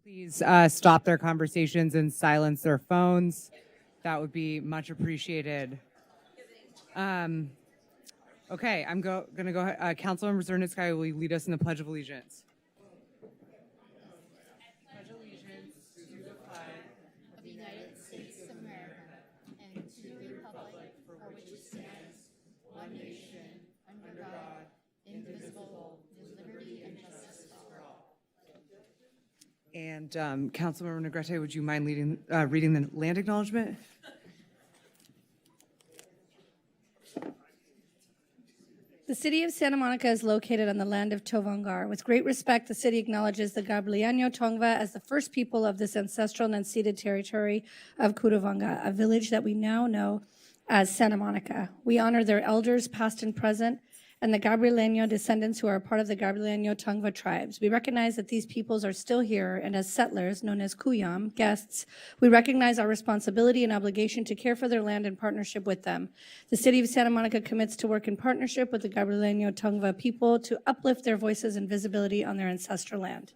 Please stop their conversations and silence their phones. That would be much appreciated. Okay, I'm going to go ahead. Councilmember Zernitskaya, will you lead us in the Pledge of Allegiance? Pledge allegiance to the flag of the United States of America and to the republic for which it stands, one nation, under God, indivisible, with liberty and justice for all. And Councilmember Negrete, would you mind reading the land acknowledgement? The city of Santa Monica is located on the land of Tovangar. With great respect, the city acknowledges the Gabrielino Tongva as the first people of this ancestral and unceded territory of Cuduvanga, a village that we now know as Santa Monica. We honor their elders, past and present, and the Gabrielino descendants who are part of the Gabrielino Tongva tribes. We recognize that these peoples are still here, and as settlers, known as Kuyam, guests, we recognize our responsibility and obligation to care for their land in partnership with them. The city of Santa Monica commits to work in partnership with the Gabrielino Tongva people to uplift their voices and visibility on their ancestral land.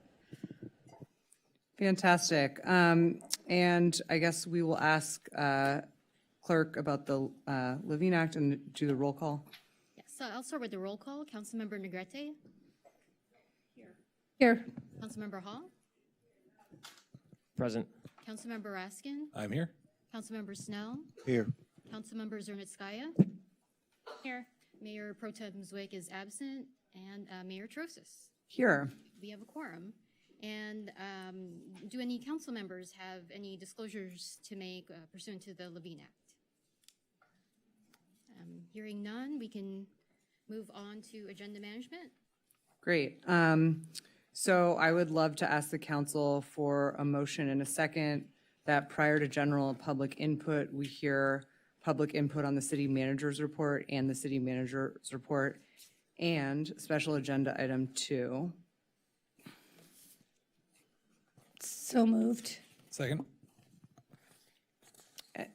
Fantastic. And I guess we will ask clerk about the Levine Act and do the roll call. So I'll start with the roll call. Councilmember Negrete. Here. Councilmember Hall. Present. Councilmember Raskin. I'm here. Councilmember Snell. Here. Councilmember Zernitskaya. Here. Mayor Pro Tem Zwick is absent, and Mayor Trosas. Here. We have a quorum. And do any council members have any disclosures to make pursuant to the Levine Act? Hearing none, we can move on to agenda management. Great. So I would love to ask the council for a motion and a second that prior to general public input, we hear public input on the city manager's report and the city manager's report and special agenda item 2. So moved. Second.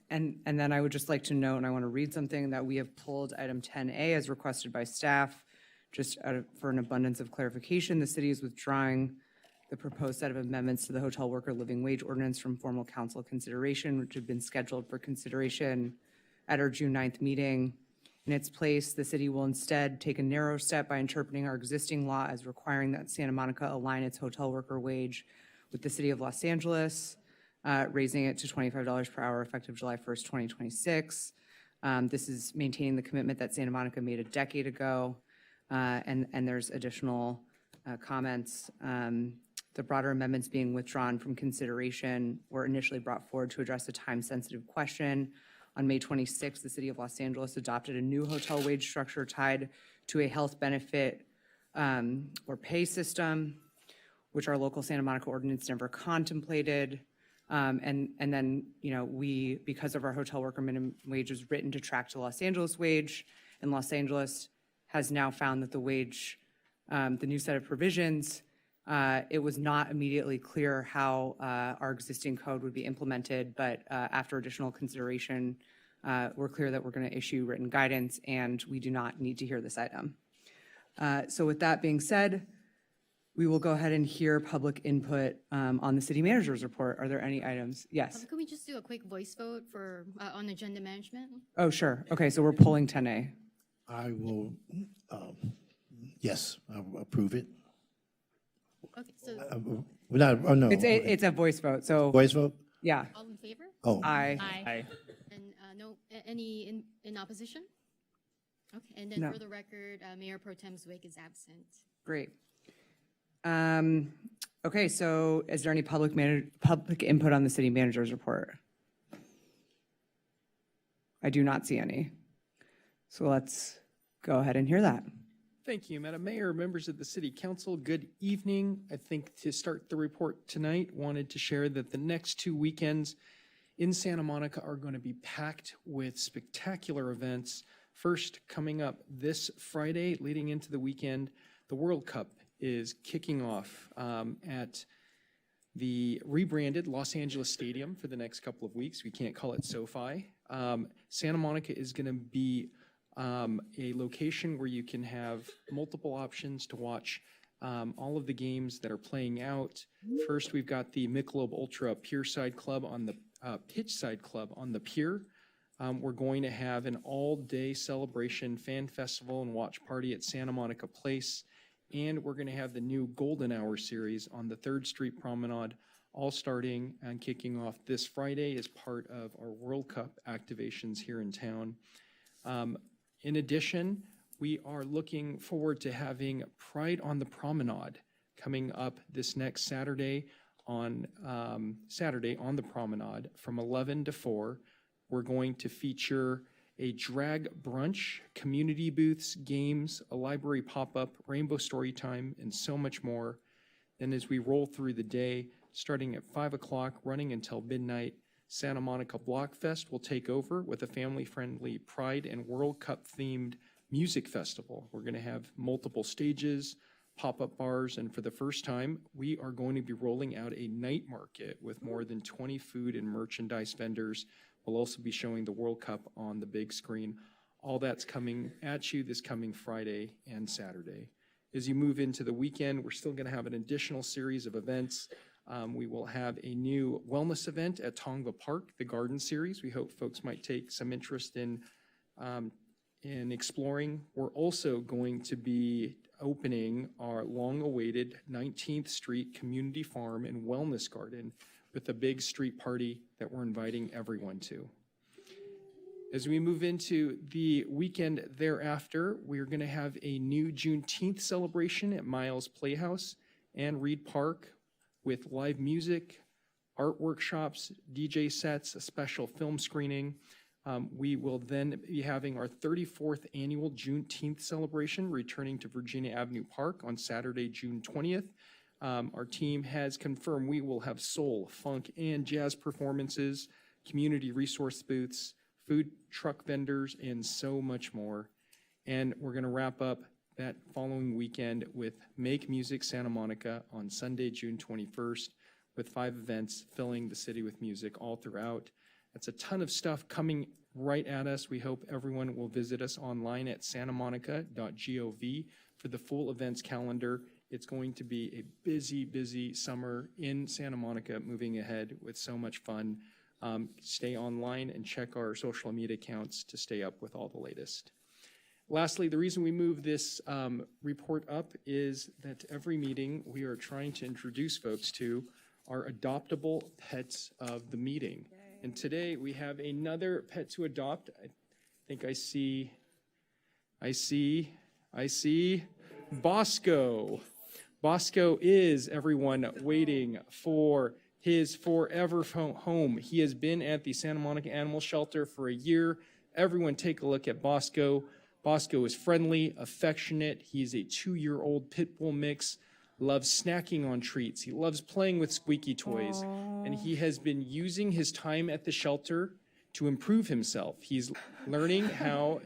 And then I would just like to note, and I want to read something, that we have pulled item 10A as requested by staff. Just for an abundance of clarification, the city is withdrawing the proposed set of amendments to the hotel worker living wage ordinance from formal council consideration, which had been scheduled for consideration at our June 9th meeting. In its place, the city will instead take a narrow step by interpreting our existing law as requiring that Santa Monica align its hotel worker wage with the city of Los Angeles. raising it to $25 per hour effective July 1st, 2026. This is maintaining the commitment that Santa Monica made a decade ago, and there's additional comments. The broader amendments being withdrawn from consideration were initially brought forward to address a time-sensitive question. On May 26th, the City of Los Angeles adopted a new hotel wage structure tied to a health benefit or pay system, which our local Santa Monica ordinance never contemplated. And then, we, because of our hotel worker minimum wage is written to track to Los Angeles wage, and Los Angeles has now found that the wage, the new set of provisions, it was not immediately clear how our existing code would be implemented, but after additional consideration, we're clear that we're going to issue written guidance, and we do not need to hear this item. So with that being said, we will go ahead and hear public input on the city manager's report. Are there any items? Yes. Can we just do a quick voice vote for, on agenda management? Oh, sure. Okay, so we're pulling 10A. I will, yes, I will approve it. Okay, so We're not, oh, no. It's a voice vote, so, Voice vote? yeah. all in favor? Oh, Aye. Aye. And no, any in opposition? Okay, and then No. for the record, Mayor Pro Tem Zwick is absent. Great. Okay, so is there any public input on the city manager's report? I do not see any. So let's go ahead and hear that. Thank you, Madam Mayor, members of the City Council. Good evening. I think to start the report tonight, wanted to share that the next 2 weekends in Santa Monica are going to be packed with spectacular events. First, coming up this Friday, leading into the weekend, the World Cup is kicking off at the rebranded Los Angeles Stadium for the next couple of weeks. We can't call it SoFi. Santa Monica is going to be a location where you can have multiple options to watch all of the games that are playing out. First, we've got the Michelob Ultra Pier Side Club on the Pitch Side Club on the pier. We're going to have an all-day celebration, fan festival, and watch party at Santa Monica Place. And we're going to have the new Golden Hour series on the 3rd Street Promenade, all starting and kicking off this Friday as part of our World Cup activations here in town. In addition, we are looking forward to having Pride on the Promenade coming up this next Saturday on the Promenade from 11 to 4. We're going to feature a drag brunch, community booths, games, a library pop-up, rainbow story time, and so much more. Then as we roll through the day, starting at 5 o'clock, running until midnight, Santa Monica Blockfest will take over with a family-friendly Pride and World Cup-themed music festival. We're going to have multiple stages, pop-up bars, and for the first time, we are going to be rolling out a night market with more than 20 food and merchandise vendors. We'll also be showing the World Cup on the big screen. All that's coming at you this coming Friday and Saturday. As you move into the weekend, we're still going to have an additional series of events. We will have a new wellness event at Tongva Park, the Garden Series. We hope folks might take some interest in exploring. We're also going to be opening our long-awaited 19th Street Community Farm and Wellness Garden with a big street party that we're inviting everyone to. As we move into the weekend thereafter, we're going to have a new Juneteenth celebration at Miles Playhouse and Reed Park with live music, art workshops, DJ sets, a special film screening. We will then be having our 34th annual Juneteenth celebration returning to Virginia Avenue Park on Saturday, June 20th. Our team has confirmed we will have soul, funk, and jazz performances, community resource booths, food truck vendors, and so much more. And we're going to wrap up that following weekend with Make Music Santa Monica on Sunday, June 21st, with 5 events filling the city with music all throughout. That's a ton of stuff coming right at us. We hope everyone will visit us online at santamonica.gov for the full events calendar. It's going to be a busy, busy summer in Santa Monica moving ahead with so much fun. Stay online and check our social media accounts to stay up with all the latest. Lastly, the reason we move this report up is that every meeting we are trying to introduce folks to our adoptable pets of the meeting. And today we have another pet to adopt. I think I see Bosco. Bosco is, everyone, waiting for his forever home. He has been at the Santa Monica Animal Shelter for a year. Everyone take a look at Bosco. Bosco is friendly, affectionate. He's a 2-year-old pit bull mix, loves snacking on treats. He loves playing with squeaky toys. And he has been using his time at the shelter to improve himself. He's learning how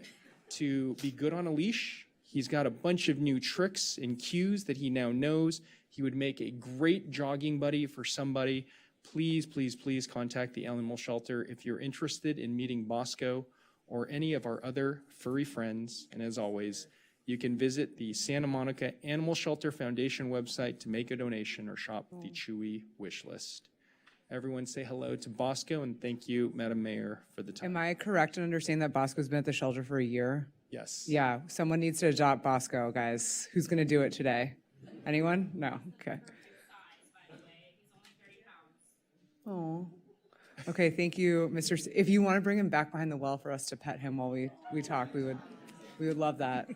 to be good on a leash. He's got a bunch of new tricks and cues that he now knows. He would make a great jogging buddy for somebody. Please, please, please contact the animal shelter if you're interested in meeting Bosco or any of our other furry friends. And as always, you can visit the Santa Monica Animal Shelter Foundation website to make a donation or shop the Chewy wish list. Everyone say hello to Bosco, and thank you, Madam Mayor, for the time. Am I correct in understanding that Bosco's been at the shelter for a year? Yes. Yeah, someone needs to adopt Bosco, guys. Who's going to do it today? Anyone? No? Okay. Oh. Okay, thank you, Mr. If you want to bring him back behind the well for us to pet him while we talk, we would love that.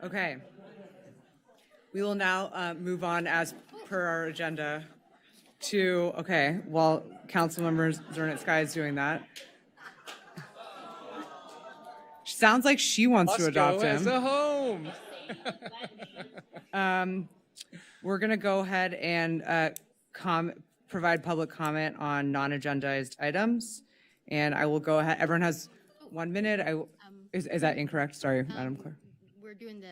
Okay. We will now move on as per our agenda to, okay, while Councilmember Zernit-Sky is doing that. Sounds like she wants to adopt Bosco has him. a home. We're going to go ahead and provide public comment on non-agendized items. And I will go ahead. Everyone has 1 minute. Is that incorrect? Sorry, Madam Clerk. We're doing the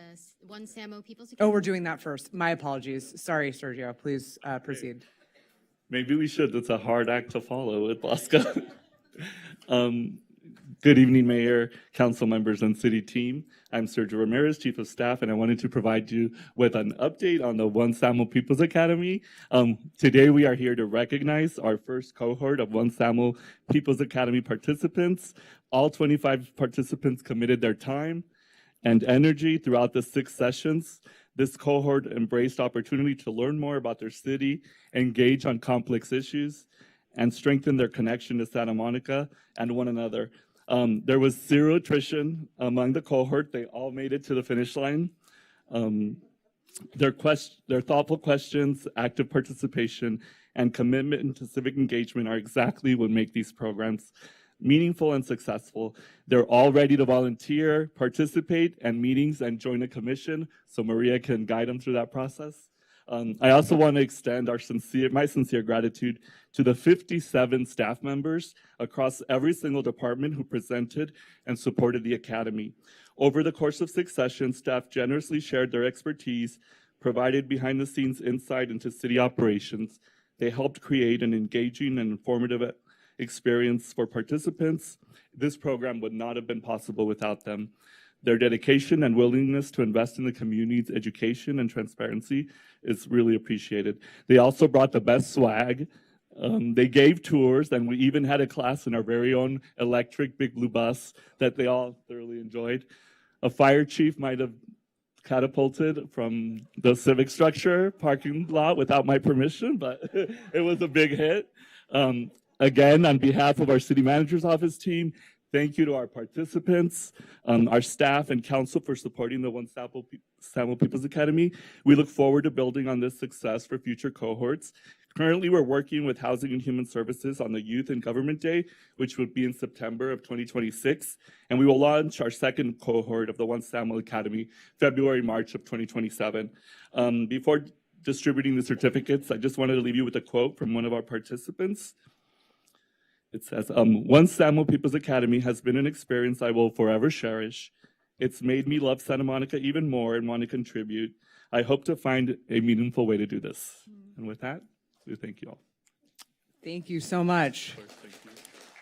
One Samo People's Oh, Academy. we're doing that first. My apologies. Sorry, Sergio. Please proceed. Maybe we should. It's a hard act to follow with Bosco. Good evening, Mayor, council members, and city team. I'm Sergio Ramirez, Chief of Staff, and I wanted to provide you with an update on the One Samo People's Academy. Today, we are here to recognize our first cohort of One Samo People's Academy participants. All 25 participants committed their time and energy throughout the 6 sessions. This cohort embraced opportunity to learn more about their city, engage on complex issues, and strengthen their connection to Santa Monica and one another. There was 0 attrition among the cohort. They all made it to the finish line. Their thoughtful questions, active participation, and commitment to civic engagement are exactly what make these programs meaningful and successful. They're all ready to volunteer, participate in meetings, and join a commission, so Maria can guide them through that process. I also want to extend my sincere gratitude to the 57 staff members across every single department who presented and supported the Academy. Over the course of 6 sessions, staff generously shared their expertise, provided behind-the-scenes insight into city operations. They helped create an engaging and informative experience for participants. This program would not have been possible without them. Their dedication and willingness to invest in the community's education and transparency is really appreciated. They also brought the best swag. They gave tours, and we even had a class in our very own electric Big Blue bus that they all thoroughly enjoyed. A fire chief might have catapulted from the civic structure parking lot without my permission, but it was a big hit. Again, on behalf of our city manager's office team, thank you to our participants, our staff and council for supporting the One Samo People's Academy. We look forward to building on this success for future cohorts. Currently, we're working with Housing and Human Services on the Youth and Government Day, which would be in September of 2026. And we will launch our second cohort of the One Samo Academy, February, March of 2027. Before distributing the certificates, I just wanted to leave you with a quote from one of our participants. It says, One Samo People's Academy has been an experience I will forever cherish. It's made me love Santa Monica even more and want to contribute. I hope to find a meaningful way to do this. And with that, we thank you all. Thank you so much.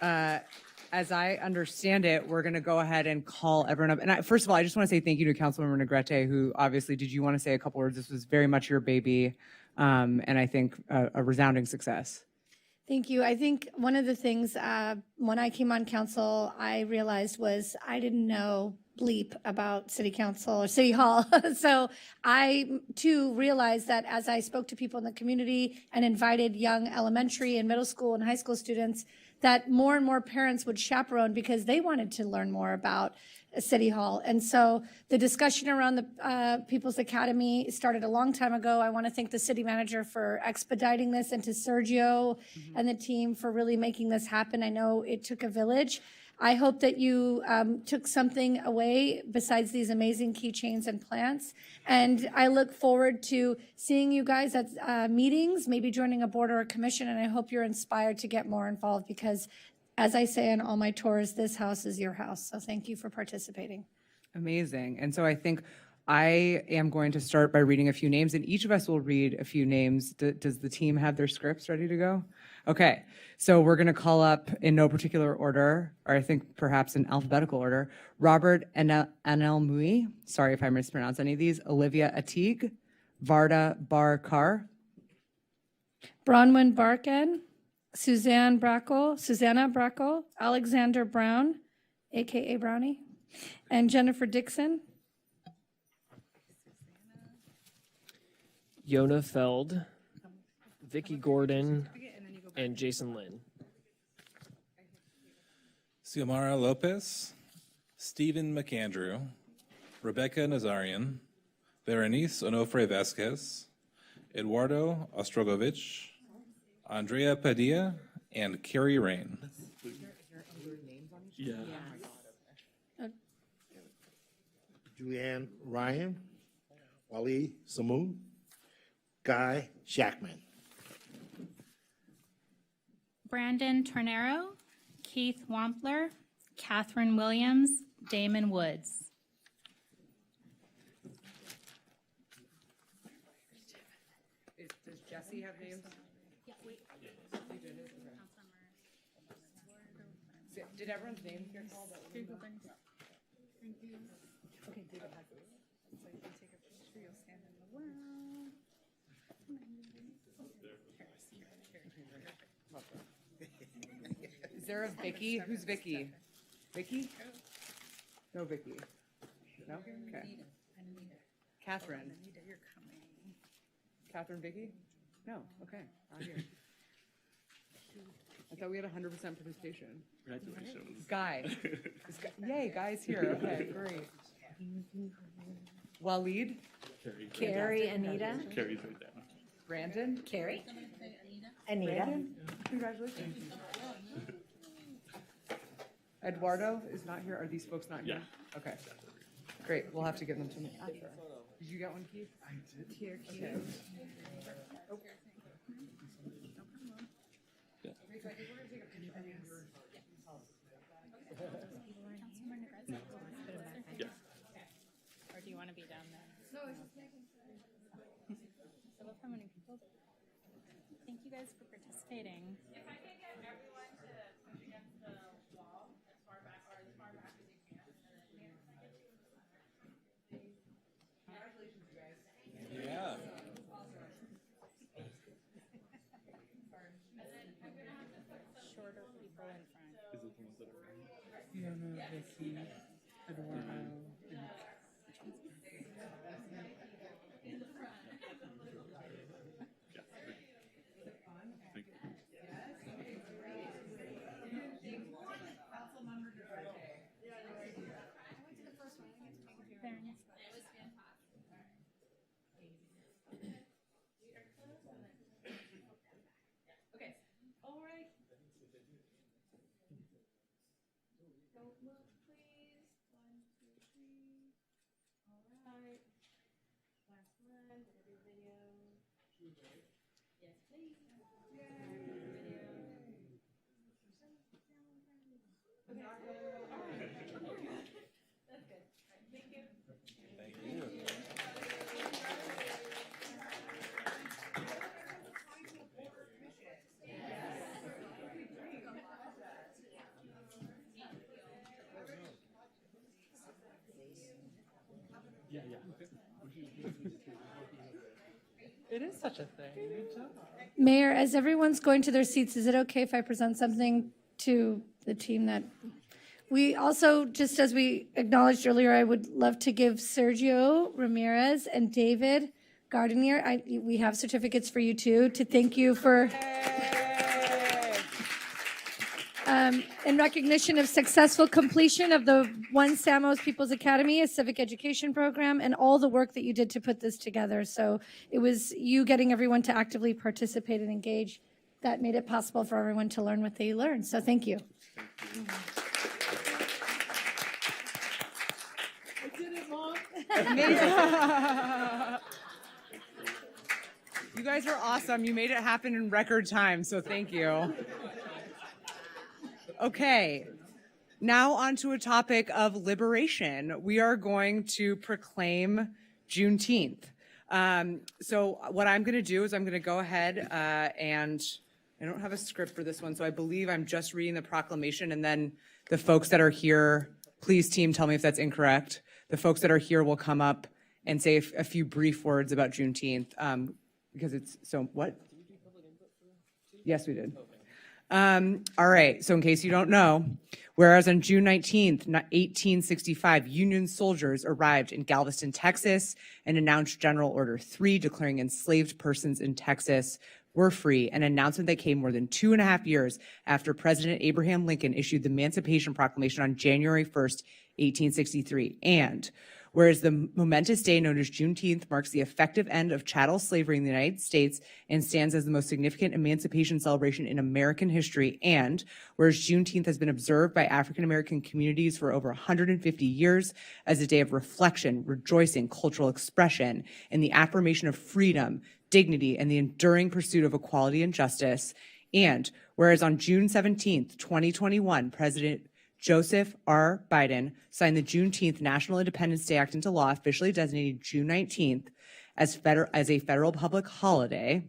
As I understand it, we're going to go ahead and call everyone up. And first of all, I just want to say thank you to Councilmember Negrete, who obviously, did you want to say a couple words? This was very much your baby, and I think a resounding success. Thank you. I think one of the things when I came on council, I realized was I didn't know bleep about city council or city hall. So I too realized that as I spoke to people in the community and invited young elementary and middle school and high school students, that more and more parents would chaperone because they wanted to learn more about City Hall. And so the discussion around the People's Academy started a long time ago. I want to thank the city manager for expediting this, and to Sergio and the team for really making this happen. I know it took a village. I hope that you took something away besides these amazing keychains and plants. And I look forward to seeing you guys at meetings, maybe joining a board or a commission. And I hope you're inspired to get more involved because, as I say on all my tours, this house is your house. So thank you for participating. Amazing. And so I think I am going to start by reading a few names, and each of us will read a few names. Does the team have their scripts ready to go? Okay. So we're going to call up in no particular order, or I think perhaps in alphabetical order, Robert Anelmui. Sorry if I mispronounce any of these. Olivia Atig, Varda Barkar, Bronwyn Barkan, Susanna Brackel, Alexander Brown, AKA Brownie, and Jennifer Dixon. Yona Feld, Vicky Gordon, and Jason Lynn. Xiomara Lopez, Stephen McAndrew, Rebecca Nazarian, Berenice Onofre Vasquez, Eduardo Ostrogovich, Andrea Padilla, and Carrie Rain. Yeah. Julianne Ryan, Wally Samoon, Guy Shackman. Brandon Tornero, Keith Wampler, Catherine Williams, Damon Woods. Does Jesse have names? Did everyone's name get called? Okay, David has this. So you can take a picture, you'll stand in the well. Is there a Vicky? Who's Vicky? Vicky? No Vicky. No? Okay. Catherine. Catherine Vicky? No, okay. Not here. I thought we had 100% participation. Congratulations. Guy. Yay, Guy's here. Okay, great. Waleed, Carrie, Anita. Carrie's right there. Brandon, Carrie. Anita. Brandon, congratulations. Eduardo is not here. Are these folks not here? Yeah. Okay, great. We'll have to get them to me after. Did you get one, Keith? I did. Here, Keith. Okay. Or do you want to be down there? No, it's just making sure. I love how many people. Thank you guys for participating. If I can get everyone to push against the wall as far back or as far back as you can. Congratulations, guys. Yeah. Shorter people in front. Fiona, Vicky, Eduardo, Thank you. It is such a thing. Good job. Mayor, as everyone's going to their seats, is it okay if I present something to the team that We also, just as we acknowledged earlier, I would love to give Sergio Ramirez and David Gardenier, we have certificates for you too, to thank you for, in recognition of successful completion of the One Samos People's Academy, a civic education program, and all the work that you did to put this together. So it was you getting everyone to actively participate and engage that made it possible for everyone to learn what they learned. So thank you. You guys were awesome. You made it happen in record time, so thank you. Okay, now on to a topic of liberation. We are going to proclaim Juneteenth. So what I'm going to do is I'm going to go ahead and I don't have a script for this one, so I believe I'm just reading the proclamation, and then the folks that are here, please team, tell me if that's incorrect. The folks that are here will come up and say a few brief words about Juneteenth, because it's, so what? Yes, we did. All right, so in case you don't know, whereas on June 19th, 1865, Union soldiers arrived in Galveston, Texas, and announced General Order 3, declaring enslaved persons in Texas were free, an announcement that came more than 2.5 years after President Abraham Lincoln issued the Emancipation Proclamation on January 1st, 1863. And whereas the momentous day known as Juneteenth marks the effective end of chattel slavery in the United States and stands as the most significant emancipation celebration in American history, and whereas Juneteenth has been observed by African American communities for over 150 years as a day of reflection, rejoicing, cultural expression, and the affirmation of freedom, dignity, and the enduring pursuit of equality and justice, and whereas on June 17th, 2021, President Joseph R. Biden signed the Juneteenth National Independence Day Act into law, officially designating June 19th as a federal public holiday.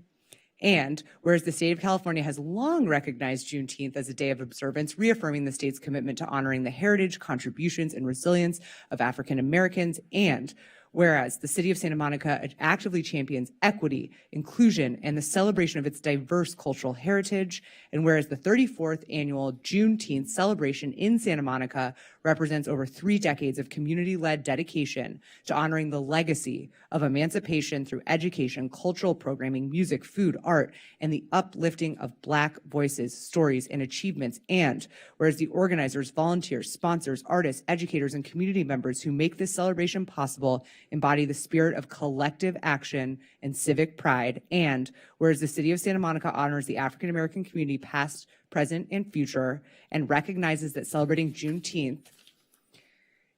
And whereas the state of California has long recognized Juneteenth as a day of observance, reaffirming the state's commitment to honoring the heritage, contributions, and resilience of African Americans, and whereas the city of Santa Monica actively champions equity, inclusion, and the celebration of its diverse cultural heritage, and whereas the 34th annual Juneteenth celebration in Santa Monica represents over 3 decades of community-led dedication to honoring the legacy of emancipation through education, cultural programming, music, food, art, and the uplifting of Black voices, stories, and achievements, and whereas the organizers, volunteers, sponsors, artists, educators, and community members who make this celebration possible embody the spirit of collective action and civic pride, and whereas the city of Santa Monica honors the African American community past, present, and future, and recognizes that celebrating Juneteenth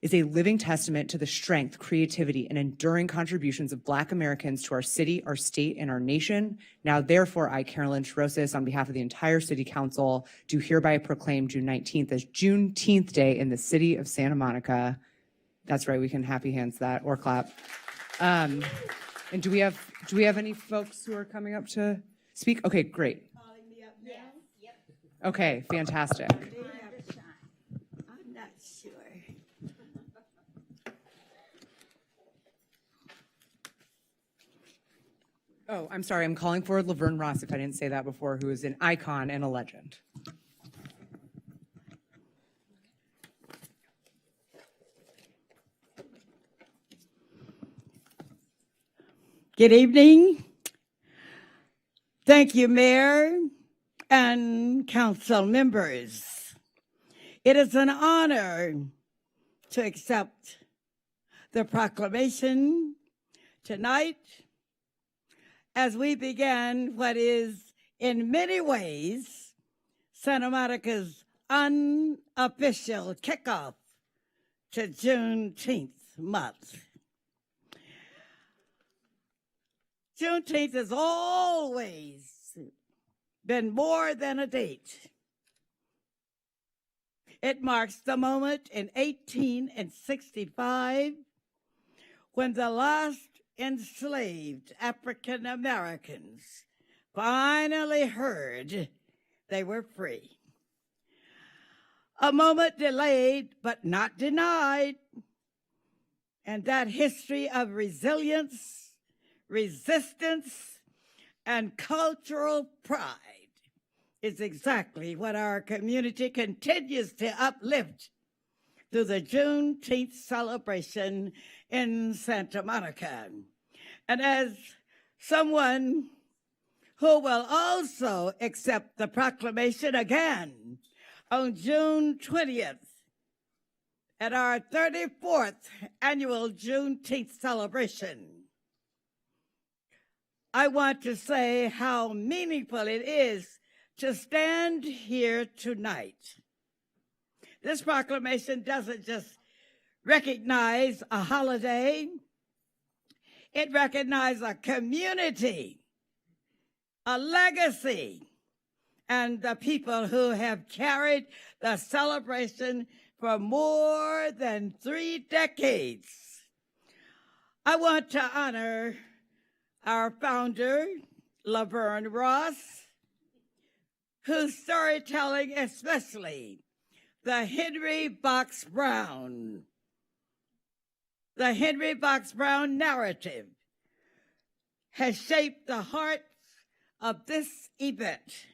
is a living testament to the strength, creativity, and enduring contributions of Black Americans to our city, our state, and our nation. Now, therefore, I, Carolyn Chiroses, on behalf of the entire City Council, do hereby proclaim June 19th as Juneteenth Day in the city of Santa Monica. That's right, we can happy hands that or clap. And do we have any folks who are coming up to speak? Okay, great. Okay, fantastic. I'm not sure. Oh, I'm sorry, I'm calling for Laverne Ross, if I didn't say that before, who is an icon and a legend. Good evening. Thank you, Mayor and council members. It is an honor to accept the proclamation tonight as we begin what is in many ways Santa Monica's unofficial kickoff to Juneteenth month. Juneteenth has always been more than a date. It marks the moment in 1865 when the last enslaved African Americans finally heard they were free. A moment delayed but not denied, and that history of resilience, resistance, and cultural pride is exactly what our community continues to uplift through the Juneteenth celebration in Santa Monica. And as someone who will also accept the proclamation again on June 20th at our 34th annual Juneteenth celebration, I want to say how meaningful it is to stand here tonight. This proclamation doesn't just recognize a holiday, it recognizes a community, a legacy, and the people who have carried the celebration for more than 3 decades. I want to honor our founder, Laverne Ross, whose storytelling, especially the Henry Box Brown narrative, has shaped the heart of this event.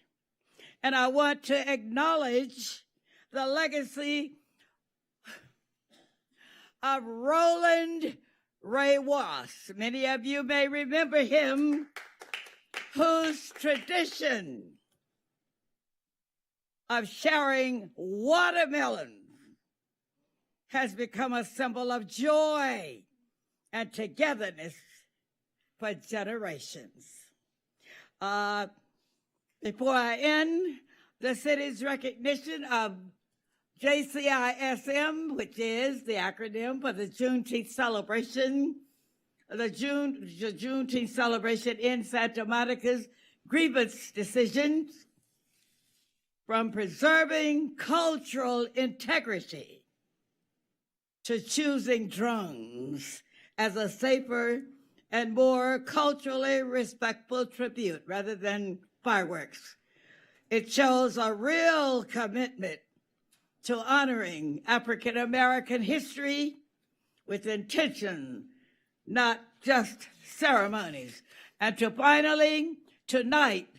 And I want to acknowledge the legacy of Roland Ray Ross. Many of you may remember him, whose tradition of sharing watermelon has become a symbol of joy and togetherness for generations. Before I end, the city's recognition of JCISM, which is the acronym for the Juneteenth celebration, the Juneteenth celebration in Santa Monica's grievance decisions, from preserving cultural integrity to choosing drones as a safer and more culturally respectful tribute rather than fireworks. It shows a real commitment to honoring African American history with intention, not just ceremonies. And to finally, tonight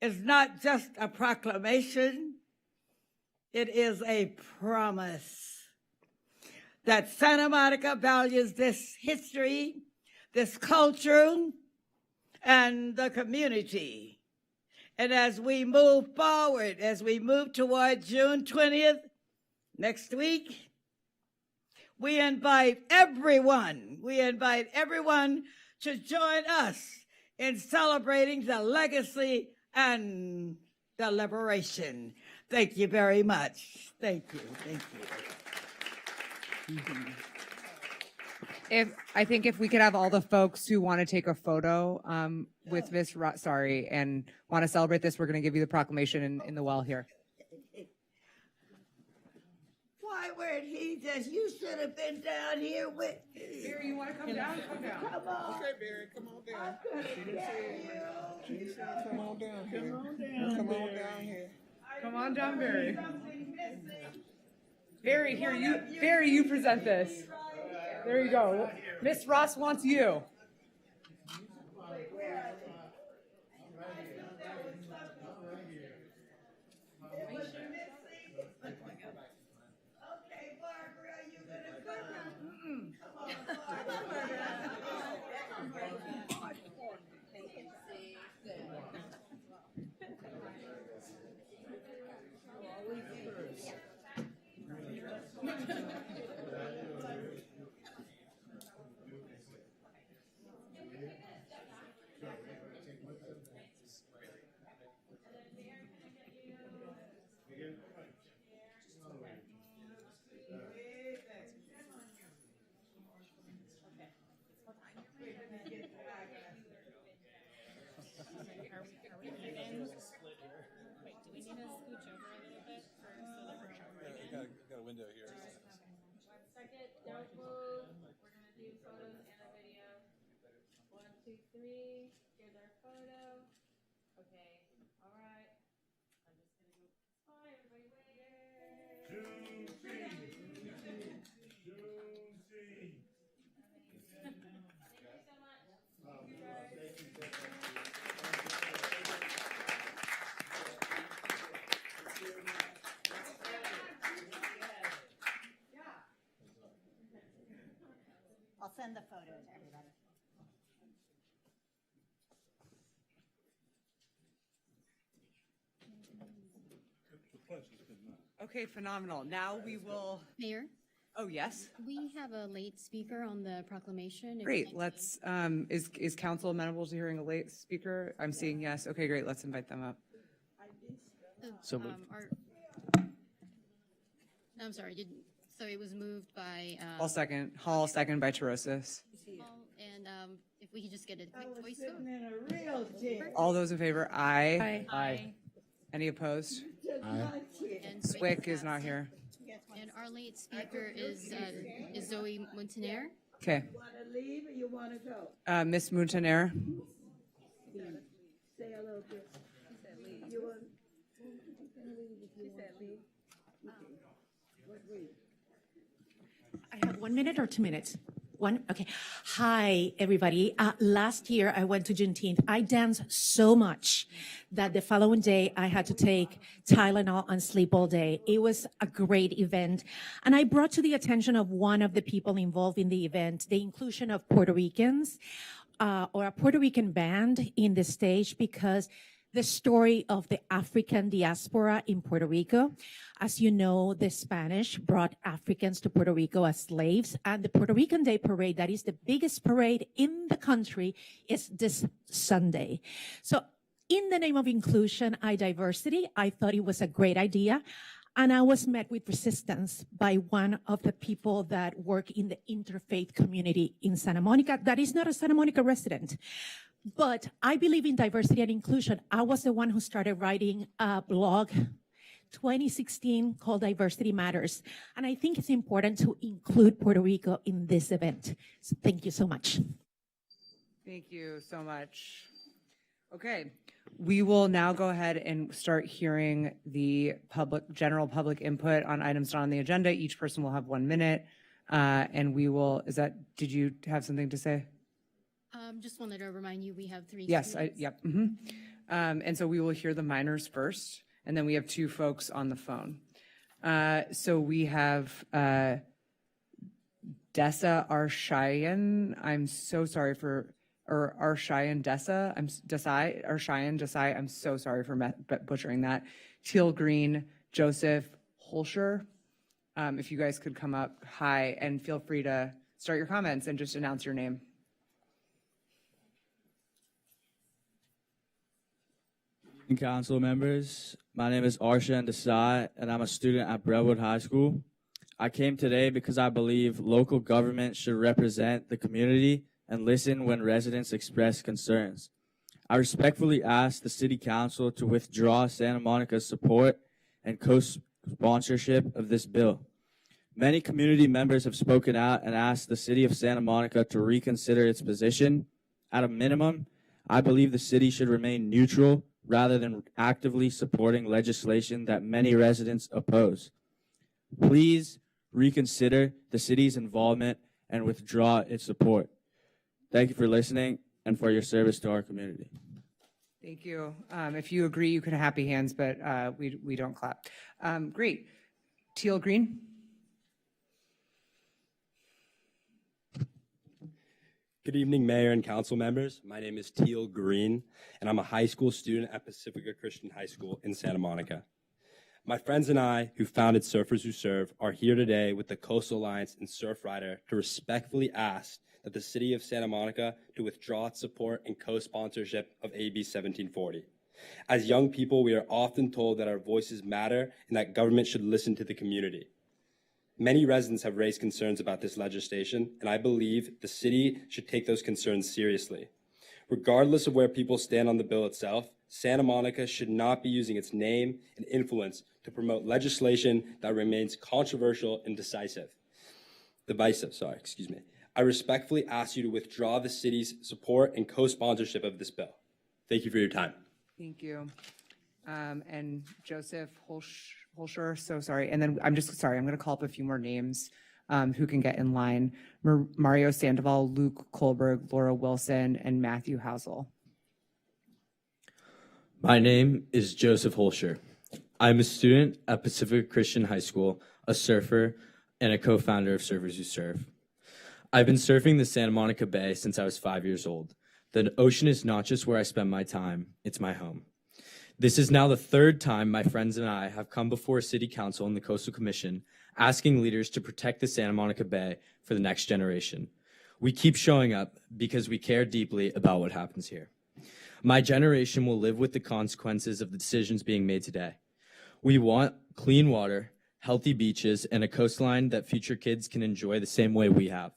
is not just a proclamation, it is a promise that Santa Monica values this history, this culture, and the community. And as we move forward, as we move toward June 20th, next week, we invite everyone to join us in celebrating the legacy and the liberation. Thank you very much. Thank you. I think if we could have all the folks who want to take a photo with Miss and want to celebrate this, we're going to give you the proclamation in the well here. Why weren't he just, you should have been down here with me. Barry, you want to come down? Come down. Come on. Okay, Barry, come on down. I'm gonna get you. She said, come on down here. Come on down here. Come on down, Barry. Barry, here, you present this. There you go. Miss Ross wants you. I'll send the photo to everybody. Okay, phenomenal. Now we will, Mayor, oh, yes? we have a late speaker on the proclamation. If Great, you'd like let's, is council amenable to hearing a late speaker? I'm seeing yes. Okay, great, let's invite them up. to- So moved. I'm sorry, so it was moved by, Hall, second by Terosis. Paul, and, if we could just get a I quick was voice sitting vote. in a real jam. All those in favor, aye. Aye. Any opposed? Just like it. And Swick is not here. And our late speaker is Zoe Montaner. Okay, Wanna leave or you wanna go? Ms. Muntaner, Say hello to. You want? I have 1 minute or 2 minutes? One? Okay. Hi, everybody. Last year, I went to Juneteenth. I danced so much that the following day, I had to take Tylenol and sleep all day. It was a great event. And I brought to the attention of one of the people involved in the event the inclusion of Puerto Ricans or a Puerto Rican band in the stage because the story of the African diaspora in Puerto Rico. As you know, the Spanish brought Africans to Puerto Rico as slaves, and the Puerto Rican Day Parade, that is the biggest parade in the country, is this Sunday. So in the name of inclusion and diversity, I thought it was a great idea. And I was met with resistance by one of the people that work in the interfaith community in Santa Monica that is not a Santa Monica resident. But I believe in diversity and inclusion. I was the one who started writing a blog 2016 called Diversity Matters. And I think it's important to include Puerto Rico in this event. So thank you so much. thank you so much. Okay, we will now go ahead and start hearing the general public input on items not on the agenda. Each person will have 1 minute. And we will, did you have something to say? Just wanted to remind you, we have 3 Yes, students. yep. And so we will hear the minors first, and then we have 2 folks on the phone. So we have Dessa Arshayan. I'm so sorry for, or Arshayan Dessa. Arshayan Desai. I'm so sorry for butchering that. Teal Green, Joseph Holscher. If you guys could come up, hi, and feel free to start your comments and just announce your name. Council members, my name is Arshan Desai, and I'm a student at Brentwood High School. I came today because I believe local government should represent the community and listen when residents express concerns. I respectfully ask the City Council to withdraw Santa Monica's support and co-sponsorship of this bill. Many community members have spoken out and asked the City of Santa Monica to reconsider its position. At a minimum, I believe the city should remain neutral rather than actively supporting legislation that many residents oppose. Please reconsider the city's involvement and withdraw its support. Thank you for listening and for your service to our community. Thank you. If you agree, you can happy hands, but we don't clap. Great. Teal Green? Good evening, Mayor and Council members. My name is Teal Green, and I'm a high school student at Pacifica Christian High School in Santa Monica. My friends and I, who founded Surfers Who Serve, are here today with the Coastal Alliance and Surfrider to respectfully ask that the City of Santa Monica to withdraw its support and co-sponsorship of AB 1740. As young people, we are often told that our voices matter and that government should listen to the community. Many residents have raised concerns about this legislation, and I believe the city should take those concerns seriously. Regardless of where people stand on the bill itself, Santa Monica should not be using its name and influence to promote legislation that remains controversial and divisive. I respectfully ask you to withdraw the city's support and co-sponsorship of this bill. Thank you for your time. Thank you. And Joseph Holscher, so sorry. And then I'm going to call up a few more names who can get in line. Mario Sandoval, Luke Kohlberg, Laura Wilson, and Matthew Housel. My name is Joseph Holscher. I'm a student at Pacific Christian High School, a surfer, and a co-founder of Surfers Who Serve. I've been surfing the Santa Monica Bay since I was 5 years old. The ocean is not just where I spend my time, it's my home. This is now the third time my friends and I have come before City Council and the Coastal Commission asking leaders to protect the Santa Monica Bay for the next generation. We keep showing up because we care deeply about what happens here. My generation will live with the consequences of the decisions being made today. We want clean water, healthy beaches, and a coastline that future kids can enjoy the same way we have.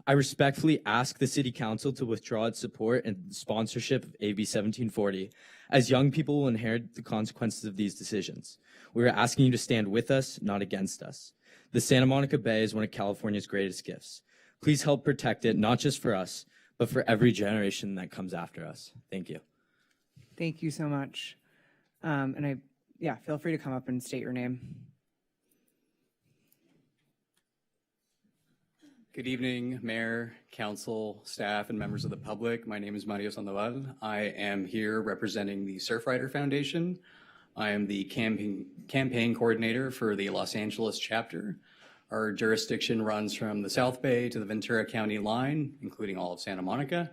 I respectfully ask the City Council to withdraw its support and sponsorship of AB 1740, as young people will inherit the consequences of these decisions. We are asking you to stand with us, not against us. The Santa Monica Bay is one of California's greatest gifts. Please help protect it, not just for us, but for every generation that comes after us. Thank you. Thank you so much. Feel free to come up and state your name. Good evening, Mayor, Council, staff, and members of the public. My name is Mario Sandoval. I am here representing the Surfrider Foundation. I am the campaign coordinator for the Los Angeles chapter. Our jurisdiction runs from the South Bay to the Ventura County line, including all of Santa Monica.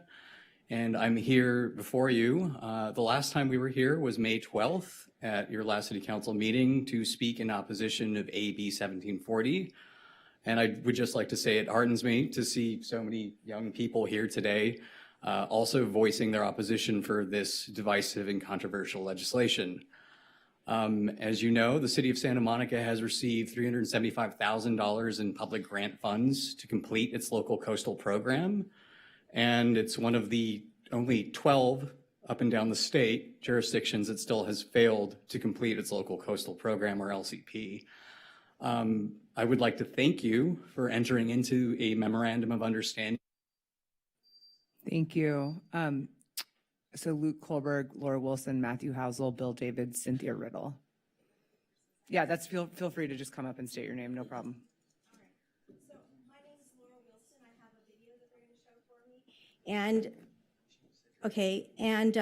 And I'm here before you. The last time we were here was May 12th at your last City Council meeting to speak in opposition of AB 1740. And I would just like to say it heartens me to see so many young people here today also voicing their opposition for this divisive and controversial legislation. As you know, the City of Santa Monica has received $375,000 in public grant funds to complete its local coastal program. And it's one of the only 12 up and down the state jurisdictions that still has failed to complete its local coastal program, or LCP. I would like to thank you for entering into a memorandum of understanding. Thank you. So Luke Kohlberg, Laura Wilson, Matthew Housel, Bill David, Cynthia Riddle. Yeah, feel free to just come up and state your name, no problem. So my name is Laura Wilson. I have a video that they're going to show for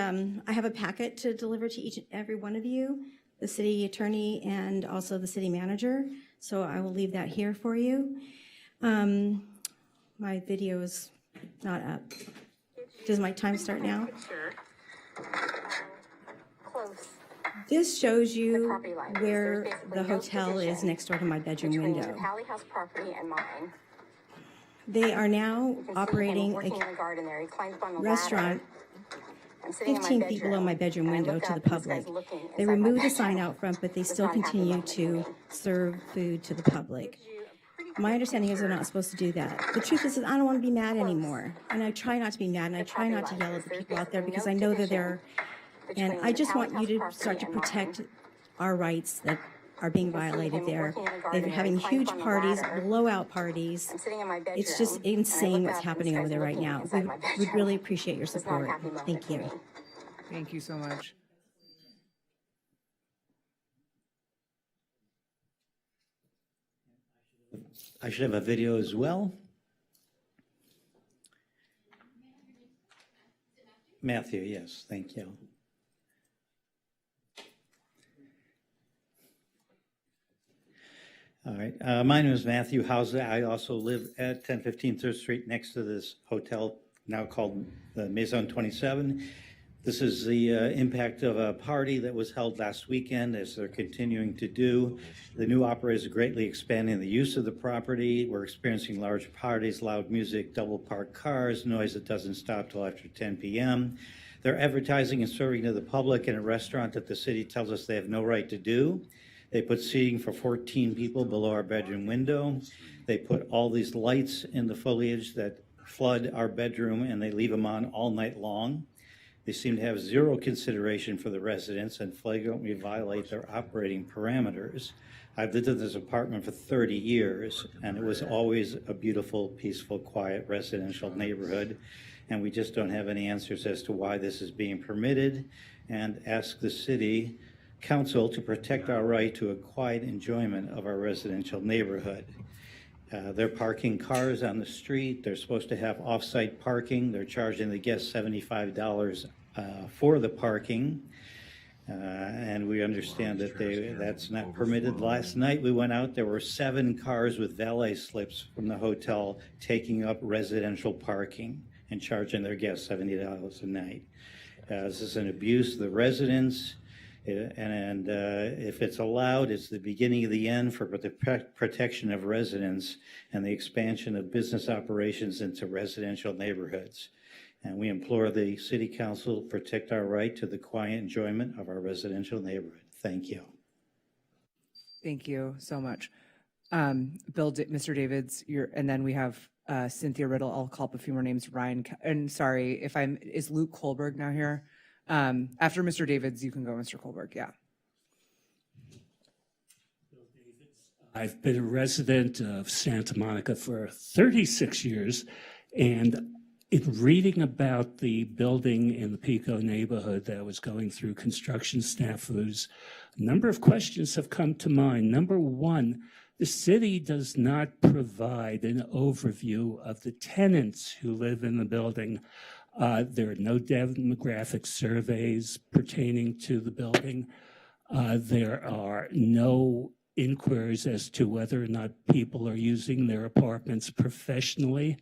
me. I have a packet to deliver to each and every one of you, the city attorney and also the city manager. So I will leave that here for you. My video is not up. Does my time start now? This shows you where the hotel is next door to my bedroom window. They are now operating a restaurant 15 feet below my bedroom window to the public. They removed the sign out front, but they still continue to serve food to the public. My understanding is they're not supposed to do that. The truth is that I don't want to be mad anymore. And I try not to be mad, and I try not to yell at the people out there because I know they're there. And I just want you to start to protect our rights that are being violated there. They've been having huge parties, blowout parties. It's just insane what's happening over there right now. We'd really appreciate your support. Thank you. Thank you so much. I should have a video as well. Matthew, yes, thank you. All right, my name is Matthew Hauser. I also live at 1015 3rd Street next to this hotel now called the Maison 27. This is the impact of a party that was held last weekend, as they're continuing to do. The new operators are greatly expanding the use of the property. We're experiencing large parties, loud music, double parked cars, noise that doesn't stop till after 10 p.m. They're advertising and serving to the public in a restaurant that the city tells us they have no right to do. They put seating for 14 people below our bedroom window. They put all these lights in the foliage that flood our bedroom, and they leave them on all night long. They seem to have zero consideration for the residents and flagrantly violate their operating parameters. I've lived in this apartment for 30 years, and it was always a beautiful, peaceful, quiet residential neighborhood, and we just don't have any answers as to why this is being permitted, and ask the city council to protect our right to a quiet enjoyment of our residential neighborhood. They're parking cars on the street. They're supposed to have off-site parking. They're charging the guests $75 for the parking. And we understand that that's not permitted. Last night we went out, there were 7 cars with valet slips from the hotel taking up residential parking and charging their guests $70 a night. This is an abuse of the residents, and if it's allowed, it's the beginning of the end for the protection of residents and the expansion of business operations into residential neighborhoods. And we implore the City Council to protect our right to the quiet enjoyment of our residential neighborhood. Thank you. Thank you so much. Mr. Davids, and then we have Cynthia Riddle. I'll call up a few more names. And sorry, is Luke Kohlberg now here? After Mr. Davids, you can go, Mr. Kohlberg, yeah. I've been a resident of Santa Monica for 36 years, and in reading about the building in the Pico neighborhood that was going through construction snafus, a number of questions have come to mind. Number one, the city does not provide an overview of the tenants who live in the building. There are no demographic surveys pertaining to the building. There are no inquiries as to whether or not people are using their apartments professionally.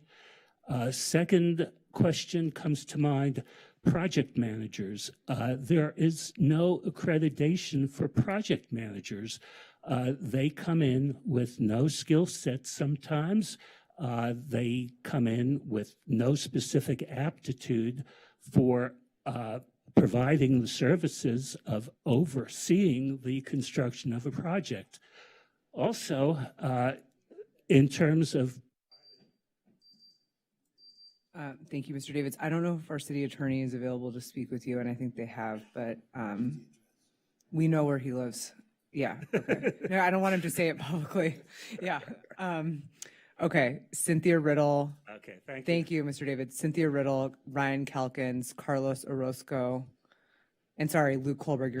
Second question comes to mind, project managers. There is no accreditation for project managers. They come in with no skill set sometimes. They come in with no specific aptitude for providing the services of overseeing the construction of a project. Also, in terms of Thank you, Mr. Davids. I don't know if our city attorney is available to speak with you, and I think they have, but we know where he lives. Yeah. Okay. No, I don't want him to say it publicly. Yeah. Okay. Cynthia Riddle. Okay, thank you. Thank you, Mr. Davids. Cynthia Riddle, Ryan Calkins, Carlos Orozco, and sorry, Luke Kohlberg.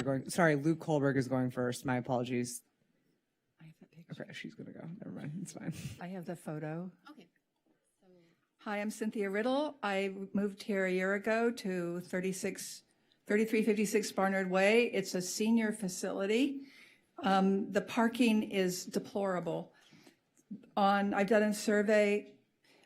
Luke Kohlberg is going first. My apologies. Okay, she's gonna go. Never mind. It's fine. I have the photo. Okay. Hi, I'm Cynthia Riddle. I moved here a year ago to 3356 Barnard Way. It's a senior facility. The parking is deplorable. I've done a survey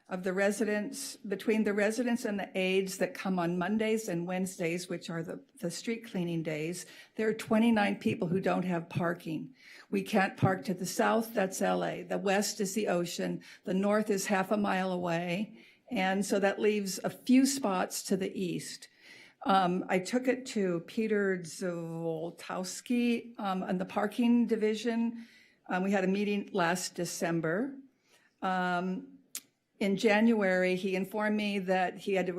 of the residents, between the residents and the aides that come on Mondays and Wednesdays, which are the street cleaning days. There are 29 people who don't have parking. We can't park to the south, that's LA. The west is the ocean. The north is half a mile away. And so that leaves a few spots to the east. I took it to Peter Zoltowski on the parking division. We had a meeting last December. In January, he informed me that he had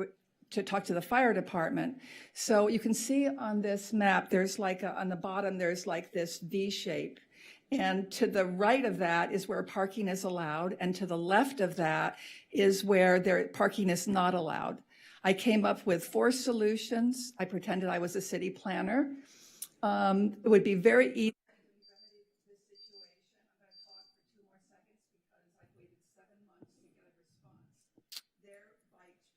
to talk to the fire department. So you can see on this map, there's on the bottom, there's like this V shape. And to the right of that is where parking is allowed, and to the left of that is where parking is not allowed. I came up with 4 solutions. I pretended I was a city planner. It would be very easy.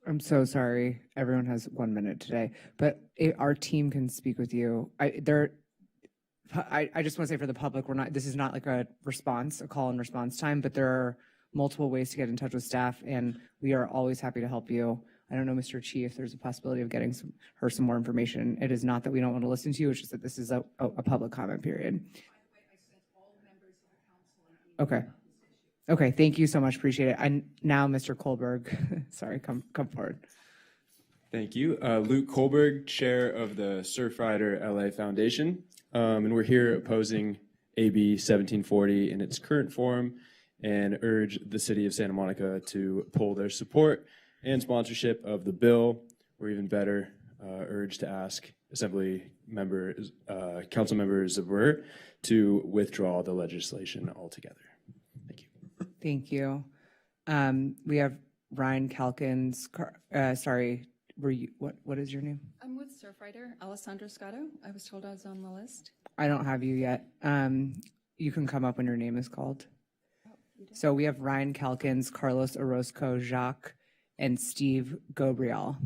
I'm so sorry. Everyone has 1 minute today, but our team can speak with you. I just want to say for the public, this is not like a call and response time, but there are multiple ways to get in touch with staff, and we are always happy to help you. I don't know, Mr. Chief, if there's a possibility of getting her some more information. It is not that we don't want to listen to you, it's just that this is a public comment period. Okay. Okay, thank you so much, appreciate it. And now, Mr. Kohlberg, sorry, come forward. Thank you. Luke Kohlberg, Chair of the Surfrider LA Foundation. And we're here opposing AB 1740 in its current form and urge the city of Santa Monica to pull their support and sponsorship of the bill, or even better, urge to ask Assembly members, council members of Burr to withdraw the legislation altogether. Thank you. Thank you. We have Ryan Calkins. Sorry, what is your name? I'm with Surfrider, Alessandra Scotto. I was told I was on the list. I don't have you yet. You can come up when your name is called. So we have Ryan Calkins, Carlos Orozco, Jacques, and Steve Gabriel.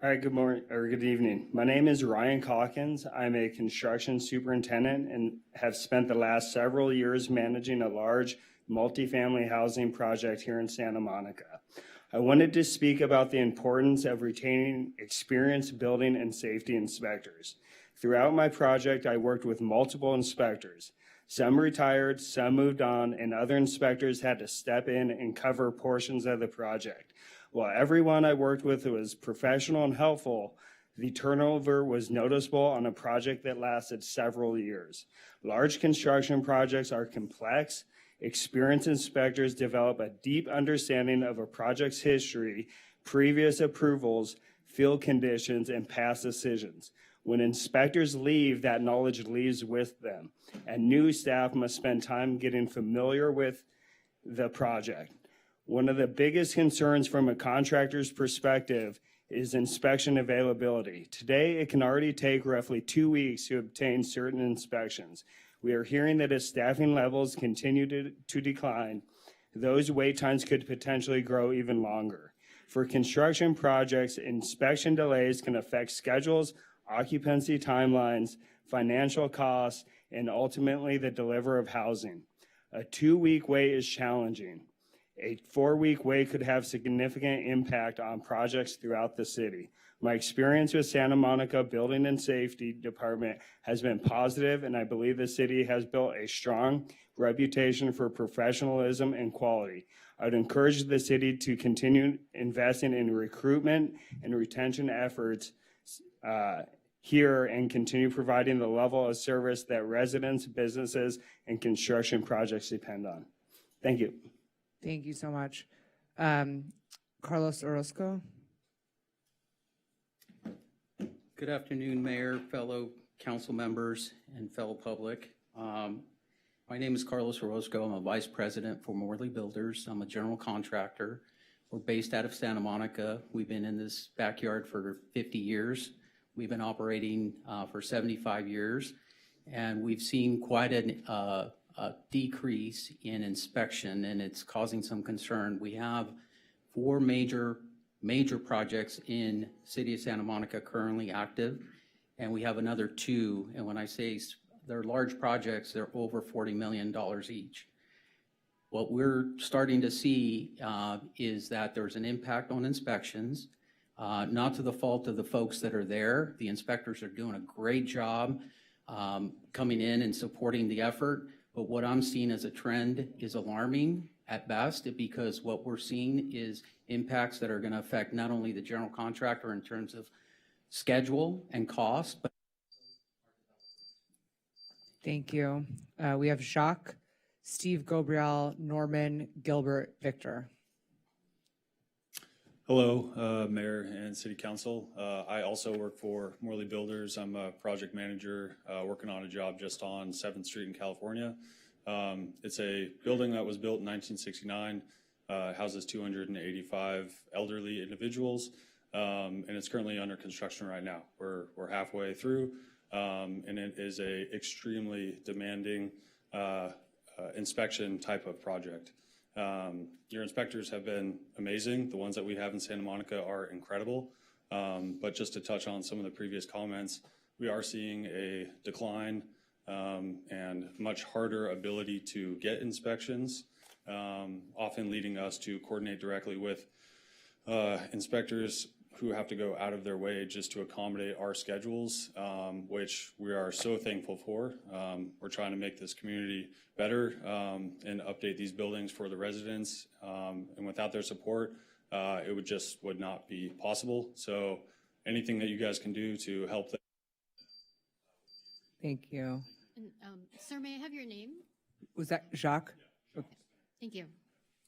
All right, good morning or good evening. My name is Ryan Calkins. I'm a construction superintendent and have spent the last several years managing a large multifamily housing project here in Santa Monica. I wanted to speak about the importance of retaining experienced building and safety inspectors. Throughout my project, I worked with multiple inspectors. Some retired, some moved on, and other inspectors had to step in and cover portions of the project. While everyone I worked with was professional and helpful, the turnover was noticeable on a project that lasted several years. Large construction projects are complex. Experienced inspectors develop a deep understanding of a project's history, previous approvals, field conditions, and past decisions. When inspectors leave, that knowledge leaves with them, and new staff must spend time getting familiar with the project. One of the biggest concerns from a contractor's perspective is inspection availability. Today, it can already take roughly 2 weeks to obtain certain inspections. We are hearing that as staffing levels continue to decline, those wait times could potentially grow even longer. For construction projects, inspection delays can affect schedules, occupancy timelines, financial costs, and ultimately the delivery of housing. A 2-week wait is challenging. A 4-week wait could have significant impact on projects throughout the city. My experience with Santa Monica Building and Safety Department has been positive, and I believe the city has built a strong reputation for professionalism and quality. I would encourage the city to continue investing in recruitment and retention efforts here and continue providing the level of service that residents, businesses, and construction projects depend on. Thank you. Thank you so much. Carlos Orozco. Good afternoon, Mayor, fellow council members, and fellow public. My name is Carlos Orozco. I'm a vice president for Morley Builders. I'm a general contractor. We're based out of Santa Monica. We've been in this backyard for 50 years. We've been operating for 75 years, and we've seen quite a decrease in inspection, and it's causing some concern. We have 4 major projects in City of Santa Monica currently active, and we have another 2. And when I say they're large projects, they're over $40 million each. What we're starting to see is that there's an impact on inspections, not to the fault of the folks that are there. The inspectors are doing a great job coming in and supporting the effort. But what I'm seeing as a trend is alarming at best, because what we're seeing is impacts that are going to affect not only the general contractor in terms of schedule and cost, but Thank you. We have Jacques, Steve Gabriel, Norman, Gilbert, Victor. Hello, Mayor and City Council. I also work for Morley Builders. I'm a project manager working on a job just on 7th Street in California. It's a building that was built in 1969, houses 285 elderly individuals, and it's currently under construction right now. We're halfway through, and it is a extremely demanding inspection type of project. Your inspectors have been amazing. The ones that we have in Santa Monica are incredible. But just to touch on some of the previous comments, we are seeing a decline and much harder ability to get inspections, often leading us to coordinate directly with inspectors who have to go out of their way just to accommodate our schedules, which we are so thankful for. We're trying to make this community better and update these buildings for the residents. And without their support, it would not be possible. So anything that you guys can do to help them. Thank you. And, sir, may I have your name? Was that Jacques? Thank you.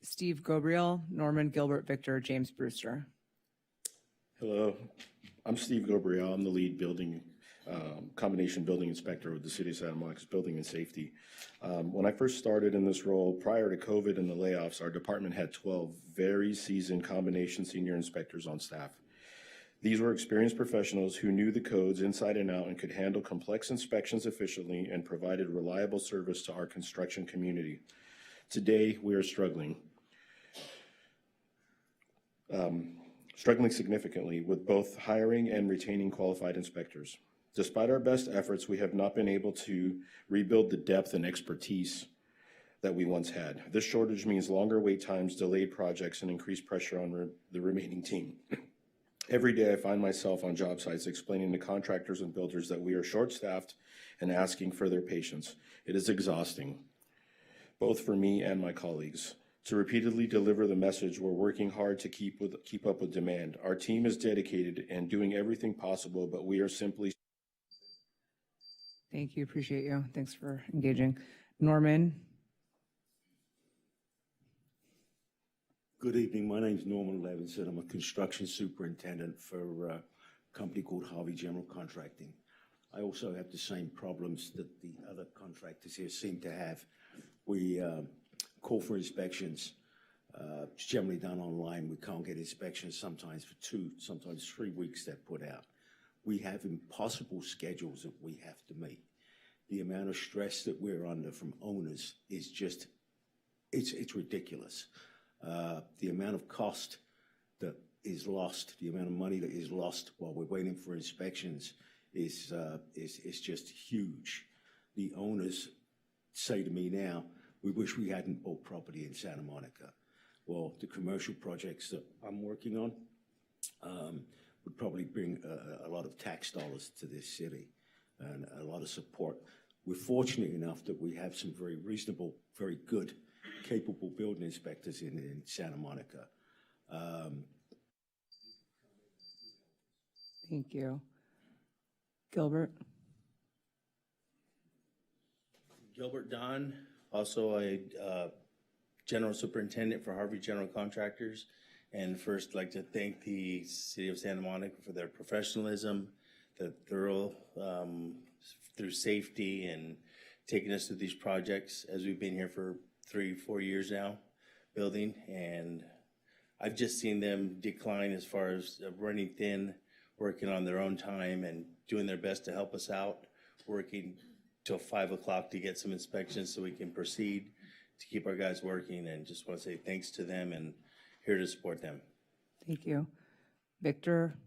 Steve Gabriel, Norman, Gilbert, Victor, James Brewster. Hello, I'm Steve Gabriel. I'm the lead combination building inspector with the City of Santa Monica's Building and Safety. When I first started in this role, prior to COVID and the layoffs, our department had 12 very seasoned combination senior inspectors on staff. These were experienced professionals who knew the codes inside and out and could handle complex inspections efficiently and provided reliable service to our construction community. Today, we are struggling. struggling significantly with both hiring and retaining qualified inspectors. Despite our best efforts, we have not been able to rebuild the depth and expertise that we once had. This shortage means longer wait times, delayed projects, and increased pressure on the remaining team. Every day I find myself on job sites explaining to contractors and builders that we are short-staffed and asking for their patience. It is exhausting, both for me and my colleagues. To repeatedly deliver the message, we're working hard to keep up with demand. Our team is dedicated and doing everything possible, but we are simply... Thank you, appreciate you. Thanks for engaging. Norman? Good evening. My name's Norman Levinson. I'm a construction superintendent for a company called Harvey General Contracting. I also have the same problems that the other contractors here seem to have. We call for inspections. It's generally done online. We can't get inspections sometimes for 2, sometimes 3 weeks they're put out. We have impossible schedules that we have to meet. The amount of stress that we're under from owners is just, it's ridiculous. The amount of cost that is lost, the amount of money that is lost while we're waiting for inspections is just huge. The owners say to me now, we wish we hadn't bought property in Santa Monica. Well, the commercial projects that I'm working on would probably bring a lot of tax dollars to this city and a lot of support. We're fortunate enough that we have some very reasonable, very good, capable building inspectors in Santa Monica. Thank you. Gilbert? Gilbert Don, also a general superintendent for Harvey General Contractors. And first, I'd like to thank the City of Santa Monica for their professionalism, the thorough through safety and taking us through these projects as we've been here for 3-4 years now, building. And I've just seen them decline as far as running thin, working on their own time and doing their best to help us out, working till 5 o'clock to get some inspections so we can proceed to keep our guys working. And just want to say thanks to them and here to support them. Thank you. Victor?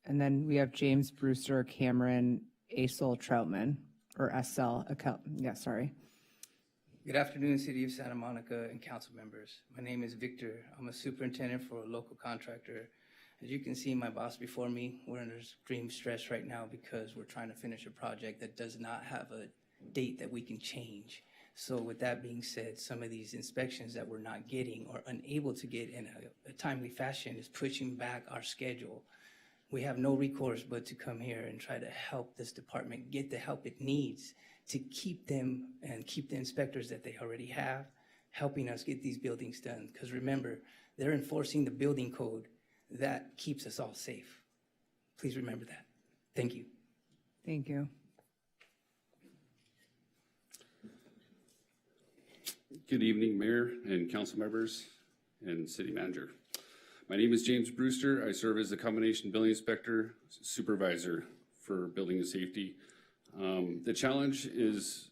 And then we have James Brewster, Cameron, Asel Troutman, or SL, yeah, sorry. Good afternoon, City of Santa Monica and council members. My name is Victor. I'm a superintendent for a local contractor. As you can see, my boss before me, we're under extreme stress right now because we're trying to finish a project that does not have a date that we can change. So with that being said, some of these inspections that we're not getting or unable to get in a timely fashion is pushing back our schedule. We have no recourse but to come here and try to help this department get the help it needs to keep them and keep the inspectors that they already have, helping us get these buildings done. Because remember, they're enforcing the building code that keeps us all safe. Please remember that. Thank you. Thank you. Good evening, Mayor and council members and City Manager. My name is James Brewster. I serve as the combination building inspector supervisor for building and safety. The challenge is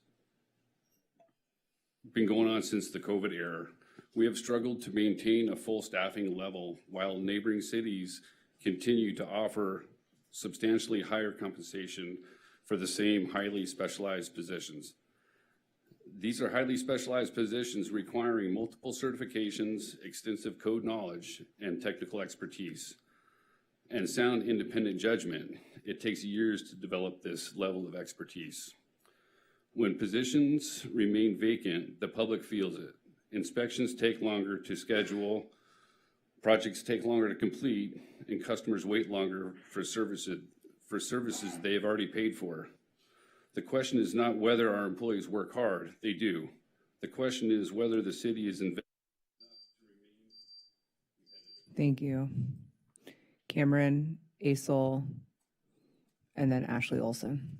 been going on since the COVID era. We have struggled to maintain a full staffing level while neighboring cities continue to offer substantially higher compensation for the same highly specialized positions. These are highly specialized positions requiring multiple certifications, extensive code knowledge, and technical expertise, and sound independent judgment. It takes years to develop this level of expertise. When positions remain vacant, the public feels it. Inspections take longer to schedule, projects take longer to complete, and customers wait longer for services they have already paid for. The question is not whether our employees work hard, they do. The question is whether the city is investing. Thank you. Cameron, Asel, and then Ashley Olson.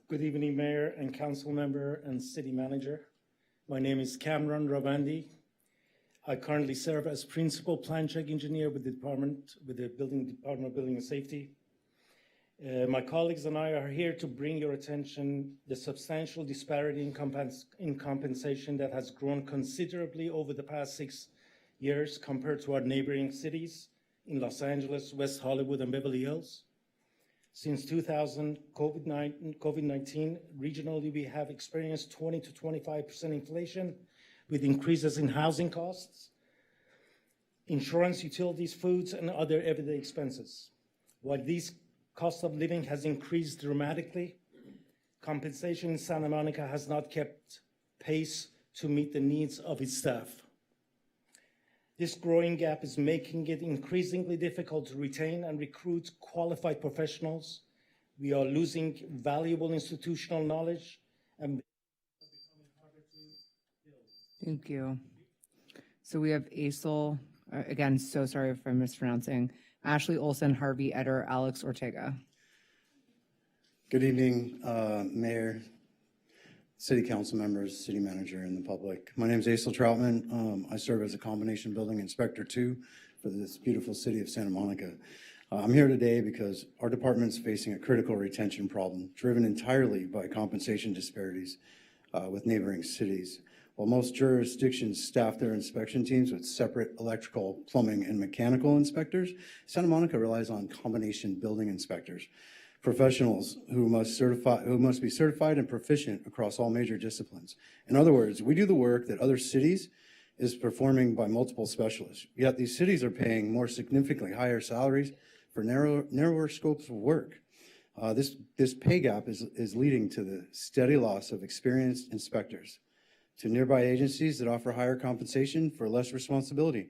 Good evening, Mayor and Council Member and City Manager. My name is Cameron Ravandi. I currently serve as Principal Plan Check Engineer with the Department of Building and Safety. My colleagues and I are here to bring your attention the substantial disparity in compensation that has grown considerably over the past 6 years compared to our neighboring cities in Los Angeles, West Hollywood, and Beverly Hills. Since 2000, COVID-19, regionally, we have experienced 20 to 25% inflation with increases in housing costs, insurance, utilities, foods, and other everyday expenses. While these cost of living has increased dramatically, compensation in Santa Monica has not kept pace to meet the needs of its staff. This growing gap is making it increasingly difficult to retain and recruit qualified professionals. We are losing valuable institutional knowledge and Thank you. So we have Aisel, again, so sorry if I'm mispronouncing, Ashley Olson, Harvey Eder, Alex Ortega. Good evening, Mayor, City Council members, City Manager, and the public. My name is Aisel Troutman. I serve as a Combination Building Inspector 2 for this beautiful city of Santa Monica. I'm here today because our department's facing a critical retention problem driven entirely by compensation disparities with neighboring cities. While most jurisdictions staff their inspection teams with separate electrical, plumbing, and mechanical inspectors, Santa Monica relies on combination building inspectors, professionals who must be certified and proficient across all major disciplines. In other words, we do the work that other cities is performing by multiple specialists. Yet these cities are paying more significantly higher salaries for narrower scopes of work. This pay gap is leading to the steady loss of experienced inspectors to nearby agencies that offer higher compensation for less responsibility.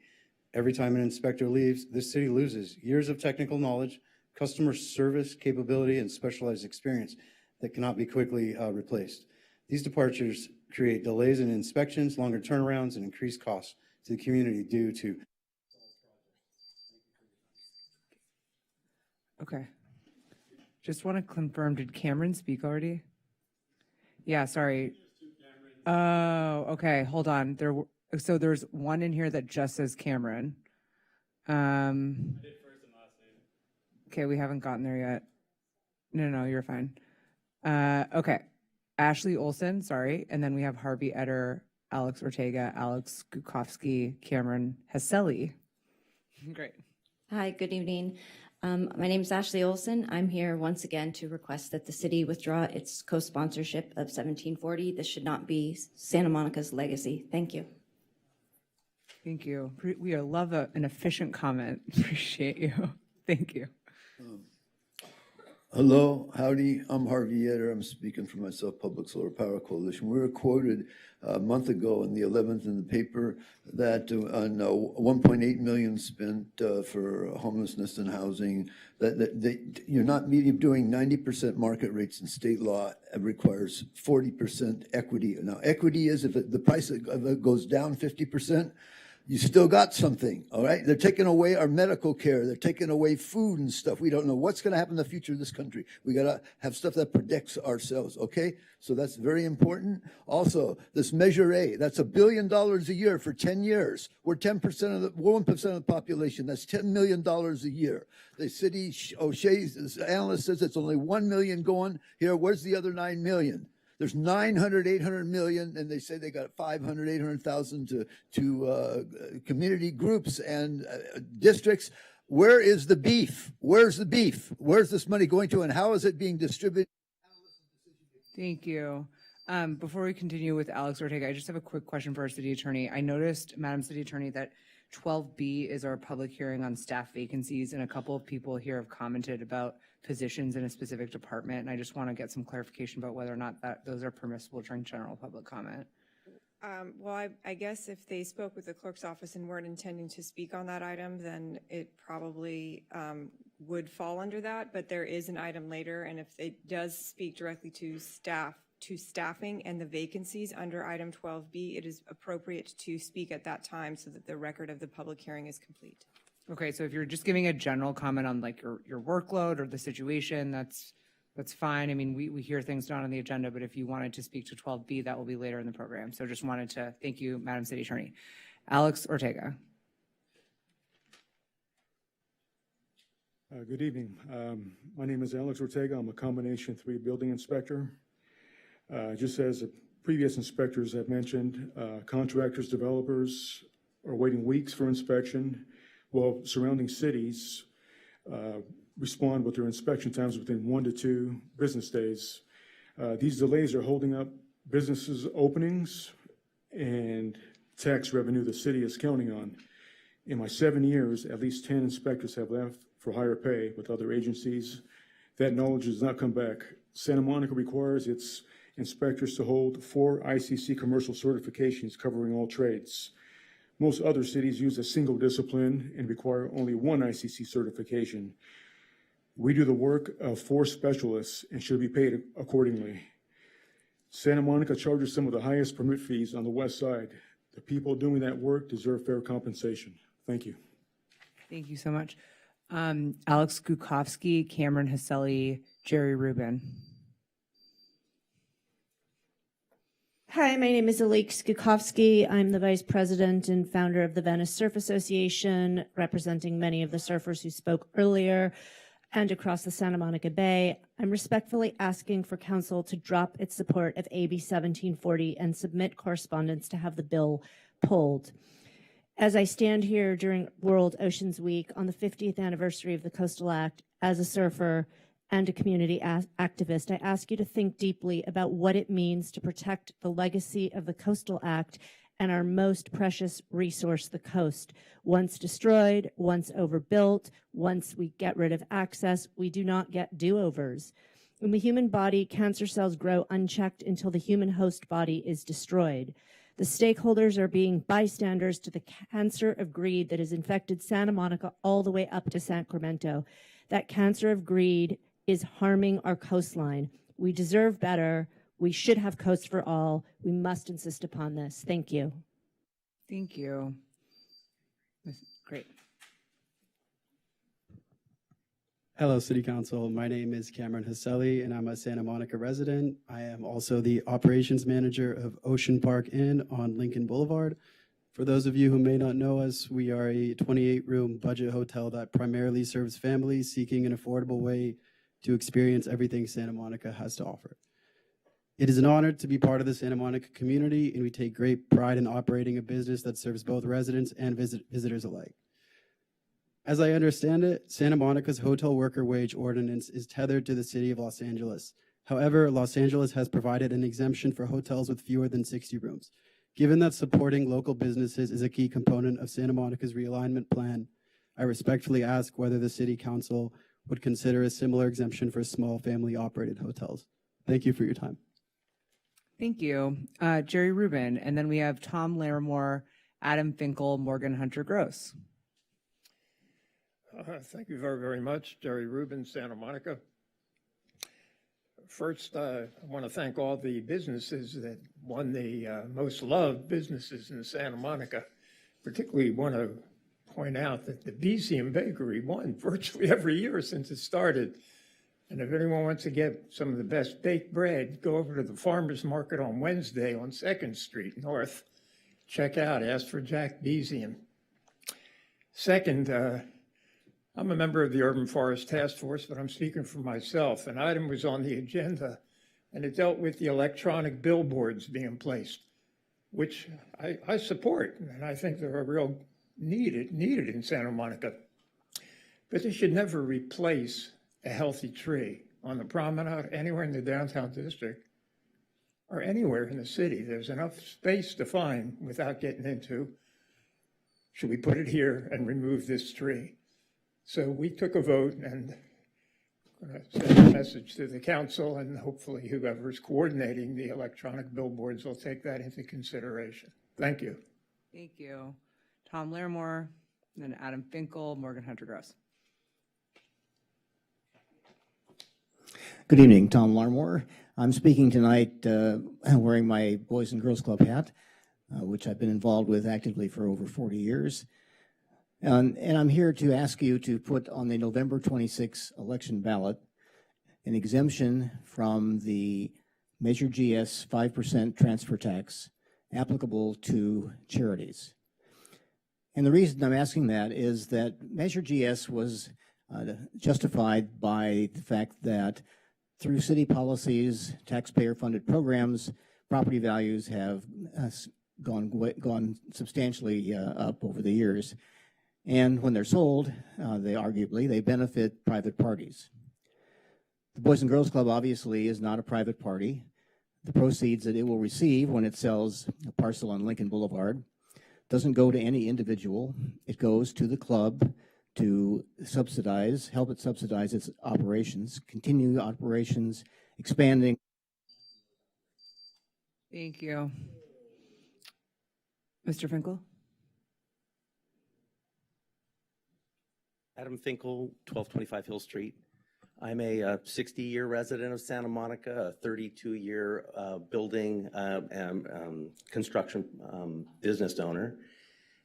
Every time an inspector leaves, this city loses years of technical knowledge, customer service capability, and specialized experience that cannot be quickly replaced. These departures create delays in inspections, longer turnarounds, and increased costs to the community due to. Okay. Just want to confirm, did Cameron speak already? Yeah, sorry. Oh, okay, hold on. So there's one in here that just says Cameron. Okay, we haven't gotten there yet. No, you're fine. Okay, Ashley Olson, sorry. And then we have Harvey Eder, Alex Ortega, Alex Gukowski, Cameron Haselli. Great. Hi, good evening. My name is Ashley Olson. I'm here once again to request that the city withdraw its co-sponsorship of 1740. This should not be Santa Monica's legacy. Thank you. Thank you. We love an efficient comment. Appreciate you. Thank you. Hello, howdy, I'm Harvey Eder. I'm speaking for myself, Public Solar Power Coalition. We were quoted a month ago in the 11th in the paper that on 1.8 million spent for homelessness and housing, that you're not doing 90% market rates in state law. It requires 40% equity. Now, equity is if the price of it goes down 50%, you still got something, all right? They're taking away our medical care. They're taking away food and stuff. We don't know what's going to happen in the future of this country. We got to have stuff that protects ourselves, okay? So that's very important. Also, this Measure A, that's $1 billion a year for 10 years. We're 10% of we're 1% of the population. That's $10 million a year. The city, O'Shea's analyst says it's only 1 million going here. Where's the other 9 million? There's 900, 800 million, and they say they got 500, 800,000 to community groups and districts. Where is the beef? Where's the beef? Where's this money going to, and how is it being distributed? Thank you. Before we continue with Alex Ortega, I just have a quick question for our city attorney. I noticed, Madam City Attorney, that 12B is our public hearing on staff vacancies, and a couple of people here have commented about positions in a specific department, and I just want to get some clarification about whether or not those are permissible during general public comment. Well, I guess if they spoke with the clerk's office and weren't intending to speak on that item, then it probably would fall under that, but there is an item later, and if it does speak directly to staffing and the vacancies under item 12B, it is appropriate to speak at that time so that the record of the public hearing is complete. Okay, so if you're just giving a general comment on like your workload or the situation, that's fine. I mean, we hear things not on the agenda, but if you wanted to speak to 12B, that will be later in the program. So just wanted to thank you, Madam City Attorney. Alex Ortega. Good evening. My name is Alex Ortega. I'm a Combination 3 building inspector. Just as the previous inspectors have mentioned, contractors, developers are waiting weeks for inspection. while surrounding cities respond with their inspection times within 1 to 2 business days. These delays are holding up businesses' openings and tax revenue the city is counting on. In my 7 years, at least 10 inspectors have left for higher pay with other agencies. That knowledge does not come back. Santa Monica requires its inspectors to hold 4 ICC commercial certifications covering all trades. Most other cities use a single discipline and require only 1 ICC certification. We do the work of 4 specialists and should be paid accordingly. Santa Monica charges some of the highest permit fees on the west side. The people doing that work deserve fair compensation. Thank you. Thank you so much. Alex Gukowski, Cameron Haselli, Jerry Rubin. Hi, my name is Alix Gukowski. I'm the Vice President and founder of the Venice Surf Association, representing many of the surfers who spoke earlier and across the Santa Monica Bay. I'm respectfully asking for Council to drop its support of AB 1740 and submit correspondence to have the bill pulled. As I stand here during World Oceans Week on the 50th anniversary of the Coastal Act, as a surfer and a community activist, I ask you to think deeply about what it means to protect the legacy of the Coastal Act and our most precious resource, the coast. Once destroyed, once overbuilt, once we get rid of access, we do not get do-overs. In the human body, cancer cells grow unchecked until the human host body is destroyed. The stakeholders are being bystanders to the cancer of greed that has infected Santa Monica all the way up to Sacramento. That cancer of greed is harming our coastline. We deserve better. We should have coasts for all. We must insist upon this. Thank you. Thank you. Great. Hello, City Council. My name is Cameron Haselli, and I'm a Santa Monica resident. I am also the operations manager of Ocean Park Inn on Lincoln Boulevard. For those of you who may not know us, we are a 28-room budget hotel that primarily serves families seeking an affordable way to experience everything Santa Monica has to offer. It is an honor to be part of the Santa Monica community, and we take great pride in operating a business that serves both residents and visitors alike. As I understand it, Santa Monica's hotel worker wage ordinance is tethered to the city of Los Angeles. However, Los Angeles has provided an exemption for hotels with fewer than 60 rooms. Given that supporting local businesses is a key component of Santa Monica's realignment plan, I respectfully ask whether the City Council would consider a similar exemption for small family-operated hotels. Thank you for your time. Thank you. Jerry Rubin, and then we have Tom Larimore, Adam Finkel, Morgan Hunter Gross. Thank you very, very much. Jerry Rubin, Santa Monica. First, I want to thank all the businesses that won the most loved businesses in Santa Monica. Particularly want to point out that the Bezium Bakery won virtually every year since it started. And if anyone wants to get some of the best baked bread, go over to the farmer's market on Wednesday on 2nd Street North. Check out, ask for Jack Bezium. Second, I'm a member of the Urban Forest Task Force, but I'm speaking for myself. An item was on the agenda, and it dealt with the electronic billboards being placed, which I support, and I think they're a real needed in Santa Monica. But they should never replace a healthy tree on the promenade, anywhere in the downtown district, or anywhere in the city. There's enough space to find without getting into, should we put it here and remove this tree? So we took a vote, and I'm going to send a message to the council, and hopefully whoever's coordinating the electronic billboards will take that into consideration. Thank you. Thank you. Tom Larimore, and then Adam Finkel, Morgan Hunter Gross. Good evening, Tom Larimore. I'm speaking tonight wearing my Boys and Girls Club hat, which I've been involved with actively for over 40 years. And I'm here to ask you to put on the November 26 election ballot an exemption from the Measure GS 5% transfer tax applicable to charities. And the reason I'm asking that is that Measure GS was justified by the fact that through city policies, taxpayer-funded programs, property values have gone substantially up over the years. And when they're sold, they benefit private parties. The Boys and Girls Club obviously is not a private party. The proceeds that it will receive when it sells a parcel on Lincoln Boulevard doesn't go to any individual. It goes to the club to help it subsidize its operations, continue operations, expanding. Thank you. Mr. Finkel? Adam Finkel, 1225 Hill Street. I'm a 60-year resident of Santa Monica, a 32-year building and construction business owner.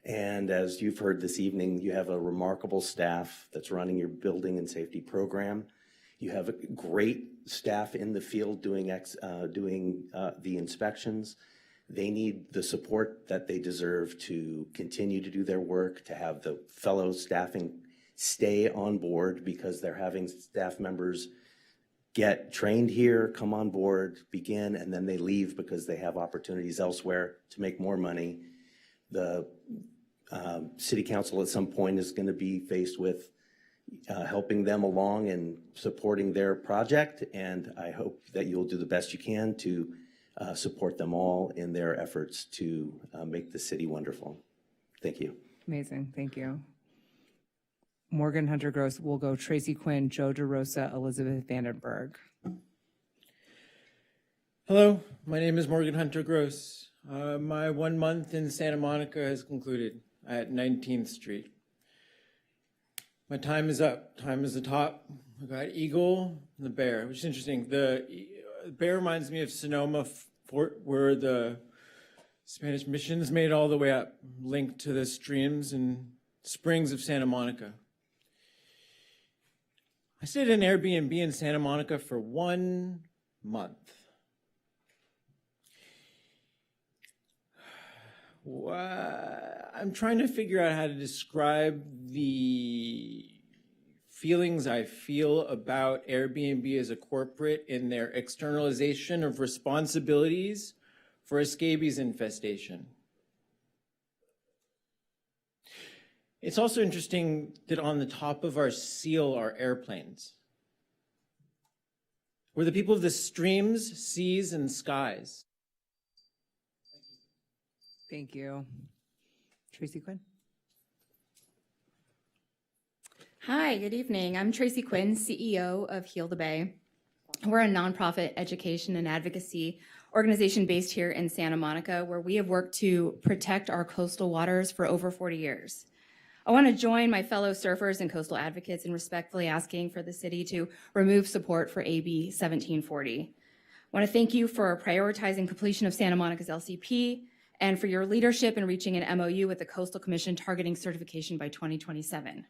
And as you've heard this evening, you have a remarkable staff that's running your building and safety program. You have a great staff in the field doing the inspections. They need the support that they deserve to continue to do their work, to have the fellow staffing stay on board, because they're having staff members get trained here, come on board, begin, and then they leave because they have opportunities elsewhere to make more money. The city council at some point is going to be faced with helping them along and supporting their project, and I hope that you'll do the best you can to support them all in their efforts to make the city wonderful. Thank you. Amazing, thank you. Morgan Hunter Gross will go Tracy Quinn, Joe DeRosa, Elizabeth Vandenberg. Hello, my name is Morgan Hunter Gross. My 1 month in Santa Monica has concluded at 19th Street. My time is up. Time is the top. I got Eagle and the Bear, which is interesting. The Bear reminds me of Sonoma Fort, where the Spanish missions made it all the way up, linked to the streams and springs of Santa Monica. I stayed in an Airbnb in Santa Monica for 1 month. I'm trying to figure out how to describe the feelings I feel about Airbnb as a corporate in their externalization of responsibilities for a scabies infestation. It's also interesting that on the top of our seal are airplanes. We're the people of the streams, seas, and skies. Thank you. Tracy Quinn? Hi, good evening. I'm Tracy Quinn, CEO of Heal the Bay. We're a nonprofit education and advocacy organization based here in Santa Monica, where we have worked to protect our coastal waters for over 40 years. I want to join my fellow surfers and coastal advocates in respectfully asking for the city to remove support for AB 1740. I want to thank you for prioritizing completion of Santa Monica's LCP and for your leadership in reaching an MOU with the Coastal Commission targeting certification by 2027.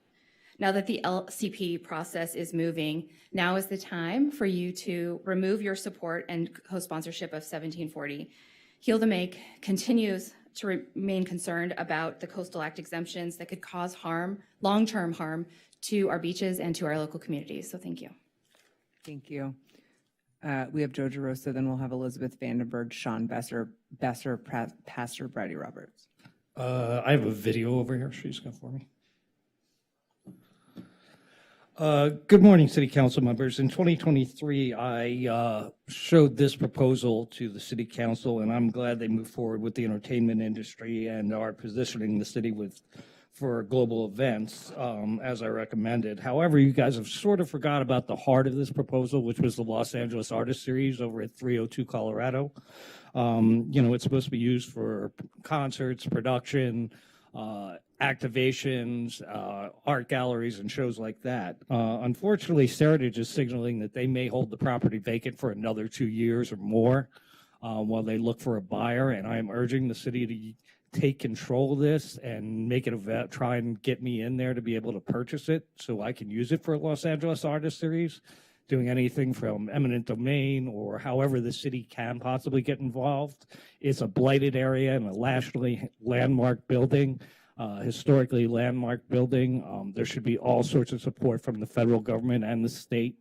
Now that the LCP process is moving, now is the time for you to remove your support and co-sponsorship of 1740. Heal the Make continues to remain concerned about the Coastal Act exemptions that could cause harm, long-term harm, to our beaches and to our local communities. So thank you. Thank you. We have Joe DeRosa, then we'll have Elizabeth Vandenberg, Sean Pastor Brady Roberts. I have a video over here she's got for me. Good morning, City Council members. In 2023, I showed this proposal to the City Council, and I'm glad they moved forward with the entertainment industry and are positioning the city for global events, as I recommended. However, you guys have sort of forgot about the heart of this proposal, which was the Los Angeles Artist Series over at 302 Colorado. It's supposed to be used for concerts, production, activations, art galleries, and shows like that. Unfortunately, Seritage is signaling that they may hold the property vacant for another 2 years or more while they look for a buyer, and I am urging the city to take control of this and make it try and get me in there to be able to purchase it so I can use it for a Los Angeles Artist Series, doing anything from eminent domain or however the city can possibly get involved. It's a blighted area and a nationally landmark building. Historically landmark building. There should be all sorts of support from the federal government and the state.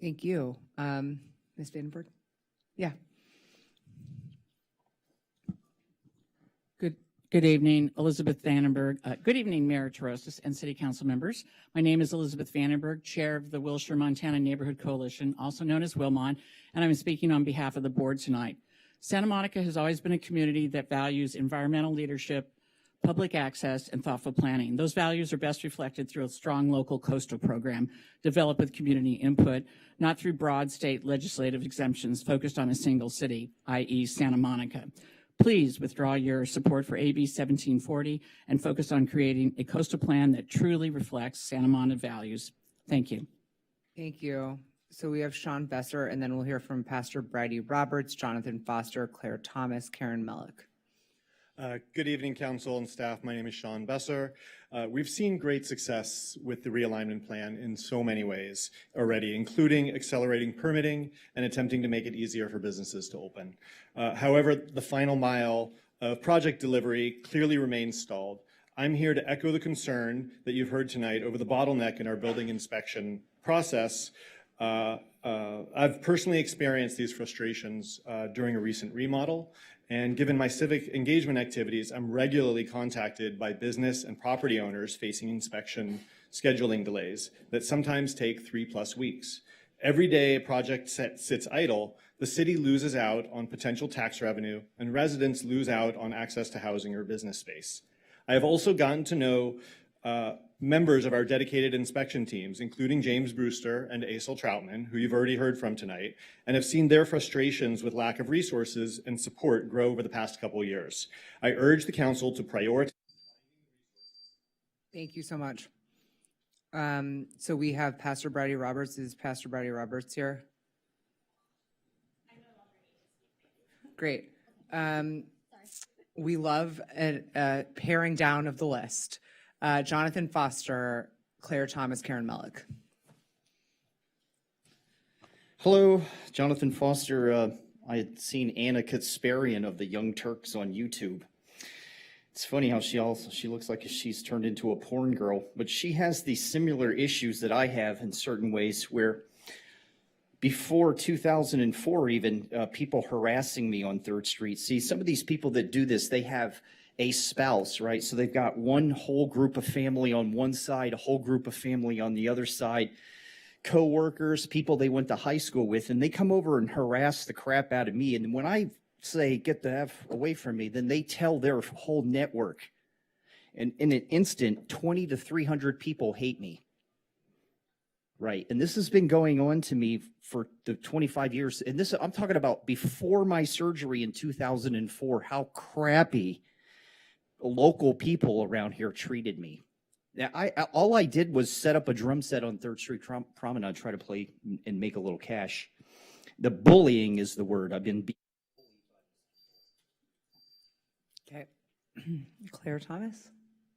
Thank you. Ms. Vandenberg? Yeah. Good evening, Elizabeth Vandenberg. Good evening, Mayor Terostas and City Council members. My name is Elizabeth Vandenberg, Chair of the Wilshire, Montana Neighborhood Coalition, also known as Wilmon, and I'm speaking on behalf of the board tonight. Santa Monica has always been a community that values environmental leadership, public access, and thoughtful planning. Those values are best reflected through a strong local coastal program developed with community input, not through broad state legislative exemptions focused on a single city, i.e. Santa Monica. Please withdraw your support for AB 1740 and focus on creating a coastal plan that truly reflects Santa Monica values. Thank you. Thank you. So we have Sean Besser, and then we'll hear from Pastor Bridie Roberts, Jonathan Foster, Claire Thomas, Karen Mellick. Good evening, council and staff. My name is Sean Besser. We've seen great success with the realignment plan in so many ways already, including accelerating permitting and attempting to make it easier for businesses to open. However, the final mile of project delivery clearly remains stalled. I'm here to echo the concern that you've heard tonight over the bottleneck in our building inspection process. I've personally experienced these frustrations during a recent remodel. And given my civic engagement activities, I'm regularly contacted by business and property owners facing inspection scheduling delays that sometimes take 3+ weeks. Every day a project sits idle, the city loses out on potential tax revenue and residents lose out on access to housing or business space. I have also gotten to know members of our dedicated inspection teams, including James Brewster and Aisel Troutman, who you've already heard from tonight, and have seen their frustrations with lack of resources and support grow over the past couple years. I urge the council to prioritize. Thank you so much. So we have Pastor Bridie Roberts. Is Pastor Bridie Roberts here? Great. We love a paring down of the list. Jonathan Foster, Claire Thomas, Karen Mellick. Hello, Jonathan Foster. I had seen Anna Kasparian of the Young Turks on YouTube. It's funny how she looks like she's turned into a porn girl, but she has these similar issues that I have in certain ways where before 2004 even, people harassing me on 3rd Street. See, some of these people that do this, they have a spouse, right? So they've got one whole group of family on one side, a whole group of family on the other side, co-workers, people they went to high school with, and they come over and harass the crap out of me. And when I say, get the F away from me, then they tell their whole network. And in an instant, 20 to 300 people hate me. Right. And this has been going on to me for the 25 years. And this, I'm talking about before my surgery in 2004, how crappy local people around here treated me. Now, all I did was set up a drum set on 3rd Street Promenade, try to play and make a little cash. The bullying is the word. I've been. Okay. Claire Thomas.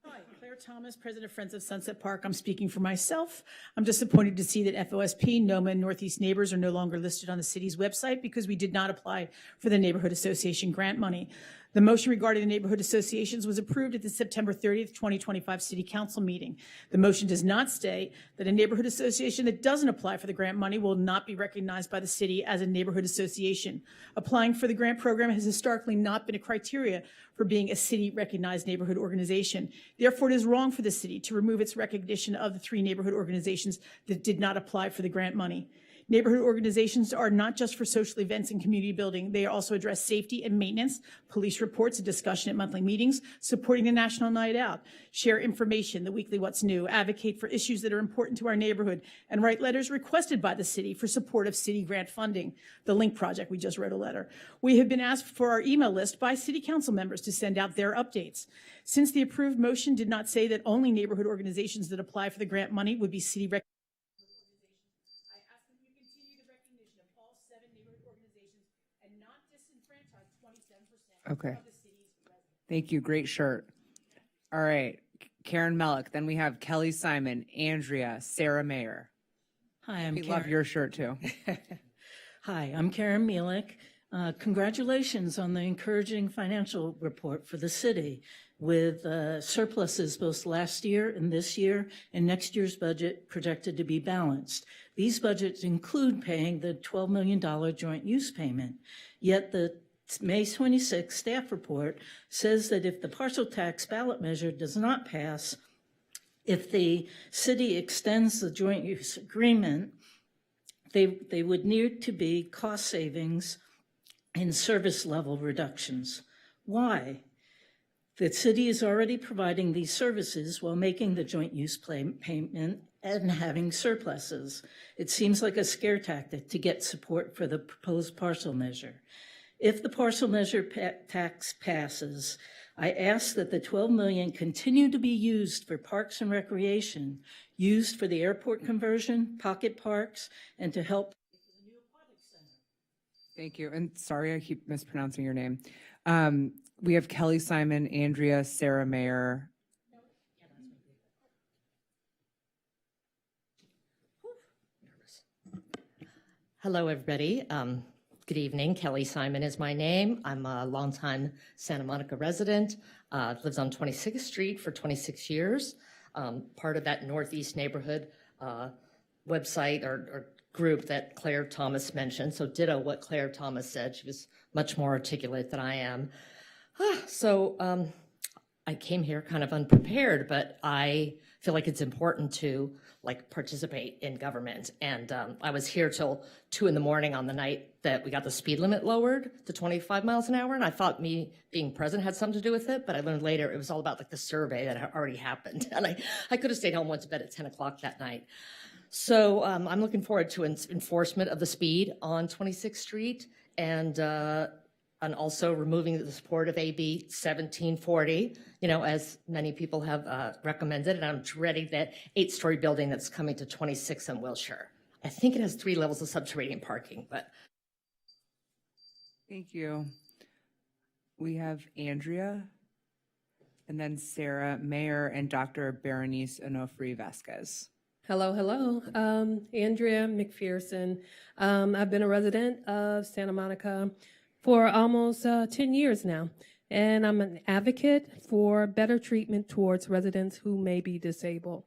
Hi, Claire Thomas, President of Friends of Sunset Park. I'm speaking for myself. I'm disappointed to see that FOSP, NOMA, and Northeast Neighbors are no longer listed on the city's website because we did not apply for the Neighborhood Association grant money. The motion regarding the neighborhood associations was approved at the September 30th, 2025 City Council meeting. The motion does not state that a neighborhood association that doesn't apply for the grant money will not be recognized by the city as a neighborhood association. Applying for the grant program has historically not been a criteria for being a city-recognized neighborhood organization. Therefore, it is wrong for the city to remove its recognition of the 3 neighborhood organizations that did not apply for the grant money. Neighborhood organizations are not just for social events and community building. They also address safety and maintenance, police reports, and discussion at monthly meetings, supporting the National Night Out, share information, the weekly What's New, advocate for issues that are important to our neighborhood, and write letters requested by the city for support of city grant funding. The Link Project, we just wrote a letter. We have been asked for our email list by city council members to send out their updates. Since the approved motion did not say that only neighborhood organizations that apply for the grant money would be city recognized, Okay. Thank you. Great shirt. All right. Karen Mellick. Then we have Kelly Simon, Andrea, Sarah Mayer. Hi, I'm We Karen. love your shirt too. Hi, I'm Karen Mielek. Congratulations on the encouraging financial report for the city with surpluses both last year and this year, and next year's budget projected to be balanced. These budgets include paying the $12 million joint use payment, yet the May 26 staff report says that if the partial tax ballot measure does not pass, if the city extends the joint use agreement, they would need to be cost savings and service level reductions. Why? The city is already providing these services while making the joint use payment and having surpluses. It seems like a scare tactic to get support for the proposed parcel measure. If the parcel measure tax passes, I ask that the $12 million continue to be used for parks and recreation, used for the airport conversion, pocket parks, and to help. Thank you. And sorry, I keep mispronouncing your name. We have Kelly Simon, Andrea, Sarah Mayer. Hello, everybody. Good evening. Kelly Simon is my name. I'm a longtime Santa Monica resident. Lives on 26th Street for 26 years. Part of that Northeast neighborhood website or group that Claire Thomas mentioned. So ditto what Claire Thomas said. She was much more articulate than I am. I came here kind of unprepared, but I feel like it's important to participate in government. And I was here till 2 a.m. on the night that we got the speed limit lowered to 25 miles an hour. And I thought me being present had something to do with it, but I learned later it was all about the survey that had already happened. And I could have stayed home, went to bed at 10 o'clock that night. So I'm looking forward to enforcement of the speed on 26th Street and also removing the support of AB 1740, as many people have recommended. And I'm dreading that 8-story building that's coming to 26 on Wilshire. I think it has 3 levels of subterranean parking, but. Thank you. We have Andrea, and then Sarah Mayer and Dr. Berenice Onofre Vasquez. Hello. Andrea McPherson. I've been a resident of Santa Monica for almost 10 years now, and I'm an advocate for better treatment towards residents who may be disabled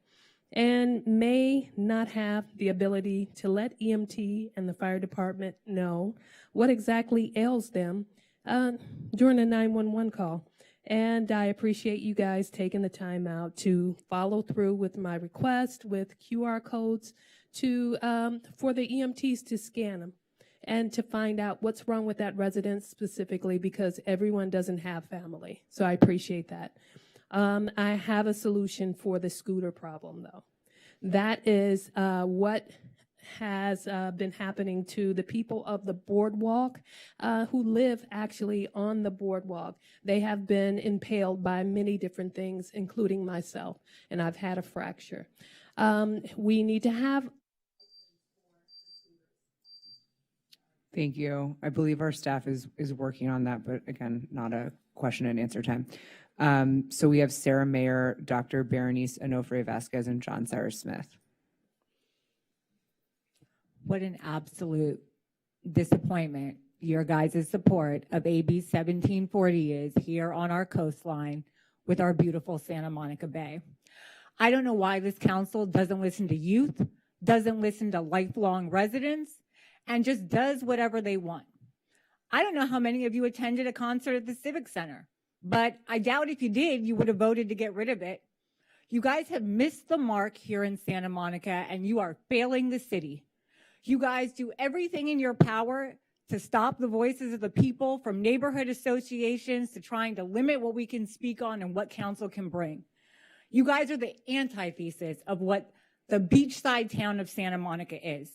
and may not have the ability to let EMT and the fire department know what exactly ails them during a 911 call. And I appreciate you guys taking the time out to follow through with my request with QR codes for the EMTs to scan them and to find out what's wrong with that resident specifically, because everyone doesn't have family. So I appreciate that. I have a solution for the scooter problem, though. That is what has been happening to the people of the boardwalk who live actually on the boardwalk. They have been impaled by many different things, including myself, and I've had a fracture. We need to have. Thank you. I believe our staff is working on that, but again, not a question and answer time. So we have Sarah Mayer, Dr. Berenice Onofre Vasquez, and John Cyrus Smith. What an absolute disappointment your guys' support of AB 1740 is here on our coastline with our beautiful Santa Monica Bay. I don't know why this council doesn't listen to youth, doesn't listen to lifelong residents, and just does whatever they want. I don't know how many of you attended a concert at the Civic Center, but I doubt if you did, you would have voted to get rid of it. You guys have missed the mark here in Santa Monica, and you are failing the city. You guys do everything in your power to stop the voices of the people, from neighborhood associations to trying to limit what we can speak on and what council can bring. You guys are the antithesis of what the beachside town of Santa Monica is.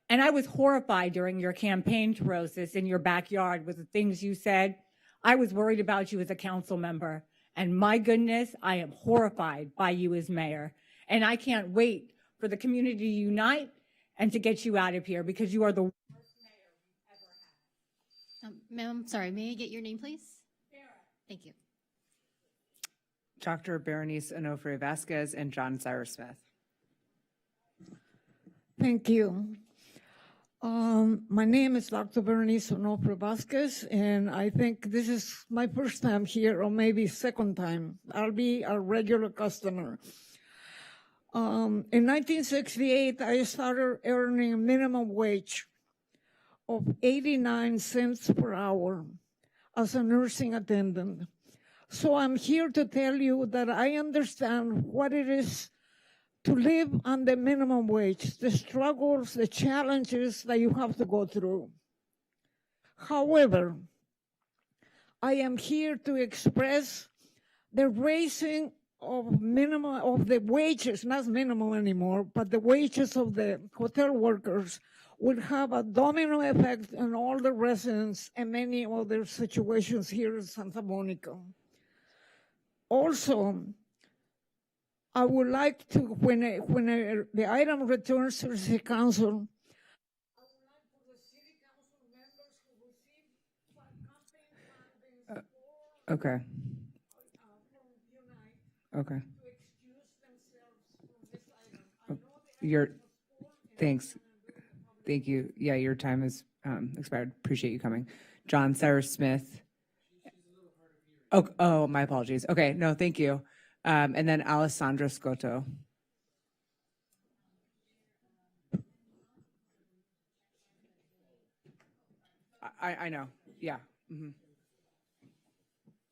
And I was horrified during your campaign, Terosis, in your backyard with the things you said. I was worried about you as a council member. And my goodness, I am horrified by you as mayor. And I can't wait for the community to unite and to get you out of here, because you are the worst mayor we've ever had. Ma'am, sorry, may I get your name, please? Sarah. Thank you. Dr. Berenice Onofre Vasquez and John Cyrus Smith. Thank you. My name is Dr. Berenice Onofre Vasquez, and I think this is my first time here, or maybe second time. I'll be a regular customer. In 1968, I started earning a minimum wage of 89 cents per hour. as a nursing attendant. So I'm here to tell you that I understand what it is to live on the minimum wage, the struggles, the challenges that you have to go through. However, I am here to express the raising of minimum of the wages, not minimum anymore, but the wages of the hotel workers will have a domino effect on all the residents and many other situations here in Santa Monica. Also, I would like to, when the item returns to the City Council, Okay. Okay. Thanks. Thank you. Yeah, your time has expired. Appreciate you coming. John Cyrus Smith. Oh, my apologies. Okay, no, thank you. And then Alessandra Scotto. I know. Yeah. Mm-hmm.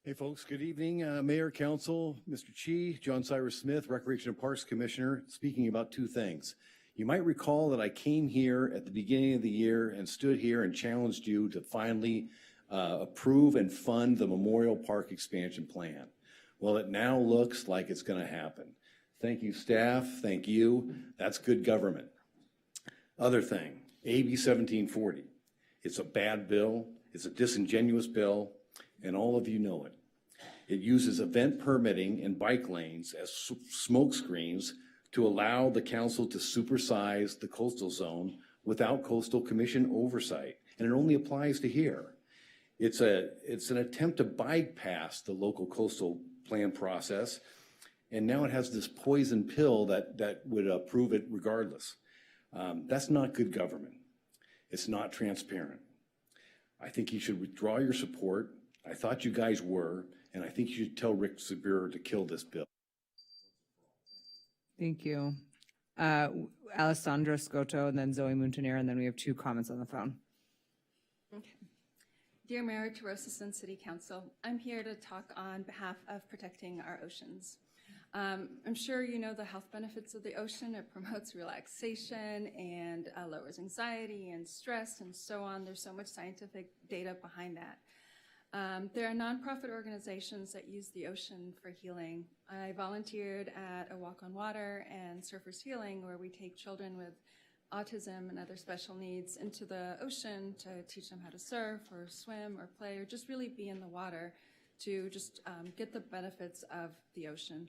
Hey, folks, good evening. Mayor, Council, Mr. Chi, John Cyrus Smith, Recreation and Parks Commissioner, speaking about two things. You might recall that I came here at the beginning of the year and stood here and challenged you to finally approve and fund the Memorial Park expansion plan. Well, it now looks like it's going to happen. Thank you, staff. Thank you. That's good government. Other thing, AB 1740. It's a bad bill. It's a disingenuous bill. And all of you know it. It uses event permitting and bike lanes as smoke screens to allow the council to supersize the coastal zone without coastal commission oversight. And it only applies to here. It's an attempt to bypass the local coastal plan process. And now it has this poison pill that would approve it regardless. That's not good government. It's not transparent. I think you should withdraw your support. I thought you guys were, and I think you should tell Rick Sabir to kill this bill. Thank you. Alessandra Scotto and then Zoe Montaner, and then we have two comments on the phone. Okay. Dear Mayor Terosas and City Council, I'm here to talk on behalf of protecting our oceans. I'm sure you know the health benefits of the ocean. It promotes relaxation and lowers anxiety and stress and so on. There's so much scientific data behind that. There are nonprofit organizations that use the ocean for healing. I volunteered at A Walk on Water and Surfers Healing, where we take children with autism and other special needs into the ocean to teach them how to surf or swim or play or just really be in the water to just get the benefits of the ocean.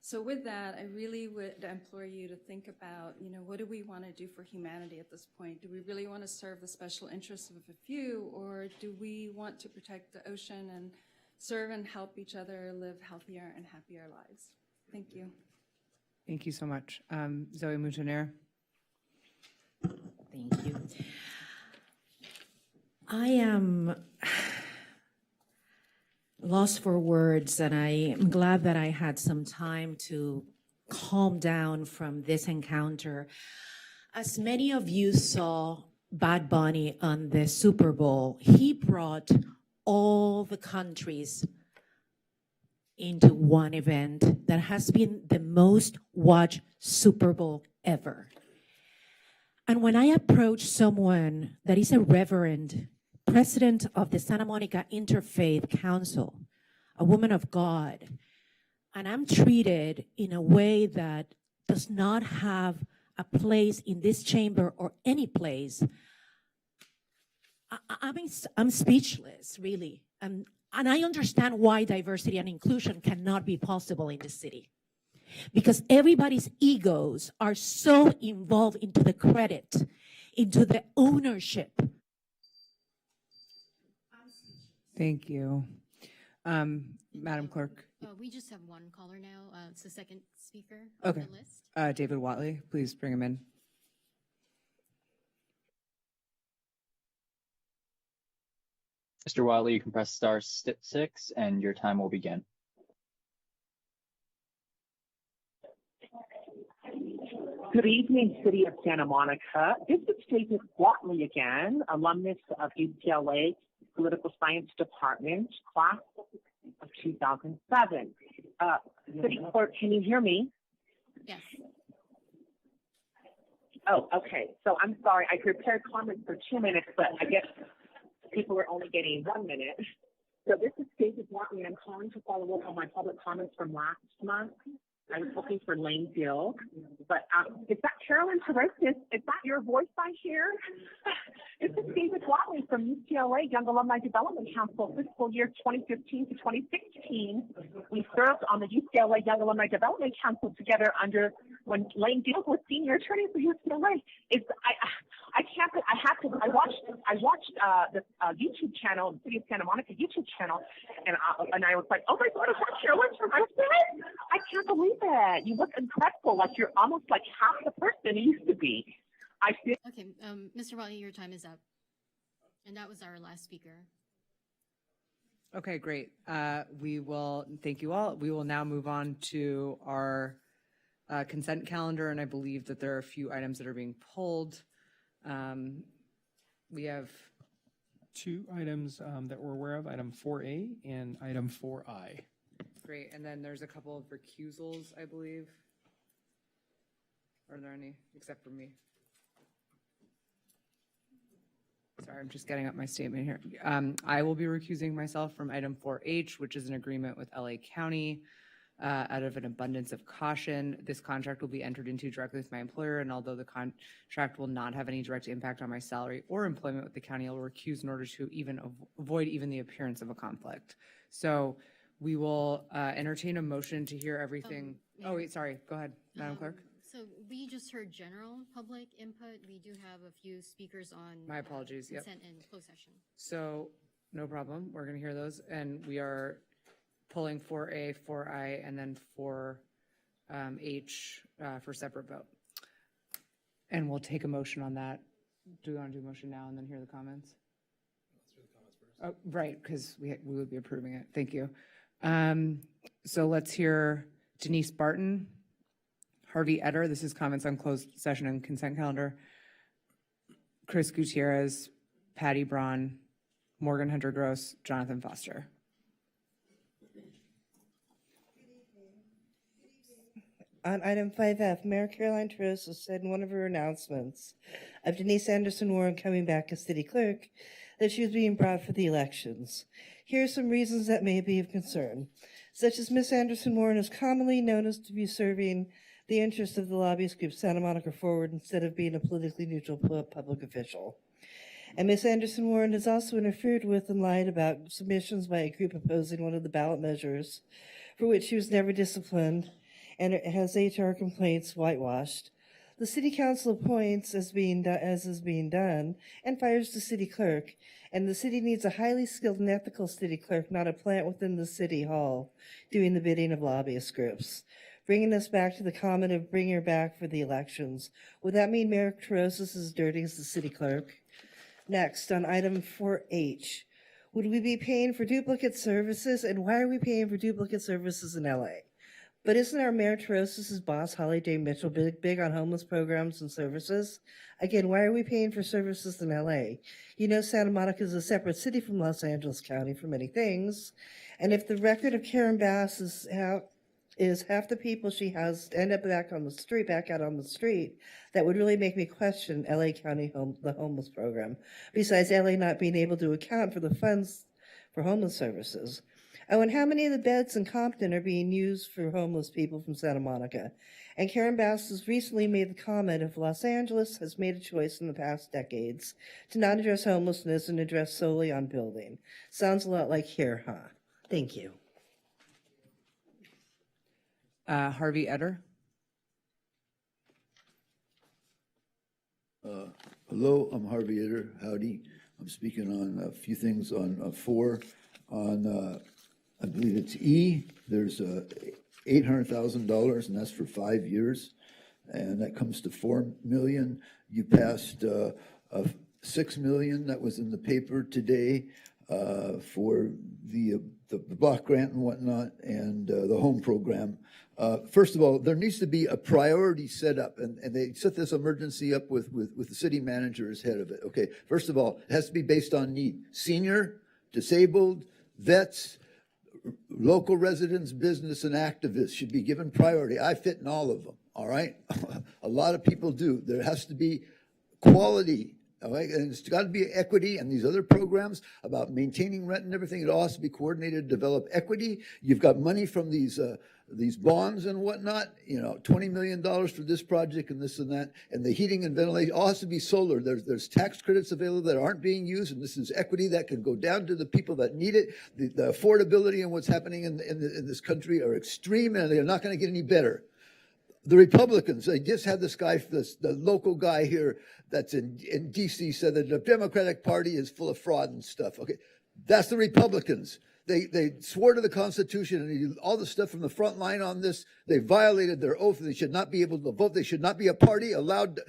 So with that, I really would implore you to think about, what do we want to do for humanity at this point? Do we really want to serve the special interests of a few, or do we want to protect the ocean and serve and help each other live healthier and happier lives? Thank you. Thank you so much. Zoe Montaner. Thank you. I am lost for words, and I am glad that I had some time to calm down from this encounter. As many of you saw Bad Bunny on the Super Bowl, he brought all the countries into one event that has been the most watched Super Bowl ever. And when I approach someone that is a reverend, president of the Santa Monica Interfaith Council, a woman of God, and I'm treated in a way that does not have a place in this chamber or any place, I'm speechless, really. And I understand why diversity and inclusion cannot be possible in the city. Because everybody's egos are so involved into the credit, into the ownership. Thank you. Madam Clerk. We just have one caller now. It's the second speaker Okay. on the list. David Watley, please bring him in. Mr. Wiley, you can press *6 and your time will begin. Good evening, City of Santa Monica. This is David Watley again, alumnus of UCLA Political Science Department, class of 2007. City Clerk, can you hear me? Yes. Oh, okay. So I'm sorry. I prepared comments for 2 minutes, but I guess people are only getting 1 minute. So this is David Watley. I'm calling to follow up on my public comments from last month. I was looking for Lane Gill, but is that Carolyn Teresias? Is that your voice I hear? This is David Watley from UCLA Young Alumni Development Council, fiscal year 2015 to 2016. We served on the UCLA Young Alumni Development Council together under when Lane Gill was senior attorney for UCLA. I watched the YouTube channel, the City of Santa Monica YouTube channel, and I was like, oh my God, is that Carolyn Teresias? I can't believe it. You look incredible, like you're almost like half the person you used to be. I feel. Okay, Mr. Watley, your time is up. And that was our last speaker. Okay, great. We will, thank you all. We will now move on to our consent calendar, and I believe that there are a few items that are being pulled. We have 2 items that we're aware of, item 4A and item 4I. Great, and then there's a couple of recusals, I believe. Are there any, except for me? Sorry, I'm just getting up my statement here. I will be recusing myself from item 4H, which is an agreement with LA County out of an abundance of caution. This contract will be entered into directly with my employer, and although the contract will not have any direct impact on my salary or employment with the county, I will recuse in order to even avoid even the appearance of a conflict. So we will entertain a motion to hear everything. Oh, wait, sorry. Go ahead, Madam Clerk. So we just heard general public input. We do have a few speakers on. My apologies, yep. Consent and closed session. So no problem. We're going to hear those. And we are pulling 4A, 4I, and then 4H for separate vote. And we'll take a motion on that. Do we want to do a motion now and then hear the comments? Oh, right, because we would be approving it. Thank you. So let's hear Denise Barton, Harvey Eder, this is comments on closed session and consent calendar, Chris Gutierrez, Patty Braun, Morgan Hunter Gross, Jonathan Foster. On item 5F, Mayor Caroline Teresias said in one of her announcements of Denise Anderson Warren coming back as city clerk that she was being brought for the elections. Here are some reasons that may be of concern, such as Ms. Anderson Warren is commonly known as to be serving the interests of the lobbyist group Santa Monica Forward instead of being a politically neutral public official. And Ms. Anderson Warren has also interfered with and lied about submissions by a group opposing one of the ballot measures for which she was never disciplined and has HR complaints whitewashed. The city council appoints as is being done and fires the city clerk. And the city needs a highly skilled and ethical city clerk, not a plant within the city hall doing the bidding of lobbyist groups. Bringing us back to the comment of bring her back for the elections. Would that mean Mayor Teresias is as dirty as the city clerk? Next, on item 4H, would we be paying for duplicate services, and why are we paying for duplicate services in LA? But isn't our Mayor Teresias' boss, Holly J. Mitchell, big on homeless programs and services? Again, why are we paying for services in LA? You know, Santa Monica is a separate city from Los Angeles County for many things. And if the record of Karen Bass is half the people she has end up back out on the street, that would really make me question LA County the homeless program, besides LA not being able to account for the funds for homeless services. Oh, and how many of the beds in Compton are being used for homeless people from Santa Monica? And Karen Bass has recently made the comment if Los Angeles has made a choice in the past decades to not address homelessness and address solely on building. Sounds a lot like here, huh? Thank you. Harvey Eder. Hello, I'm Harvey Eder. Howdy. I'm speaking on a few things on 4. On, I believe it's E, there's $800,000, and that's for 5 years. And that comes to $4 million. You passed $6 million that was in the paper today for the block grant and whatnot, and the home program. First of all, there needs to be a priority set up, and they set this emergency up with the city manager as head of it. Okay, first of all, it has to be based on need. Senior, disabled, vets, local residents, business, and activists should be given priority. I fit in all of them, all right? A lot of people do. There has to be quality, all right? And it's got to be equity, and these other programs about maintaining rent and everything, it all has to be coordinated to develop equity. You've got money from these bonds and whatnot, $20 million for this project and this and that, and the heating and ventilation all has to be solar. There's tax credits available that aren't being used, and this is equity that can go down to the people that need it. The affordability and what's happening in this country are extreme, and they're not going to get any better. The Republicans, they just had this guy, the local guy here that's in D.C. said that the Democratic Party is full of fraud and stuff. Okay, that's the Republicans. They swore to the Constitution and all the stuff from the front line on this. They violated their oath. They should not be able to vote. They should not be a party allowed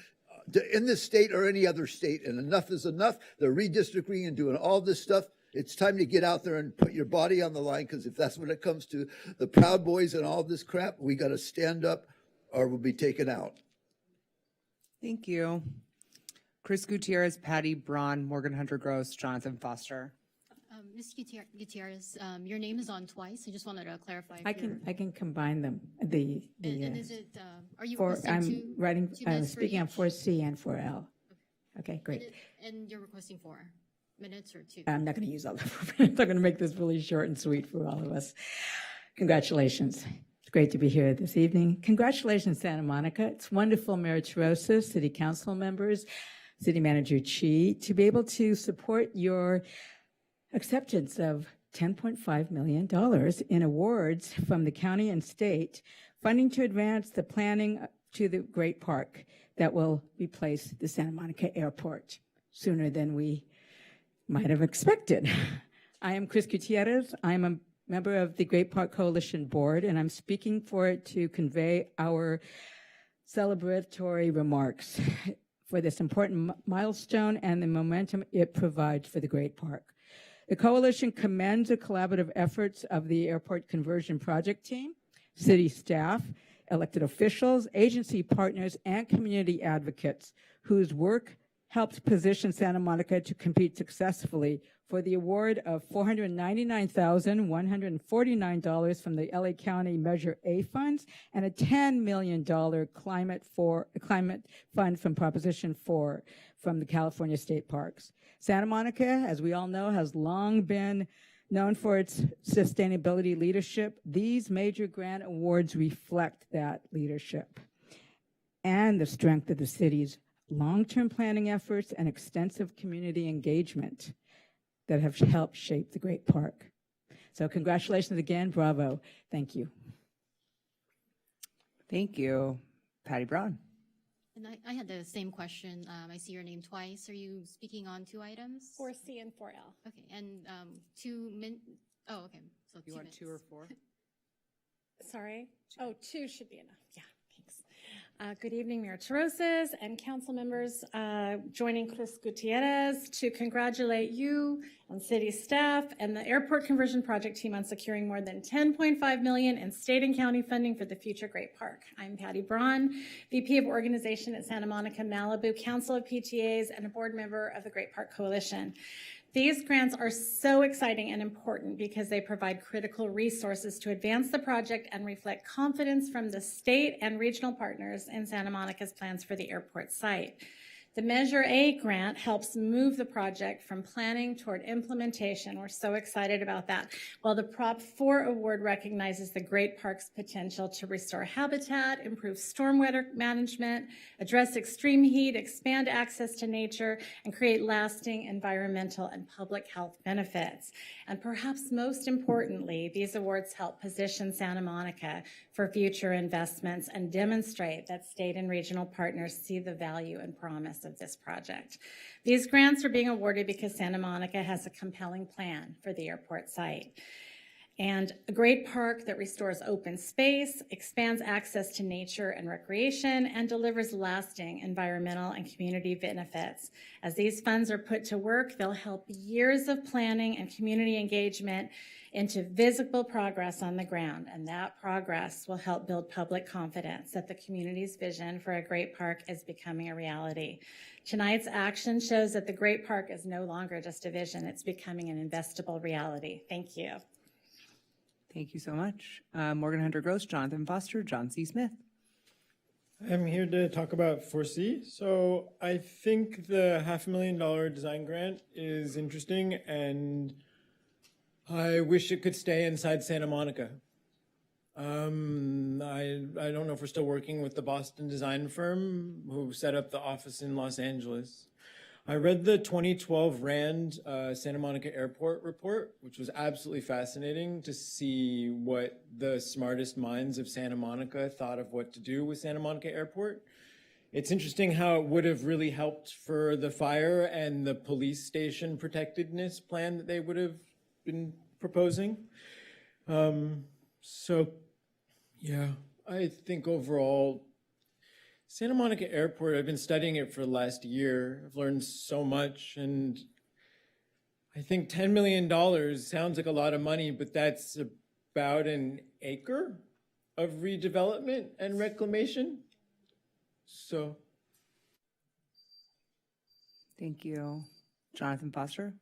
in this state or any other state. And enough is enough. They're redistricting and doing all this stuff. It's time to get out there and put your body on the line, because if that's what it comes to, the Proud Boys and all this crap, we got to stand up or we'll be taken out. Thank you. Chris Gutierrez, Patty Braun, Morgan Hunter Gross, Jonathan Foster. Ms. Gutierrez, your name is on twice. I just wanted to clarify. I can combine them. And is it, are you I'm writing, speaking on 4C and 4L. Okay, great. And you're requesting 4 minutes or 2? I'm not going to use all the 4 minutes. I'm going to make this really short and sweet for all of us. Congratulations. It's great to be here this evening. Congratulations, Santa Monica. It's wonderful, Mayor Terrosa, City Council members, City Manager Chi, to be able to support your acceptance of $10.5 million in awards from the county and state, funding to advance the planning to the Great Park that will replace the Santa Monica Airport sooner than we might have expected. I am Chris Gutierrez. I'm a member of the Great Park Coalition Board, and I'm speaking for it to convey our celebratory remarks for this important milestone and the momentum it provides for the Great Park. The coalition commends the collaborative efforts of the airport conversion project team, city staff, elected officials, agency partners, and community advocates whose work helped position Santa Monica to compete successfully for the award of $499,149 from the LA County Measure A funds and a $10 million climate fund from Proposition 4 from the California State Parks. Santa Monica, as we all know, has long been known for its sustainability leadership. These major grant awards reflect that leadership and the strength of the city's long-term planning efforts and extensive community engagement that have helped shape the Great Park. So congratulations again, bravo. Thank you. Thank you. Patty Braun. And I had the same question. I see your name twice. Are you speaking on 2 items? 4C and 4L. Okay, and oh, okay. So You want 2 or 4? Sorry. 2 should be enough. Yeah, thanks. Good evening, Mayor Terrosa and council members. Joining Chris Gutierrez to congratulate you and city staff and the airport conversion project team on securing more than $10.5 million in state and county funding for the future Great Park. I'm Patty Braun, VP of Organization at Santa Monica Malibu Council of PTAs and a board member of the Great Park Coalition. These grants are so exciting and important because they provide critical resources to advance the project and reflect confidence from the state and regional partners in Santa Monica's plans for the airport site. The Measure A grant helps move the project from planning toward implementation. We're so excited about that. While the Prop 4 award recognizes the Great Park's potential to restore habitat, improve stormwater management, address extreme heat, expand access to nature, and create lasting environmental and public health benefits. And perhaps most importantly, these awards help position Santa Monica for future investments and demonstrate that state and regional partners see the value and promise of this project. These grants are being awarded because Santa Monica has a compelling plan for the airport site and a great park that restores open space, expands access to nature and recreation, and delivers lasting environmental and community benefits. As these funds are put to work, they'll help years of planning and community engagement into visible progress on the ground, and that progress will help build public confidence that the community's vision for a great park is becoming a reality. Tonight's action shows that the great park is no longer just a vision, it's becoming an investable reality. Thank you. Thank you so much. Morgan Hunter Gross, Jonathan Foster, John C. Smith. I'm here to talk about 4C. So I think the $500,000 design grant is interesting, and I wish it could stay inside Santa Monica. I don't know if we're still working with the Boston design firm who set up the office in Los Angeles. I read the 2012 RAND Santa Monica Airport report, which was absolutely fascinating to see what the smartest minds of Santa Monica thought of what to do with Santa Monica Airport. It's interesting how it would have really helped for the fire and the police station protectedness plan that they would have been proposing. So, yeah, I think overall, Santa Monica Airport, I've been studying it for the last year. I've learned so much, and I think $10 million sounds like a lot of money, but that's about an acre of redevelopment and reclamation. So. Thank you. Jonathan Foster.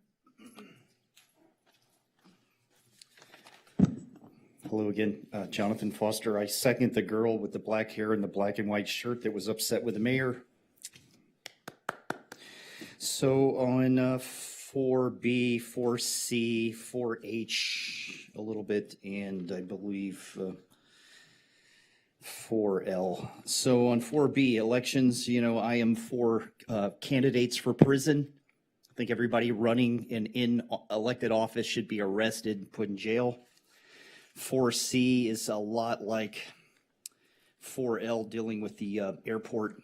Hello again, Jonathan Foster. I second the girl with the black hair and the black and white shirt that was upset with the mayor. So on 4B, 4C, 4H a little bit, and I believe 4L. So on 4B, elections, I am for candidates for prison. I think everybody running in elected office should be arrested and put in jail. 4C is a lot like 4L dealing with the airport.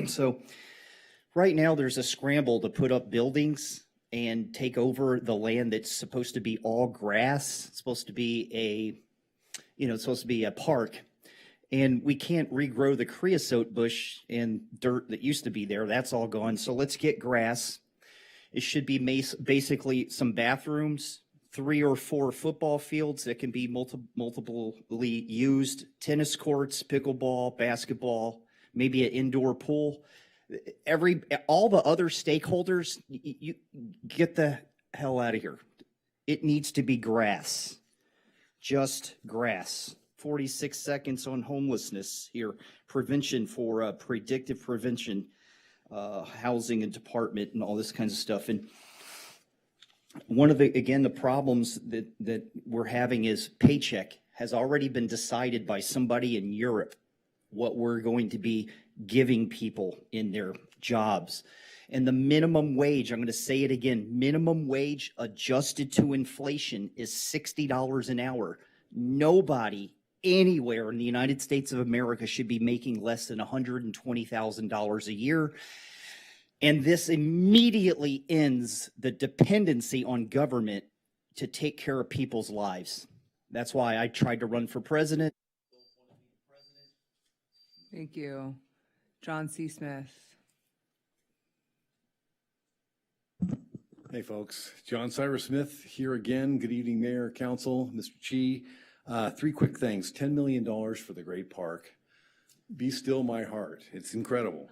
So right now there's a scramble to put up buildings and take over the land that's supposed to be all grass. It's supposed to be a park. And we can't regrow the creosote bush and dirt that used to be there. That's all gone. So let's get grass. It should be basically some bathrooms, 3 or 4 football fields that can be multiply used, tennis courts, pickleball, basketball, maybe an indoor pool. All the other stakeholders, you get the hell out of here. It needs to be grass, just grass. 46 seconds on homelessness here, prevention for predictive prevention, housing and department and all this kinds of stuff. And one of the problems that we're having is paycheck has already been decided by somebody in Europe, what we're going to be giving people in their jobs. And the minimum wage, I'm going to say it again, minimum wage adjusted to inflation is $60 an hour. Nobody anywhere in the United States of America should be making less than $120,000 a year. And this immediately ends the dependency on government to take care of people's lives. That's why I tried to run for president. Thank you. John C. Smith. Hey, folks. John Cyrus Smith here again. Good evening, Mayor, Council, Mr. Chi. 3 quick things. $10 million for the great park. Be still my heart. It's incredible.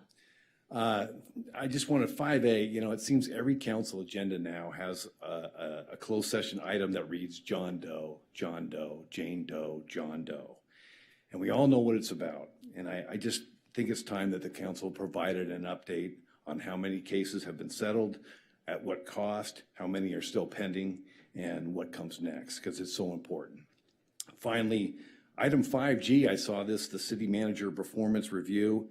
I just wanted 5A, it seems every council agenda now has a closed session item that reads John Doe, John Doe, Jane Doe, John Doe. And we all know what it's about. And I just think it's time that the council provided an update on how many cases have been settled, at what cost, how many are still pending, and what comes next, because it's so important. Finally, item 5G, I saw this, the city manager performance review.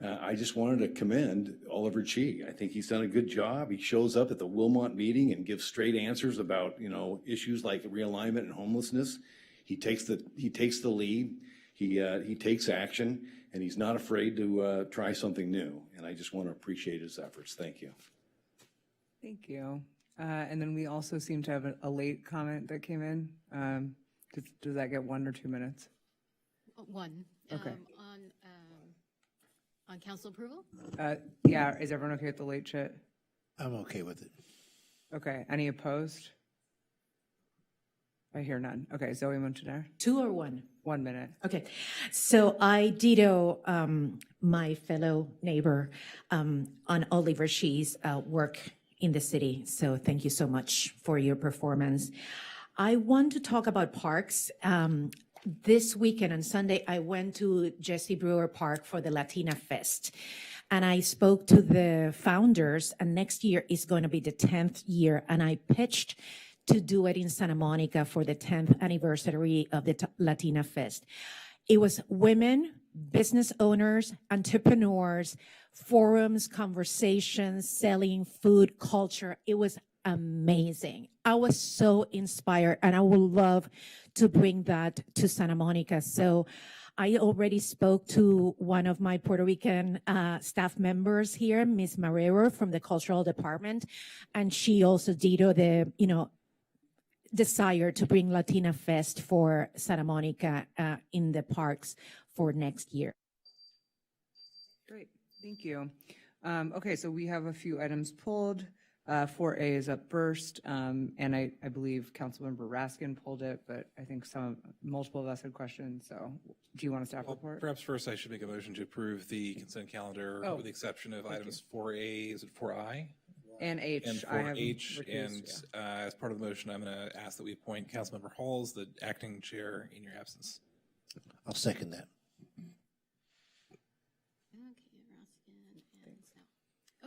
I just wanted to commend Oliver Chi. I think he's done a good job. He shows up at the Wilmot meeting and gives straight answers about, issues like realignment and homelessness. He takes the lead. He takes action, and he's not afraid to try something new. And I just want to appreciate his efforts. Thank you. Thank you. And then we also seem to have a late comment that came in. Does that get 1 or 2 minutes? 1. Okay. On council approval? Yeah, is everyone okay with the late chit? I'm okay with it. Okay, any opposed? I hear none. Okay, Zoe Montaner, 2 or 1? 1 minute. Okay, so I ditto my fellow neighbor on Oliver Shee's work in the city. So thank you so much for your performance. I want to talk about parks. This weekend on Sunday, I went to Jesse Brewer Park for the Latina Fest. And I spoke to the founders, and next year is going to be the 10th year. And I pitched to do it in Santa Monica for the 10th anniversary of the Latina Fest. It was women, business owners, entrepreneurs, forums, conversations, selling food, culture. It was amazing. I was so inspired, and I would love to bring that to Santa Monica. So I already spoke to one of my Puerto Rican staff members here, Ms. Marrero from the cultural department, and she also ditto the, desire to bring Latina Fest for Santa Monica in the parks for next year. Great, thank you. Okay, so we have a few items pulled. 4A is up first, and I believe Councilmember Raskin pulled it, but I think multiple of us had questions, so do you want a staff report? Perhaps first I should make a motion to approve the consent calendar with the exception of items 4A, is it 4I? And H. And I have 4H, recused, and as part of the motion, I'm going to ask that we appoint Councilmember Halls, the acting chair, in your absence. I'll second that.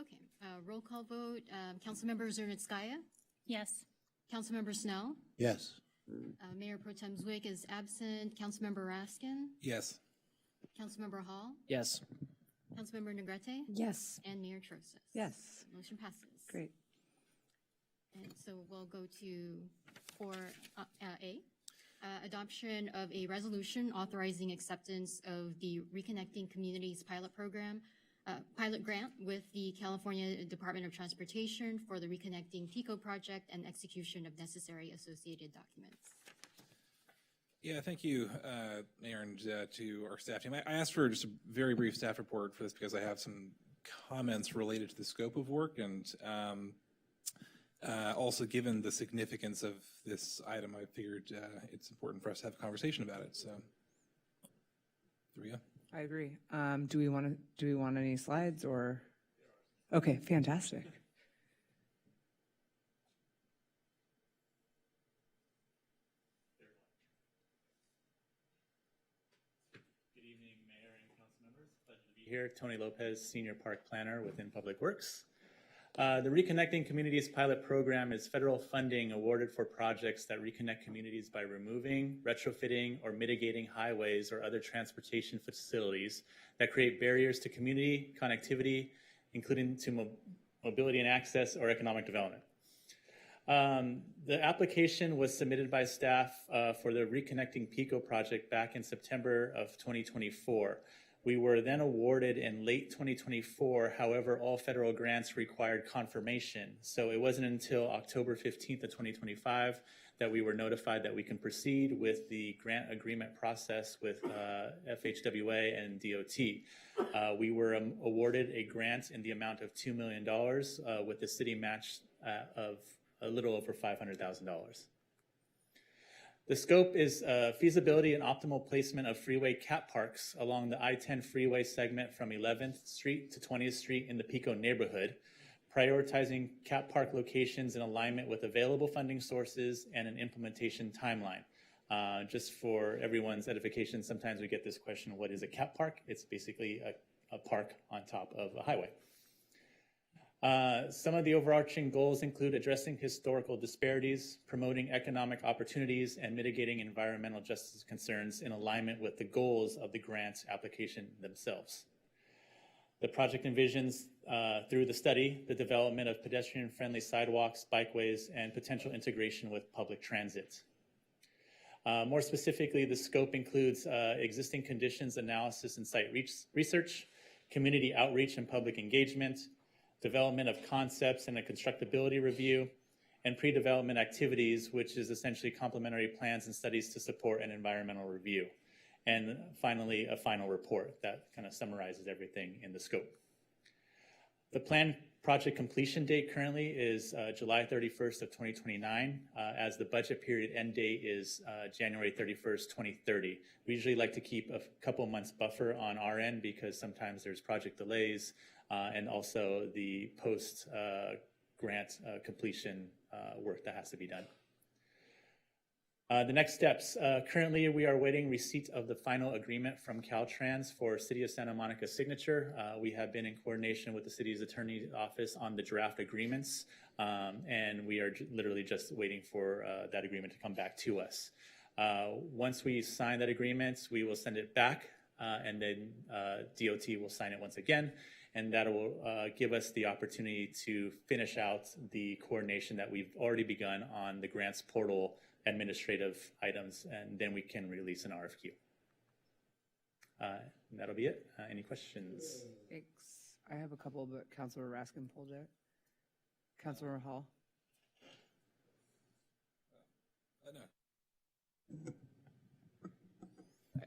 Okay, roll call vote. Councilmember Zernitskaya? Yes. Councilmember Snell? Yes. Mayor Pro Tem Zwick is absent. Councilmember Raskin? Yes. Councilmember Hall? Yes. Councilmember Negrete? Yes. And Mayor Trosas? Yes. Motion passes. Great. And so we'll go to 4A. Adoption of a resolution authorizing acceptance of the Reconnecting Communities pilot program, pilot grant with the California Department of Transportation for the Reconnecting PICO project and execution of necessary associated documents. Yeah, thank you, Mayor, and to our staff team. I asked for just a very brief staff report for this because I have some comments related to the scope of work, and also given the significance of this item, I figured it's important for us to have a conversation about it. So there we go. I agree. Do we want any slides or? Okay, fantastic. Good evening, Mayor and council members. Pleasure to be here. Tony Lopez, Senior Park Planner within Public Works. The Reconnecting Communities pilot program is federal funding awarded for projects that reconnect communities by removing, retrofitting, or mitigating highways or other transportation facilities that create barriers to community connectivity, including to mobility and access or economic development. The application was submitted by staff for the Reconnecting PICO project back in September of 2024. We were then awarded in late 2024. However, all federal grants required confirmation. So it wasn't until October 15th of 2025 that we were notified that we can proceed with the grant agreement process with FHWA and DOT. We were awarded a grant in the amount of $2 million with the city match of a little over $500,000. The scope is feasibility and optimal placement of freeway cap parks along the I-10 freeway segment from 11th Street to 20th Street in the Pico neighborhood, prioritizing cap park locations in alignment with available funding sources and an implementation timeline. Just for everyone's edification, sometimes we get this question, what is a cap park? It's basically a park on top of a highway. Some of the overarching goals include addressing historical disparities, promoting economic opportunities, and mitigating environmental justice concerns in alignment with the goals of the grant application themselves. The project envisions, through the study, the development of pedestrian-friendly sidewalks, bikeways, and potential integration with public transit. More specifically, the scope includes existing conditions analysis and site research, community outreach and public engagement, development of concepts and a constructability review, and pre-development activities, which is essentially complementary plans and studies to support an environmental review. And finally, a final report that kind of summarizes everything in the scope. The plan Project completion date currently is July 31st of 2029, as the budget period end date is January 31st, 2030. We usually like to keep a couple months buffer on our end because sometimes there's project delays and also the post grant completion work that has to be done. The next steps. Currently, we are awaiting receipt of the final agreement from Caltrans for City of Santa Monica signature. We have been in coordination with the city's attorney's office on the draft agreements, and we are literally just waiting for that agreement to come back to us. Once we sign that agreement, we will send it back, and then DOT will sign it once again, and that will give us the opportunity to finish out the coordination that we've already begun on the grants portal administrative items, and then we can release an RFQ. And that'll be it. Any questions? Thanks. I have a couple, but Councilor Raskin pulled it. Councilor Hall.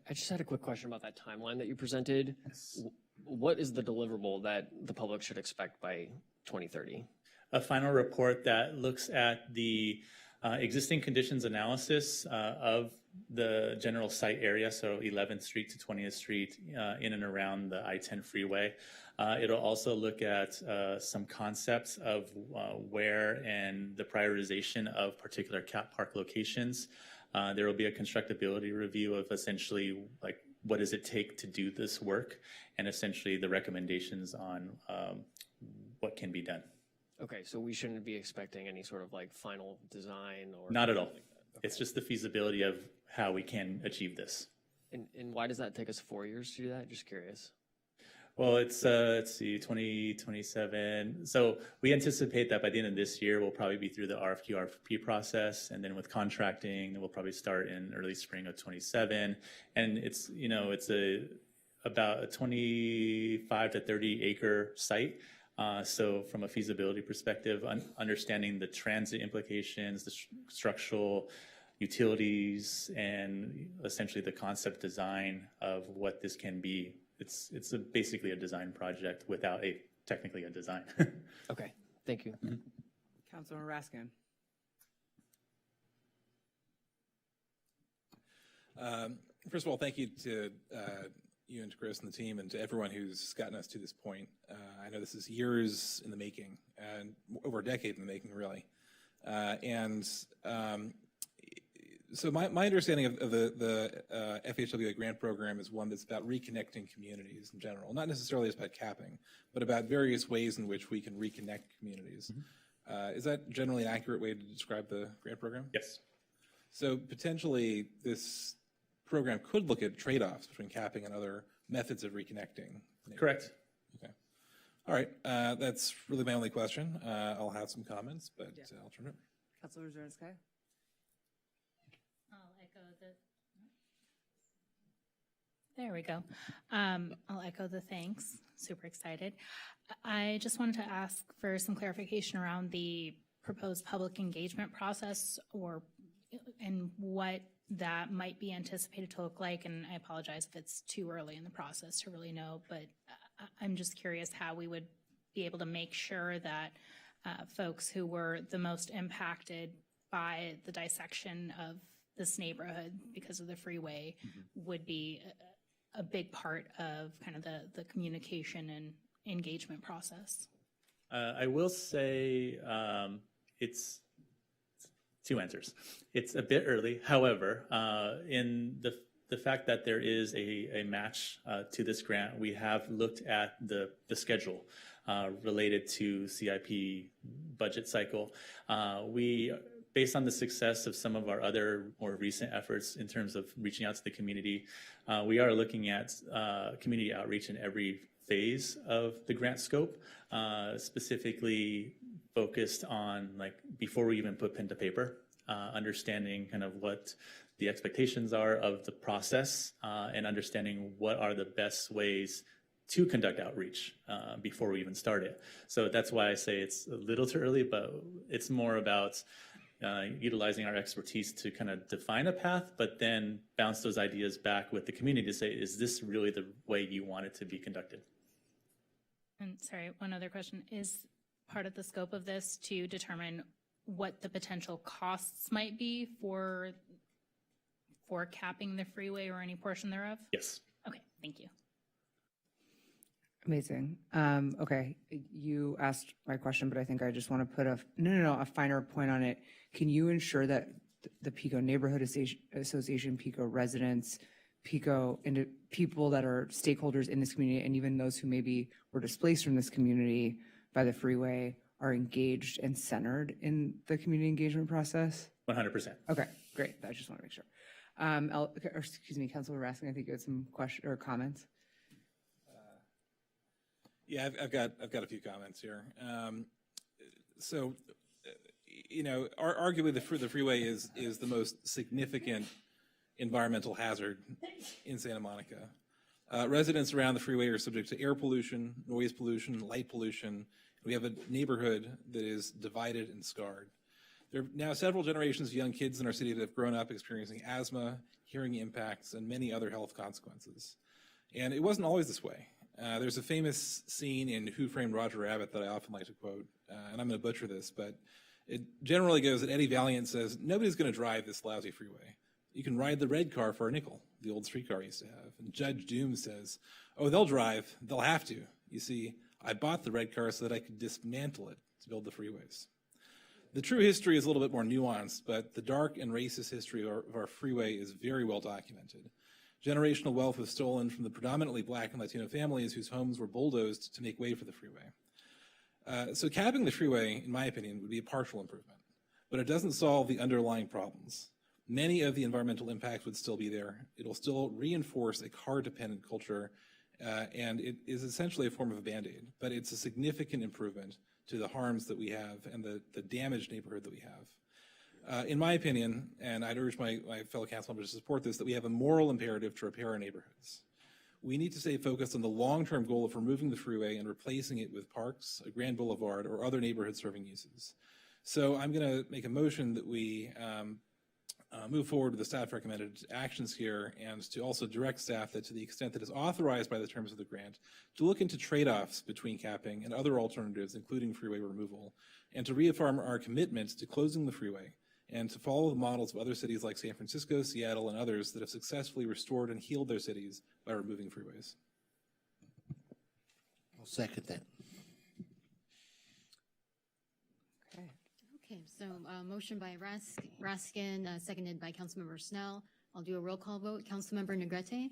I just had a quick question about that timeline that you presented. What is the deliverable that the public should expect by 2030? A final report that looks at the existing conditions analysis of the general site area, so 11th Street to 20th Street in and around the I-10 freeway. It'll also look at some concepts of where and the prioritization of particular cat park locations. There will be a constructability review of essentially like what does it take to do this work, and essentially the recommendations on what can be done. Okay, so we shouldn't be expecting any sort of like final design or? Not at all. It's just the feasibility of how we can achieve this. And why does that take us 4 years to do that? Just curious. Well, it's, let's see, 2027. So we anticipate that by the end of this year, we'll probably be through the RFQ, RFP process. And then with contracting, we'll probably start in early spring of 27. And it's, you know, it's about a 25 to 30 acre site. So from a feasibility perspective, understanding the transit implications, the structural utilities, and essentially the concept design of what this can be. It's basically a design project without technically a design. Okay, thank you. Mm-hmm. Councilor Raskin. First of all, thank you to you and to Chris and the team and to everyone who's gotten us to this point. I know this is years in the making and over a decade in the making, really. So my understanding of the FHWA grant program is one that's about reconnecting communities in general, not necessarily just about capping, but about various ways in which we can reconnect communities. Mm-hmm. Is that generally an accurate way to describe the grant program? Yes. So potentially this program could look at trade-offs between capping and other methods of reconnecting. Correct. Okay. All right. That's really my only question. I'll have some comments, but I'll turn it over. Councilor Zernska. I'll echo There we go. I'll echo the thanks. Super excited. I just wanted to ask for some clarification around the proposed public engagement process and what that might be anticipated to look like. And I apologize if it's too early in the process to really know, but I'm just curious how we would be able to make sure that folks who were the most impacted by the dissection of this neighborhood because of the freeway would be a big part of kind of the communication and engagement process. I will say it's two answers. It's a bit early. However, in the fact that there is a match to this grant, we have looked at the schedule related to CIP budget cycle. Based on the success of some of our other more recent efforts in terms of reaching out to the community, we are looking at community outreach in every phase of the grant scope, specifically focused on like before we even put pen to paper, understanding kind of what the expectations are of the process and understanding what are the best ways to conduct outreach before we even start it. So that's why I say it's a little too early, but it's more about utilizing our expertise to kind of define a path, but then bounce those ideas back with the community to say, is this really the way you want it to be conducted? And sorry, one other question. Is part of the scope of this to determine what the potential costs might be for capping the freeway or any portion thereof? Yes. Okay, thank you. Amazing. Okay, you asked my question, but I think I just want to put a finer point on it. Can you ensure that the Pico Neighborhood Association, Pico residents, Pico and people that are stakeholders in this community, and even those who maybe were displaced from this community by the freeway, are engaged and centered in the community engagement process? 100%. Okay, great. I just want to make sure. Excuse me, Councilor Raskin, I think you had some questions or comments. Yeah, I've got a few comments here. Arguably the freeway is the most significant environmental hazard in Santa Monica. Residents around the freeway are subject to air pollution, noise pollution, light pollution. We have a neighborhood that is divided and scarred. There are now several generations of young kids in our city that have grown up experiencing asthma, hearing impacts, and many other health consequences. And it wasn't always this way. There's a famous scene in Who Framed Roger Rabbit that I often like to quote, and I'm going to butcher this, but it generally goes that Eddie Valiant says, "Nobody's going to drive this lousy freeway. You can ride the red car for a nickel," the old streetcar we used to have. And Judge Doom says, "Oh, they'll drive. They'll have to. You see, I bought the red car so that I could dismantle it to build the freeways." The true history is a little bit more nuanced, but the dark and racist history of our freeway is very well documented. Generational wealth was stolen from the predominantly Black and Latino families whose homes were bulldozed to make way for the freeway. So capping the freeway, in my opinion, would be a partial improvement, but it doesn't solve the underlying problems. Many of the environmental impacts would still be there. It'll still reinforce a car-dependent culture, and it is essentially a form of a Band-Aid, but it's a significant improvement to the harms that we have and the damaged neighborhood that we have. In my opinion, and I'd urge my fellow council members to support this, that we have a moral imperative to repair our neighborhoods. We need to stay focused on the long-term goal of removing the freeway and replacing it with parks, a grand boulevard, or other neighborhood-serving uses. So I'm going to make a motion that we move forward with the staff recommended actions here, and to also direct staff that to the extent that is authorized by the terms of the grant, to look into trade-offs between capping and other alternatives, including freeway removal, and to reaffirm our commitment to closing the freeway, and to follow the models of other cities like San Francisco, Seattle, and others that have successfully restored and healed their cities by removing freeways. I'll second that. Okay, so motion by Raskin, seconded by Councilmember Snell. I'll do a roll call vote. Councilmember Negrete?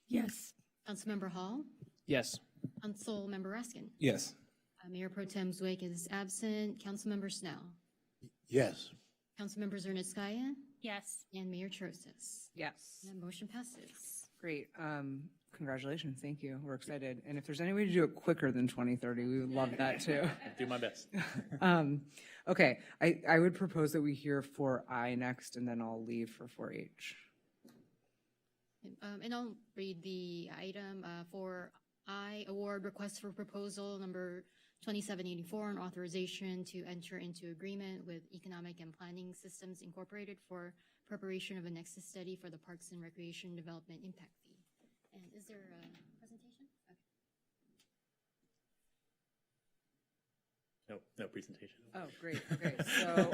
Yes. Councilmember Hall? Yes. Councilmember Raskin? Yes. Mayor Pro Tem Zwake is absent. Councilmember Snell? Yes. Councilmember Zernitskaya? Yes. And Mayor Trosas? Yes. And that motion passes. Great. Congratulations. Thank you. We're excited. And if there's any way to do it quicker than 2030, we would love that too. Do my best. Okay. I would propose that we hear 4I next, and then I'll leave for 4H. And I'll read the item. 4I, award request for proposal number 2784, an authorization to enter into agreement with Economic and Planning Systems Incorporated for preparation of a nexus study for the Parks and Recreation Development Impact Fee. And is there a presentation? Okay. No presentation. Oh, great. Okay. So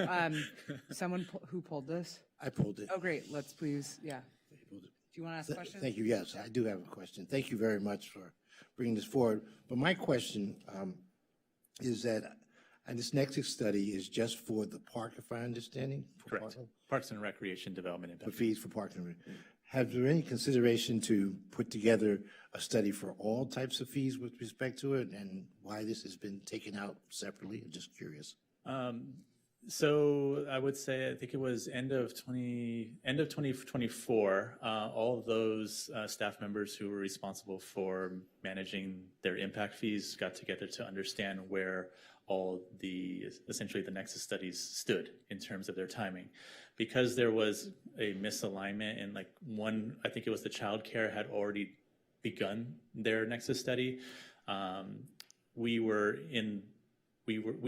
someone who pulled this? I pulled it. Oh, great. Let's please, yeah. Do you want to ask a question? Thank you. Yes, I do have a question. Thank you very much for bringing this forward. But my question is that, and this Nexus study is just for the park, if I understand? Correct. Parks and Recreation Development Impact. For fees for parks and have there any consideration to put together a study for all types of fees with respect to it, and why this has been taken out separately? I'm just curious. So I would say, I think it was end of 2024, all of those staff members who were responsible for managing their impact fees got together to understand where all essentially the Nexus studies stood in terms of their timing. Because there was a misalignment in I think it was the child care had already begun their Nexus study. We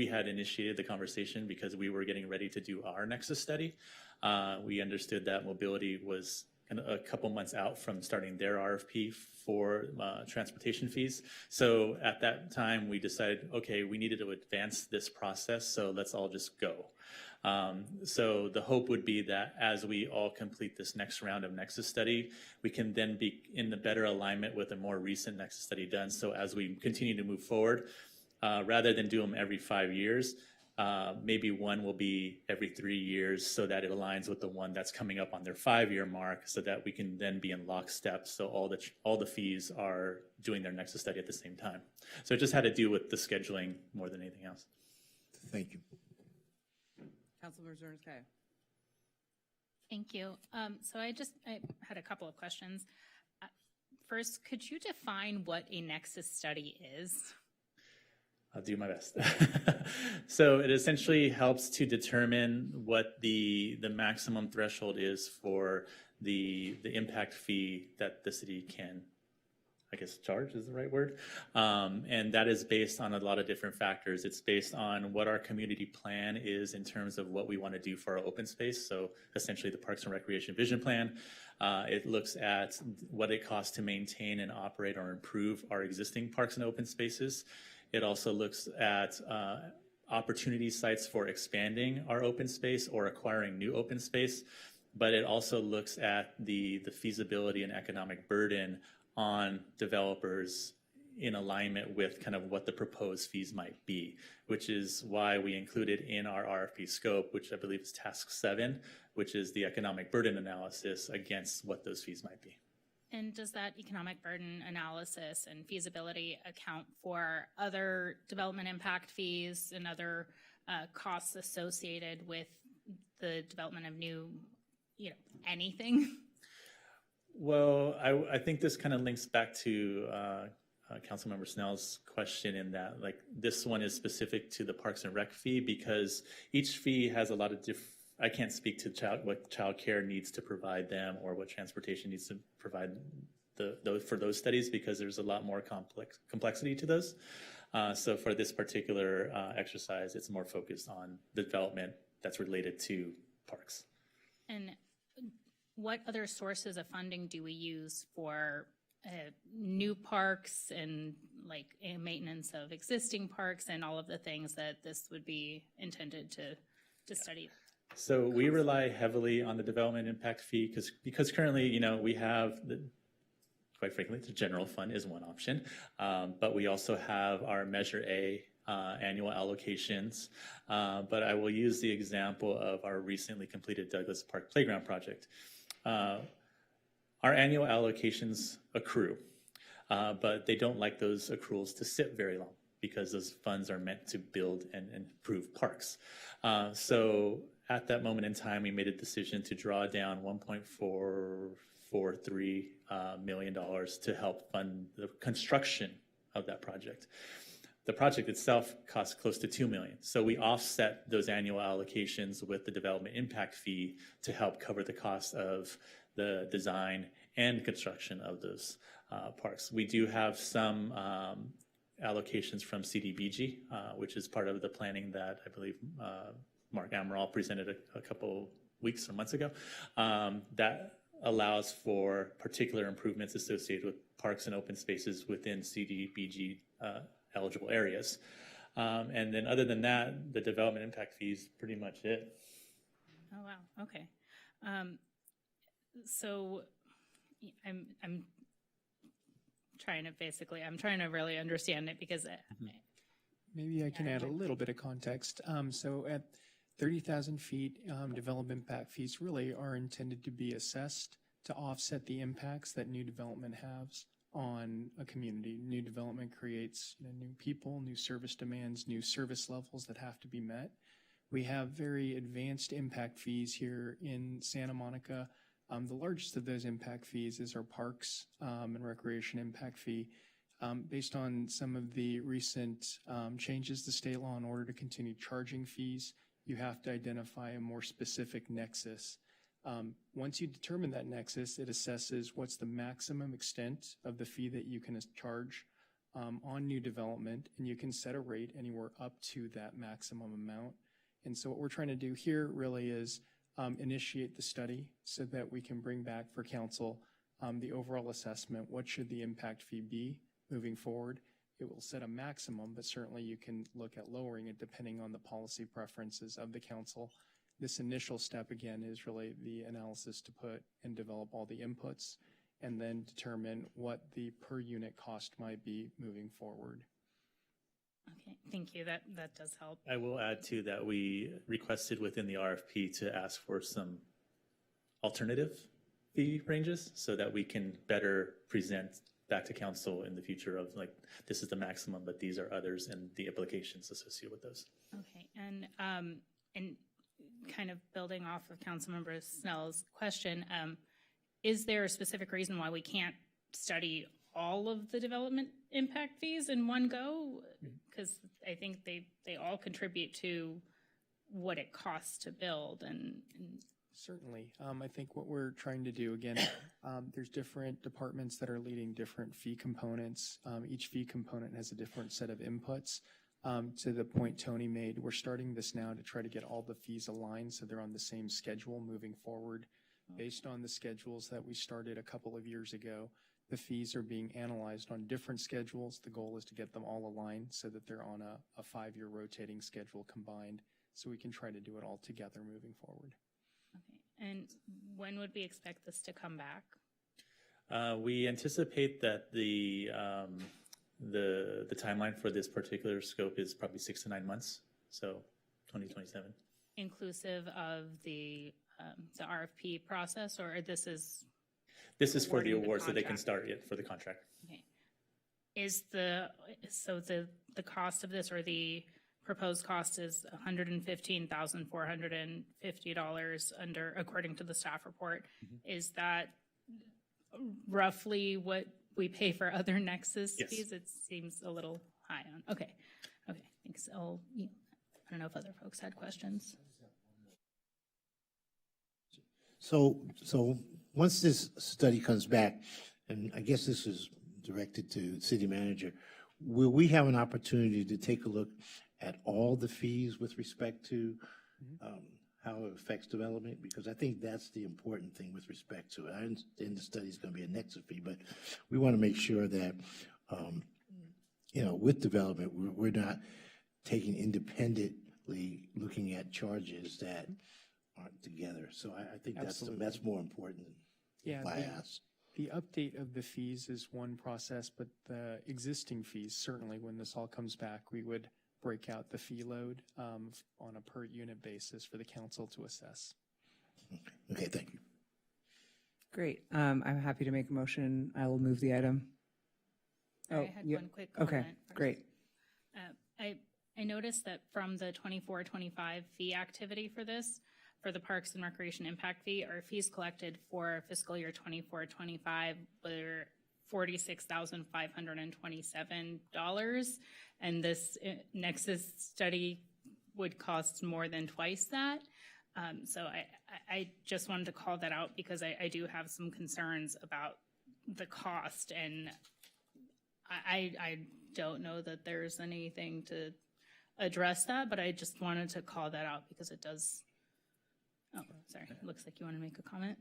had initiated the conversation because we were getting ready to do our Nexus study. We understood that mobility was a couple months out from starting their RFP for transportation fees. So at that time, we decided, okay, we needed to advance this process, so let's all just go. So the hope would be that as we all complete this next round of Nexus study, we can then be in the better alignment with a more recent Nexus study done. So as we continue to move forward, rather than do them every 5 years, maybe one will be every 3 years so that it aligns with the one that's coming up on their 5-year mark, so that we can then be in lockstep, so all the fees are doing their Nexus study at the same time. So it just had to do with the scheduling more than anything else. Thank you. Councilmember Zernike. Thank you. So I had a couple of questions. First, could you define what a Nexus study is? I'll do my best. So it essentially helps to determine what the maximum threshold is for the impact fee that the city can, I guess, charge is the right word. And that is based on a lot of different factors. It's based on what our community plan is in terms of what we want to do for our open space. So essentially the Parks and Recreation Vision Plan. It looks at what it costs to maintain and operate or improve our existing parks and open spaces. It also looks at opportunity sites for expanding our open space or acquiring new open space. But it also looks at the feasibility and economic burden on developers in alignment with kind of what the proposed fees might be, which is why we included in our RFP scope, which I believe is task 7, which is the economic burden analysis against what those fees might be. And does that economic burden analysis and feasibility account for other development impact fees and other costs associated with the development of new, anything? Well, I think this kind of links back to Councilmember Snell's question in that, like, this one is specific to the Parks and Rec fee because each fee has a lot of I can't speak to what child care needs to provide them or what transportation needs to provide for those studies because there's a lot more complexity to those. So for this particular exercise, it's more focused on the development that's related to parks. And what other sources of funding do we use for new parks and like maintenance of existing parks and all of the things that this would be intended to study? So we rely heavily on the development impact fee because currently, we have, quite frankly, the general fund is one option, but we also have our Measure A annual allocations. But I will use the example of our recently completed Douglas Park Playground project. Our annual allocations accrue, but they don't like those accruals to sit very long because those funds are meant to build and improve parks. So at that moment in time, we made a decision to draw down $1.443 million to help fund the construction of that project. The project itself cost close to $2 million. So we offset those annual allocations with the development impact fee to help cover the cost of the design and construction of those parks. We do have some allocations from CDBG, which is part of the planning that I believe Mark Amaral presented a couple weeks or months ago, that allows for particular improvements associated with parks and open spaces within CDBG eligible areas. And then other than that, the development impact fee is pretty much it. Oh, wow. Okay. So I'm trying to really understand it because Maybe I can add a little bit of context. So at 30,000 feet, development impact fees really are intended to be assessed to offset the impacts that new development has on a community. New development creates new people, new service demands, new service levels that have to be met. We have very advanced impact fees here in Santa Monica. The largest of those impact fees is our Parks and Recreation impact fee. Based on some of the recent changes to state law, in order to continue charging fees, you have to identify a more specific nexus. Once you determine that nexus, it assesses what's the maximum extent of the fee that you can charge on new development, and you can set a rate anywhere up to that maximum amount. And so what we're trying to do here really is initiate the study so that we can bring back for council the overall assessment. What should the impact fee be moving forward? It will set a maximum, but certainly you can look at lowering it depending on the policy preferences of the council. This initial step, again, is really the analysis to put and develop all the inputs and then determine what the per unit cost might be moving forward. Okay, thank you. That does help. I will add too that we requested within the RFP to ask for some alternative fee ranges so that we can better present back to council in the future of like, this is the maximum, but these are others and the implications associated with those. Okay, and kind of building off of Councilmember Snell's question, is there a specific reason why we can't study all of the development impact fees in one go? Because I think they all contribute to what it costs to build and Certainly. I think what we're trying to do, again, there's different departments that are leading different fee components. Each fee component has a different set of inputs. To the point Tony made, we're starting this now to try to get all the fees aligned so they're on the same schedule moving forward. Based on the schedules that we started a couple of years ago, the fees are being analyzed on different schedules. The goal is to get them all aligned so that they're on a 5-year rotating schedule combined, so we can try to do it all together moving forward. Okay, and when would we expect this to come back? We anticipate that the timeline for this particular scope is probably 6 to 9 months, so 2027. Inclusive of the RFP process, or this is? This is for the awarding award, so they can contract? start it for the contract. Okay. Is the cost of this, or the proposed cost, is $115,450 according to the staff report. Is that roughly what we pay for other Nexus Yes. fees? It seems a little high on. Okay, thanks. I don't know if other folks had questions. So once this study comes back, and I guess this is directed to city manager, will we have an opportunity to take a look at all the fees with respect to how it affects development? Because I think that's the important thing with respect to it. I understand the study is going to be a Nexus fee, but we want to make sure that, with development, we're not taking independently looking at charges that aren't together. So I think that's more important. Yeah, Why I asked. the update of the fees is one process, but the existing fees, certainly when this all comes back, we would break out the fee load on a per unit basis for the council to assess. Okay, thank you. Great. I'm happy to make a motion. I will move the item. I had one quick comment. Okay, first. great. I noticed that from the 24-25 fee activity for this, for the Parks and Recreation Impact Fee, our fees collected for fiscal year 24-25 were $46,527, and this Nexus study would cost more than twice that. So I just wanted to call that out because I do have some concerns about the cost, and I don't know that there's anything to address that, but I just wanted to call that out because it does. Oh, sorry. It looks like you want to make a comment.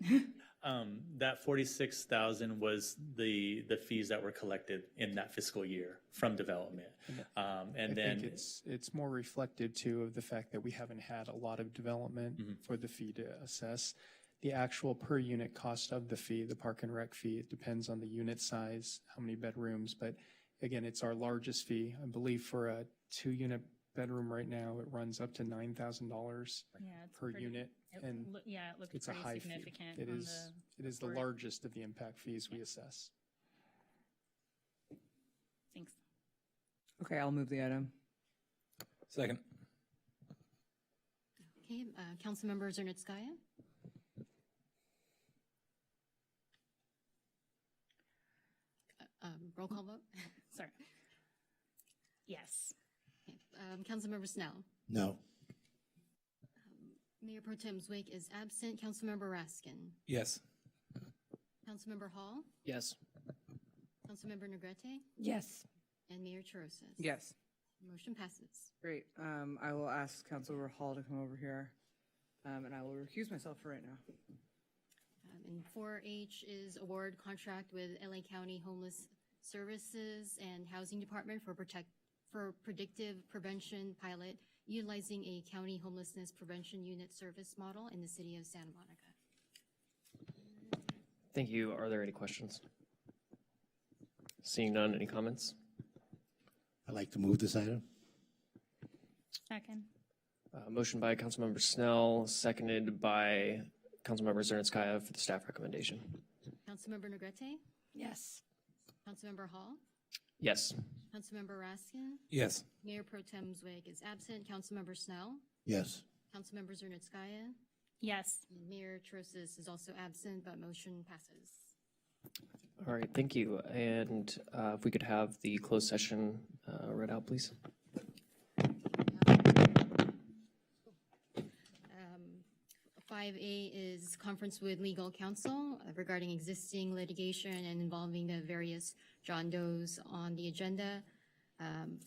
That 46,000 was the fees that were collected in that fiscal year from development. I think it's more reflective too of the fact that we haven't had a lot of development for the fee to assess. The actual per unit cost of the fee, the park and rec fee, it depends on the unit size, how many bedrooms, but again, it's our largest fee. I believe for a 2-unit bedroom right now, it runs up to $9,000 per unit. And it looks it's a pretty high significant. fee. It on is the largest of the impact fees we assess. Thanks. Okay, I'll move the item. Second. Okay, Councilmember Zernitskaya. Roll call vote. Sorry. Yes. Okay. Councilmember Snell. No. Mayor Pro Tem Zwake is absent. Councilmember Raskin. Yes. Councilmember Hall. Yes. Councilmember Negrete. Yes. And Mayor Chiroses. Yes. Motion passes. Great. I will ask Councilor Hall to come over here. And I will recuse myself for right now. And 4H is award contract with LA County Homeless Services and Housing Department for predictive prevention pilot utilizing a county homelessness prevention unit service model in the city of Santa Monica. Thank you. Are there any questions? Seeing none, any comments? I'd like to move this item. Second. Motion by Councilmember Snell, seconded by Councilmember Zernskaya for the staff recommendation. Councilmember Negrete? Yes. Councilmember Hall? Yes. Councilmember Raskin? Yes. Mayor Pro Tem Zweig is absent. Councilmember Snell? Yes. Councilmember Zernitskaya? Yes. And Mayor Trosas is also absent, but motion passes. All right, thank you. And if we could have the closed session read out, please. 5A is conference with legal counsel regarding existing litigation and involving the various John Does on the agenda.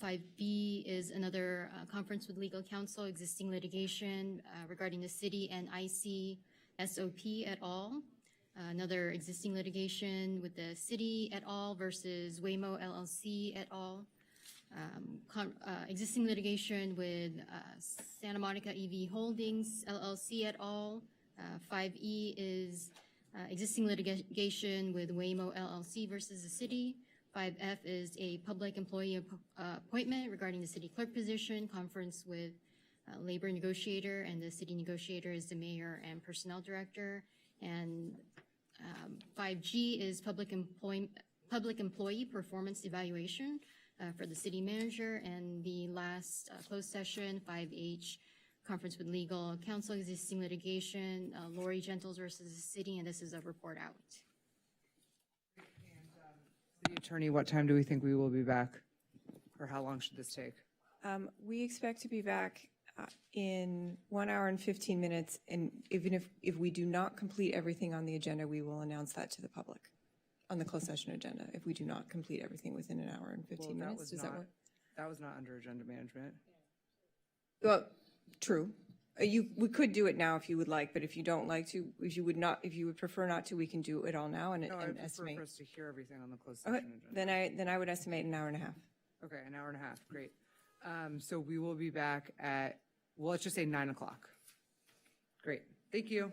5B is another conference with legal counsel, existing litigation regarding the city and IC SOP et al. Another existing litigation with the city et al. Versus Waymo LLC et al. Existing litigation with Santa Monica EV Holdings LLC et al. 5E is existing litigation with Waymo LLC versus the city. 5F is a public employee appointment regarding the city clerk position, conference with labor negotiator, and the city negotiator is the mayor and personnel director. And 5G is public employee performance evaluation for the city manager. And the last closed session, 5H, conference with legal counsel, existing litigation, Lori Gentles versus the city, and this is a report out. City Attorney, what time do we think we will be back? Or how long should this take? We expect to be back in 1 hour and 15 minutes, and even if we do not complete everything on the agenda, we will announce that to the public on the closed session agenda, if we do not complete everything within an hour and 15 Well, minutes. Does that work? That was not under agenda management. Well, true. We could do it now if you would like, but if you don't like to, if you would prefer not to, we can do it all now and No, I would prefer estimate. for us to hear everything on the closed Okay, session agenda. then I would estimate an hour and a half. Okay, an hour and a half, great. So we will be back at, well, let's just say 9 o'clock. Great, thank you.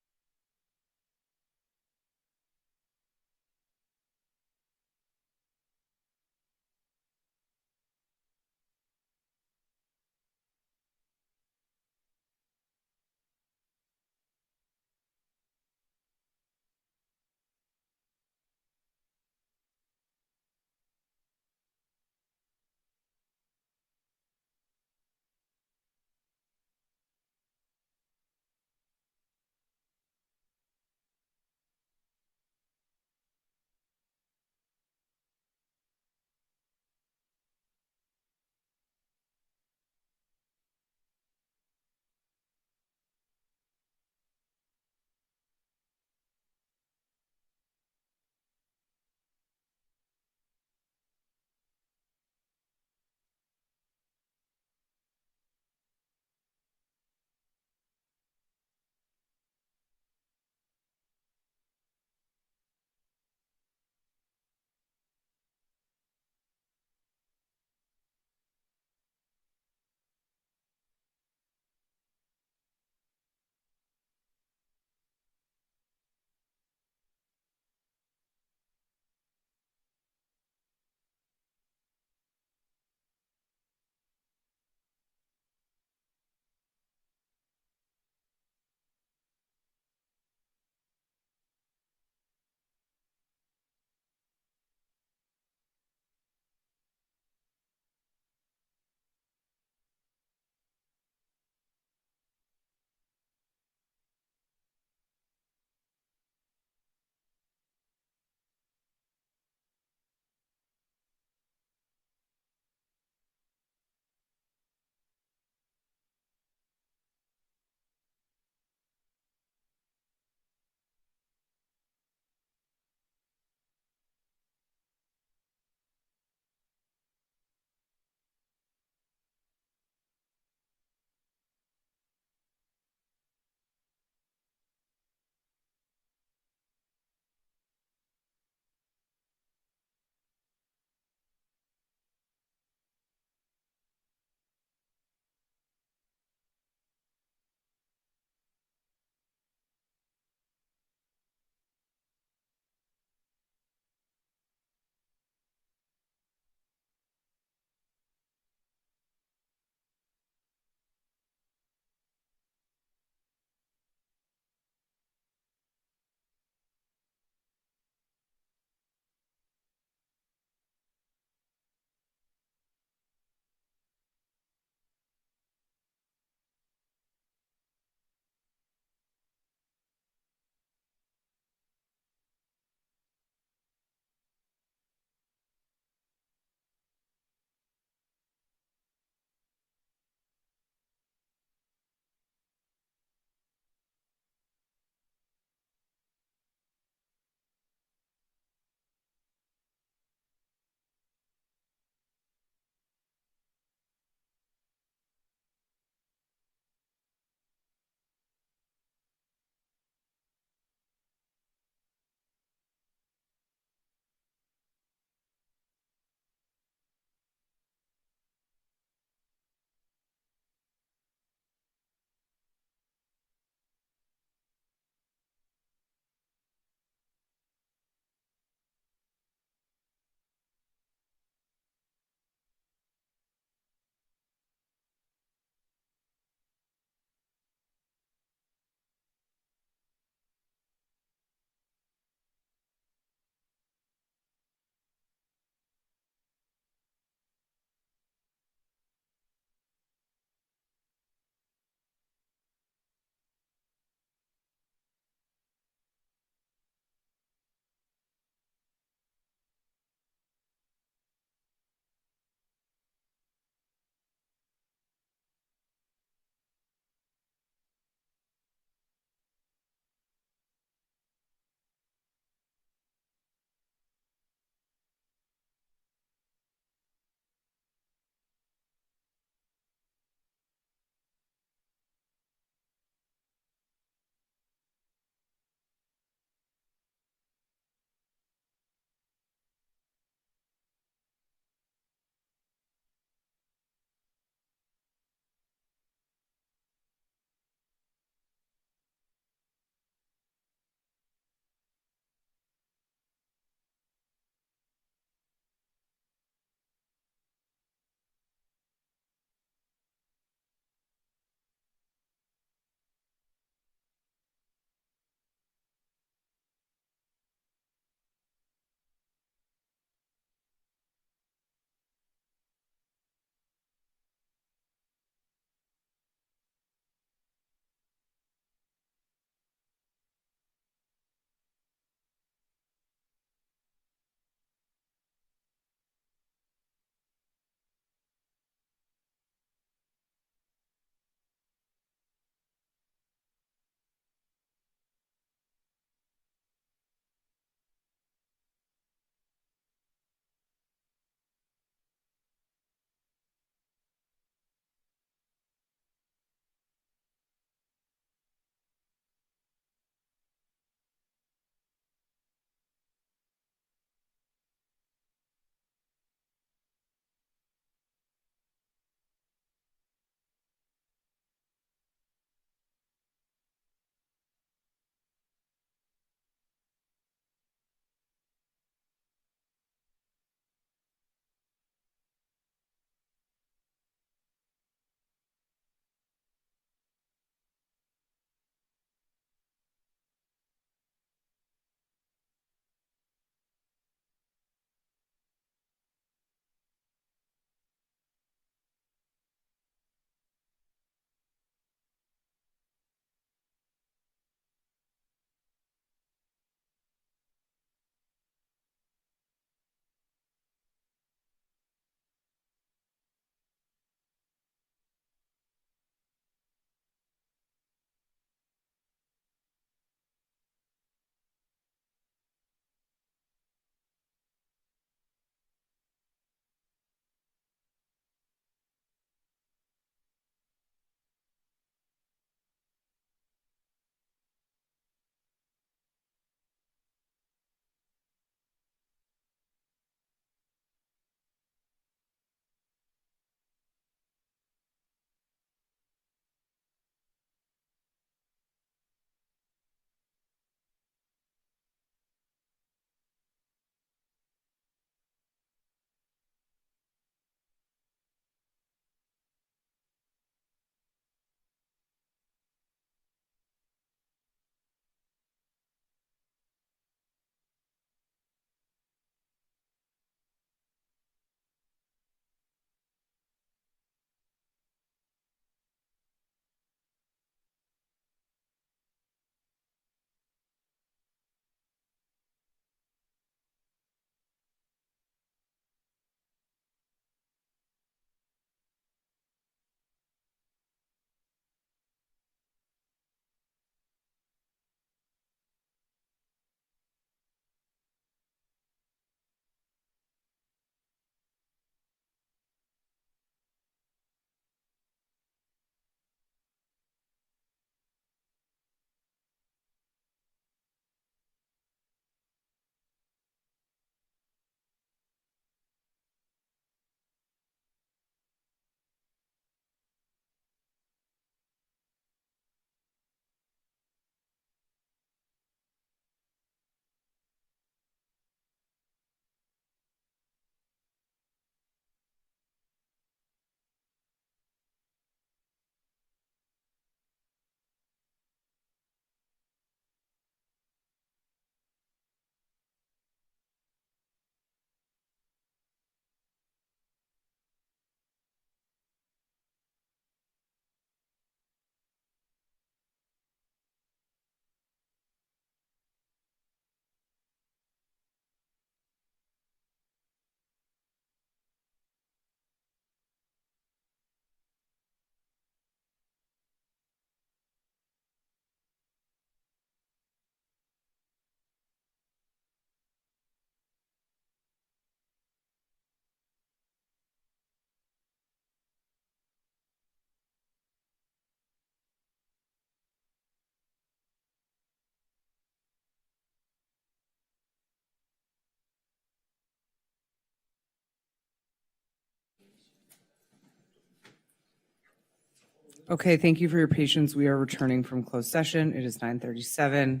Okay, thank you for your patience. We are returning from closed session. It is 9:37.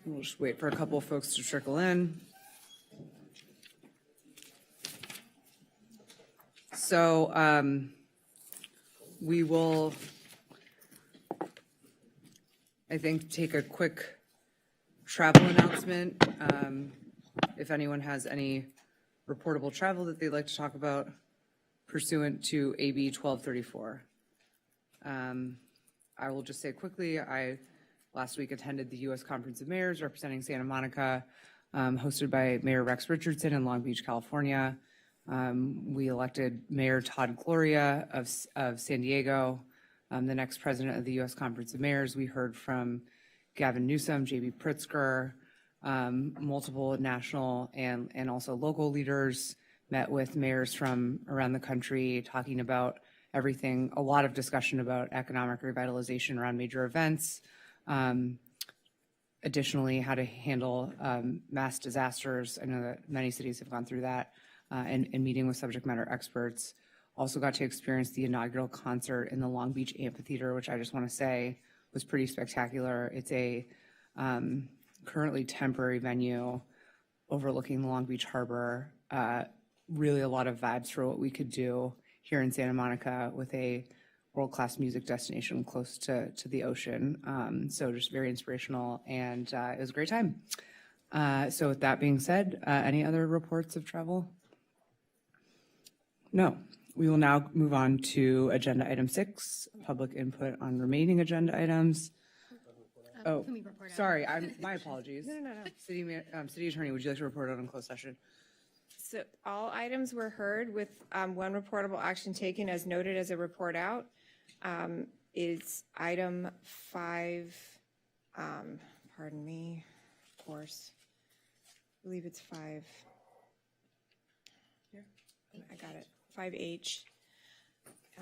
We'll just wait for a couple of folks to trickle in. So we will, I think, take a quick travel announcement. If anyone has any reportable travel that they'd like to talk about pursuant to AB 1234. I will just say quickly, I last week attended the U.S. Conference of Mayors representing Santa Monica, hosted by Mayor Rex Richardson in Long Beach, California. We elected Mayor Todd Gloria of San Diego, the next president of the U.S. Conference of Mayors. We heard from Gavin Newsom, J.B. Pritzker, multiple national and also local leaders, met with mayors from around the country, talking about everything, a lot of discussion about economic revitalization around major events. Additionally, how to handle mass disasters. I know that many cities have gone through that, and meeting with subject matter experts. Also got to experience the inaugural concert in the Long Beach Amphitheater, which I just want to say was pretty spectacular. It's a currently temporary venue overlooking the Long Beach Harbor. Really a lot of vibes for what we could do here in Santa Monica with a world-class music destination close to the ocean. So just very inspirational, and it was a great time. So with that being said, any other reports of travel? No. We will now move on to agenda item 6, public input on remaining agenda items. Oh, Can we report out? sorry, my apologies. No. City Attorney, would you like to report out on closed session? So all items were heard with one reportable action taken as noted as a report out. Is item 5, pardon me, of course. I believe it's 5. Here, I got it. 5H.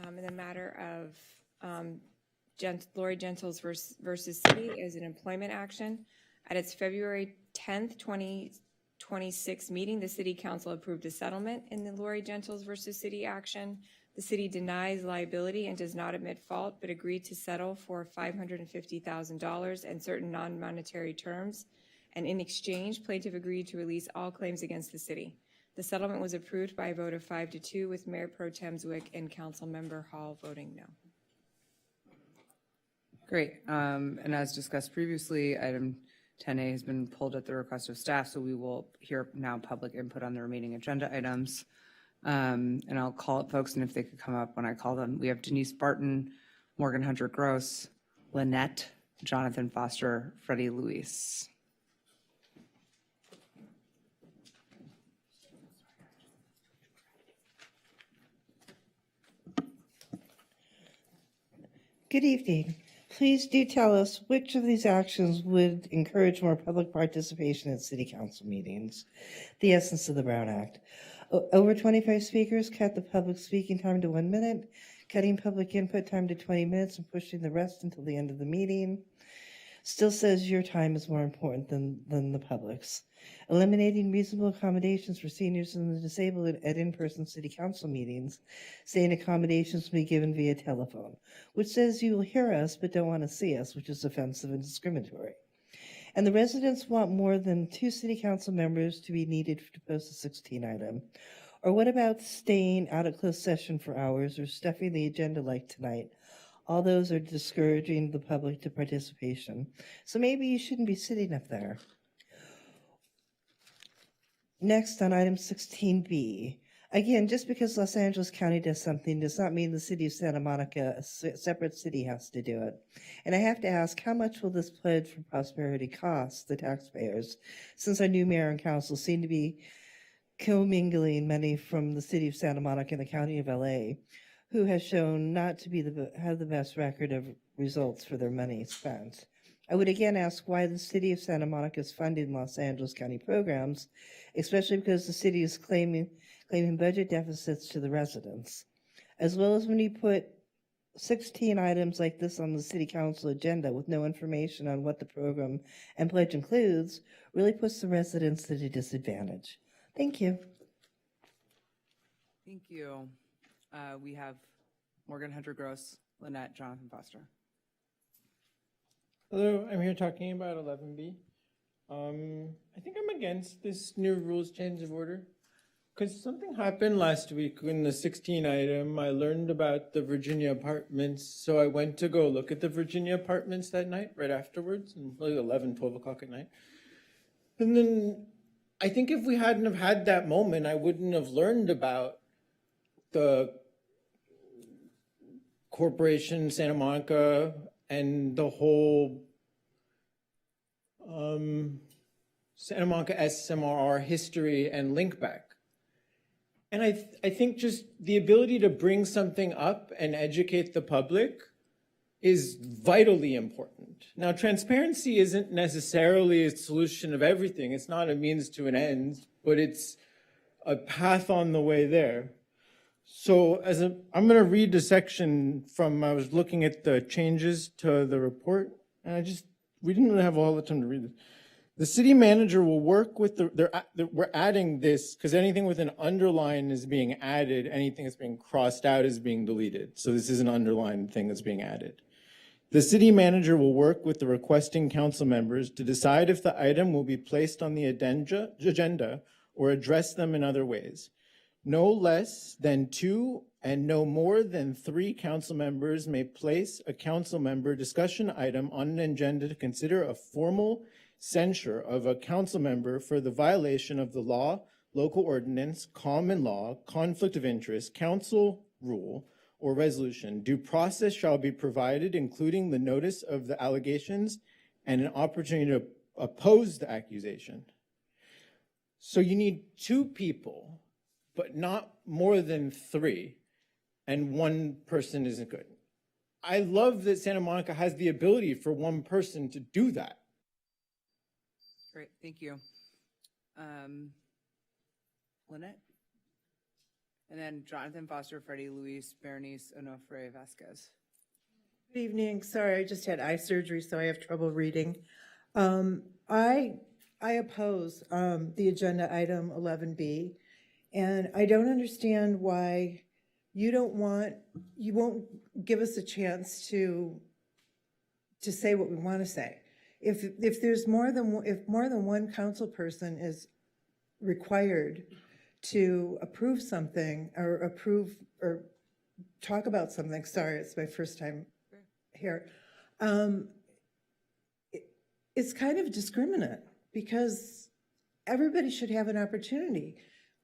In the matter of Lori Gentles versus City as an employment action. At its February 10th, 2026 meeting, the City Council approved a settlement in the Lori Gentles versus City action. The city denies liability and does not admit fault, but agreed to settle for $550,000 and certain non-monetary terms. And in exchange, plaintiff agreed to release all claims against the city. The settlement was approved by a vote of 5-2, with Mayor Pro Tem Zwick and Councilmember Hall voting no. Great. And as discussed previously, item 10A has been pulled at the request of staff, so we will hear now public input on the remaining agenda items. And I'll call up folks, and if they could come up when I call them. We have Denise Barton, Morgan Hunter Gross, Lynette, Jonathan Foster, Freddie Luis. Good evening. Please do tell us which of these actions would encourage more public participation at city council meetings, the essence of the Brown Act. Over 25 speakers, cut the public speaking time to 1 minute, cutting public input time to 20 minutes and pushing the rest until the end of the meeting. Still says your time is more important than the public's. Eliminating reasonable accommodations for seniors and the disabled at in-person city council meetings, saying accommodations will be given via telephone, which says you will hear us but don't want to see us, which is offensive and discriminatory. And the residents want more than 2 city council members to be needed to post a 16 item. Or what about staying out of closed session for hours or stuffing the agenda like tonight? All those are discouraging the public to participation. So maybe you shouldn't be sitting up there. Next, on item 16B. Again, just because Los Angeles County does something does not mean the city of Santa Monica, a separate city, has to do it. And I have to ask, how much will this pledge for prosperity cost the taxpayers, since our new mayor and council seem to be commingling money from the city of Santa Monica and the county of LA, who has shown not to be have the best record of results for their money spent. I would again ask why the city of Santa Monica is funding Los Angeles County programs, especially because the city is claiming budget deficits to the residents, as well as when you put 16 items like this on the city council agenda with no information on what the program and pledge includes, really puts the residents at a disadvantage. Thank you. Thank you. We have Morgan Hunter Gross, Lynette, Jonathan Foster. Hello, I'm here talking about 11B. I think I'm against this new rules change of order because something happened last week in the 16 item. I learned about the Virginia apartments, so I went to go look at the Virginia apartments that night right afterwards, and like 11, 12 o'clock at night. And then I think if we hadn't have had that moment, I wouldn't have learned about the Corporation Santa Monica and the whole Santa Monica SMRR history and link back. And I think just the ability to bring something up and educate the public is vitally important. Now, transparency isn't necessarily a solution of everything. It's not a means to an end, but it's a path on the way there. So I'm going to read the section from, I was looking at the changes to the report, and we didn't really have all the time to read this. The city manager will work with we're adding this because anything with an underline is being added, anything that's being crossed out is being deleted. So this is an underlined thing that's being added. The city manager will work with the requesting council members to decide if the item will be placed on the agenda or address them in other ways. No less than 2 and no more than 3 council members may place a council member discussion item on an agenda to consider a formal censure of a council member for the violation of the law, local ordinance, common law, conflict of interest, council rule, or resolution. Due process shall be provided, including the notice of the allegations and an opportunity to oppose the accusation. So you need 2 people, but not more than 3, and 1 person isn't good. I love that Santa Monica has the ability for 1 person to do that. Great, thank you. Lynette? And then Jonathan Foster, Freddie, Luis, Bernice, Onofre, Vasquez. Good evening. Sorry, I just had eye surgery, so I have trouble reading. I oppose the agenda item 11B, and I don't understand why you won't give us a chance to say what we want to say. If there's more than one council person is required to approve something or talk about something, sorry, it's my first time here, it's kind of discriminate because everybody should have an opportunity.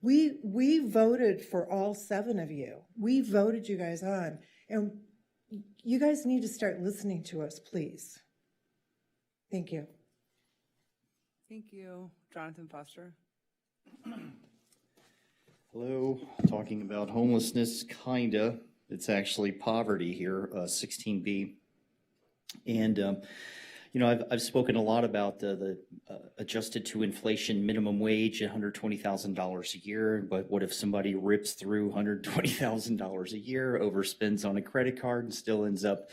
We voted for all 7 of you. We voted you guys on, and you guys need to start listening to us, please. Thank you. Thank you. Jonathan Foster. Hello, talking about homelessness, kinda. It's actually poverty here, 16B. And, I've spoken a lot about the adjusted to inflation minimum wage, $120,000 a year. But what if somebody rips through $120,000 a year, overspends on a credit card, and still ends up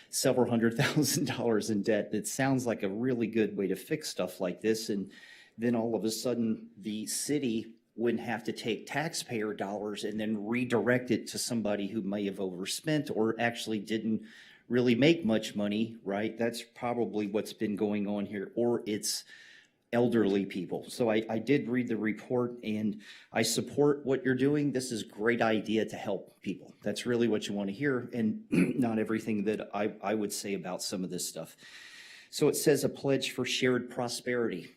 several $100,000 in debt? It sounds like a really good way to fix stuff like this. And then all of a sudden, the city wouldn't have to take taxpayer dollars and then redirect it to somebody who may have overspent or actually didn't really make much money, right? That's probably what's been going on here, or it's elderly people. So I did read the report, and I support what you're doing. This is a great idea to help people. That's really what you want to hear, and not everything that I would say about some of this stuff. So it says a pledge for shared prosperity.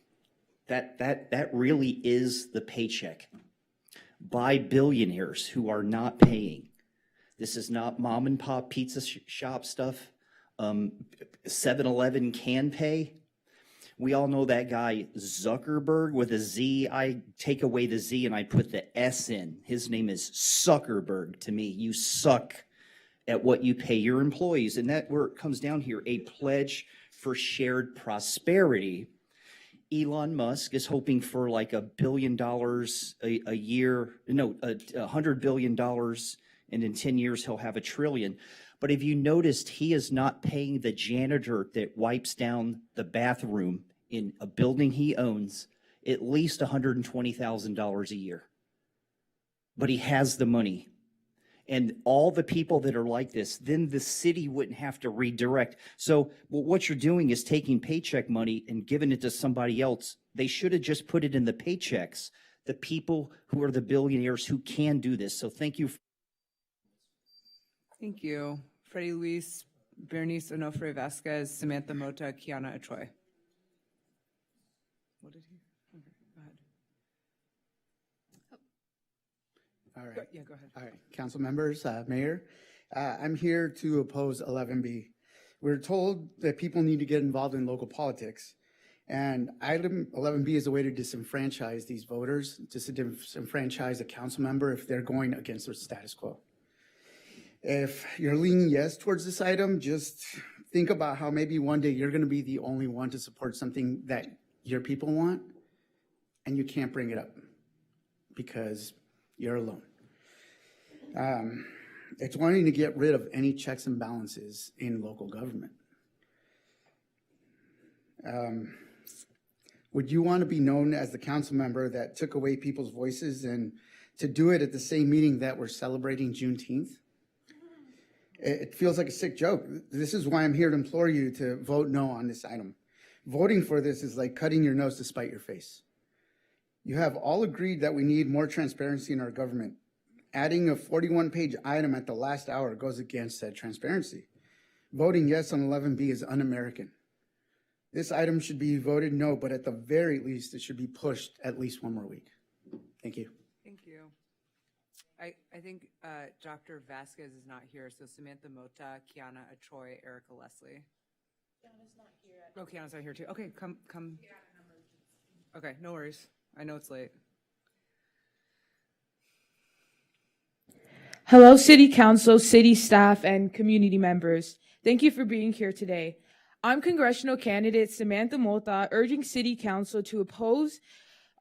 That really is the paycheck by billionaires who are not paying. This is not mom and pop pizza shop stuff. 7-Eleven can pay. We all know that guy Zuckerberg with a Z. I take away the Z and I put the S in. His name is Zuckerberg to me. You suck at what you pay your employees. And that's where it comes down here, a pledge for shared prosperity. Elon Musk is hoping for like $1 billion a year, no, $100 billion, and in 10 years he'll have $1 trillion. But if you noticed, he is not paying the janitor that wipes down the bathroom in a building he owns at least $120,000 a year. But he has the money. and all the people that are like this, then the city wouldn't have to redirect. So what you're doing is taking paycheck money and giving it to somebody else. They should have just put it in the paychecks, the people who are the billionaires who can do this. So thank you. Thank you. Freddie Luis, Bernice Onofre Vasquez, Samantha Mota, Kiana Achoy. What did he? Okay, go ahead. All right. Yeah, go ahead. All right, council members, Mayor, I'm here to oppose 11B. We're told that people need to get involved in local politics, and item 11B is a way to disenfranchise these voters, disenfranchise a council member if they're going against the status quo. If you're leaning yes towards this item, just think about how maybe one day you're going to be the only one to support something that your people want, and you can't bring it up because you're alone. It's wanting to get rid of any checks and balances in local government. Would you want to be known as the council member that took away people's voices and to do it at the same meeting that we're celebrating Juneteenth? It feels like a sick joke. This is why I'm here to implore you to vote no on this item. Voting for this is like cutting your nose to spite your face. You have all agreed that we need more transparency in our government. Adding a 41-page item at the last hour goes against that transparency. Voting yes on 11B is un-American. This item should be voted no, but at the very least, it should be pushed at least one more week. Thank you. Thank you. I think Dr. Vasquez is not here, so Samantha Mota, Kiana Achoy, Erica Leslie. Kiana's not here. Oh, Kiana's not here too. Okay, come. Okay, no worries. I know it's late. Hello, City Council, city staff, and community members. Thank you for being here today. I'm congressional candidate Samantha Mota, urging City Council to oppose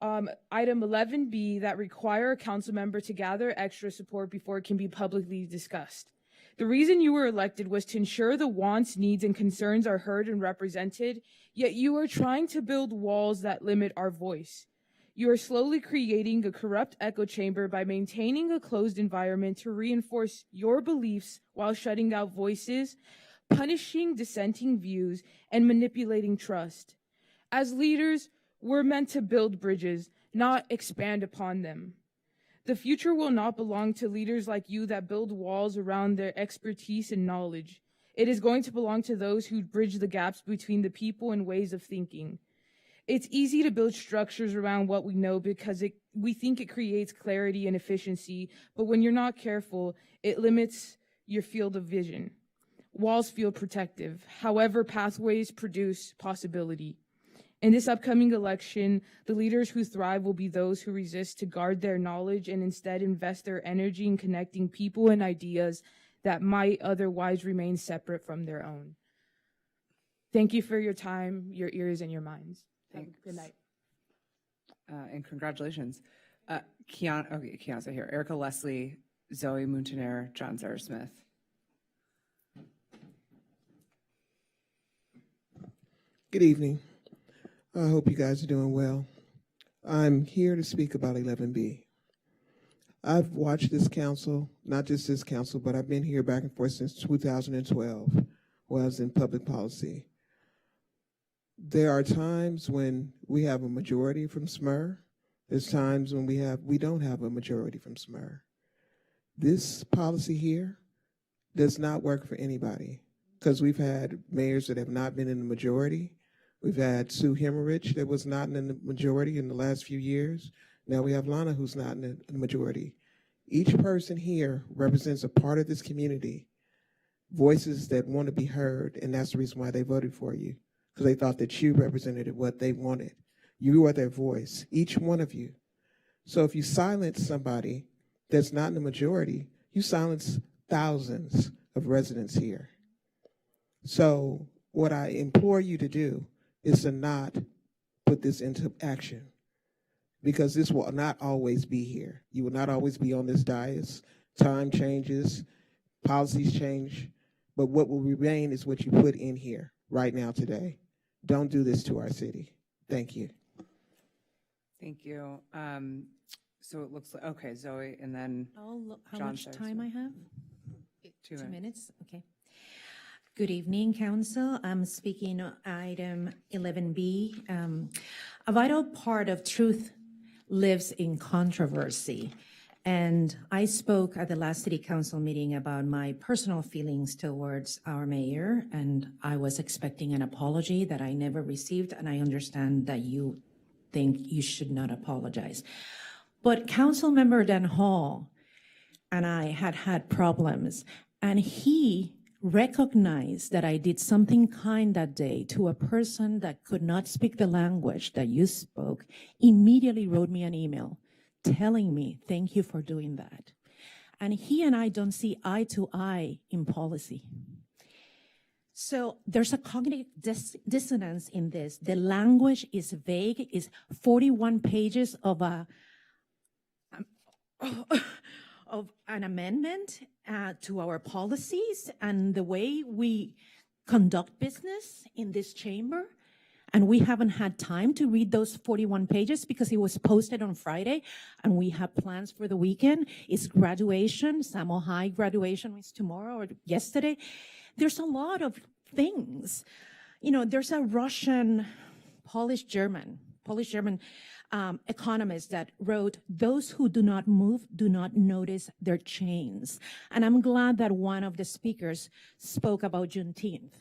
item 11B that require a council member to gather extra support before it can be publicly discussed. The reason you were elected was to ensure the wants, needs, and concerns are heard and represented, yet you are trying to build walls that limit our voice. You are slowly creating a corrupt echo chamber by maintaining a closed environment to reinforce your beliefs while shutting out voices, punishing dissenting views, and manipulating trust. As leaders, we're meant to build bridges, not expand upon them. The future will not belong to leaders like you that build walls around their expertise and knowledge. It is going to belong to those who bridge the gaps between the people and ways of thinking. It's easy to build structures around what we know because we think it creates clarity and efficiency, but when you're not careful, it limits your field of vision. Walls feel protective. However, pathways produce possibility. In this upcoming election, the leaders who thrive will be those who resist to guard their knowledge and instead invest their energy in connecting people and ideas that might otherwise remain separate from their own. Thank you for your time, your ears, and your minds. Thanks. Good night. And congratulations. Kiana's not here. Erica Leslie, Zoe Muntaner, John Cyrus Smith. Good evening. I hope you guys are doing well. I'm here to speak about 11B. I've watched this council, not just this council, but I've been here back and forth since 2012 when I was in public policy. There are times when we have a majority from SMER. There's times when we don't have a majority from SMER. This policy here does not work for anybody because we've had mayors that have not been in the majority. We've had Sue Hemmerich that was not in the majority in the last few years. Now we have Lana who's not in the majority. Each person here represents a part of this community, voices that want to be heard, and that's the reason why they voted for you, because they thought that you represented what they wanted. You are their voice, each one of you. So if you silence somebody that's not in the majority, you silence thousands of residents here. So what I implore you to do is to not put this into action, because this will not always be here. You will not always be on this dais. Time changes, policies change, but what will remain is what you put in here right now today. Don't do this to our city. Thank you. Thank you. so it looks like, okay, Zoe, and then How John much Sarah time I have? 2 2 minutes. minutes, okay. Good evening, Council. I'm speaking on item 11B. A vital part of truth lives in controversy. And I spoke at the last City Council meeting about my personal feelings towards our mayor, and I was expecting an apology that I never received, and I understand that you think you should not apologize. But Councilmember Dan Hall and I had problems, and he recognized that I did something kind that day to a person that could not speak the language that you spoke, immediately wrote me an email telling me, thank you for doing that. And he and I don't see eye to eye in policy. So there's a cognitive dissonance in this. The language is vague, is 41 pages of an amendment to our policies and the way we conduct business in this chamber. And we haven't had time to read those 41 pages because it was posted on Friday and we have plans for the weekend. It's graduation, Samo High graduation is tomorrow or yesterday. There's a lot of things. You know, there's a Russian, Polish-German economist that wrote, those who do not move do not notice their chains. And I'm glad that one of the speakers spoke about Juneteenth,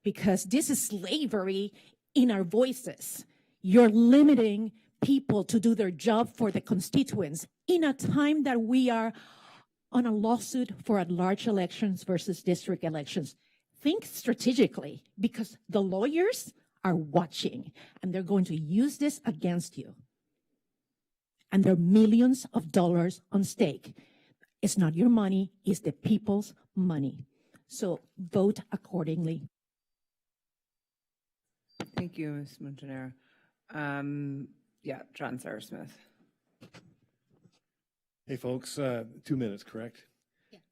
because this is slavery in our voices. You're limiting people to do their job for the constituents in a time that we are on a lawsuit for at-large elections versus district elections. Think strategically, because the lawyers are watching and they're going to use this against you. And there are millions of dollars on stake. It's not your money, it's the people's money. So vote accordingly. Thank you, Ms. Montanaro. Yeah, John Sarah Smith. Hey, folks, 2 minutes, correct? Yes.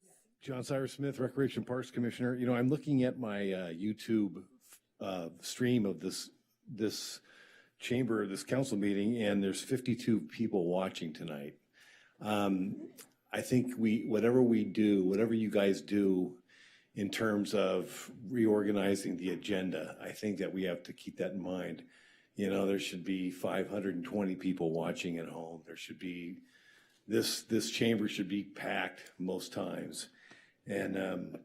John Cyrus Smith, Recreation Parks Commissioner. You know, I'm looking at my YouTube stream of this chamber, this council meeting, and there's 52 people watching tonight. I think whatever we do, whatever you guys do in terms of reorganizing the agenda, I think that we have to keep that in mind. You know, there should be 520 people watching at home. There should be, this chamber should be packed most times. And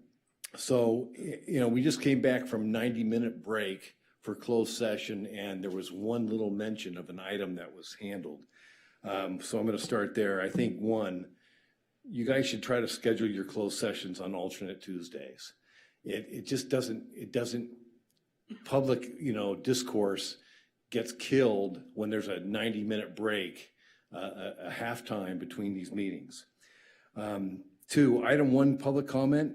so, you know, we just came back from 90-minute break for closed session, and there was one little mention of an item that was handled. So I'm going to start there. I think, one, you guys should try to schedule your closed sessions on alternate Tuesdays. It just doesn't, public, you know, discourse gets killed when there's a 90-minute break, a halftime between these meetings. Two, item one, public comment.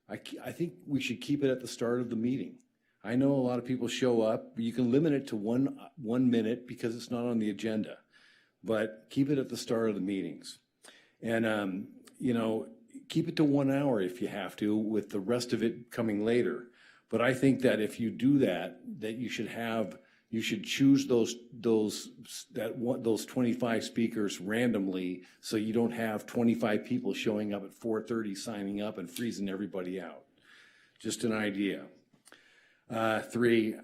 I think we should keep it at the start of the meeting. I know a lot of people show up, but you can limit it to one minute because it's not on the agenda, but keep it at the start of the meetings. And, you know, keep it to 1 hour if you have to, with the rest of it coming later. But I think that if you do that, that you should choose those 25 speakers randomly, so you don't have 25 people showing up at 4:30 signing up and freezing everybody out. Just an idea. Three,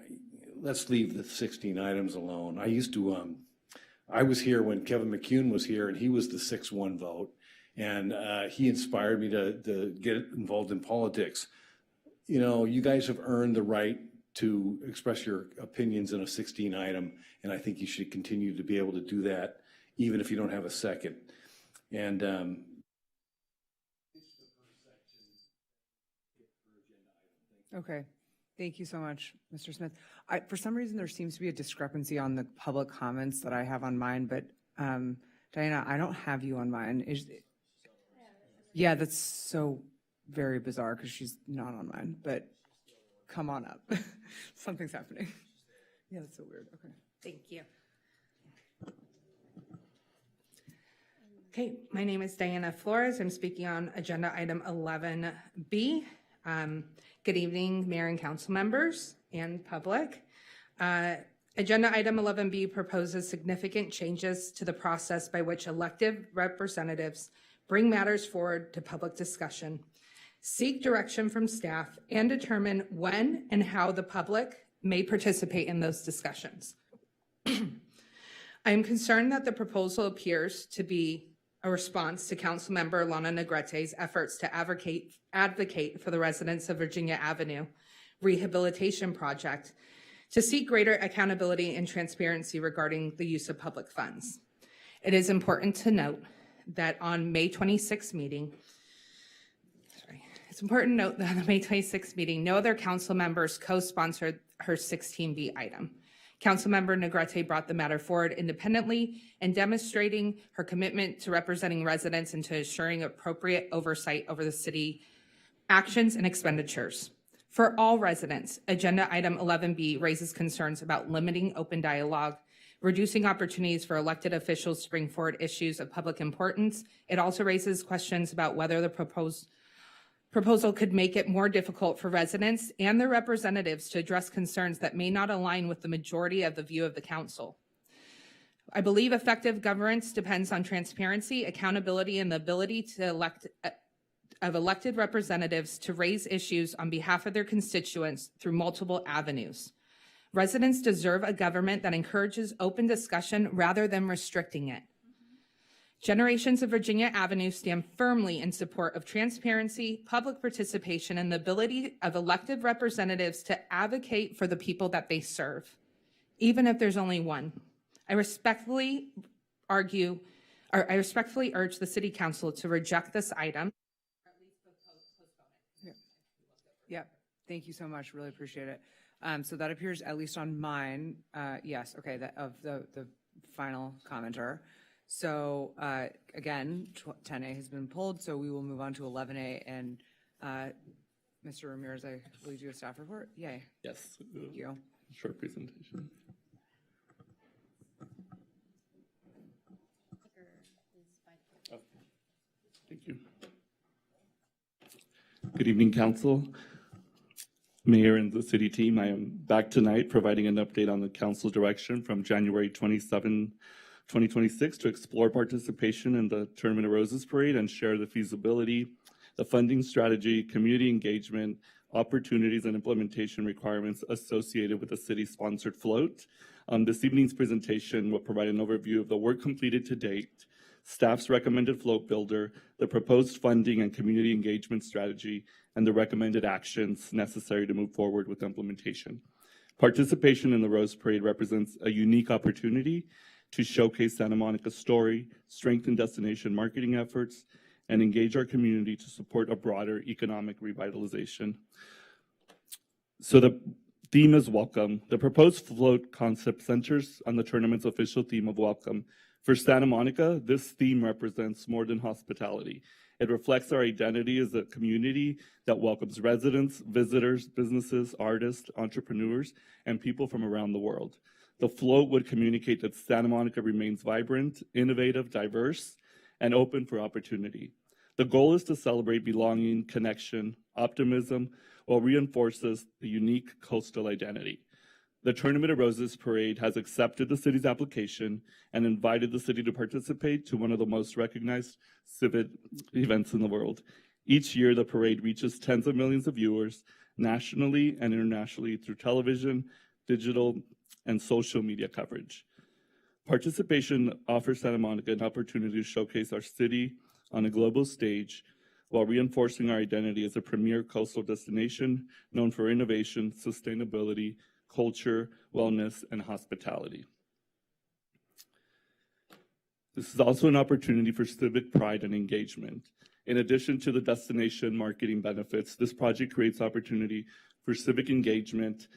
let's leave the 16 items alone. I was here when Kevin McCune was here, and he was the 6-1 vote, and he inspired me to get involved in politics. You know, you guys have earned the right to express your opinions in a 16 item, and I think you should continue to be able to do that, even if you don't have a second. And Okay. Thank you so much, Mr. Smith. For some reason, there seems to be a discrepancy on the public comments that I have on mine, but Diana, I don't have you on mine. Yeah, that's so very bizarre because she's not on mine, but come on up. Something's happening. Yeah, that's so weird. Okay. Thank you. Okay, my name is Diana Flores. I'm speaking on agenda item 11B. Good evening, Mayor and Council members and public. Agenda item 11B proposes significant changes to the process by which elected representatives bring matters forward to public discussion, seek direction from staff, and determine when and how the public may participate in those discussions. I am concerned that the proposal appears to be a response to Councilmember Lana Negrete's efforts to advocate for the residents of Virginia Avenue Rehabilitation Project to seek greater accountability and transparency regarding the use of public funds. It is important to note that on May 26th meeting, it's important to note that on the May 26th meeting, no other council members co-sponsored her 16B item. Councilmember Negrete brought the matter forward independently and demonstrating her commitment to representing residents and to ensuring appropriate oversight over the city actions and expenditures. For all residents, agenda item 11B raises concerns about limiting open dialogue, reducing opportunities for elected officials to bring forward issues of public importance. It also raises questions about whether the proposal could make it more difficult for residents and their representatives to address concerns that may not align with the majority of the view of the council. I believe effective governance depends on transparency, accountability, and the ability to elected representatives to raise issues on behalf of their constituents through multiple avenues. Residents deserve a government that encourages open discussion rather than restricting it. Generations of Virginia Avenue stand firmly in support of transparency, public participation, and the ability of elected representatives to advocate for the people that they serve, even if there's only one. I respectfully urge the City Council to reject this item. Yep, thank you so much, really appreciate it. So that appears, at least on mine, yes, okay, of the final commenter. So again, 10A has been pulled, so we will move on to 11A. And Mr. Ramirez, I believe you have a staff report? Yay. Yes. Thank you. Short presentation. Oh, thank you. Good evening, Council, Mayor, and the City team. I am back tonight providing an update on the Council direction from January 27, 2026 to explore participation in the Tournament of Roses Parade and share the feasibility, the funding strategy, community engagement, opportunities, and implementation requirements associated with the city-sponsored float. This evening's presentation will provide an overview of the work completed to date, staff's recommended float builder, the proposed funding and community engagement strategy, and the recommended actions necessary to move forward with implementation. Participation in the Rose Parade represents a unique opportunity to showcase Santa Monica's story, strengthen destination marketing efforts, and engage our community to support a broader economic revitalization. So the theme is welcome. The proposed float concept centers on the tournament's official theme of welcome. For Santa Monica, this theme represents more than hospitality. It reflects our identity as a community that welcomes residents, visitors, businesses, artists, entrepreneurs, and people from around the world. The float would communicate that Santa Monica remains vibrant, innovative, diverse, and open for opportunity. The goal is to celebrate belonging, connection, optimism, while reinforces the unique coastal identity. The Tournament of Roses Parade has accepted the city's application and invited the city to participate to one of the most recognized civic events in the world. Each year, the parade reaches tens of millions of viewers nationally and internationally through television, digital, and social media coverage. Participation offers Santa Monica an opportunity to showcase our city on a global stage while reinforcing our identity as a premier coastal destination known for innovation, sustainability, culture, wellness, and hospitality. This is also an opportunity for civic pride and engagement. In addition to the destination marketing benefits, this project creates opportunity for civic engagement,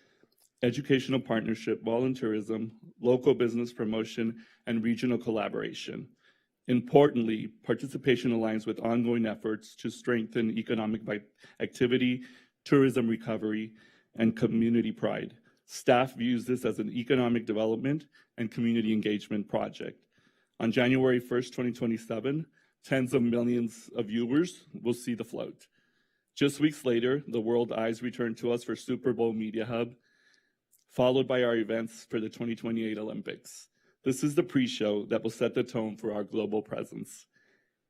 educational partnership, volunteerism, local business promotion, and regional collaboration. Importantly, participation aligns with ongoing efforts to strengthen economic activity, tourism recovery, and community pride. Staff views this as an economic development and community engagement project. On January 1st, 2027, tens of millions of viewers will see the float. Just weeks later, the world eyes return to us for Super Bowl Media Hub, followed by our events for the 2028 Olympics. This is the pre-show that will set the tone for our global presence.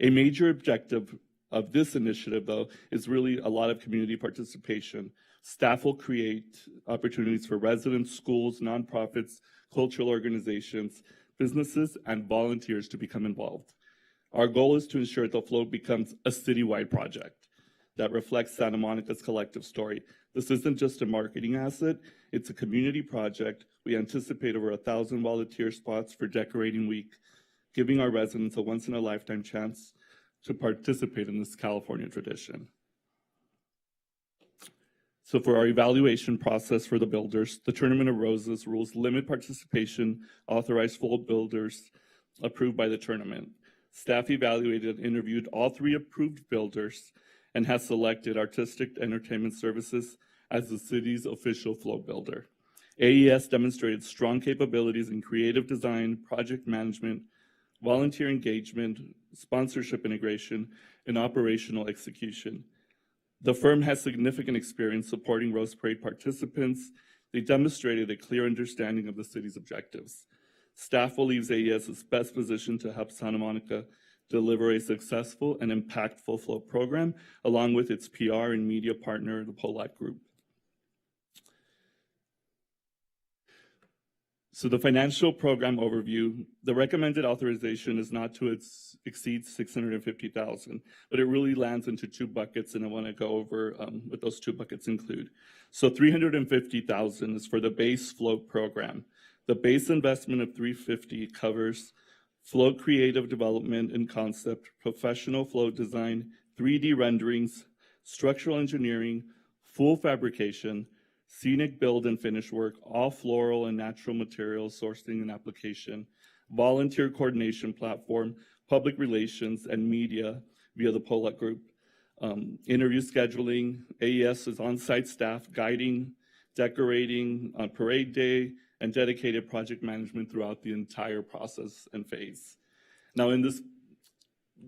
A major objective of this initiative, though, is really a lot of community participation. Staff will create opportunities for residents, schools, nonprofits, cultural organizations, businesses, and volunteers to become involved. Our goal is to ensure the float becomes a citywide project that reflects Santa Monica's collective story. This isn't just a marketing asset, it's a community project. We anticipate over 1,000 volunteer spots for Decorating Week, giving our residents a once-in-a-lifetime chance to participate in this California tradition. So for our evaluation process for the builders, the Tournament of Roses rules limit participation, authorized float builders approved by the tournament. Staff evaluated and interviewed all 3 approved builders and has selected Artistic Entertainment Services as the city's official float builder. AES demonstrated strong capabilities in creative design, project management, volunteer engagement, sponsorship integration, and operational execution. The firm has significant experience supporting Rose Parade participants. They demonstrated a clear understanding of the city's objectives. Staff believes AES is best positioned to help Santa Monica deliver a successful and impactful float program, along with its PR and media partner, the Polak Group. So the financial program overview, the recommended authorization is not to exceed $650,000, but it really lands into 2 buckets, and I want to go over what those 2 buckets include. So $350,000 is for the base float program. The base investment of $350,000 covers float creative development and concept, professional float design, 3D renderings, structural engineering, full fabrication, scenic build and finish work, all floral and natural materials sourcing and application, volunteer coordination platform, public relations, and media via the Polak Group. Interview scheduling, AES is on-site staff guiding, decorating on parade day, and dedicated project management throughout the entire process and phase. Now in this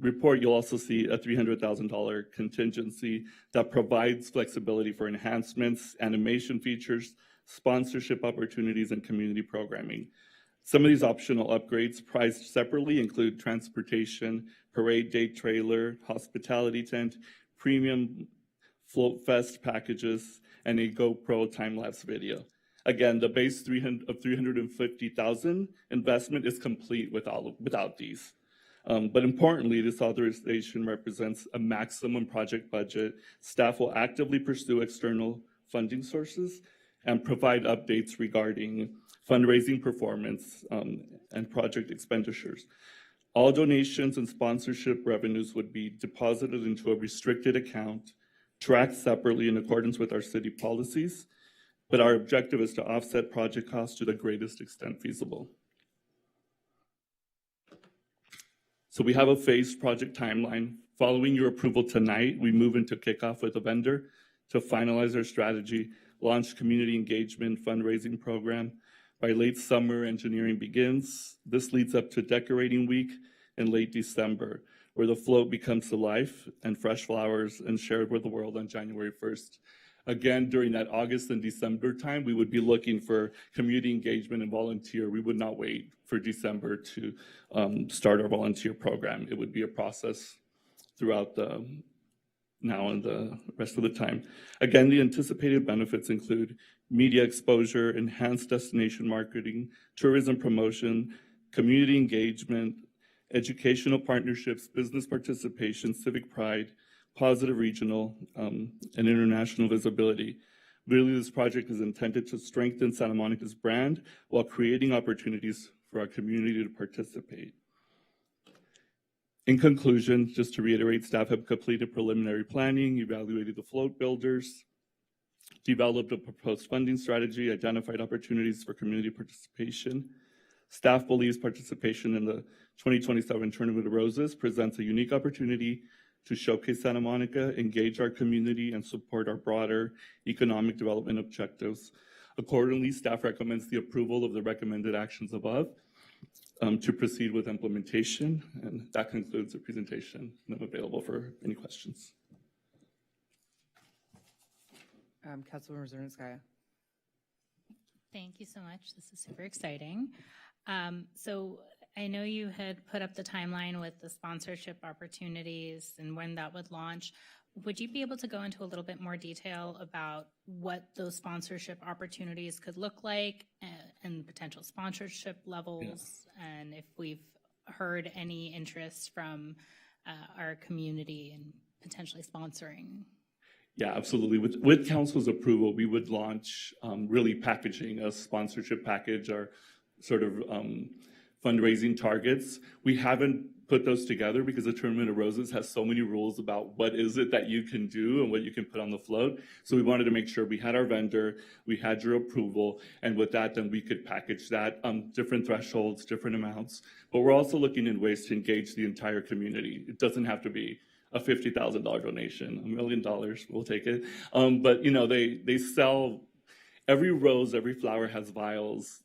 report, you'll also see a $300,000 contingency that provides flexibility for enhancements, animation features, sponsorship opportunities, and community programming. Some of these optional upgrades priced separately include transportation, parade day trailer, hospitality tent, premium Float Fest packages, and a GoPro time-lapse video. Again, the base $350,000 investment is complete without these. But importantly, this authorization represents a maximum project budget. Staff will actively pursue external funding sources and provide updates regarding fundraising performance and project expenditures. All donations and sponsorship revenues would be deposited into a restricted account, tracked separately in accordance with our city policies, but our objective is to offset project costs to the greatest extent feasible. So we have a phased project timeline. Following your approval tonight, we move into kickoff with the vendor to finalize our strategy, launch community engagement fundraising program. By late summer, engineering begins. This leads up to Decorating Week in late December, where the float becomes to life and fresh flowers and shared with the world on January 1st. Again, during that August and December time, we would be looking for community engagement and volunteer. We would not wait for December to start our volunteer program. It would be a process throughout the now and the rest of the time. Again, the anticipated benefits include media exposure, enhanced destination marketing, tourism promotion, community engagement, educational partnerships, business participation, civic pride, positive regional and international visibility. Really, this project is intended to strengthen Santa Monica's brand while creating opportunities for our community to participate. In conclusion, just to reiterate, staff have completed preliminary planning, evaluated the float builders, developed a proposed funding strategy, identified opportunities for community participation. Staff believes participation in the 2027 Tournament of Roses presents a unique opportunity to showcase Santa Monica, engage our community, and support our broader economic development objectives. Accordingly, staff recommends the approval of the recommended actions above to proceed with implementation. And that concludes the presentation. I'm available for any questions. Councilwoman Zernskaya. Thank you so much. This is super exciting. So I know you had put up the timeline with the sponsorship opportunities and when that would launch. Would you be able to go into a little bit more detail about what those sponsorship opportunities could look like and potential sponsorship levels? And if we've heard any interest from our community in potentially sponsoring? Yeah, absolutely. With council's approval, we would launch really packaging a sponsorship package, our sort of fundraising targets. We haven't put those together because the Tournament of Roses has so many rules about what is it that you can do and what you can put on the float. So we wanted to make sure we had our vendor, we had your approval, and with that, then we could package that, different thresholds, different amounts. But we're also looking in ways to engage the entire community. It doesn't have to be a $50,000 donation, $1 million, we'll take it. But you know, they sell, every rose, every flower has vials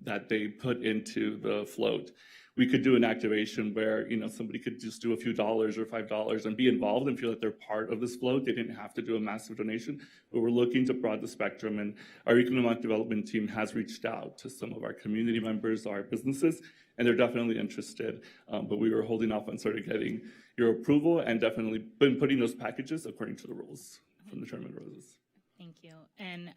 that they put into the float. We could do an activation where, you know, somebody could just do a few dollars or $5 and be involved and feel that they're part of this float. They didn't have to do a massive donation, but we're looking to broaden the spectrum. And our economic development team has reached out to some of our community members, our businesses, and they're definitely interested. But we were holding off on sort of getting your approval and definitely been putting those packages according to the rules from the Tournament of Roses. Thank you. And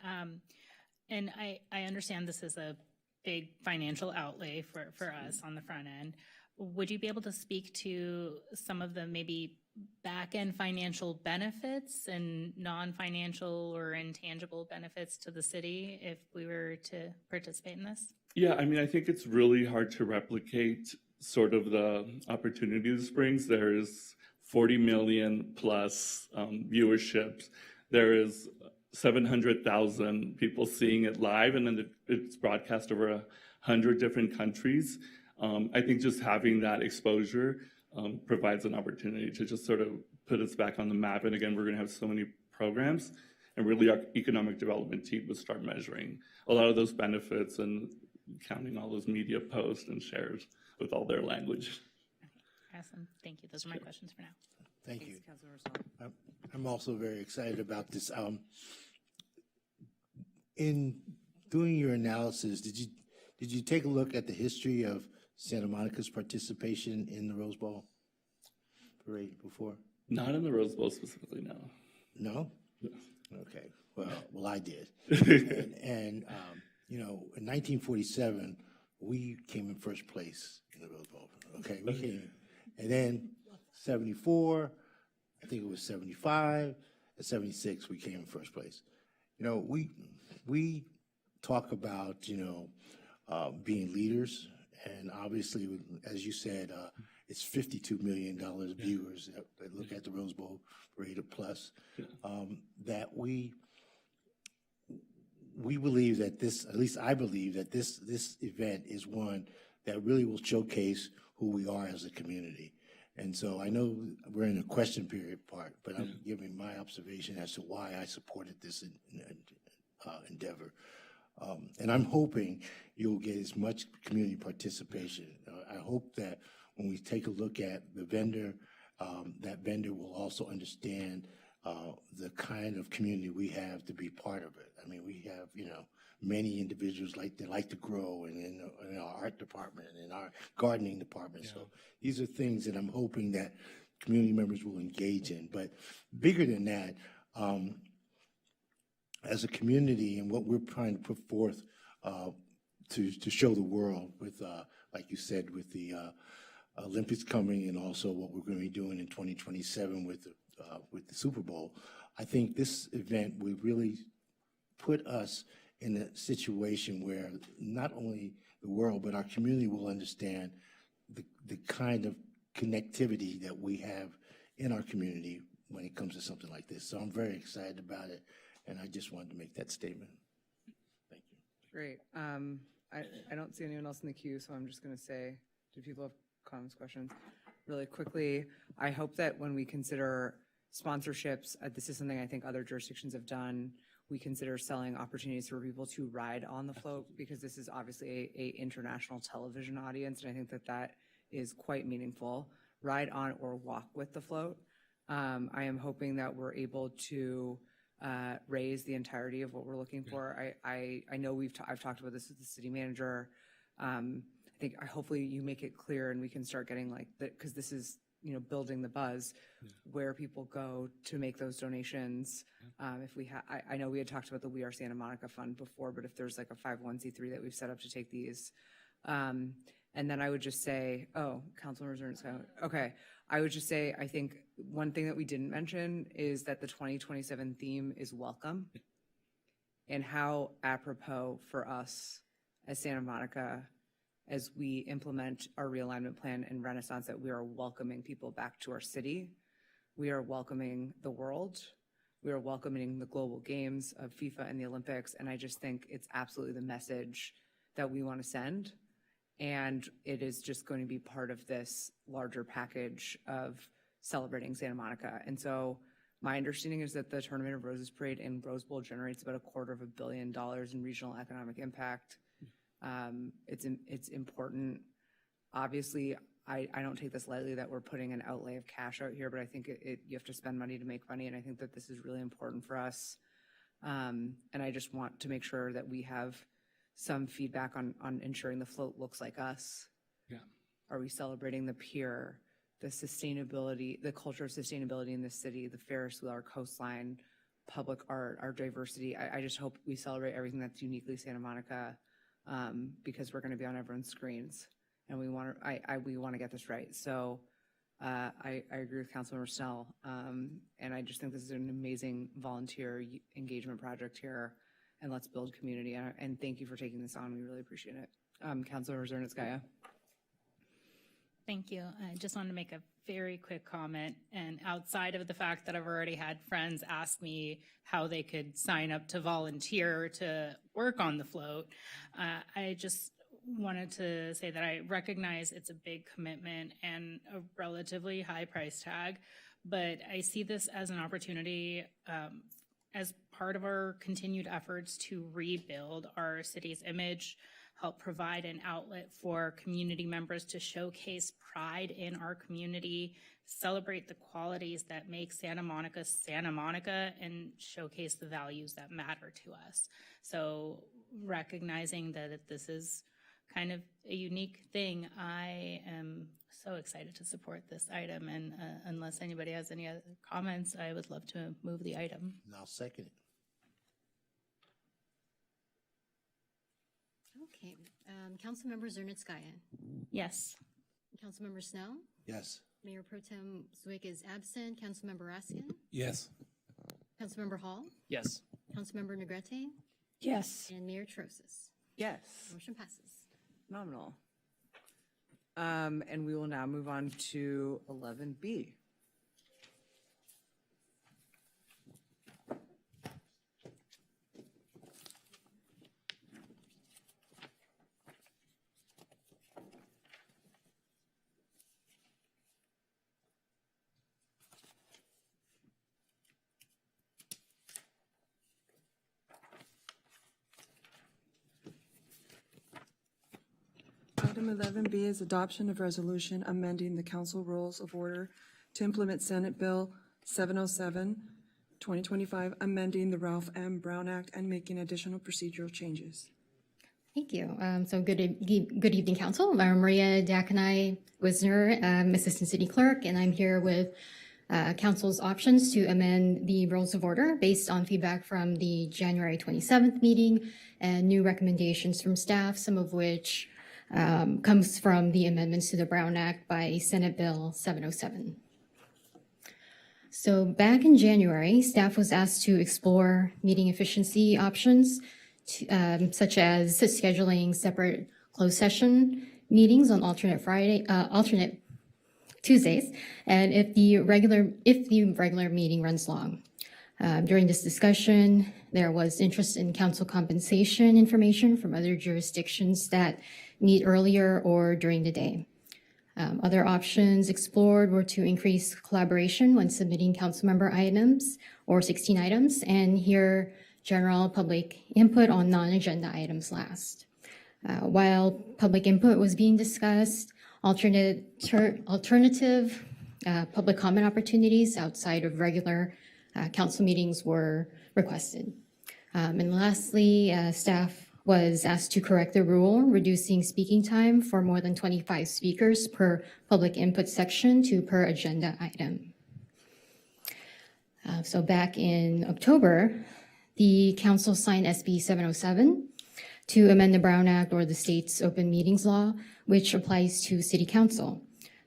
I understand this is a big financial outlay for us on the front end. Would you be able to speak to some of the maybe back-end financial benefits and non-financial or intangible benefits to the city if we were to participate in this? Yeah, I mean, I think it's really hard to replicate sort of the opportunity this brings. There is 40 million plus viewerships. There is 700,000 people seeing it live, and then it's broadcast over 100 different countries. I think just having that exposure provides an opportunity to just sort of put us back on the map. And again, we're going to have so many programs, and really our economic development team would start measuring a lot of those benefits and counting all those media posts and shares with all their language. Awesome. Thank you. Those are my questions for now. Thank you. Thanks, Councilmember Saul. I'm also very excited about this. In doing your analysis, did you take a look at the history of Santa Monica's participation in the Rose Bowl parade before? Not in the Rose Bowl specifically, no. No? Okay. Well, I did. and you know, in 1947, we came in first place in the Rose Bowl. Okay, we came, and then 74, I think it was 75, and 76, we came in first place. You know, we talk about, you know, being leaders, and obviously, as you said, it's $52 million viewers that look at the Rose Bowl Parade Plus, that we believe that this, at least I believe that this event is one that really will showcase who we are as a community. And so I know we're in a question period part, but I'm giving my observation as to why I supported this endeavor. And I'm hoping you'll get as much community participation. I hope that when we take a look at the vendor, that vendor will also understand the kind of community we have to be part of it. I mean, we have, you know, many individuals that like to grow, and in our art department and in our gardening department. So these are things that I'm hoping that community members will engage in. But bigger than that, as a community and what we're trying to put forth to show the world with, like you said, with the Olympics coming, and also what we're going to be doing in 2027 with the Super Bowl, I think this event will really put us in a situation where not only the world, but our community will understand the kind of connectivity that we have in our community when it comes to something like this. So I'm very excited about it, and I just wanted to make that statement. Thank you. Great. I don't see anyone else in the queue, so I'm just going to say, do people have comments, questions? Really quickly, I hope that when we consider sponsorships, this is something I think other jurisdictions have done, we consider selling opportunities for people to ride on the float, because this is obviously a international television audience, and I think that is quite meaningful. Ride on or walk with the float. I am hoping that we're able to raise the entirety of what we're looking for. I know I've talked about this with the city manager. Hopefully you make it clear and we can start getting like that, because this is, building the buzz, where people go to make those donations. If we I know we had talked about the We Are Santa Monica Fund before, but if there's like a 501c3 that we've set up to take these. And then I would just say, Councilmember Zernitz, okay. I would just say, I think one thing that we didn't mention is that the 2027 theme is welcome, and how apropos for us as Santa Monica, as we implement our realignment plan and Renaissance, that we are welcoming people back to our city. We are welcoming the world. We are welcoming the global games of FIFA and the Olympics. And I just think it's absolutely the message that we want to send. And it is just going to be part of this larger package of celebrating Santa Monica. And so my understanding is that the Tournament of Roses Parade and Rose Bowl generates about $250 million in regional economic impact. It's important. Obviously, I don't take this lightly that we're putting an outlay of cash out here, but I think you have to spend money to make money, and I think that this is really important for us. And I just want to make sure that we have some feedback on ensuring the float looks like us. Yeah. Are we celebrating the pier, the sustainability, the culture of sustainability in this city, the Ferris wheel, our coastline, public art, our diversity? I just hope we celebrate everything that's uniquely Santa Monica, because we're going to be on everyone's screens, and we want to get this right. So I agree with Councilmember Snell, and I just think this is an amazing volunteer engagement project here, and let's build community. And thank you for taking this on. We really appreciate it. Councilmember Zernitskaya. Thank you. I just wanted to make a very quick comment, and outside of the fact that I've already had friends ask me how they could sign up to volunteer to work on the float, I just wanted to say that I recognize it's a big commitment and a relatively high price tag, but I see this as an opportunity as part of our continued efforts to rebuild our city's image, help provide an outlet for community members to showcase pride in our community, celebrate the qualities that make Santa Monica Santa Monica, and showcase the values that matter to us. So recognizing that this is kind of a unique thing, I am so excited to support this item. And unless anybody has any other comments, I would love to move the item. And I'll second it. Okay, Councilmember Zernitskaya. Yes. Councilmember Snell. Yes. Mayor Pro Tem Zwick is absent. Councilmember Raskin. Yes. Councilmember Hall. Yes. Councilmember Negrete. Yes. And Mayor Trosas. Yes. Motion passes. Phenomenal. And we will now move on to 11B. Item 11B is adoption of resolution amending the council rules of order to implement Senate Bill 707, 2025, amending the Ralph M. Brown Act and making additional procedural changes. Thank you. So good evening, Council. I'm Maria Dakanai Wisner, Assistant City Clerk, and I'm here with Council's options to amend the rules of order based on feedback from the January 27th meeting and new recommendations from staff, some of which comes from the amendments to the Brown Act by Senate Bill 707. So back in January, staff was asked to explore meeting efficiency options, such as scheduling separate closed session meetings on alternate Tuesdays, and if the regular meeting runs long. During this discussion, there was interest in council compensation information from other jurisdictions that meet earlier or during the day. Other options explored were to increase collaboration when submitting council member items or 16 items, and hear general public input on non-agenda items last. While public input was being discussed, alternative public comment opportunities outside of regular council meetings were requested. And lastly, staff was asked to correct the rule, reducing speaking time for more than 25 speakers per public input section to per agenda item. So back in October, the council signed SB 707 to amend the Brown Act or the state's open meetings law, which applies to city council.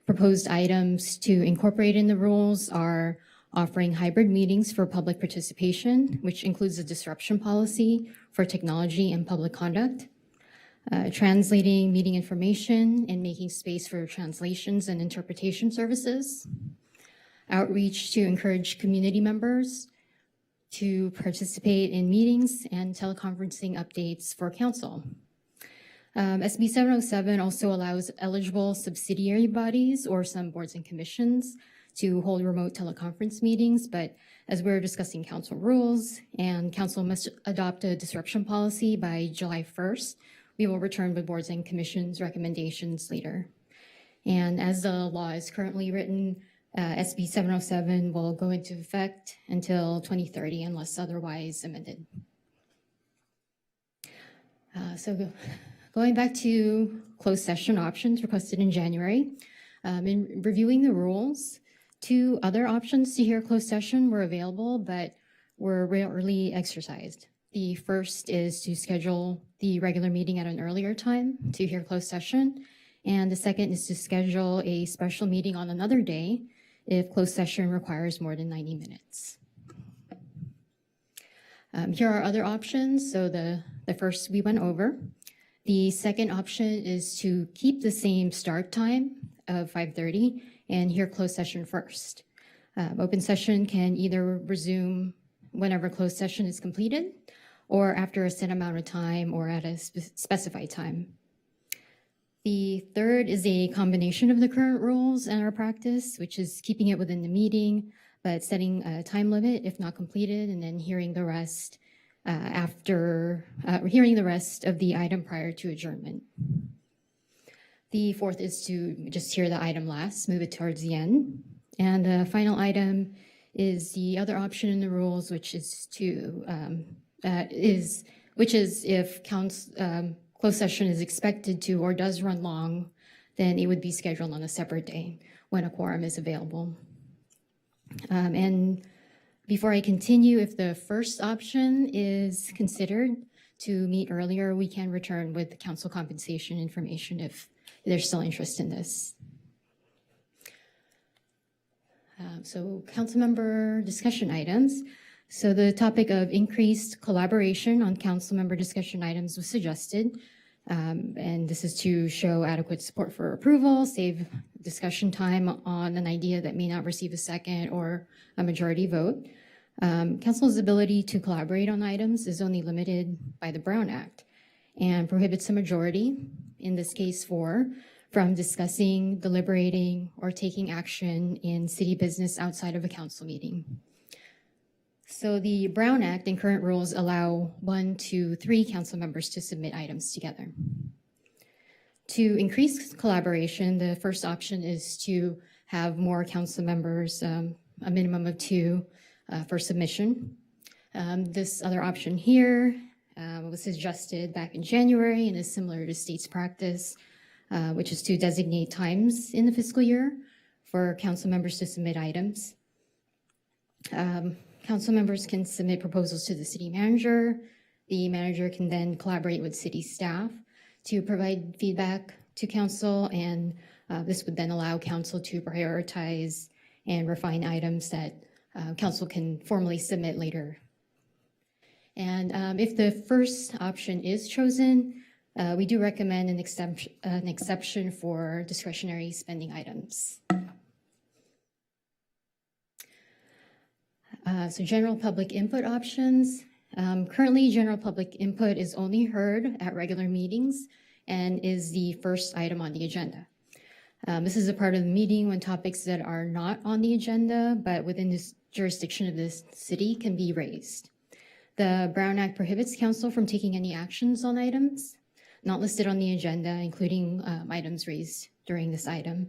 Proposed items to incorporate in the rules are offering hybrid meetings for public participation, which includes a disruption policy for technology and public conduct, translating meeting information and making space for translations and interpretation services, outreach to encourage community members to participate in meetings and teleconferencing updates for council. SB 707 also allows eligible subsidiary bodies or some boards and commissions to hold remote teleconference meetings, but as we're discussing council rules and council must adopt a disruption policy by July 1st, we will return with boards and commissions recommendations later. And as the law is currently written, SB 707 will go into effect until 2030 unless otherwise amended. Going back to closed session options requested in January, in reviewing the rules, 2 other options to hear closed session were available, but were rarely exercised. The first is to schedule the regular meeting at an earlier time to hear closed session. And the second is to schedule a special meeting on another day if closed session requires more than 90 minutes. Here are other options. So the first we went over. The second option is to keep the same start time of 5:30 and hear closed session first. Open session can either resume whenever closed session is completed or after a set amount of time or at a specified time. The third is a combination of the current rules and our practice, which is keeping it within the meeting, but setting a time limit if not completed, and then hearing the rest hearing the rest of the item prior to adjournment. The fourth is to just hear the item last, move it towards the end. And the final item is the other option in the rules, which is if closed session is expected to or does run long, then it would be scheduled on a separate day when a quorum is available. And before I continue, if the first option is considered to meet earlier, we can return with the council compensation information if there's still interest in this. So council member discussion items. So the topic of increased collaboration on council member discussion items was suggested. And this is to show adequate support for approval, save discussion time on an idea that may not receive a second or a majority vote. Council's ability to collaborate on items is only limited by the Brown Act and prohibits a majority, in this case 4, from discussing, deliberating, or taking action in city business outside of a council meeting. So the Brown Act and current rules allow 1 to 3 council members to submit items together. To increase collaboration, the first option is to have more council members, a minimum of 2 for submission. This other option here was suggested back in January and is similar to state's practice, which is to designate times in the fiscal year for council members to submit items. Council members can submit proposals to the city manager. The manager can then collaborate with city staff to provide feedback to council, and this would then allow council to prioritize and refine items that council can formally submit later. And if the first option is chosen, we do recommend an exception for discretionary spending items. So general public input options. Currently, general public input is only heard at regular meetings and is the first item on the agenda. This is a part of the meeting when topics that are not on the agenda, but within this jurisdiction of this city can be raised. The Brown Act prohibits council from taking any actions on items not listed on the agenda, including items raised during this item.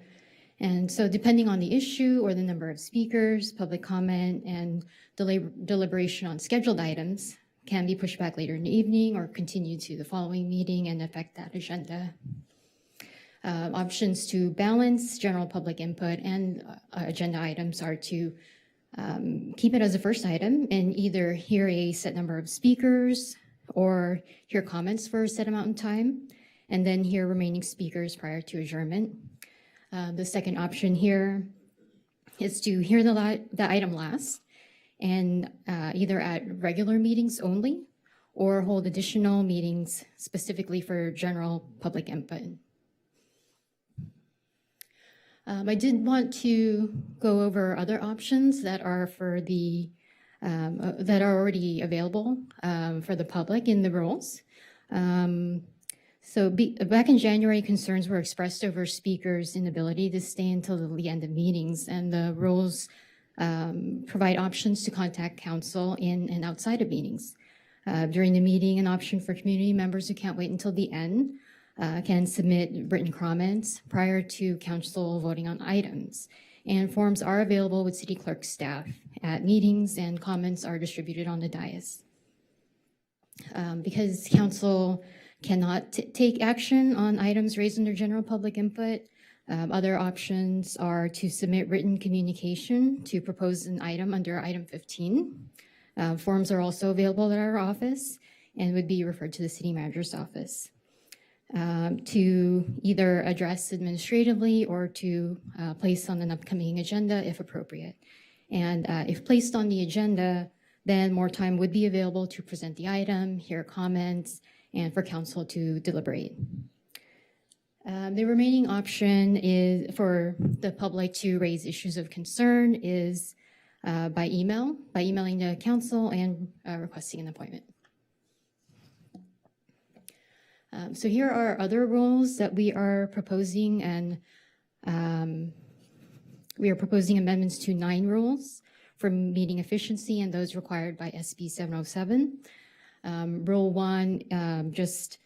And so depending on the issue or the number of speakers, public comment and deliberation on scheduled items can be pushed back later in the evening or continue to the following meeting and affect that agenda. Options to balance general public input and agenda items are to keep it as a first item and either hear a set number of speakers or hear comments for a set amount of time, and then hear remaining speakers prior to adjournment. The second option here is to hear the item last and either at regular meetings only or hold additional meetings specifically for general public input. I did want to go over other options that are for the that are already available for the public in the rules. Back in January, concerns were expressed over speakers' inability to stay until the end of meetings, and the rules provide options to contact council in and outside of meetings. During the meeting, an option for community members who can't wait until the end can submit written comments prior to council voting on items. And forms are available with city clerk staff at meetings, and comments are distributed on the dais. Because council cannot take action on items raised under general public input, other options are to submit written communication to propose an item under item 15. Forms are also available at our office and would be referred to the city manager's office to either address administratively or to place on an upcoming agenda if appropriate. And if placed on the agenda, then more time would be available to present the item, hear comments, and for council to deliberate. The remaining option is for the public to raise issues of concern is by emailing the council and requesting an appointment. So here are other rules that we are proposing, and we are proposing amendments to 9 rules for meeting efficiency and those required by SB 707. Rule 1 just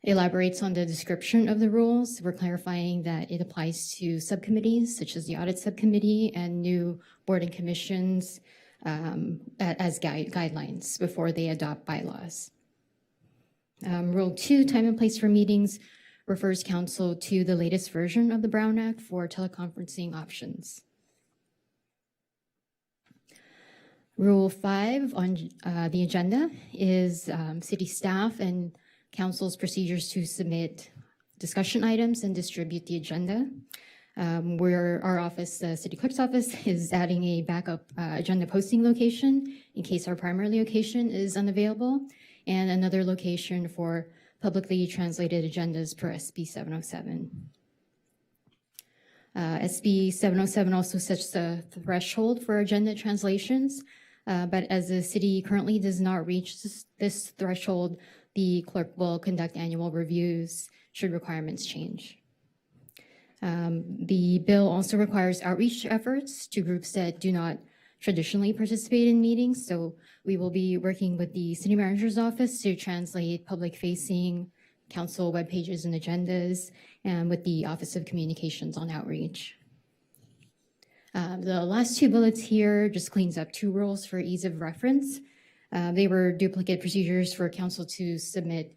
elaborates on the description of the rules. We're clarifying that it applies to subcommittees such as the audit subcommittee and new board and commissions as guidelines before they adopt bylaws. Rule 2, time and place for meetings, refers council to the latest version of the Brown Act for teleconferencing options. Rule 5 on the agenda is city staff and council's procedures to submit discussion items and distribute the agenda. Where our office, the city clerk's office, is adding a backup agenda posting location in case our primary location is unavailable, and another location for publicly translated agendas per SB 707. SB 707 also sets the threshold for agenda translations, but as the city currently does not reach this threshold, the clerk will conduct annual reviews should requirements change. The bill also requires outreach efforts to groups that do not traditionally participate in meetings, so we will be working with the city manager's office to translate public-facing council web pages and agendas, and with the Office of Communications on outreach. The last 2 bullets here just cleans up 2 rules for ease of reference. They were duplicate procedures for council to submit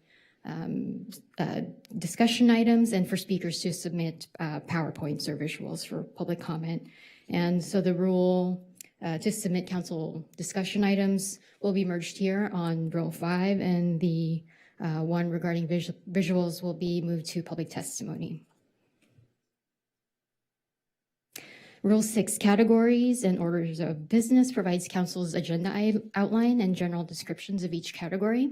discussion items and for speakers to submit PowerPoints or visuals for public comment. And so the rule to submit council discussion items will be merged here on Rule 5, and the one regarding visuals will be moved to public testimony. Rule 6, categories and orders of business, provides council's agenda outline and general descriptions of each category.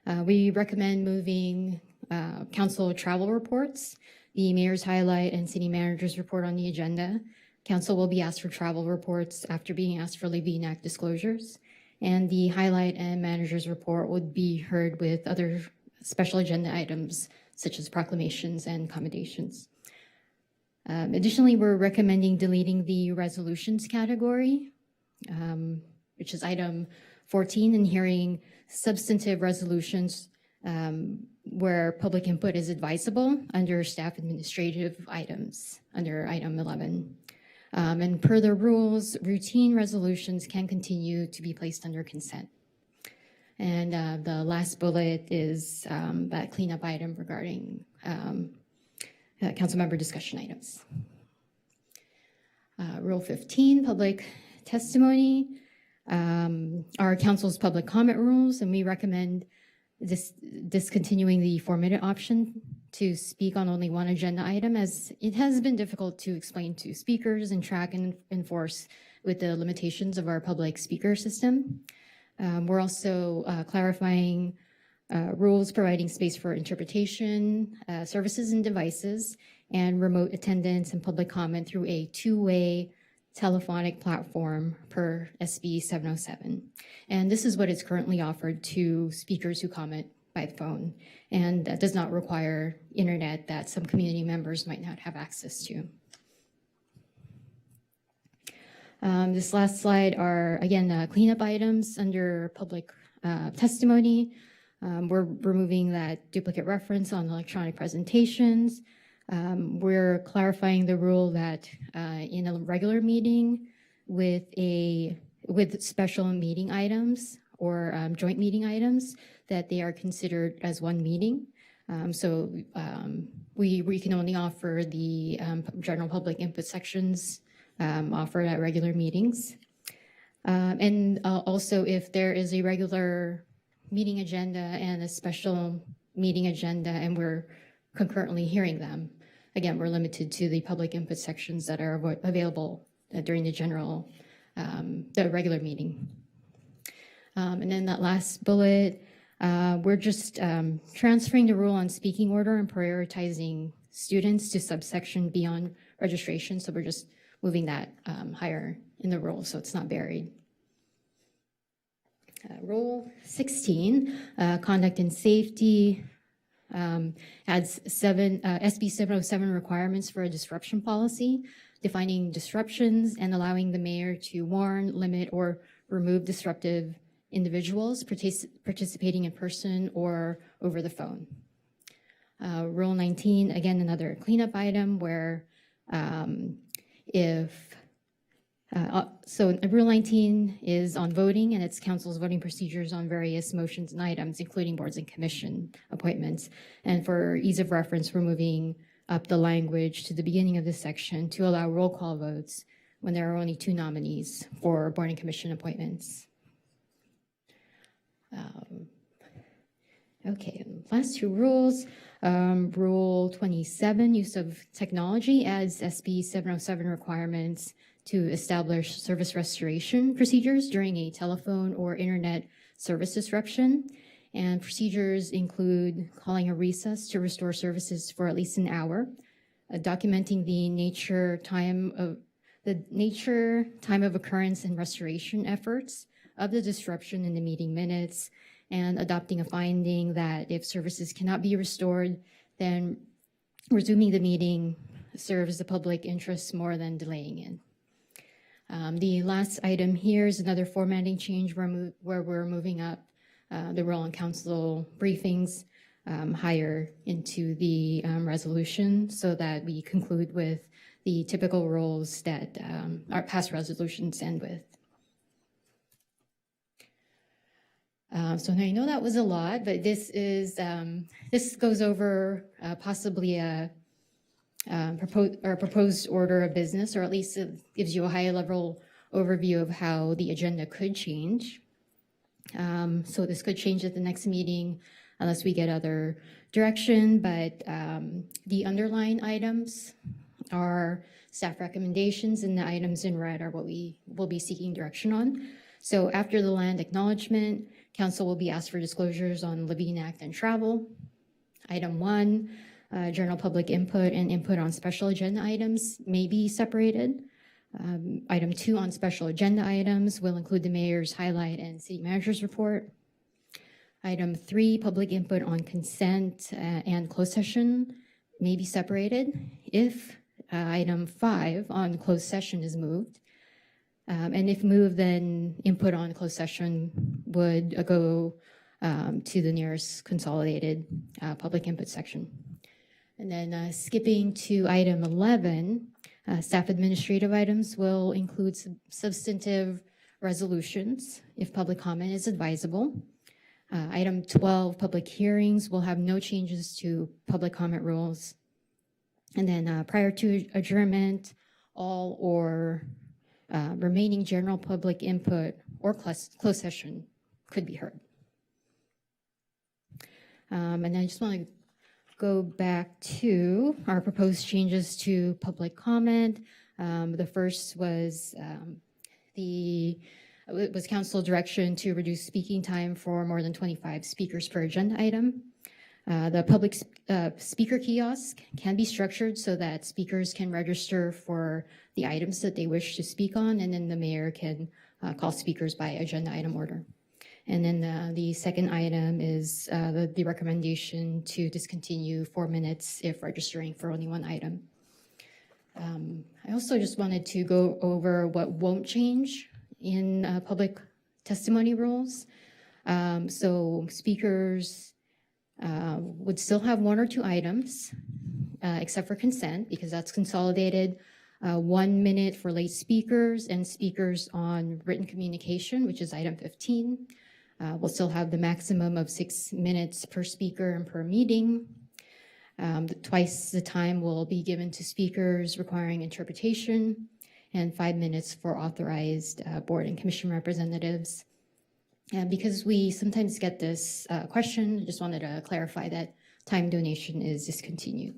We recommend moving council travel reports, the mayor's highlight, and city manager's report on the agenda. Council will be asked for travel reports after being asked for Levine Act disclosures, and the highlight and manager's report would be heard with other special agenda items such as proclamations and commendations. Additionally, we're recommending deleting the resolutions category, which is item 14, and hearing substantive resolutions where public input is advisable under staff administrative items, under item 11. And per the rules, routine resolutions can continue to be placed under consent. And the last bullet is that cleanup item regarding council member discussion items. Rule 15, public testimony, are council's public comment rules, and we recommend discontinuing the 4-minute option to speak on only one agenda item, as it has been difficult to explain to speakers and track and enforce with the limitations of our public speaker system. We're also clarifying rules providing space for interpretation, services and devices, and remote attendance and public comment through a two-way telephonic platform per SB 707. And this is what is currently offered to speakers who comment by phone, and that does not require internet that some community members might not have access to. This last slide are, again, cleanup items under public testimony. We're removing that duplicate reference on electronic presentations. We're clarifying the rule that in a regular meeting with special meeting items or joint meeting items, that they are considered as one meeting. We can only offer the general public input sections offered at regular meetings. And also, if there is a regular meeting agenda and a special meeting agenda and we're concurrently hearing them, again, we're limited to the public input sections that are available during the regular meeting. And then that last bullet, we're just transferring the rule on speaking order and prioritizing students to subsection beyond registration. So we're just moving that higher in the rule so it's not buried. Rule 16, conduct and safety, adds SB 707 requirements for a disruption policy, defining disruptions and allowing the mayor to warn, limit, or remove disruptive individuals participating in person or over the phone. Rule 19, again, another cleanup item where so Rule 19 is on voting, and it's council's voting procedures on various motions and items, including boards and commission appointments. And for ease of reference, we're moving up the language to the beginning of this section to allow roll call votes when there are only 2 nominees for board and commission appointments. Okay, last 2 rules. Rule 27, use of technology, adds SB 707 requirements to establish service restoration procedures during a telephone or internet service disruption. And procedures include calling a recess to restore services for at least an hour, documenting the nature, time of occurrence and restoration efforts of the disruption in the meeting minutes, and adopting a finding that if services cannot be restored, then resuming the meeting serves the public interest more than delaying it. The last item here is another formatting change where we're moving up the role in council briefings higher into the resolution so that we conclude with the typical roles that our past resolutions end with. So now I know that was a lot, but this goes over possibly a proposed order of business, or at least it gives you a high-level overview of how the agenda could change. So this could change at the next meeting unless we get other direction, but the underlying items are staff recommendations, and the items in red are what we will be seeking direction on. So after the land acknowledgement, council will be asked for disclosures on Levine Act and travel. Item 1, general public input and input on special agenda items may be separated. Item 2 on special agenda items will include the mayor's highlight and city manager's report. Item 3, public input on consent and closed session may be separated if item 5 on closed session is moved. And if moved, then input on closed session would go to the nearest consolidated public input section. And then skipping to item 11, staff administrative items will include substantive resolutions if public comment is advisable. Item 12, public hearings will have no changes to public comment rules. And then prior to adjournment, all or remaining general public input or closed session could be heard. And I just want to go back to our proposed changes to public comment. The first was council direction to reduce speaking time for more than 25 speakers per agenda item. The public speaker kiosk can be structured so that speakers can register for the items that they wish to speak on, and then the mayor can call speakers by agenda item order. And then the second item is the recommendation to discontinue 4 minutes if registering for only one item. I also just wanted to go over what won't change in public testimony rules. So speakers would still have 1 or 2 items, except for consent, because that's consolidated. 1 minute for late speakers and speakers on written communication, which is item 15. We'll still have the maximum of 6 minutes per speaker and per meeting. Twice the time will be given to speakers requiring interpretation, and 5 minutes for authorized board and commission representatives. And because we sometimes get this question, I just wanted to clarify that time donation is discontinued.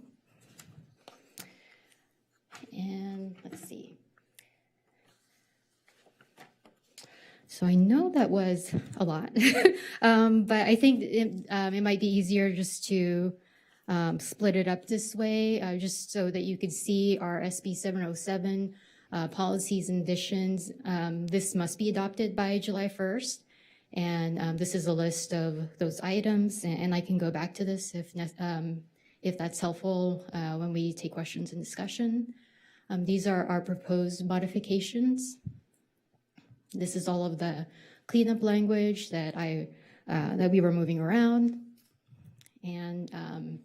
And let's see. So I know that was a lot, but I think it might be easier just to split it up this way, just so that you could see our SB 707 policies and additions. This must be adopted by July 1st. And this is a list of those items, and I can go back to this if that's helpful when we take questions and discussion. These are our proposed modifications. This is all of the cleanup language that that we were moving around, and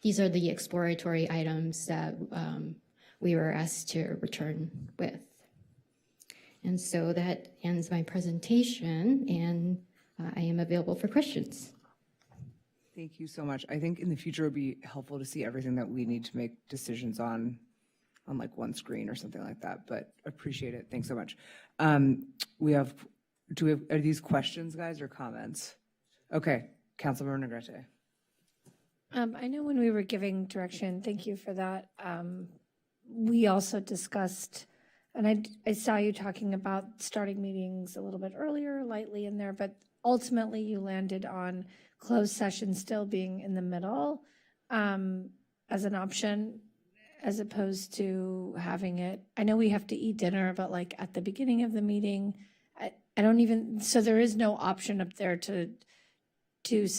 these are the exploratory items that we were asked to return with. And so that ends my presentation, and I am available for questions. Thank you so much. I think in the future it would be helpful to see everything that we need to make decisions on like one screen or something like that, but appreciate it. Thanks so much. Are these questions, guys, or comments? Okay, Councilmember Negrete. I know when we were giving direction, thank you for that. We also discussed, and I saw you talking about starting meetings a little bit earlier, lightly in there, but ultimately you landed on closed session still being in the middle as an option, as opposed to having it. I know we have to eat dinner, but like at the beginning of the meeting, I don't even, so there is no option up there to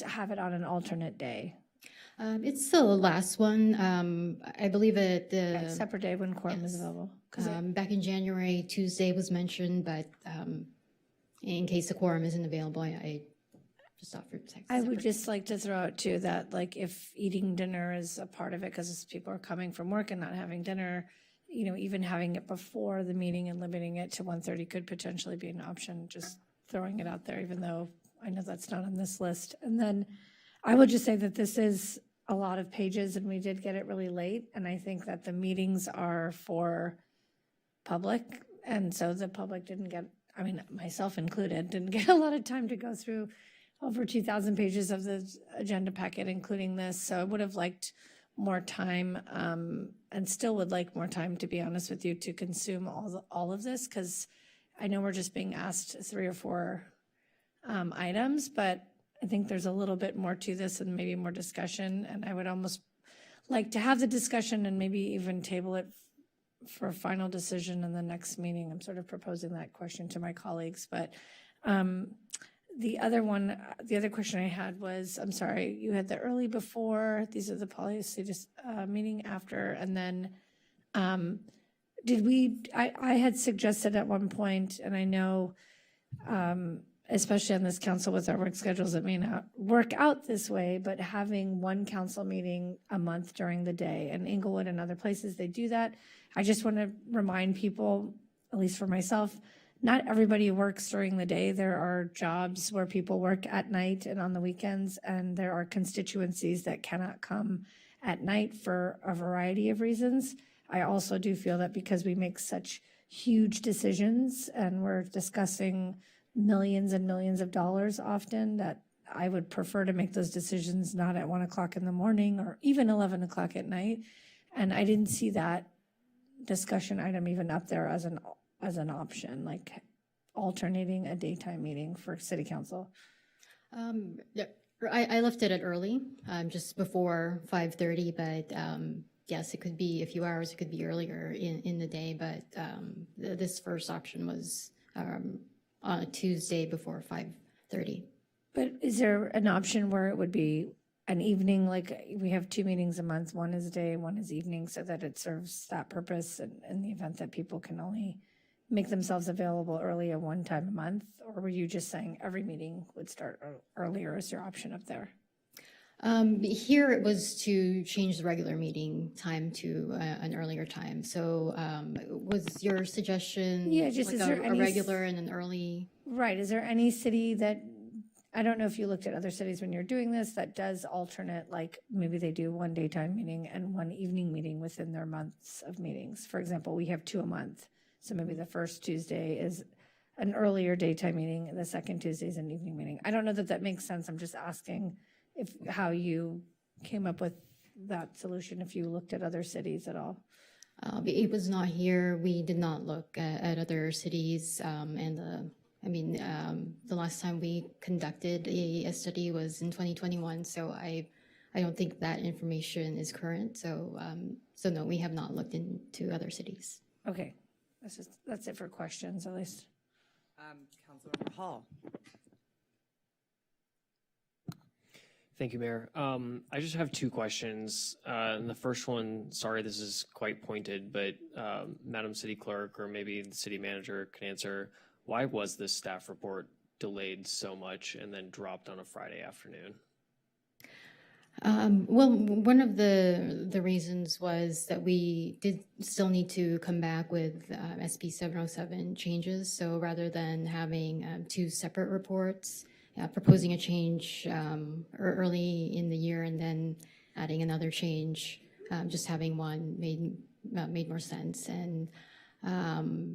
have it on an alternate day. It's the last one. I believe at the separate day when quorum is available. Back in January, Tuesday was mentioned, but in case the quorum isn't available, I just offered text. I would just like to throw out too that like if eating dinner is a part of it, because people are coming from work and not having dinner, you know, even having it before the meeting and limiting it to 1:30 could potentially be an option. Just throwing it out there, even though I know that's not on this list. And then I would just say that this is a lot of pages and we did get it really late. And I think that the meetings are for public. And so the public didn't get, I mean, myself included, didn't get a lot of time to go through over 2,000 pages of the agenda packet, including this. So I would have liked more time and still would like more time, to be honest with you, to consume all of this, because I know we're just being asked 3 or 4 items, but I think there's a little bit more to this and maybe more discussion. And I would almost like to have the discussion and maybe even table it for a final decision in the next meeting. I'm sort of proposing that question to my colleagues, but the other question I had was, I'm sorry, you had the early before, these are the policy meeting after, and then I had suggested at one point, and I know especially on this council with our work schedules, it may not work out this way, but having one council meeting a month during the day, and Inglewood and other places, they do that. I just want to remind people, at least for myself, not everybody works during the day. There are jobs where people work at night and on the weekends, and there are constituencies that cannot come at night for a variety of reasons. I also do feel that because we make such huge decisions and we're discussing millions and millions of dollars often, that I would prefer to make those decisions not at 1 o'clock in the morning or even 11 o'clock at night. And I didn't see that discussion item even up there as an option, like alternating a daytime meeting for city council. Yeah, I left it at early, just before 5:30, but yes, it could be a few hours, it could be earlier in the day, but this first option was on a Tuesday before 5:30. But is there an option where it would be an evening, like we have 2 meetings a month, one is day, one is evening, so that it serves that purpose in the event that people can only make themselves available early at one time a month? Or were you just saying every meeting would start earlier as your option up there? Here it was to change the regular meeting time to an earlier time. So was your suggestion just like is there a any regular and an early? Right, is there any city that, I don't know if you looked at other cities when you're doing this, that does alternate, like maybe they do one daytime meeting and one evening meeting within their months of meetings. For example, we have 2 a month. So maybe the first Tuesday is an earlier daytime meeting and the second Tuesday is an evening meeting. I don't know that that makes sense. I'm just asking how you came up with that solution, if you looked at other cities at all. It was not here. We did not look at other cities. The last time we conducted a study was in 2021. So I don't think that information is current. So no, we have not looked into other cities. Okay, that's it for questions, at least. Councilmember Hall. Thank you, Mayor. I just have 2 questions. And the first one, sorry, this is quite pointed, but Madam City Clerk or maybe the City Manager can answer. Why was this staff report delayed so much and then dropped on a Friday afternoon? Well, one of the reasons was that we did still need to come back with SB 707 changes. So rather than having 2 separate reports, proposing a change early in the year and then adding another change, just having one made more sense. And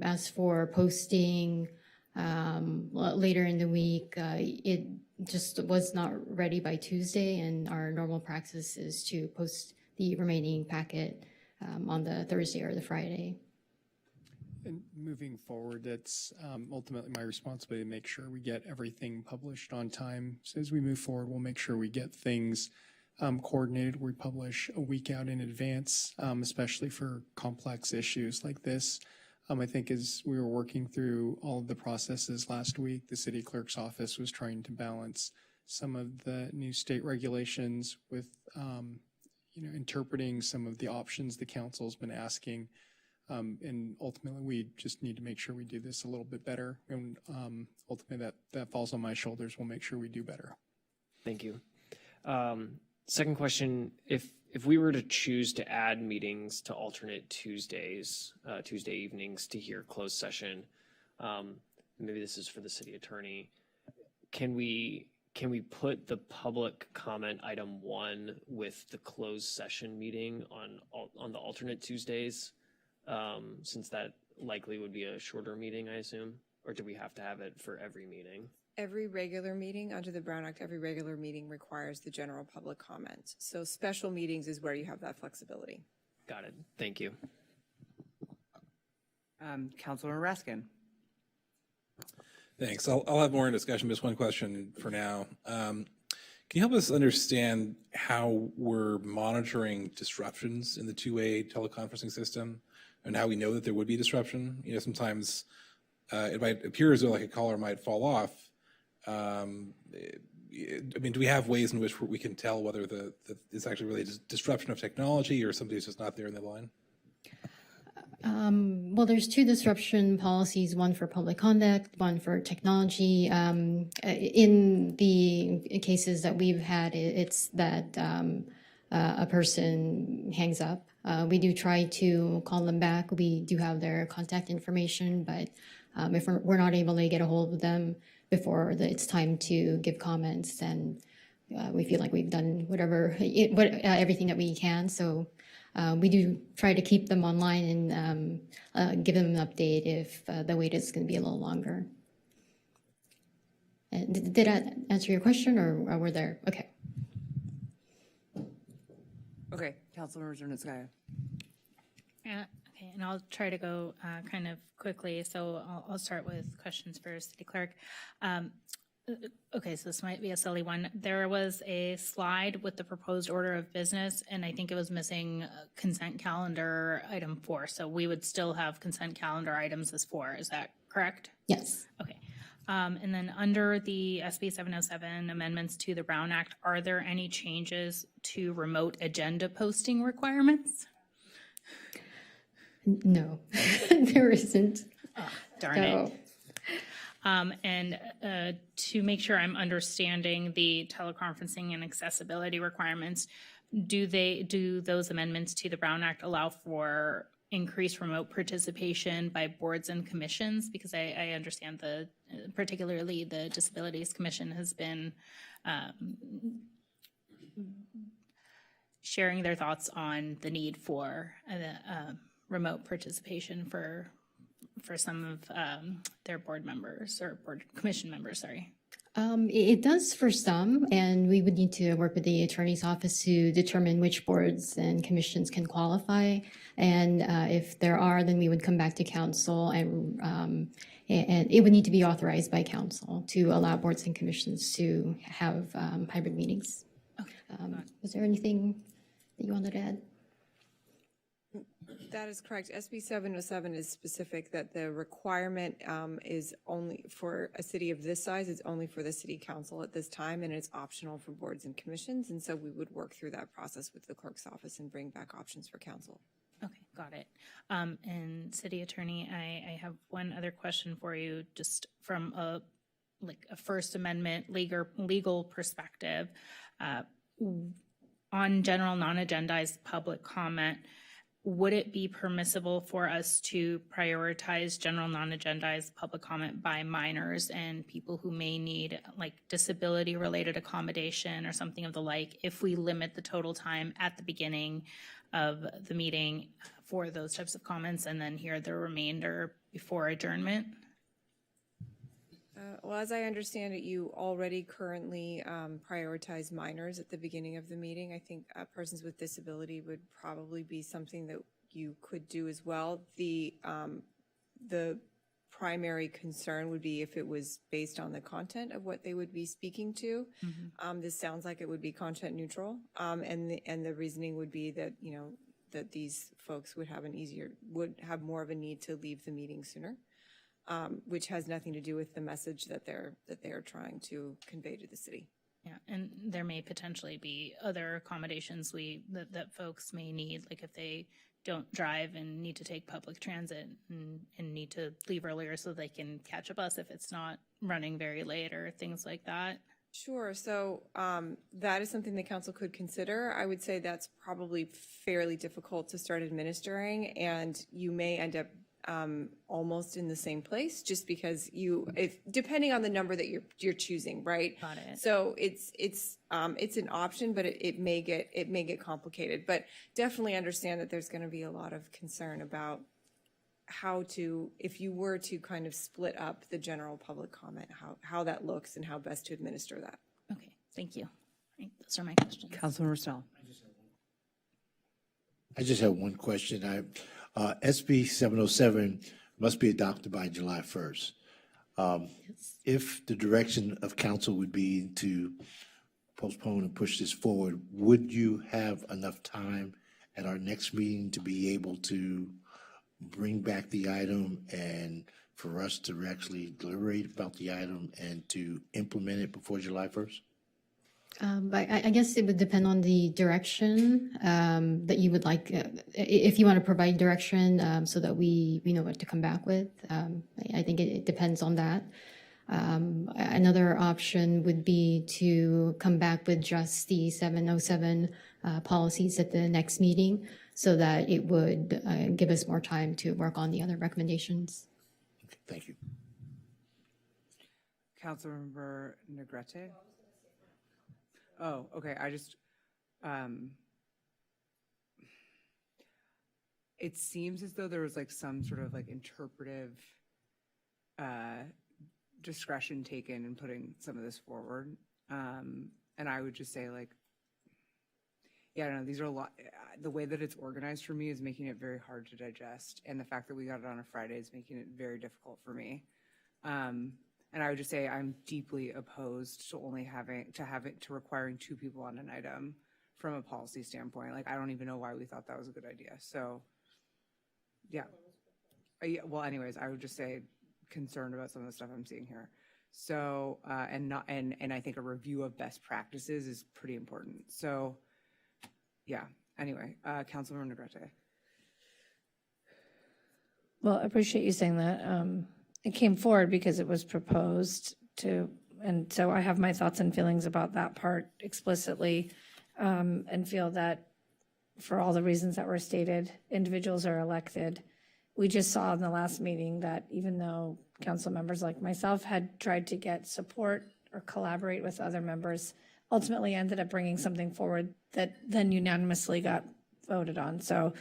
as for posting later in the week, it just was not ready by Tuesday, and our normal practice is to post the remaining packet on the Thursday or the Friday. And moving forward, it's ultimately my responsibility to make sure we get everything published on time. So as we move forward, we'll make sure we get things coordinated. We publish a week out in advance, especially for complex issues like this. I think as we were working through all of the processes last week, the city clerk's office was trying to balance some of the new state regulations with, interpreting some of the options the council's been asking. And ultimately, we just need to make sure we do this a little bit better. And ultimately, that falls on my shoulders. We'll make sure we do better. Thank you. Second question, if we were to choose to add meetings to alternate Tuesdays, Tuesday evenings to hear closed session, maybe this is for the city attorney, can we put the public comment item 1 with the closed session meeting on the alternate Tuesdays, since that likely would be a shorter meeting, I assume? Or do we have to have it for every meeting? Every regular meeting under the Brown Act, every regular meeting requires the general public comment. So special meetings is where you have that flexibility. Got it. Thank you. Councilmember Raskin. Thanks. I'll have more in discussion. Just one question for now. Can you help us understand how we're monitoring disruptions in the two-way teleconferencing system and how we know that there would be disruption? Sometimes it might appear as though like a caller might fall off. Do we have ways in which we can tell whether it's actually really disruption of technology or somebody's just not there in the line? Well, there's two disruption policies, one for public conduct, one for technology. In the cases that we've had, it's that a person hangs up. We do try to call them back. We do have their contact information, but if we're not able to get a hold of them before it's time to give comments, then we feel like we've done everything that we can. So we do try to keep them online and give them an update if the wait is going to be a little longer. Did I answer your question, or were there? Okay. Okay, Councilmember Zernitskaya. Okay, and I'll try to go kind of quickly. So I'll start with questions for City Clerk. Okay, so this might be a silly one. There was a slide with the proposed order of business, and I think it was missing consent calendar item 4. So we would still have consent calendar items as 4. Is that correct? Yes. Okay. And then under the SB 707 amendments to the Brown Act, are there any changes to remote agenda posting requirements? No, there isn't. Oh, darn it. And to make sure I'm understanding the teleconferencing and accessibility requirements, do those amendments to the Brown Act allow for increased remote participation by boards and commissions? Because I understand particularly the Disabilities Commission has been sharing their thoughts on the need for remote participation for some of their board members or board commission members, sorry. It does for some, and we would need to work with the attorney's office to determine which boards and commissions can qualify. And if there are, then we would come back to council, and it would need to be authorized by council to allow boards and commissions to have hybrid meetings. Was there anything that you wanted to add? That is correct. SB 707 is specific that the requirement is only for a city of this size. It's only for the city council at this time, and it's optional for boards and commissions. And so we would work through that process with the clerk's office and bring back options for council. Okay, got it. And City Attorney, I have one other question for you, just from a First Amendment legal perspective. On general non-agendized public comment, would it be permissible for us to prioritize general non-agendized public comment by minors and people who may need disability-related accommodation or something of the like if we limit the total time at the beginning of the meeting for those types of comments and then hear the remainder before adjournment? Well, as I understand it, you already currently prioritize minors at the beginning of the meeting. I think persons with disability would probably be something that you could do as well. The primary concern would be if it was based on the content of what they would be speaking to. This sounds like it would be content neutral, and the reasoning would be that that these folks would have more of a need to leave the meeting sooner. Which has nothing to do with the message that they're trying to convey to the city. Yeah, and there may potentially be other accommodations that folks may need, like if they don't drive and need to take public transit and need to leave earlier so they can catch a bus if it's not running very late or things like that. Sure. So that is something the council could consider. I would say that's probably fairly difficult to start administering, and you may end up almost in the same place, just because depending on the number that you're choosing, right? Got it. So it's an option, but it may get complicated. But definitely understand that there's going to be a lot of concern about if you were to kind of split up the general public comment, how that looks and how best to administer that. Okay, thank you. Right, those are my questions. Councilmember Snell. I just have one question. SB 707 must be adopted by July 1st. If the direction of council would be to postpone and push this forward, would you have enough time at our next meeting to be able to bring back the item and for us to actually deliberate about the item and to implement it before July 1st? But I guess it would depend on the direction that you would like. If you want to provide direction so that we know what to come back with, I think it depends on that. Another option would be to come back with just the 707 policies at the next meeting so that it would give us more time to work on the other recommendations. Thank you. Councilmember Negrete? Oh, okay, I just, it seems as though there was like some sort of like interpretive discretion taken in putting some of this forward. And I would just say like, yeah, I don't know, these are a lot, the way that it's organized for me is making it very hard to digest. And the fact that we got it on a Friday is making it very difficult for me. And I would just say I'm deeply opposed to only to requiring 2 people on an item from a policy standpoint. Like, I don't even know why we thought that was a good idea. So, yeah. Well, anyways, I would just say concerned about some of the stuff I'm seeing here. So, and I think a review of best practices is pretty important. So, yeah. Anyway, Councilmember Negrete. Well, I appreciate you saying that. It came forward because it was proposed to, and so I have my thoughts and feelings about that part explicitly, and feel that for all the reasons that were stated, individuals are elected. We just saw in the last meeting that even though council members like myself had tried to get support or collaborate with other members, ultimately ended up bringing something forward that then unanimously got voted on. So,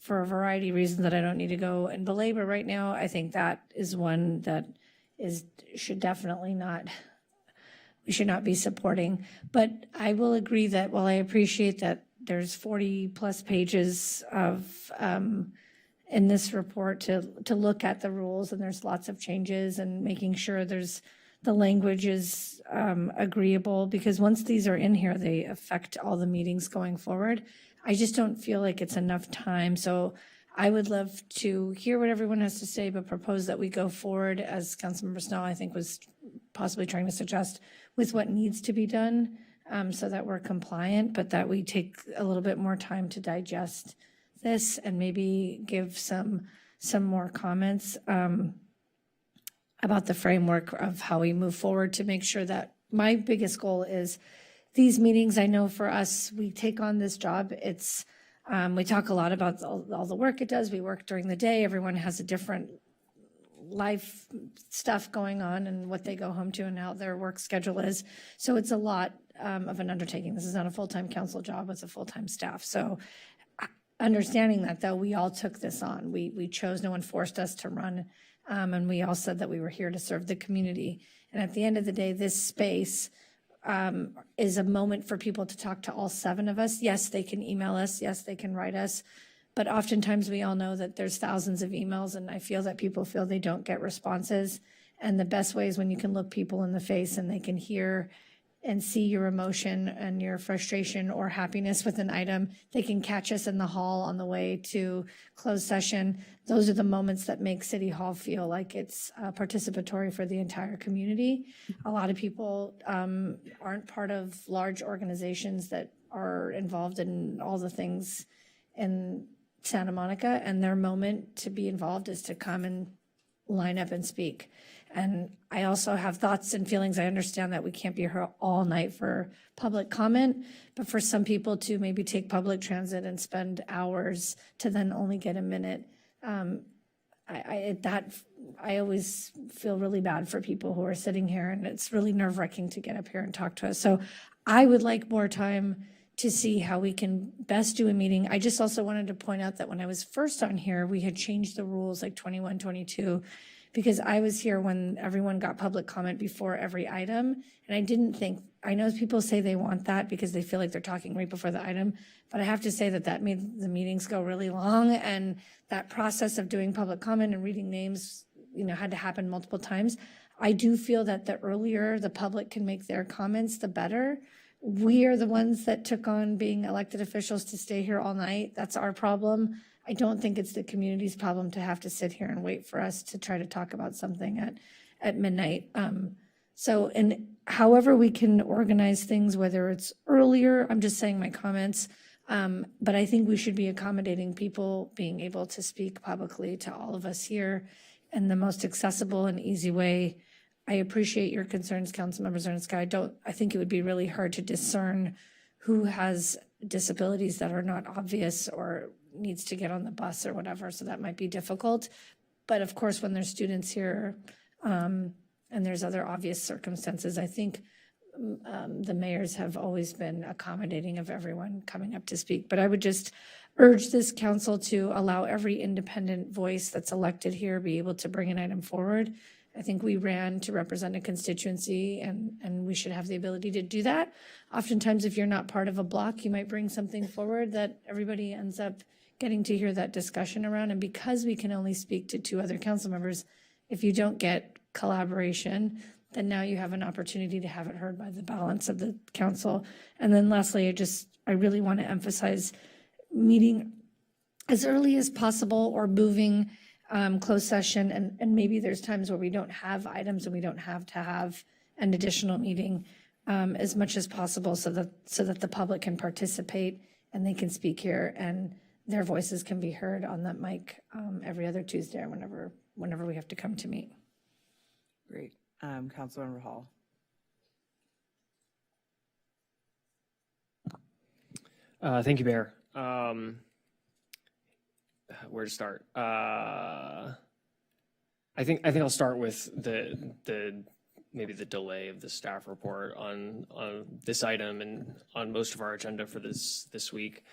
for a variety of reasons that I don't need to go and belabor right now, I think that is one that should definitely not, we should not be supporting. But I will agree that while I appreciate that there's 40 plus pages of in this report to look at the rules, and there's lots of changes and making sure the language is agreeable, because once these are in here, they affect all the meetings going forward. I just don't feel like it's enough time. So I would love to hear what everyone has to say, but propose that we go forward, as Councilmember Snell, I think, was possibly trying to suggest, with what needs to be done so that we're compliant, but that we take a little bit more time to digest this and maybe give some more comments about the framework of how we move forward to make sure that my biggest goal is these meetings. I know for us, we take on this job. It's, we talk a lot about all the work it does. We work during the day. Everyone has a different life stuff going on and what they go home to and how their work schedule is. So it's a lot of an undertaking. This is not a full-time council job with a full-time staff. So understanding that, though, we all took this on. We chose, no one forced us to run. And we all said that we were here to serve the community. And at the end of the day, this space is a moment for people to talk to all 7 of us. Yes, they can email us. Yes, they can write us. But oftentimes we all know that there's thousands of emails, and I feel that people feel they don't get responses. And the best way is when you can look people in the face and they can hear and see your emotion and your frustration or happiness with an item. They can catch us in the hall on the way to closed session. Those are the moments that make City Hall feel like it's participatory for the entire community. A lot of people aren't part of large organizations that are involved in all the things in Santa Monica, and their moment to be involved is to come and line up and speak. And I also have thoughts and feelings. I understand that we can't be here all night for public comment, but for some people to maybe take public transit and spend hours to then only get a minute, I always feel really bad for people who are sitting here, and it's really nerve-wracking to get up here and talk to us. So I would like more time to see how we can best do a meeting. I just also wanted to point out that when I was first on here, we had changed the rules like 21, 22, because I was here when everyone got public comment before every item. And I didn't think, I know people say they want that because they feel like they're talking right before the item, but I have to say that made the meetings go really long, and that process of doing public comment and reading names, had to happen multiple times. I do feel that the earlier the public can make their comments, the better. We are the ones that took on being elected officials to stay here all night. That's our problem. I don't think it's the community's problem to have to sit here and wait for us to try to talk about something at midnight. And however we can organize things, whether it's earlier, I'm just saying my comments, but I think we should be accommodating people being able to speak publicly to all of us here in the most accessible and easy way. I appreciate your concerns, Councilmember Zernska. I think it would be really hard to discern who has disabilities that are not obvious or needs to get on the bus or whatever, so that might be difficult. But of course, when there's students here, and there's other obvious circumstances, I think the mayors have always been accommodating of everyone coming up to speak. But I would just urge this council to allow every independent voice that's elected here be able to bring an item forward. I think we ran to represent a constituency, and we should have the ability to do that. Oftentimes, if you're not part of a block, you might bring something forward that everybody ends up getting to hear that discussion around. And because we can only speak to 2 other council members, if you don't get collaboration, then now you have an opportunity to have it heard by the balance of the council. And then lastly, I really want to emphasize meeting as early as possible or moving closed session. And maybe there's times where we don't have items and we don't have to have an additional meeting as much as possible so that the public can participate and they can speak here and their voices can be heard on that mic every other Tuesday or whenever we have to come to meet. Great. Councilmember Hall. Thank you, Mayor. Where to start? I think I'll start with maybe the delay of the staff report on this item and on most of our agenda for this week.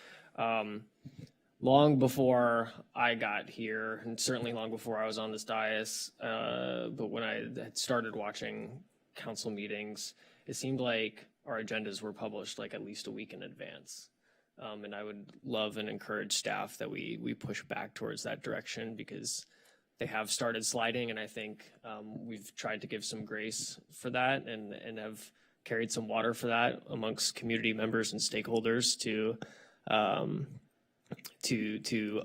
Long before I got here, and certainly long before I was on this dais, but when I had started watching council meetings, it seemed like our agendas were published like at least a week in advance. And I would love and encourage staff that we push back towards that direction because they have started sliding, and I think we've tried to give some grace for that and have carried some water for that amongst community members and stakeholders to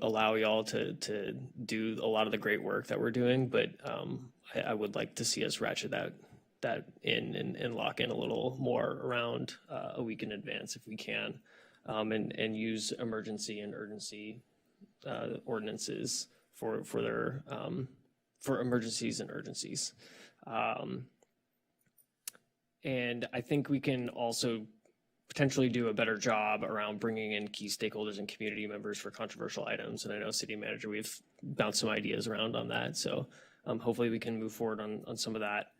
allow y'all to do a lot of the great work that we're doing. But I would like to see us ratchet that in and lock in a little more around a week in advance if we can. And use emergency and urgency ordinances for emergencies and urgencies. And I think we can also potentially do a better job around bringing in key stakeholders and community members for controversial items. And I know City Manager, we've bounced some ideas around on that. So hopefully we can move forward on some of that.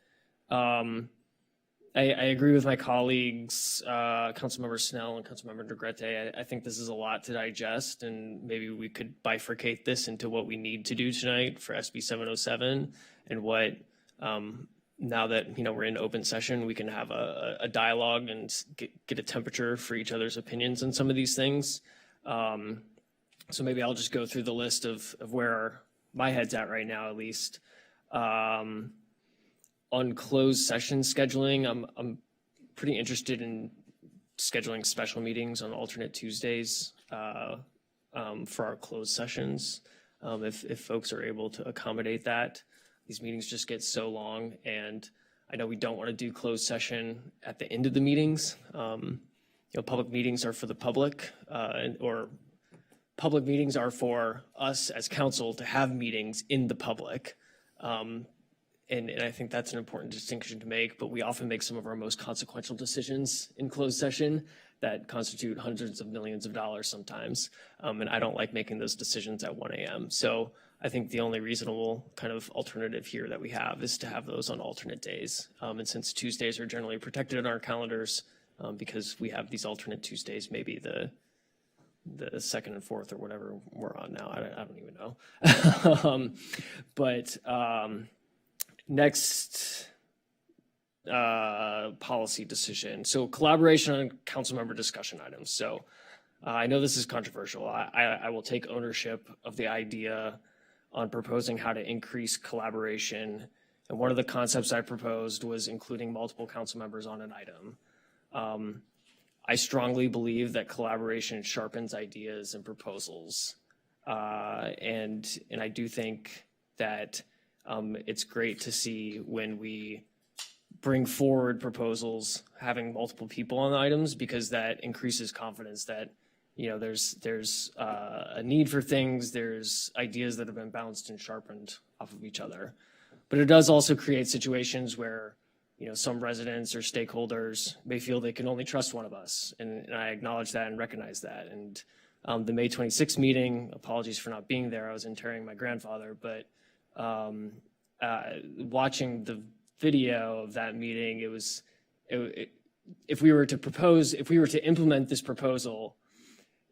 I agree with my colleagues, Councilmember Snell and Councilmember Negrete. I think this is a lot to digest, and maybe we could bifurcate this into what we need to do tonight for SB 707 and what, now that we're in open session, we can have a dialogue and get a temperature for each other's opinions on some of these things. So maybe I'll just go through the list of where my head's at right now, at least. On closed session scheduling, I'm pretty interested in scheduling special meetings on alternate Tuesdays for our closed sessions. If folks are able to accommodate that, these meetings just get so long, and I know we don't want to do closed session at the end of the meetings. Public meetings are for the public, or public meetings are for us as council to have meetings in the public. And I think that's an important distinction to make, but we often make some of our most consequential decisions in closed session that constitute hundreds of millions of dollars sometimes. And I don't like making those decisions at 1 a.m. So I think the only reasonable kind of alternative here that we have is to have those on alternate days. And since Tuesdays are generally protected in our calendars, because we have these alternate Tuesdays, maybe the second and fourth or whatever we're on now, I don't even know. But next policy decision. So collaboration on council member discussion items. So I know this is controversial. I will take ownership of the idea on proposing how to increase collaboration. And one of the concepts I proposed was including multiple council members on an item. I strongly believe that collaboration sharpens ideas and proposals. And I do think that it's great to see when we bring forward proposals having multiple people on the items, because that increases confidence that, you know, there's a need for things, there's ideas that have been bounced and sharpened off of each other. But it does also create situations where, you know, some residents or stakeholders may feel they can only trust one of us. And I acknowledge that and recognize that. And the May 26th meeting, apologies for not being there, I was interring my grandfather, but watching the video of that meeting, if we were to implement this proposal,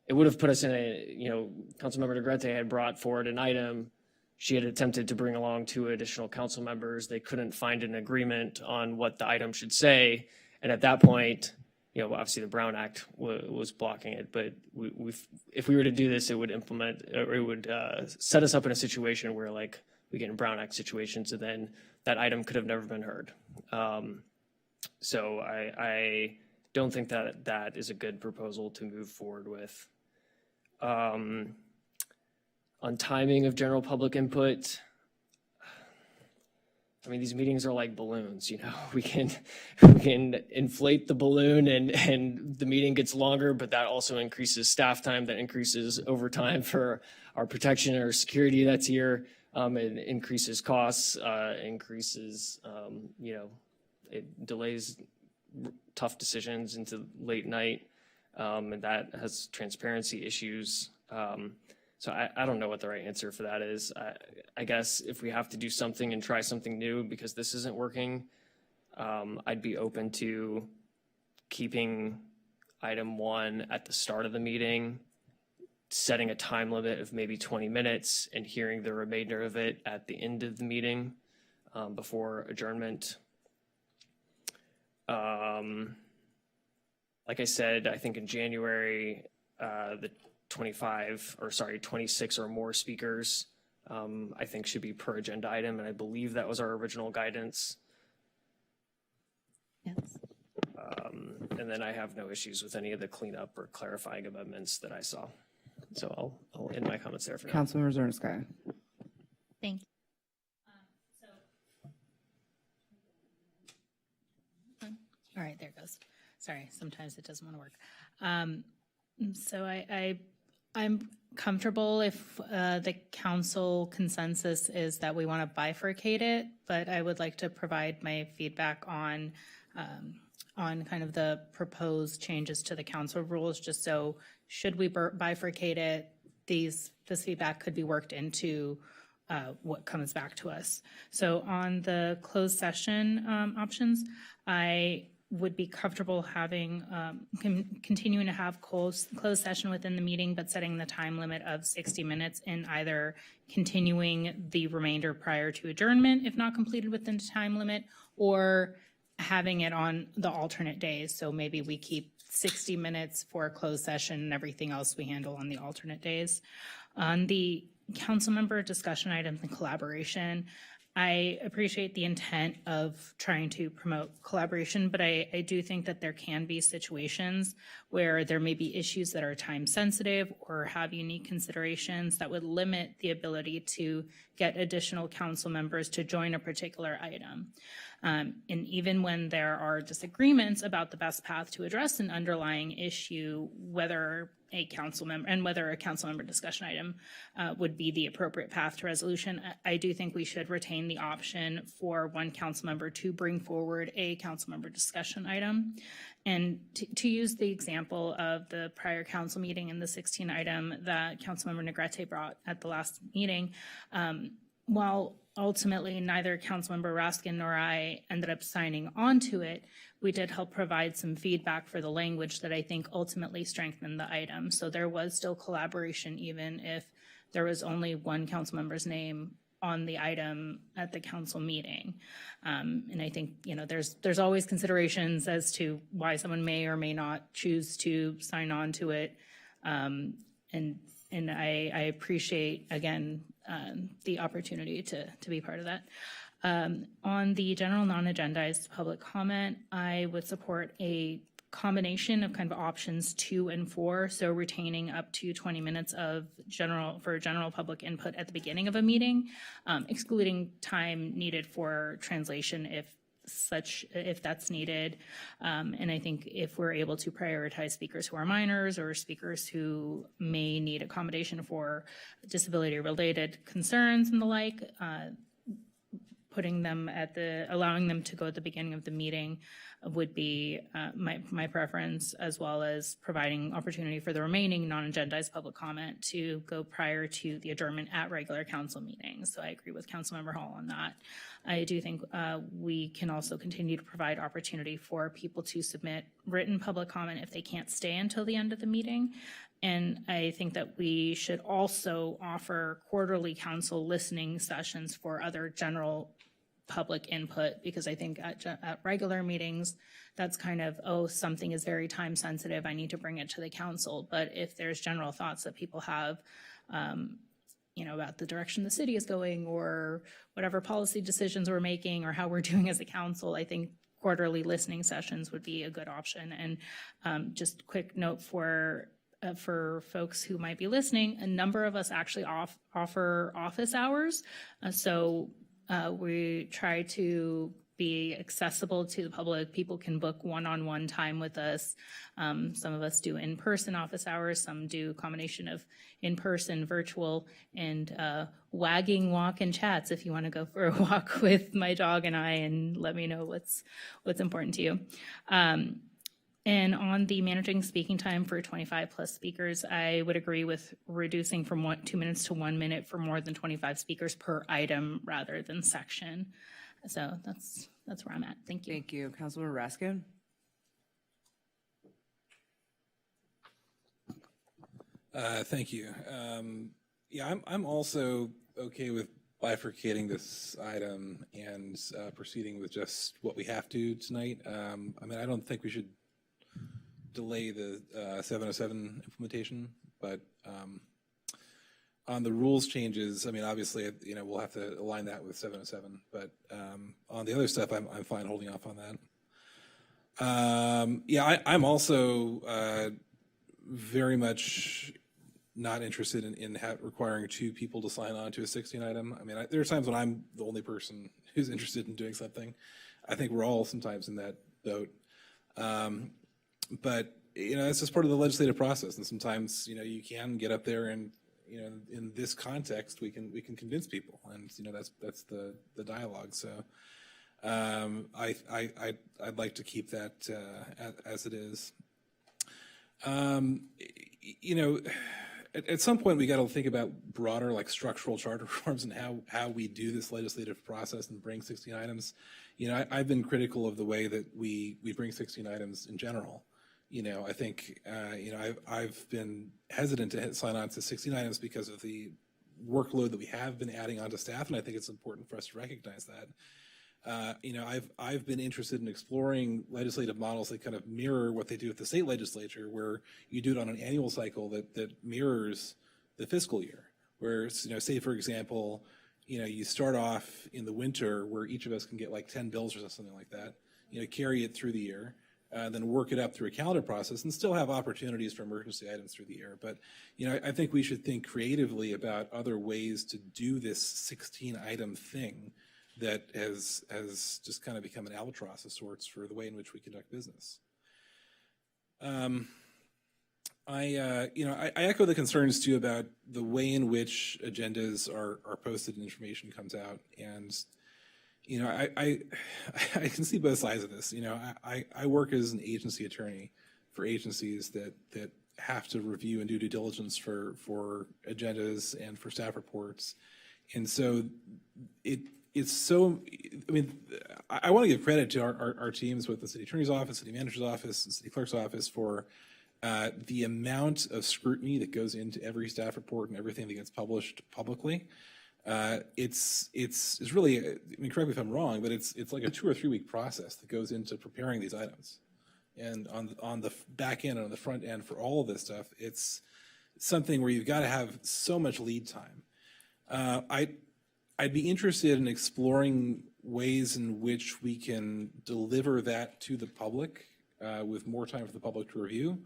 it would have put us in a, you know, Councilmember Negrete had brought forward an item. She had attempted to bring along 2 additional council members. They couldn't find an agreement on what the item should say. And at that point, you know, obviously the Brown Act was blocking it, but if we were to do this, it would set us up in a situation where, like, we get in Brown Act situations, and then that item could have never been heard. So I don't think that is a good proposal to move forward with. On timing of general public input, I mean, these meetings are like balloons, you know, we can inflate the balloon and the meeting gets longer, but that also increases staff time, that increases overtime for our protection or security that's here. It increases costs, you know, it delays tough decisions into late night, and that has transparency issues. So I don't know what the right answer for that is. I guess if we have to do something and try something new because this isn't working, I'd be open to keeping item 1 at the start of the meeting, setting a time limit of maybe 20 minutes and hearing the remainder of it at the end of the meeting before adjournment. Like I said, I think in January, the 26 or more speakers, I think should be per agenda item, and I believe that was our original guidance. Yes. And then I have no issues with any of the cleanup or clarifying amendments that I saw. So I'll end my comments there for now. Councilmember Zernska. Thank you. All right, there it goes. Sorry, sometimes it doesn't want to work. So I'm comfortable if the council consensus is that we want to bifurcate it, but I would like to provide my feedback on kind of the proposed changes to the council rules, just so should we bifurcate it, this feedback could be worked into what comes back to us. So on the closed session options, I would be comfortable having, continuing to have closed session within the meeting, but setting the time limit of 60 minutes and either continuing the remainder prior to adjournment if not completed within the time limit, or having it on the alternate days. So maybe we keep 60 minutes for a closed session and everything else we handle on the alternate days. On the council member discussion items and collaboration, I appreciate the intent of trying to promote collaboration, but I do think that there can be situations where there may be issues that are time sensitive or have unique considerations that would limit the ability to get additional council members to join a particular item. And even when there are disagreements about the best path to address an underlying issue, whether a council member discussion item would be the appropriate path to resolution, I do think we should retain the option for one council member to bring forward a council member discussion item. And to use the example of the prior council meeting and the 16 item that Councilmember Negrete brought at the last meeting, while ultimately neither Councilmember Raskin nor I ended up signing on to it, we did help provide some feedback for the language that I think ultimately strengthened the item. So there was still collaboration even if there was only one council member's name on the item at the council meeting. And I think, you know, there's always considerations as to why someone may or may not choose to sign on to it. And I appreciate, again, the opportunity to be part of that. On the general non-agendized public comment, I would support a combination of kind of options 2 and 4, so retaining up to 20 minutes of general public input at the beginning of a meeting, excluding time needed for translation if if that's needed. And I think if we're able to prioritize speakers who are minors or speakers who may need accommodation for disability-related concerns and the like, allowing them to go at the beginning of the meeting would be my preference, as well as providing opportunity for the remaining non-agendized public comment to go prior to the adjournment at regular council meetings. So I agree with Councilmember Hall on that. I do think we can also continue to provide opportunity for people to submit written public comment if they can't stay until the end of the meeting. And I think that we should also offer quarterly council listening sessions for other general public input, because I think at regular meetings, that's kind of, something is very time sensitive, I need to bring it to the council. But if there's general thoughts that people have, about the direction the city is going or whatever policy decisions we're making or how we're doing as a council, I think quarterly listening sessions would be a good option. And just quick note for folks who might be listening, a number of us actually offer office hours. So we try to be accessible to the public. People can book one-on-one time with us. Some of us do in-person office hours. Some do a combination of in-person, virtual, and wagging walk and chats if you want to go for a walk with my dog and I and let me know what's important to you. And on the managing speaking time for 25 plus speakers, I would agree with reducing from 2 minutes to 1 minute for more than 25 speakers per item rather than section. So that's where I'm at. Thank you. Thank you. Councilmember Raskin? Thank you. Yeah, I'm also okay with bifurcating this item and proceeding with just what we have to tonight. I mean, I don't think we should delay the 707 implementation, but on the rules changes, I mean, obviously, we'll have to align that with 707, but on the other stuff, I'm fine holding off on that. Yeah, I'm also very much not interested in requiring 2 people to sign on to a 16 item. I mean, there are times when I'm the only person who's interested in doing something. I think we're all sometimes in that boat. But, it's just part of the legislative process. And sometimes, you can get up there and, in this context, we can convince people. And, that's the dialogue. So I'd like to keep that as it is. At some point, we got to think about broader, like structural charter reforms and how we do this legislative process and bring 16 items. I've been critical of the way that we bring 16 items in general. I think, I've been hesitant to sign on to 16 items because of the workload that we have been adding onto staff, and I think it's important for us to recognize that. I've been interested in exploring legislative models that kind of mirror what they do at the state legislature, where you do it on an annual cycle that mirrors the fiscal year. Where, say for example, you start off in the winter where each of us can get like 10 bills or something like that, carry it through the year, then work it up through a calendar process and still have opportunities for emergency items through the year. But, I think we should think creatively about other ways to do this 16 item thing that has just kind of become an albatross of sorts for the way in which we conduct business. I echo the concerns too about the way in which agendas are posted and information comes out. And, I can see both sides of this. I work as an agency attorney for agencies that have to review and do due diligence for agendas and for staff reports. And so it's so, I mean, I want to give credit to our teams with the city attorney's office, city manager's office, and city clerk's office for the amount of scrutiny that goes into every staff report and everything that gets published publicly. It's really, I mean, correct me if I'm wrong, but it's like a 2 or 3 week process that goes into preparing these items. And on the back end and on the front end for all of this stuff, it's something where you've got to have so much lead time. I'd be interested in exploring ways in which we can deliver that to the public with more time for the public to review.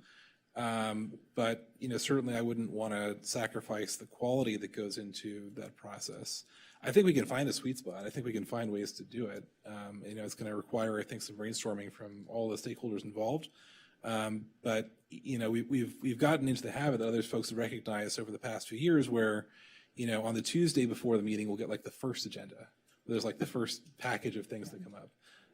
But, certainly I wouldn't want to sacrifice the quality that goes into that process. I think we can find a sweet spot. I think we can find ways to do it. It's going to require, I think, some brainstorming from all the stakeholders involved. But we've gotten into the habit that other folks have recognized over the past few years where, on the Tuesday before the meeting, we'll get like the first agenda. There's like the first package of things that come up.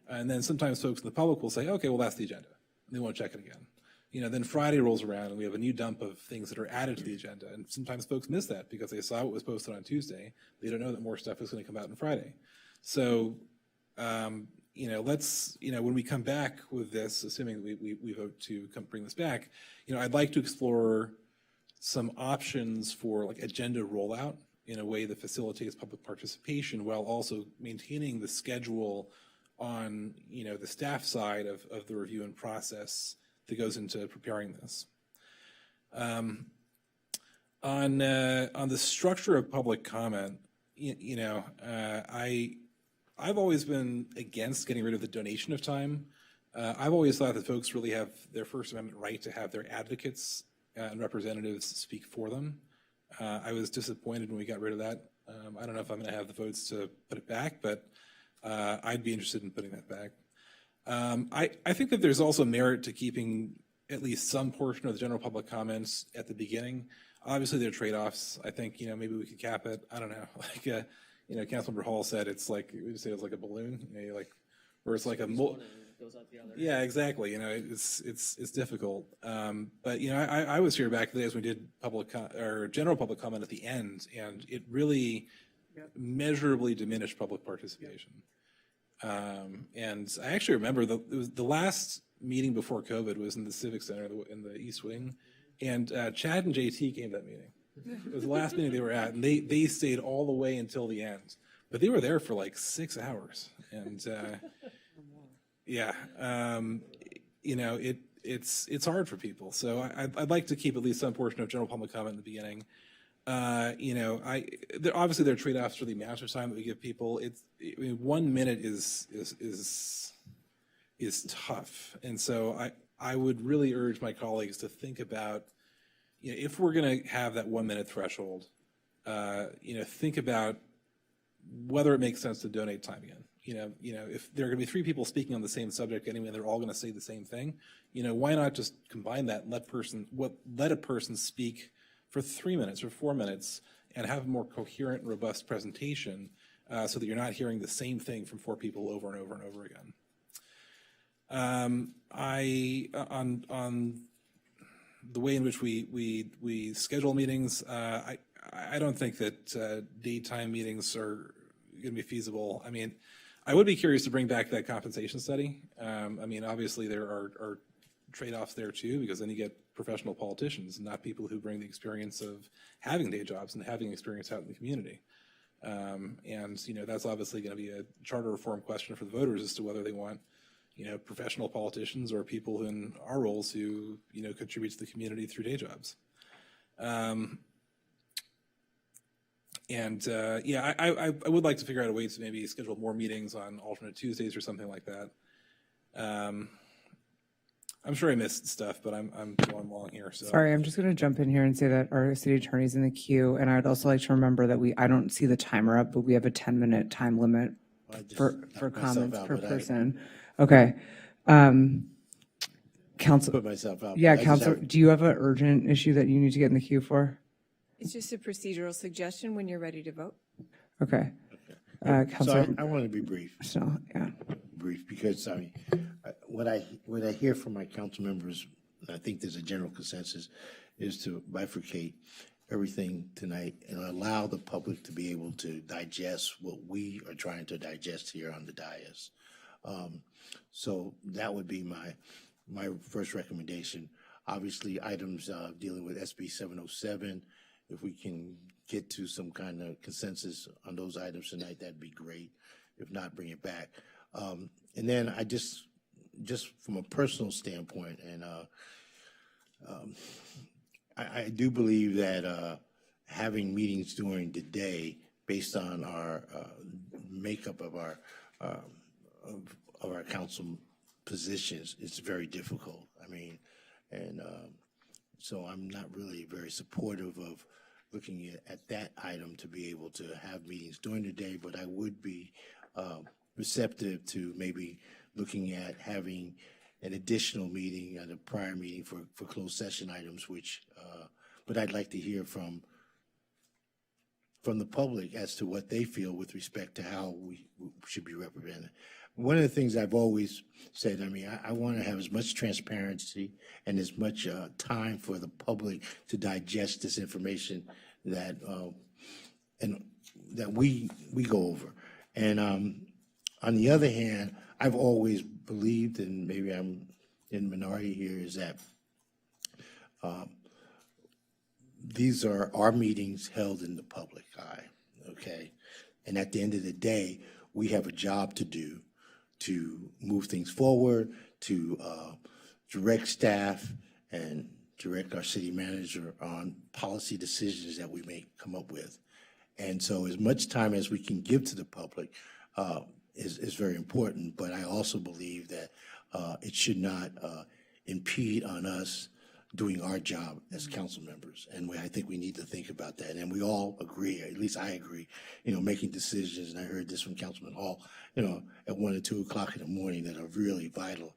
And then sometimes folks in the public will say, okay, well, that's the agenda. And they won't check it again. Then Friday rolls around and we have a new dump of things that are added to the agenda. And sometimes folks miss that because they saw what was posted on Tuesday. They don't know that more stuff is going to come out on Friday. So, let's, when we come back with this, assuming we vote to bring this back, I'd like to explore some options for like agenda rollout in a way that facilitates public participation while also maintaining the schedule on, the staff side of the review and process that goes into preparing this. On the structure of public comment, I've always been against getting rid of the donation of time. I've always thought that folks really have their First Amendment right to have their advocates and representatives speak for them. I was disappointed when we got rid of that. I don't know if I'm going to have the votes to put it back, but I'd be interested in putting that back. I think that there's also merit to keeping at least some portion of the general public comments at the beginning. Obviously, there are trade-offs. I think, maybe we could cap it. I don't know. Like, Councilmember Hall said, it's like, we just say it's like a balloon, where it's like a yeah, exactly. It's difficult. But I was here back in the days when we did general public comment at the end, and it really measurably diminished public participation. And I actually remember the last meeting before COVID was in the Civic Center in the East Wing, and Chad and JT came to that meeting. It was the last meeting they were at, and they stayed all the way until the end. But they were there for like 6 hours, and yeah, it's hard for people. So I'd like to keep at least some portion of general public comment in the beginning. Obviously there are trade-offs for the amount of time that we give people. 1 minute is tough, and so I would really urge my colleagues to think about, if we're going to have that 1 minute threshold, think about whether it makes sense to donate time again. If there are going to be 3 people speaking on the same subject anyway, and they're all going to say the same thing, why not just combine that and let a person speak for 3 minutes or 4 minutes and have a more coherent and robust presentation so that you're not hearing the same thing from 4 people over and over and over again. On the way in which we schedule meetings, I don't think that daytime meetings are going to be feasible. I mean, I would be curious to bring back that compensation study. Obviously there are trade-offs there too, because then you get professional politicians, not people who bring the experience of having day jobs and having experience out in the community. That's obviously going to be a charter reform question for the voters as to whether they want, professional politicians or people in our roles who, contribute to the community through day jobs. I would like to figure out a way to maybe schedule more meetings on alternate Tuesdays or something like that. I'm sure I missed stuff, but I'm going long here. So Sorry, I'm just going to jump in here and say that our city attorney's in the queue, and I'd also like to remember that I don't see the timer up, but we have a 10-minute time limit for comments per person. Okay. Council. Put myself out. Yeah, Council, do you have an urgent issue that you need to get in the queue for? It's just a procedural suggestion when you're ready to vote. Okay. So Councilor. I want to be brief. So, yeah. Brief, because what I hear from my council members, I think there's a general consensus, is to bifurcate everything tonight and allow the public to be able to digest what we are trying to digest here on the dais. So that would be my first recommendation. Obviously, items dealing with SB 707, if we can get to some kind of consensus on those items tonight, that'd be great. If not, bring it back. And then I just from a personal standpoint, and I do believe that having meetings during the day based on our makeup of our council positions is very difficult. I mean, and so I'm not really very supportive of looking at that item to be able to have meetings during the day, but I would be receptive to maybe looking at having an additional meeting at a prior meeting for closed session items, which, but I'd like to hear from the public as to what they feel with respect to how we should be represented. One of the things I've always said, I mean, I want to have as much transparency and as much time for the public to digest this information that and that we go over. And on the other hand, I've always believed, and maybe I'm in the minority here, is that these are our meetings held in the public eye, okay? And at the end of the day, we have a job to do to move things forward, to direct staff and direct our city manager on policy decisions that we may come up with. And so as much time as we can give to the public is very important, but I also believe that it should not impede on us doing our job as council members. And I think we need to think about that. And we all agree, at least I agree, making decisions, and I heard this from Councilman Hall, at 1 or 2 o'clock in the morning that are really vital,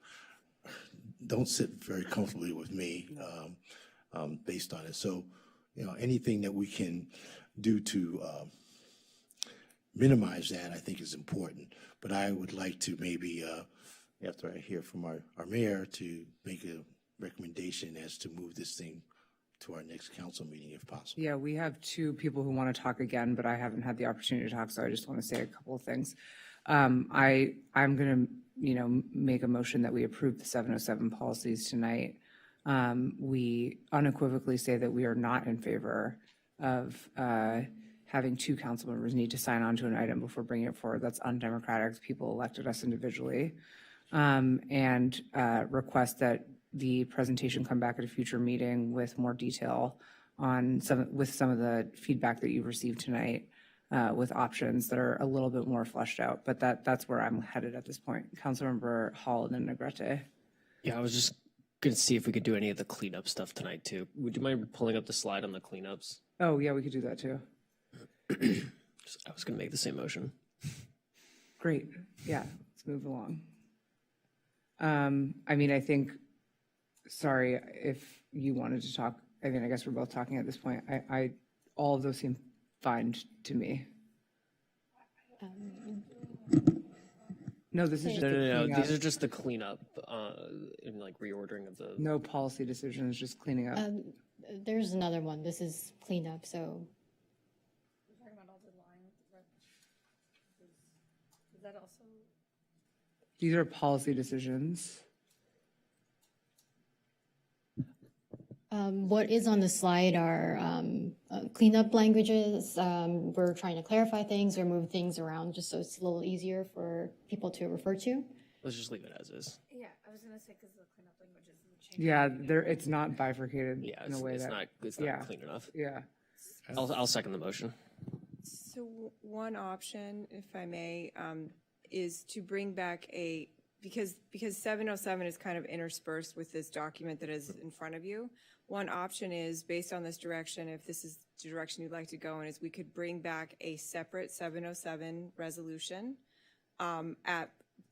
don't sit very comfortably with me based on it. So, anything that we can do to minimize that, I think is important. But I would like to maybe, after I hear from our mayor, to make a recommendation as to move this thing to our next council meeting if possible. Yeah, we have 2 people who want to talk again, but I haven't had the opportunity to talk, so I just want to say a couple of things. I'm going to, make a motion that we approve the 707 policies tonight. We unequivocally say that we are not in favor of having 2 council members need to sign on to an item before bringing it forward. That's undemocratic. People elected us individually. And request that the presentation come back at a future meeting with more detail on some of the feedback that you received tonight, with options that are a little bit more fleshed out. But that's where I'm headed at this point. Councilmember Hall and then Negrete. Yeah, I was just going to see if we could do any of the cleanup stuff tonight too. Would you mind pulling up the slide on the cleanups? Oh, yeah, we could do that too. I was going to make the same motion. Great. Yeah, let's move along. I mean, I think, sorry, if you wanted to talk, I mean, I guess we're both talking at this point. All of those seem fine to me. No, this is just No. cleanup. These are just the cleanup and like reordering of the. No policy decisions, just cleaning up. There's another one. This is cleanup, so. These are policy decisions. What is on the slide are cleanup languages. We're trying to clarify things or move things around just so it's a little easier for people to refer to. Let's just leave it as is. Yeah, I was gonna say, because the cleanup languages will change. Yeah, it's not bifurcated Yeah, in a way it's that. not clean enough. Yeah. I'll second the motion. So one option, if I may, is to bring back because 707 is kind of interspersed with this document that is in front of you. One option is, based on this direction, if this is the direction you'd like to go in, is we could bring back a separate 707 resolution,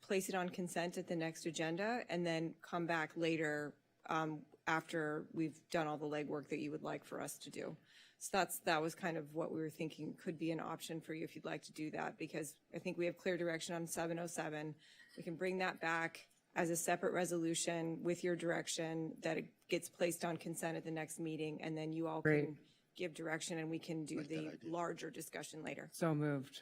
place it on consent at the next agenda, and then come back later after we've done all the legwork that you would like for us to do. So that was kind of what we were thinking could be an option for you if you'd like to do that, because I think we have clear direction on 707. We can bring that back as a separate resolution with your direction that it gets placed on consent at the next meeting, and then you all can give direction and we can do the larger discussion later. So moved.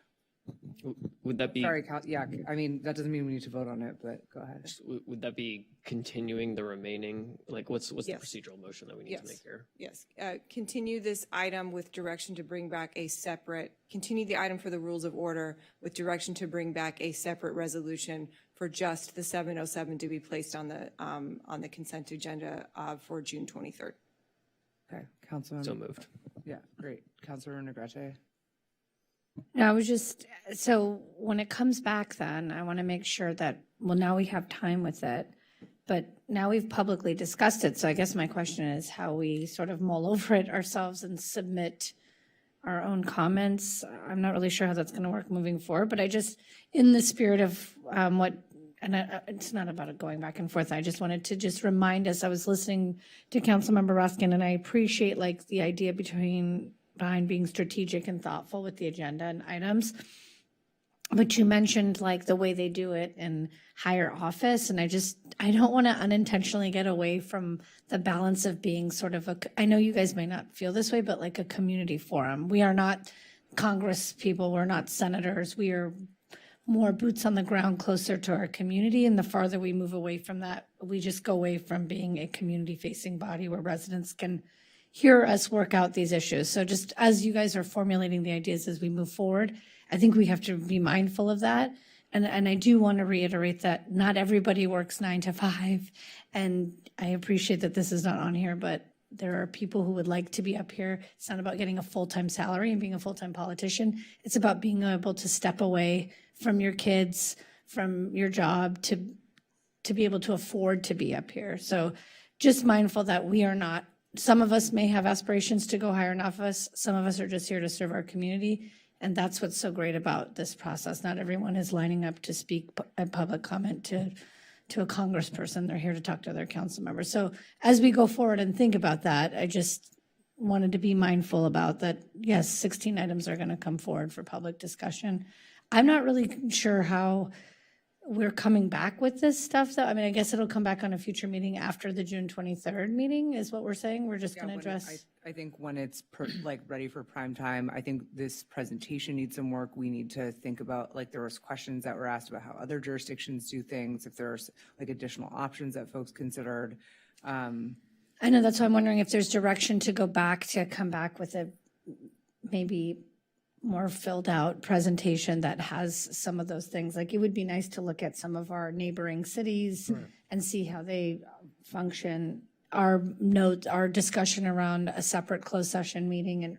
Would that be? Sorry, yeah, I mean, that doesn't mean we need to vote on it, but go ahead. Would that be continuing the remaining, like what's the Yes. procedural motion that we need to make here? Yes, continue this item with direction to bring back continue the item for the rules of order with direction to bring back a separate resolution for just the 707 to be placed on the consent agenda for June 23rd. Okay, Councilman. So moved. Yeah, great. Councilor Negrete. No, I was just, so when it comes back then, I want to make sure that, well, now we have time with it, but now we've publicly discussed it. So I guess my question is how we sort of mull over it ourselves and submit our own comments. I'm not really sure how that's going to work moving forward, but I just, in the spirit of it's not about it going back and forth. I just wanted to just remind us, I was listening to Councilmember Raskin, and I appreciate like the idea behind being strategic and thoughtful with the agenda and items. But you mentioned like the way they do it in higher office, and I don't want to unintentionally get away from the balance of being sort of I know you guys may not feel this way, but like a community forum. We are not Congress people, we're not senators, we are more boots on the ground, closer to our community, and the farther we move away from that, we just go away from being a community-facing body where residents can hear us work out these issues. So just as you guys are formulating the ideas as we move forward, I think we have to be mindful of that. And I do want to reiterate that not everybody works 9 to 5. And I appreciate that this is not on here, but there are people who would like to be up here. It's not about getting a full-time salary and being a full-time politician. It's about being able to step away from your kids, from your job, to be able to afford to be up here. So just mindful that we are not, some of us may have aspirations to go higher in office. Some of us are just here to serve our community. And that's what's so great about this process. Not everyone is lining up to speak at public comment to a congressperson. They're here to talk to their council members. So as we go forward and think about that, I just wanted to be mindful about that. Yes, 16 items are going to come forward for public discussion. I'm not really sure how we're coming back with this stuff, though. I mean, I guess it'll come back on a future meeting after the June 23rd meeting is what we're saying. We're just going to address. I think when it's like ready for prime time, I think this presentation needs some work. We need to think about, like, there was questions that were asked about how other jurisdictions do things, if there's like additional options that folks considered. I know, that's why I'm wondering if there's direction to go back, to come back with a maybe more filled out presentation that has some of those things. Like, it would be nice to look at some of our neighboring cities and see how they function. Our notes, our discussion around a separate closed session meeting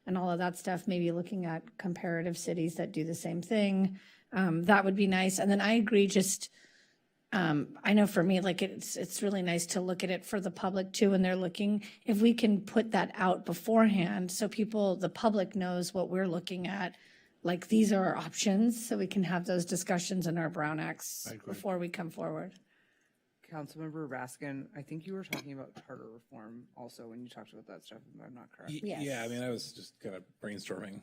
and all of that stuff, maybe looking at comparative cities that do the same thing. That would be nice. And then I agree, just, I know for me, like, it's really nice to look at it for the public too when they're looking. If we can put that out beforehand so the public knows what we're looking at, like, these are our options, so we can have those discussions in our Brown Acts before we come forward. Councilmember Raskin, I think you were talking about charter reform also when you talked about that stuff, if I'm not correct. Yes. Yeah, I mean, I was just kind of brainstorming.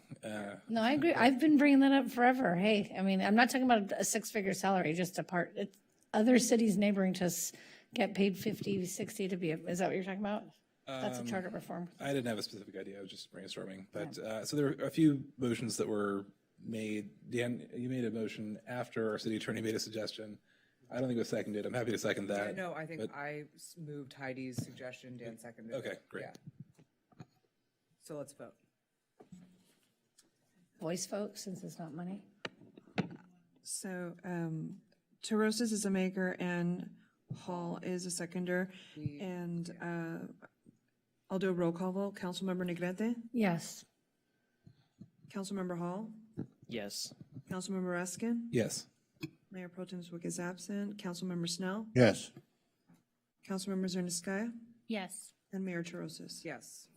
No, I agree. I've been bringing that up forever. Hey, I mean, I'm not talking about a 6-figure salary, just other cities neighboring to us get paid 50, 60 to be, is that what you're talking about? That's a charter reform. I didn't have a specific idea. I was just brainstorming. But so there were a few motions that were made. Dan, you made a motion after our city attorney made a suggestion. I don't think it was seconded. I'm happy to second that. Yeah, no, I think I moved Heidi's suggestion, Dan seconded it. Okay, great. Yeah. So let's vote. Voice vote, since it's not money. So, Terosas is a maker and Hall is a seconder. And I'll do a roll call vote. Councilmember Negrete? Yes. Councilmember Hall? Yes. Councilmember Raskin? Yes. Mayor Pro Tem Zwick is absent. Councilmember Snell? Yes. Councilmember Zerniskaya? Yes. And Mayor Terosas? Yes.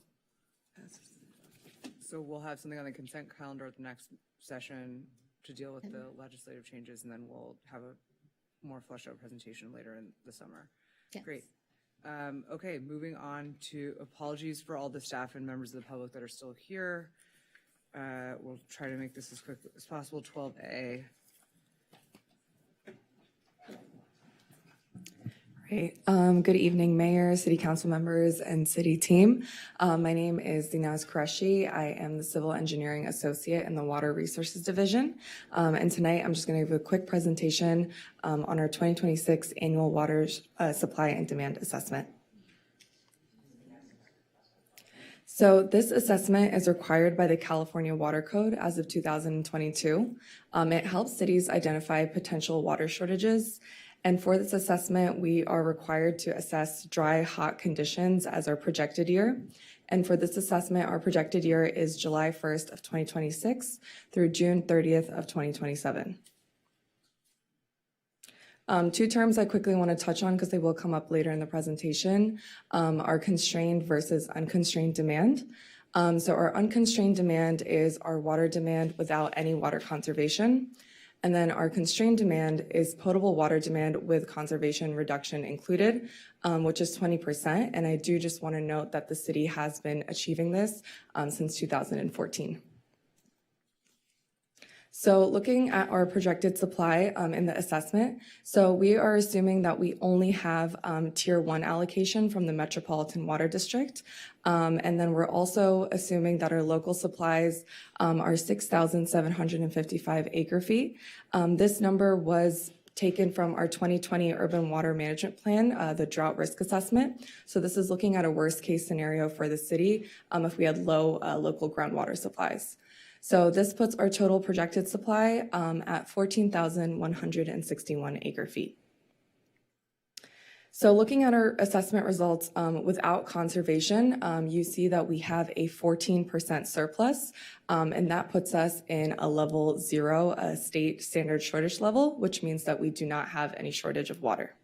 So we'll have something on the consent calendar at the next session to deal with the legislative changes, and then we'll have a more fleshed out presentation later in the summer. Yes. Great. Okay, moving on to apologies for all the staff and members of the public that are still here. We'll try to make this as quick as possible. 12A. Great. Good evening, Mayor, City Council members, and City team. My name is Dinaz Qureshi. I am the Civil Engineering Associate in the Water Resources Division. And tonight I'm just going to give a quick presentation on our 2026 Annual Water Supply and Demand Assessment. So this assessment is required by the California Water Code as of 2022. It helps cities identify potential water shortages. And for this assessment, we are required to assess dry, hot conditions as our projected year. And for this assessment, our projected year is July 1st of 2026 through June 30th of 2027. Two terms I quickly want to touch on because they will come up later in the presentation are constrained versus unconstrained demand. So our unconstrained demand is our water demand without any water conservation. And then our constrained demand is potable water demand with conservation reduction included, which is 20%. And I do just want to note that the city has been achieving this since 2014. So looking at our projected supply in the assessment, so we are assuming that we only have Tier 1 allocation from the Metropolitan Water District. And then we're also assuming that our local supplies are 6,755 acre feet. This number was taken from our 2020 Urban Water Management Plan, the drought risk assessment. So this is looking at a worst case scenario for the city if we had low local groundwater supplies. So this puts our total projected supply at 14,161 acre feet. So looking at our assessment results without conservation, you see that we have a 14% surplus, and that puts us in a level 0 state standard shortage level, which means that we do not have any shortage of water.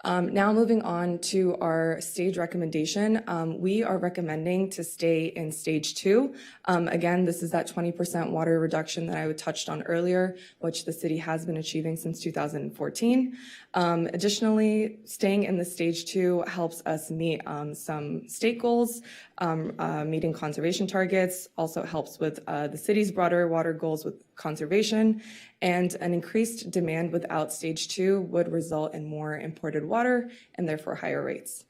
Now moving on to our stage recommendation, we are recommending to stay in stage 2. Again, this is that 20% water reduction that I touched on earlier, which the city has been achieving since 2014. Additionally, staying in the stage 2 helps us meet some state goals, meeting conservation targets, also helps with the city's broader water goals with conservation, and an increased demand without stage 2 would result in more imported water and therefore higher rates.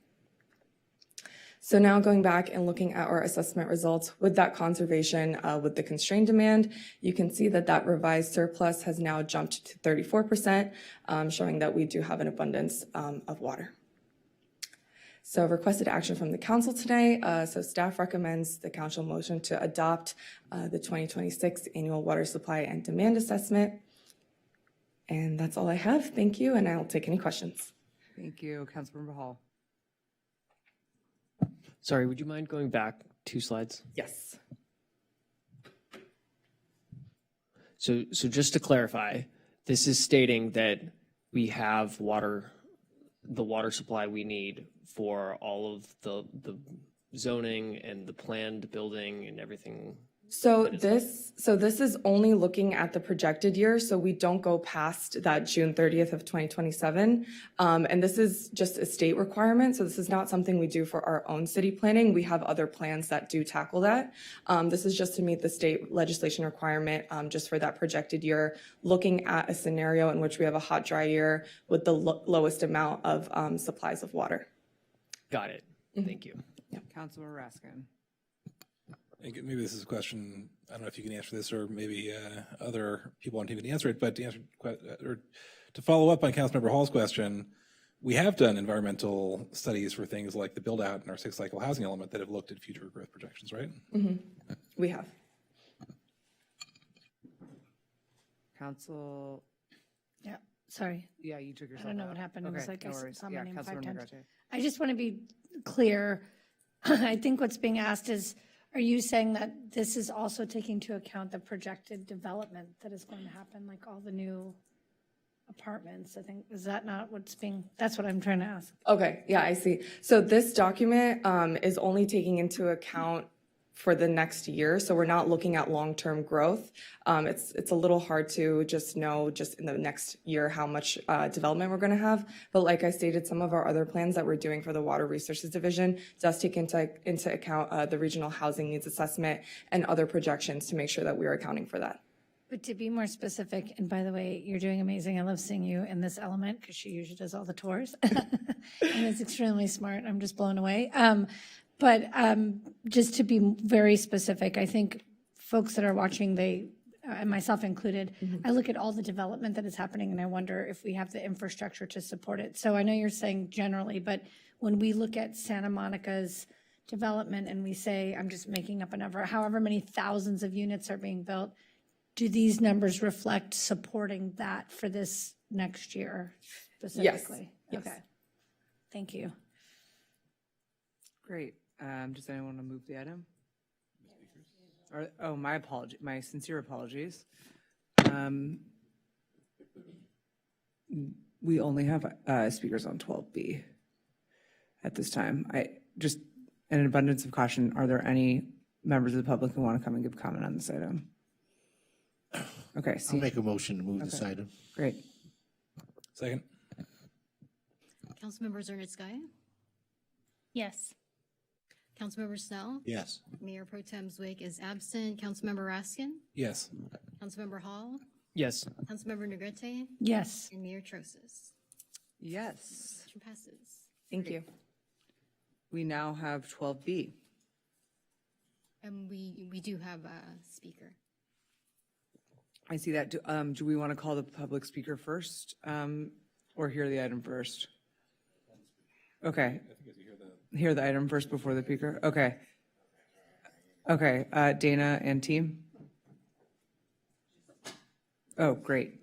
So now going back and looking at our assessment results with that conservation with the constrained demand, you can see that that revised surplus has now jumped to 34%, showing that we do have an abundance of water. So requested action from the council today. So staff recommends the council motion to adopt the 2026 annual water supply and demand assessment. And that's all I have. Thank you. And I'll take any questions. Thank you. Councilmember Hall. Sorry, would you mind going back 2 slides? Yes. So just to clarify, this is stating that we have water, the water supply we need for all of the zoning and the planned building and everything. So this is only looking at the projected year, so we don't go past that June 30th of 2027. And this is just a state requirement, so this is not something we do for our own city planning. We have other plans that do tackle that. This is just to meet the state legislation requirement just for that projected year, looking at a scenario in which we have a hot, dry year with the lowest amount of supplies of water. Got it. Thank you. Yeah. Councilmember Raskin. Maybe this is a question, I don't know if you can answer this or maybe other people on TV can answer it, but to answer or to follow up on Councilmember Hall's question, we have done environmental studies for things like the build out in our 6th cycle housing element that have looked at future growth projections, right? Mm-hmm. We have. Council. Yeah, sorry. Yeah, you took yourself I don't know out. what happened. It Okay, was like no I worries. saw Yeah, my name 5 Councilmember times. Negrete. I just want to be clear. I think what's being asked is, are you saying that this is also taking into account the projected development that is going to happen, like all the new apartments? I think, is that not what's being, that's what I'm trying to ask. Okay, yeah, I see. So this document is only taking into account for the next year. So we're not looking at long-term growth. It's a little hard to just know just in the next year how much development we're going to have. But like I stated, some of our other plans that we're doing for the Water Resources Division does take into account the regional housing needs assessment and other projections to make sure that we are accounting for that. But to be more specific, and by the way, you're doing amazing. I love seeing you in this element because she usually does all the tours. And it's extremely smart. I'm just blown away. But just to be very specific, I think folks that are watching, and myself included, I look at all the development that is happening and I wonder if we have the infrastructure to support it. So I know you're saying generally, but when we look at Santa Monica's development and we say, I'm just making up a number, however many thousands of units are being built, do these numbers reflect supporting that for this next year specifically? Yes. Okay. Thank you. Great. Does anyone want to move the item? Or, my apology, my sincere apologies. We only have speakers on 12B at this time. Just in an abundance of caution, are there any members of the public who want to come and give comment on this item? Okay. I'll make a motion to move this item. Great. Second. Councilmember Zernitskaya? Yes. Councilmember Snell? Yes. Mayor Pro Tem Zwick is absent. Councilmember Raskin? Yes. Councilmember Hall? Yes. Councilmember Negrete? Yes. And Mayor Trosas. Yes. Motion passes. Thank you. We now have 12B. And we do have a speaker. I see that. Do we want to call the public speaker first or hear the item first? Okay. Hear the item first before the speaker? Okay. Okay. Dana and team? Oh, great.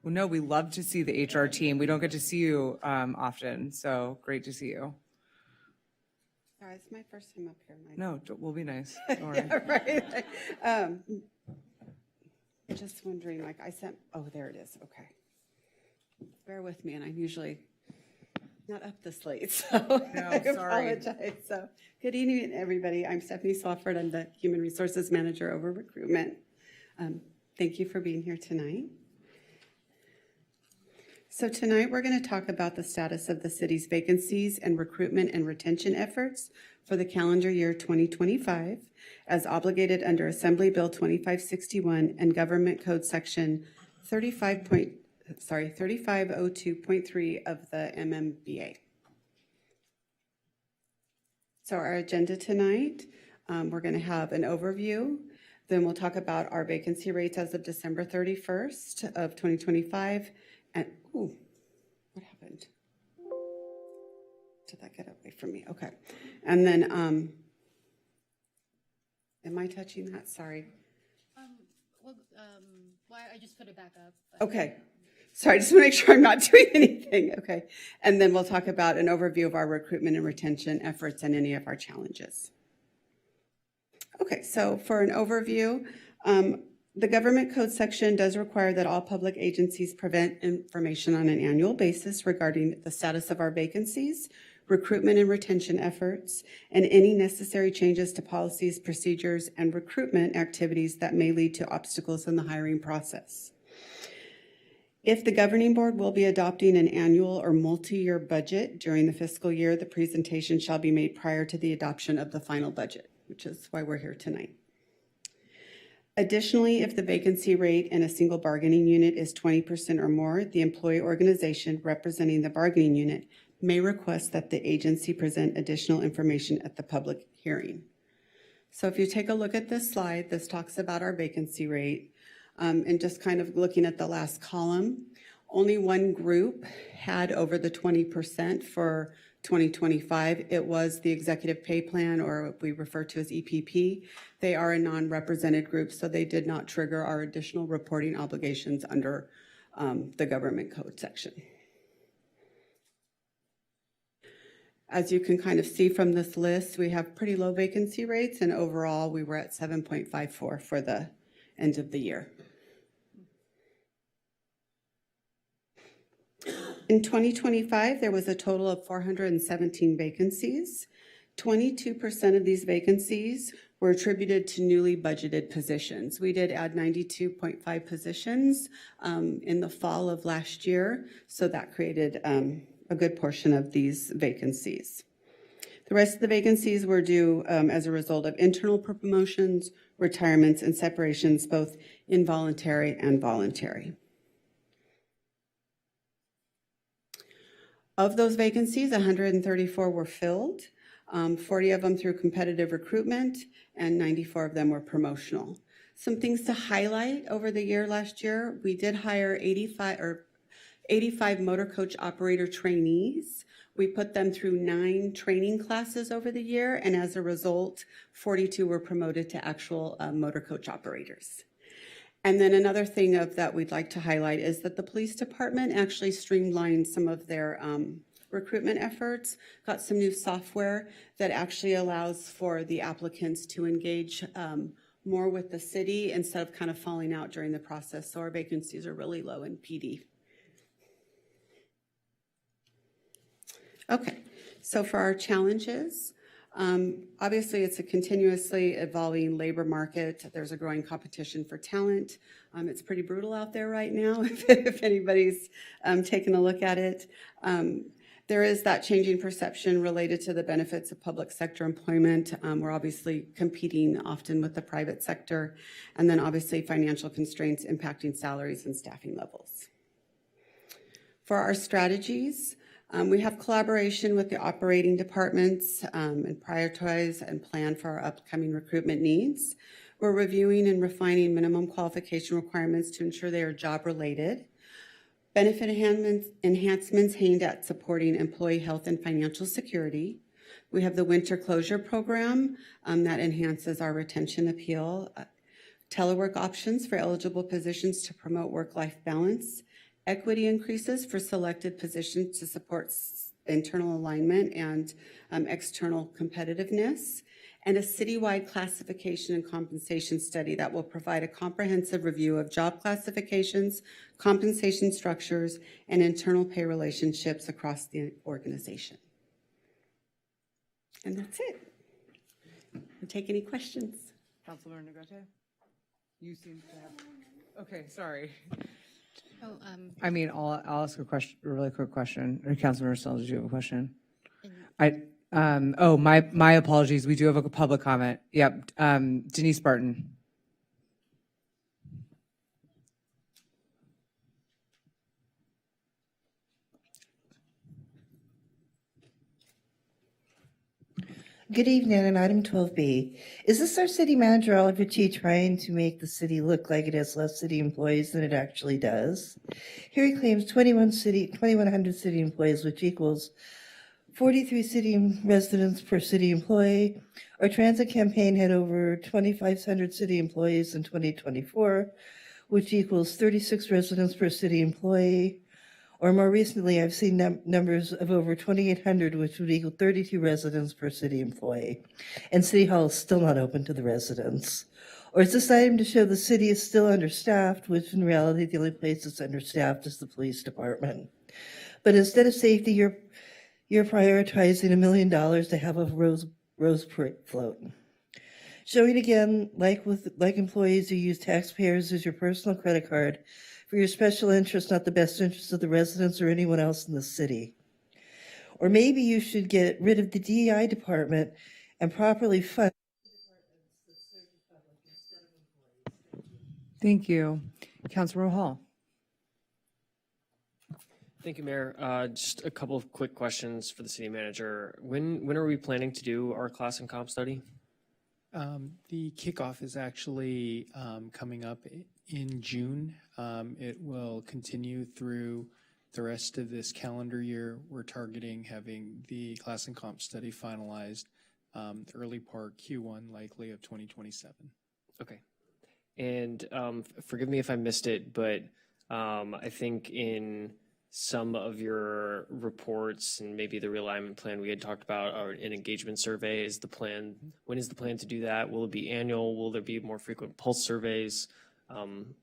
Well, no, we love to see the HR team. We don't get to see you often, so great to see you. Sorry, it's my first time up here, Mike. No, we'll be nice. Don't worry. Yeah, right. Just wondering, like I sent, oh, there it is, okay. Bear with me, and I'm usually not up this late, so I sorry. apologize. So, good evening, everybody. I'm Stephanie Swafford. I'm the Human Resources Manager over recruitment. Thank you for being here tonight. So tonight, we're going to talk about the status of the city's vacancies and recruitment and retention efforts for the calendar year 2025, as obligated under Assembly Bill 2561 and Government Code Section 3502.3 of the MMBA. So our agenda tonight, we're going to have an overview. Then we'll talk about our vacancy rates as of December 31st of 2025. And, ooh, what happened? Did that get away from me? Okay. And then, am I touching that? Sorry. I just put it back up. Okay. Sorry, I just want to make sure I'm not doing anything. Okay. And then we'll talk about an overview of our recruitment and retention efforts and any of our challenges. Okay, so for an overview, the Government Code section does require that all public agencies present information on an annual basis regarding the status of our vacancies, recruitment and retention efforts, and any necessary changes to policies, procedures, and recruitment activities that may lead to obstacles in the hiring process. If the governing board will be adopting an annual or multi-year budget during the fiscal year, the presentation shall be made prior to the adoption of the final budget, which is why we're here tonight. Additionally, if the vacancy rate in a single bargaining unit is 20% or more, the employee organization representing the bargaining unit may request that the agency present additional information at the public hearing. So if you take a look at this slide, this talks about our vacancy rate. And just kind of looking at the last column, only one group had over the 20% for 2025. It was the Executive Pay Plan, or what we refer to as EPP. They are a non-represented group, so they did not trigger our additional reporting obligations under the Government Code section. As you can kind of see from this list, we have pretty low vacancy rates, and overall we were at 7.54 for the end of the year. In 2025, there was a total of 417 vacancies. 22% of these vacancies were attributed to newly budgeted positions. We did add 92.5 positions in the fall of last year, so that created a good portion of these vacancies. The rest of the vacancies were due as a result of internal promotions, retirements, and separations, both involuntary and voluntary. Of those vacancies, 134 were filled, 40 of them through competitive recruitment, and 94 of them were promotional. Some things to highlight over the year last year, we did hire 85 motor coach operator trainees. We put them through 9 training classes over the year, and as a result, 42 were promoted to actual motor coach operators. And then another thing that we'd like to highlight is that the police department actually streamlined some of their recruitment efforts, got some new software that actually allows for the applicants to engage more with the city instead of kind of falling out during the process. So our vacancies are really low in PD. Okay, so for our challenges, obviously it's a continuously evolving labor market. There's a growing competition for talent. It's pretty brutal out there right now if anybody's taken a look at it. There is that changing perception related to the benefits of public sector employment. We're obviously competing often with the private sector, and then obviously financial constraints impacting salaries and staffing levels. For our strategies, we have collaboration with the operating departments and prioritize and plan for our upcoming recruitment needs. We're reviewing and refining minimum qualification requirements to ensure they are job-related. Benefit enhancements aimed at supporting employee health and financial security. We have the winter closure program that enhances our retention appeal. Telework options for eligible positions to promote work-life balance. Equity increases for selected positions to support internal alignment and external competitiveness, and a citywide classification and compensation study that will provide a comprehensive review of job classifications, compensation structures, and internal pay relationships across the organization. And that's it. We'll take any questions. Councilmember Negrete? You seem to have, okay, sorry. Oh, I mean, I'll ask a question, a really quick question. Or Councilmember Snell, did you have a question? My apologies. We do have a public comment. Yep. Denise Barton. Good evening. On item 12B, is this our city manager, Oliver T., trying to make the city look like it has less city employees than it actually does? Here he claims 2,100 city employees, which equals 43 city residents per city employee. Our transit campaign had over 2,500 city employees in 2024, which equals 36 residents per city employee. Or more recently, I've seen numbers of over 2,800, which would equal 32 residents per city employee. And City Hall is still not open to the residents. Or is this item to show the city is still understaffed, which in reality, the only place that's understaffed is the police department. But instead of safety, you're prioritizing $1 million to have a rose parade float. Showing again, like employees who use taxpayers as your personal credit card for your special interest, not the best interest of the residents or anyone else in the city. Or maybe you should get rid of the DEI department and properly fund. Thank you. Councilor Hall. Thank you, Mayor. Just a couple of quick questions for the city manager. When are we planning to do our class and comp study? The kickoff is actually coming up in June. It will continue through the rest of this calendar year. We're targeting having the class and comp study finalized early part Q1 likely of 2027. Okay. And forgive me if I missed it, but I think in some of your reports and maybe the realignment plan we had talked about an engagement survey is the plan. When is the plan to do that? Will it be annual? Will there be more frequent pulse surveys?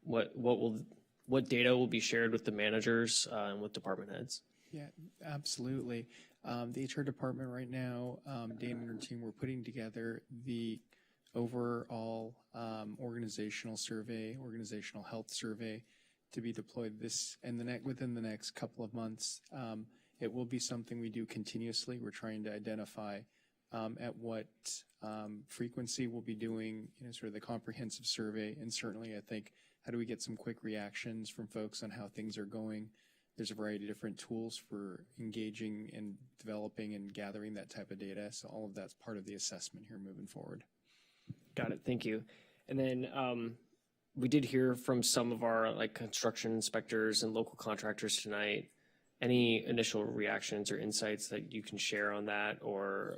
What data will be shared with the managers and with department heads? Yeah, absolutely. The HR department right now, Dana and her team, we're putting together the overall organizational health survey to be deployed within the next couple of months. It will be something we do continuously. We're trying to identify at what frequency we'll be doing sort of the comprehensive survey. And certainly, I think, how do we get some quick reactions from folks on how things are going? There's a variety of different tools for engaging and developing and gathering that type of data. So all of that's part of the assessment here moving forward. Got it. Thank you. And then we did hear from some of our construction inspectors and local contractors tonight. Any initial reactions or insights that you can share on that, or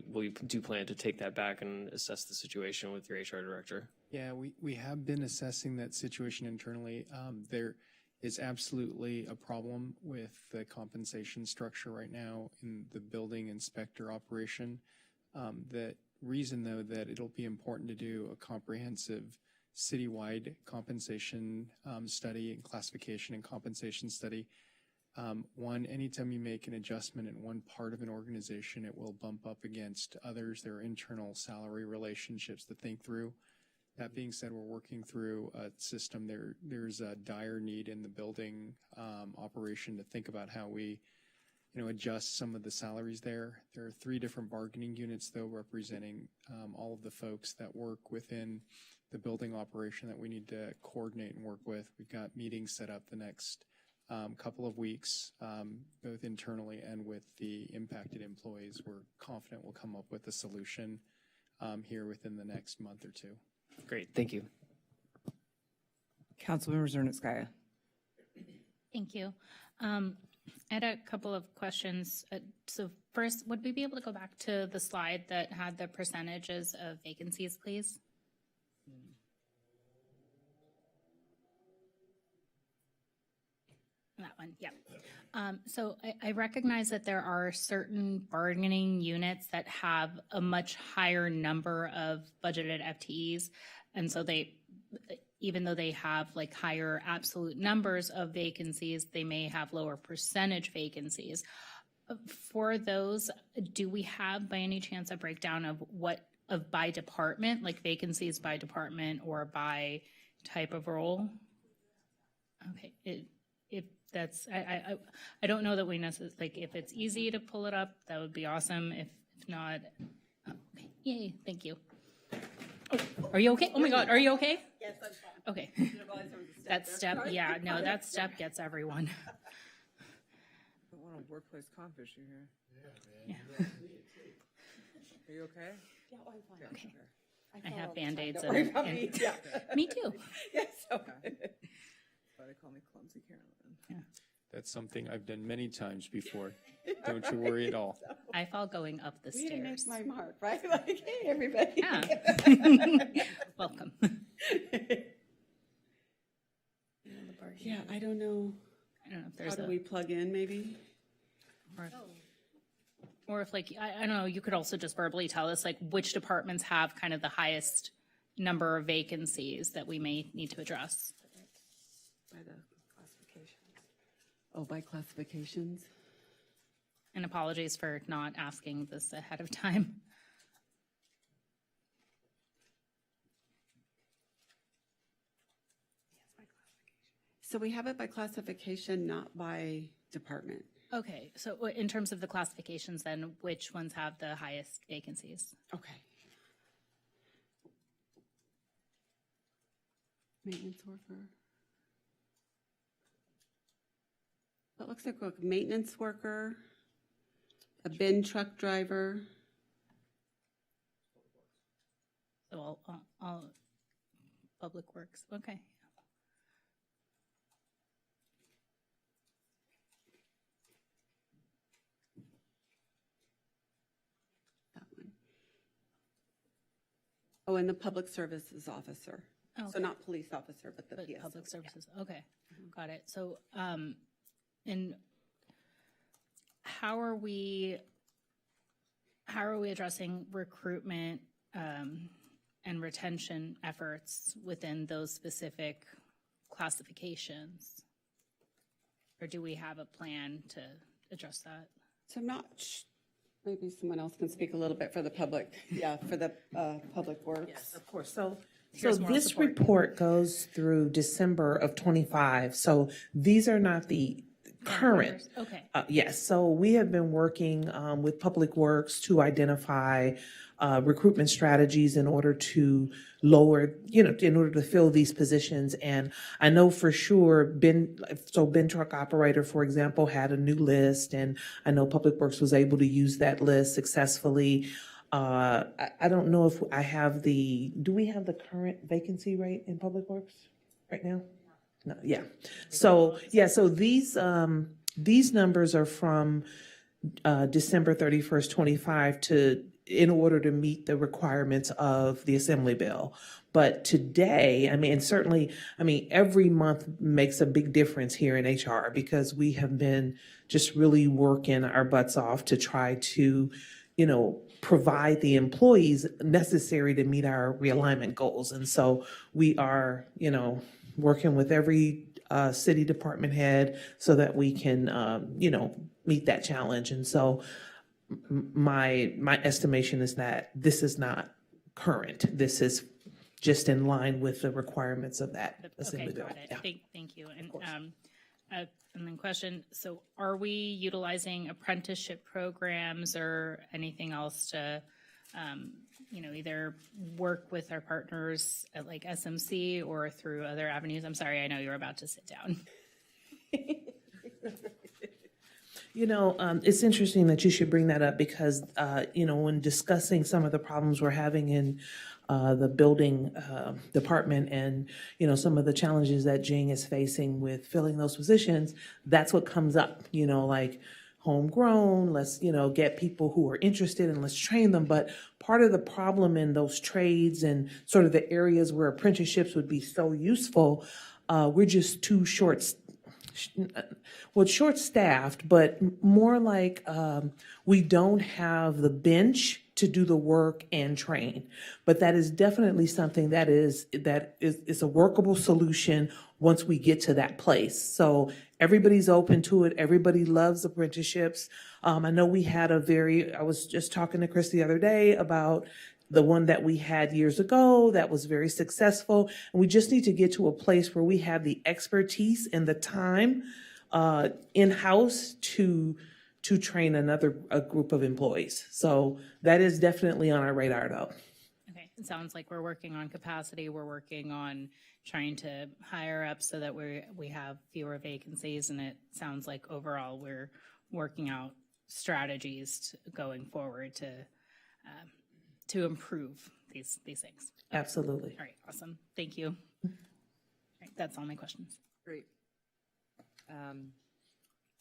will you plan to take that back and assess the situation with your HR director? Yeah, we have been assessing that situation internally. There is absolutely a problem with the compensation structure right now in the building inspector operation that reason, though, that it'll be important to do a comprehensive citywide compensation study and classification and compensation study. One, anytime you make an adjustment in one part of an organization, it will bump up against others. There are internal salary relationships to think through. That being said, we're working through a system. There's a dire need in the building operation to think about how we, adjust some of the salaries there. There are 3 different bargaining units, though, representing all of the folks that work within the building operation that we need to coordinate and work with. We've got meetings set up the next couple of weeks, both internally and with the impacted employees. We're confident we'll come up with a solution here within the next month or 2. Great, thank you. Councilmember Zernitskaya. Thank you. I had a couple of questions. So first, would we be able to go back to the slide that had the percentages of vacancies, please? That one, yeah. So I recognize that there are certain bargaining units that have a much higher number of budgeted FTEs. And so even though they have like higher absolute numbers of vacancies, they may have lower percentage vacancies. For those, do we have by any chance a breakdown of by department, like vacancies by department or by type of role? Okay, if that's, I don't know that we necessarily, like if it's easy to pull it up, that would be awesome. If not, okay. Yay, thank you. Oh, are you okay? Oh my God, are you okay? Yes, I'm fine. Okay. That step, yeah, no, that step gets everyone. I don't want a workplace comp issue here. Yeah. Are you okay? Yeah, I'm fine. Okay. I I have fall all the time. Band-Aids Don't worry and- about and- me. Yeah. Me too. Yes. Why they call me Clumsy Carolyn? That's something I've done many times before. Don't you worry at all. I fall going up the We didn't make stairs. my mark, right? Like, hey, everybody. Yeah. Welcome. Yeah, I don't know. I don't know if How there's do we plug in, maybe? Or if like, I don't know, you could also just verbally tell us like which departments have kind of the highest number of vacancies that we may need to address. By the classifications. Oh, by classifications? And apologies for not asking this ahead of time. So we have it by classification, not by department. Okay, so in terms of the classifications then, which ones have the highest vacancies? Okay. Maintenance worker. That looks like a maintenance worker, a bin truck driver. So all public works, okay. That one. Oh, and the public services officer. So Okay. not police officer, but the But PS. public services, okay, got it. So, and how are we addressing recruitment and retention efforts within those specific classifications? Or do we have a plan to address that? So I'm not, maybe someone else can speak a little bit for the public, yeah, for the public works. Yes, of course. So Here's moral this support. report goes through December of '25. So these are not the current. Okay, Yes, so we have been working with Public Works to identify recruitment strategies in order to lower, in order to fill these positions. And I know for sure bin truck operator, for example, had a new list, and I know Public Works was able to use that list successfully. I don't know if I have do we have the current vacancy rate in Public Works right now? No, yeah. So these numbers are from December 31st, 25 in order to meet the requirements of the Assembly Bill. But today, every month makes a big difference here in HR because we have been just really working our butts off to try to, provide the employees necessary to meet our realignment goals. And so we are, working with every city department head so that we can, meet that challenge. And so my estimation is that this is not current. This is just in line with the requirements of that assembly bill. Got it. Yeah. Thank you. And then question, so are we utilizing apprenticeship programs or anything else to, either work with our partners at like SMC or through other avenues? I'm sorry, I know you're about to sit down. It's interesting that you should bring that up because, when discussing some of the problems we're having in the building department and, some of the challenges that Jing is facing with filling those positions, that's what comes up, like homegrown, let's, get people who are interested and let's train them. But part of the problem in those trades and sort of the areas where apprenticeships would be so useful, we're just too short-staffed, but more like we don't have the bench to do the work and train. But that is definitely something that is a workable solution once we get to that place. So everybody's open to it. Everybody loves apprenticeships. I know I was just talking to Chris the other day about the one that we had years ago that was very successful. And we just need to get to a place where we have the expertise and the time in-house to train a group of employees. So that is definitely on our radar though. Okay, it sounds like we're working on capacity. We're working on trying to hire up so that we have fewer vacancies. And it sounds like overall we're working out strategies going forward to improve these things. Absolutely. All right, awesome. Thank you. All right, that's all my questions. Great.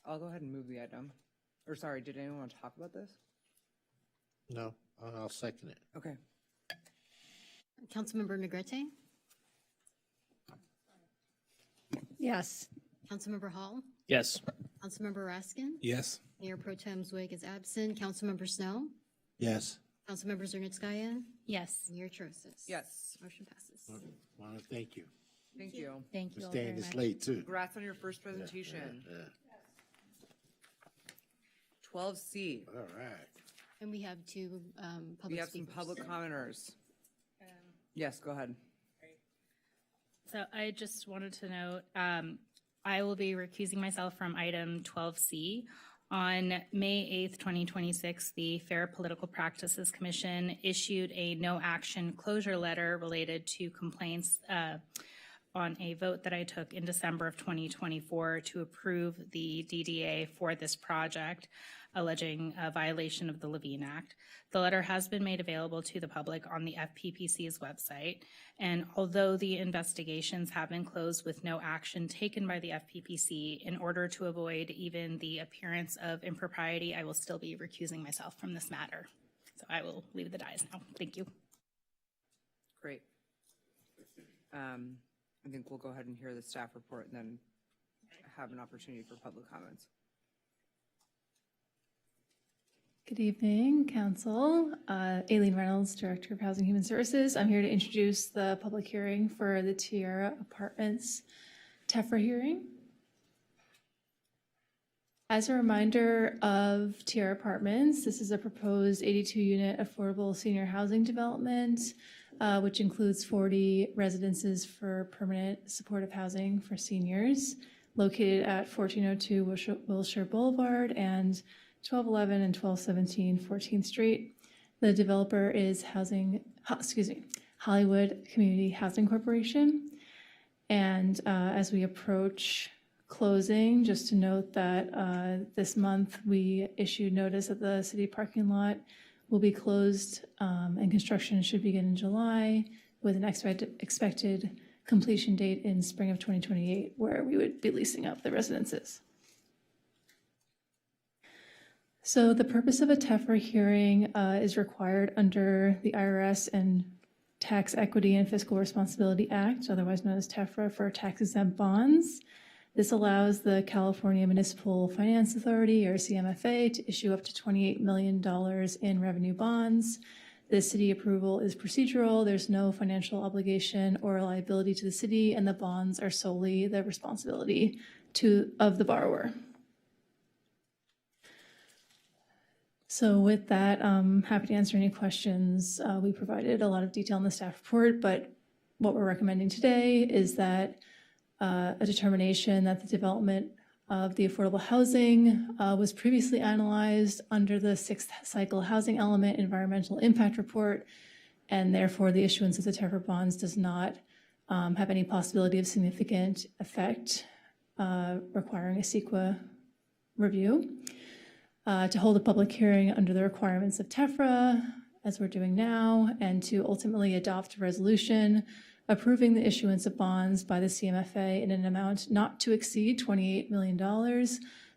I'll go ahead and move the item. Or sorry, did anyone want to talk about this? No, I'll second it. Okay. Councilmember Negrete? Yes. Councilmember Hall? Yes. Councilmember Raskin? Yes. Mayor Pro Tem Zweig is absent. Councilmember Snow? Yes. Councilmember Zernitskaya? Yes. Mayor Trosas? Yes. Motion passes. Want to thank you Thank you. Thank for you all staying very this much. late too. Congrats on your first presentation. 12C. All right. And we have two We public have some speakers. public commenters. Yes, go ahead. So I just wanted to note, I will be recusing myself from item 12C. On May 8th, 2026, the Fair Political Practices Commission issued a no action closure letter related to complaints on a vote that I took in December of 2024 to approve the DDA for this project, alleging a violation of the Levine Act. The letter has been made available to the public on the FPPC's website, and although the investigations have been closed with no action taken by the FPPC, in order to avoid even the appearance of impropriety, I will still be recusing myself from this matter. So I will leave the dais now. Thank you. Great. I think we'll go ahead and hear the staff report and then have an opportunity for public comments. Good evening, Council. Aileen Reynolds, Director of Housing and Human Services. I'm here to introduce the public hearing for the Tierra Apartments TEFRA hearing. As a reminder of Tierra Apartments, this is a proposed 82-unit affordable senior housing development, which includes 40 residences for permanent supportive housing for seniors, located at 1402 Wilshire Boulevard and 1211 and 1217 14th Street. The developer is Hollywood Community Housing Corporation. And as we approach closing, just to note that this month we issued notice that the city parking lot will be closed and construction should begin in July with an expected completion date in spring of 2028, where we would be leasing up the residences. So the purpose of a TEFRA hearing is required under the IRS and Tax Equity and Fiscal Responsibility Act, otherwise known as TEFRA, for tax-exempt bonds. This allows the California Municipal Finance Authority, or CMFA, to issue up to $28 million in revenue bonds. The city approval is procedural. There's no financial obligation or liability to the city, and the bonds are solely the responsibility of the borrower. So with that, I'm happy to answer any questions. We provided a lot of detail in the staff report, but what we're recommending today is that a determination that the development of the affordable housing was previously analyzed under the 6th cycle housing element environmental impact report, and therefore the issuance of the TEFRA bonds does not have any possibility of significant effect requiring a CEQA review. To hold a public hearing under the requirements of TEFRA, as we're doing now, and to ultimately adopt a resolution approving the issuance of bonds by the CMFA in an amount not to exceed $28 million